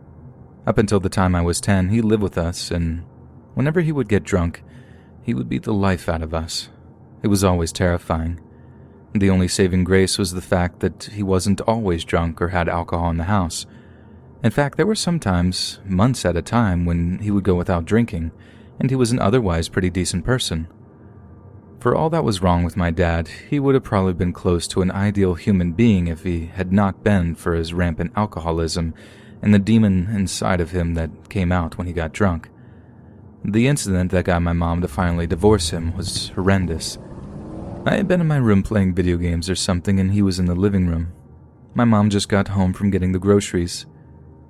Up until the time I was 10, he lived with us, and whenever he would get drunk, he would beat the life out of us. It was always terrifying. The only saving grace was the fact that he wasn't always drunk or had alcohol in the house. In fact, there were sometimes, months at a time, when he would go without drinking, and he was an otherwise pretty decent person. For all that was wrong with my dad, he would have probably been close to an ideal human being if he had not been for his rampant alcoholism and the demon inside of him that came out when he got drunk. The incident that got my mom to finally divorce him was horrendous. I had been in my room playing video games or something and he was in the living room. My mom just got home from getting the groceries.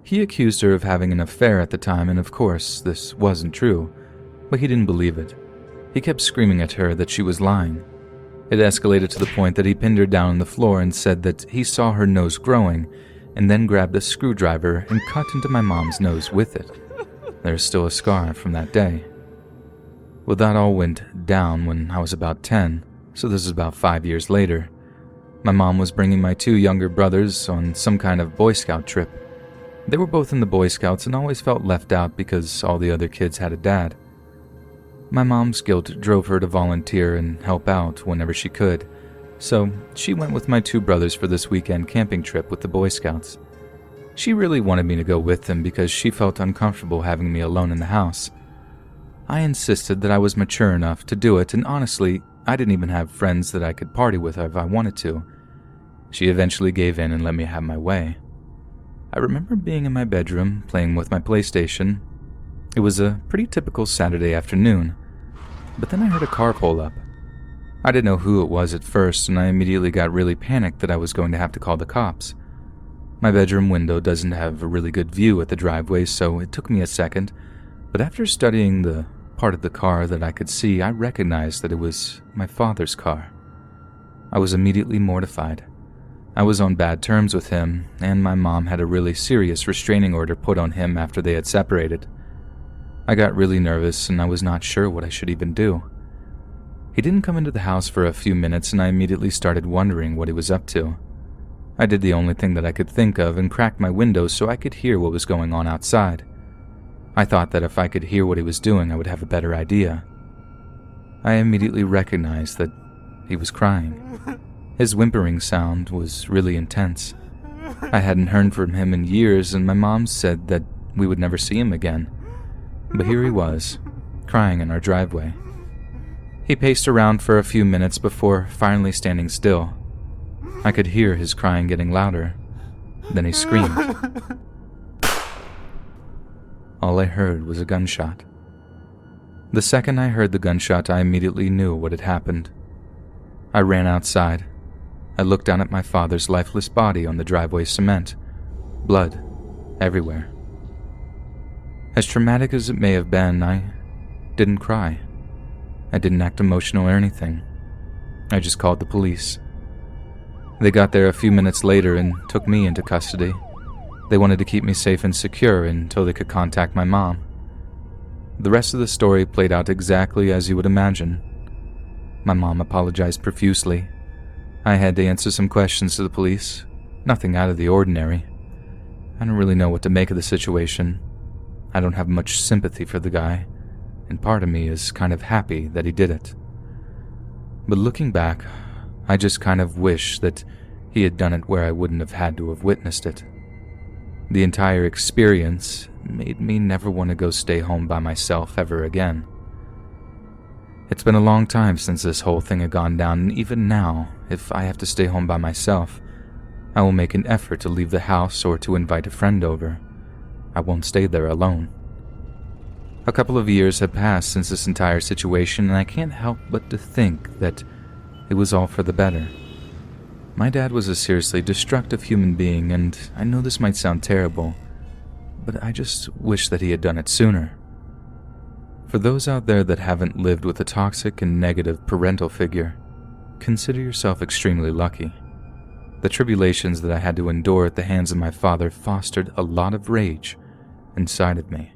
He accused her of having an affair at the time, and of course, this wasn't true, but he didn't believe it. He kept screaming at her that she was lying. It escalated to the point that he pinned her down on the floor and said that he saw her nose growing, and then grabbed a screwdriver and cut into my mom's nose with it. There's still a scar from that day. Well, that all went down when I was about 10, so this is about 5 years later. My mom was bringing my 2 younger brothers on some kind of Boy Scout trip. They were both in the Boy Scouts and always felt left out because all the other kids had a dad. My mom's guilt drove her to volunteer and help out whenever she could, so she went with my 2 brothers for this weekend camping trip with the Boy Scouts. She really wanted me to go with them because she felt uncomfortable having me alone in the house. I insisted that I was mature enough to do it, and honestly, I didn't even have friends that I could party with if I wanted to. She eventually gave in and let me have my way. I remember being in my bedroom playing with my PlayStation. It was a pretty typical Saturday afternoon, but then I heard a car pull up. I didn't know who it was at first, and I immediately got really panicked that I was going to have to call the cops. My bedroom window doesn't have a really good view at the driveway, so it took me a second, but after studying the part of the car that I could see, I recognized that it was my father's car. I was immediately mortified. I was on bad terms with him, and my mom had a really serious restraining order put on him after they had separated. I got really nervous, and I was not sure what I should even do. He didn't come into the house for a few minutes, and I immediately started wondering what he was up to. I did the only thing that I could think of and cracked my window so I could hear what was going on outside. I thought that if I could hear what he was doing, I would have a better idea. I immediately recognized that he was crying. His whimpering sound was really intense. I hadn't heard from him in years, and my mom said that we would never see him again. But here he was, crying in our driveway. He paced around for a few minutes before finally standing still. I could hear his crying getting louder. Then he screamed. All I heard was a gunshot. The second I heard the gunshot, I immediately knew what had happened. I ran outside. I looked down at my father's lifeless body on the driveway cement. Blood everywhere. As traumatic as it may have been, I didn't cry. I didn't act emotional or anything. I just called the police. They got there a few minutes later and took me into custody. They wanted to keep me safe and secure until they could contact my mom. The rest of the story played out exactly as you would imagine. My mom apologized profusely. I had to answer some questions to the police. Nothing out of the ordinary. I don't really know what to make of the situation. I don't have much sympathy for the guy, and part of me is kind of happy that he did it. But looking back, I just kind of wish that he had done it where I wouldn't have had to have witnessed it. The entire experience made me never want to go stay home by myself ever again. It's been a long time since this whole thing had gone down, and even now, if I have to stay home by myself, I will make an effort to leave the house or to invite a friend over. I won't stay there alone. A couple of years have passed since this entire situation, and I can't help but to think that it was all for the better. My dad was a seriously destructive human being, and I know this might sound terrible, but I just wish that he had done it sooner. For those out there that haven't lived with a toxic and negative parental figure, consider yourself extremely lucky. The tribulations that I had to endure at the hands of my father fostered a lot of rage inside of me.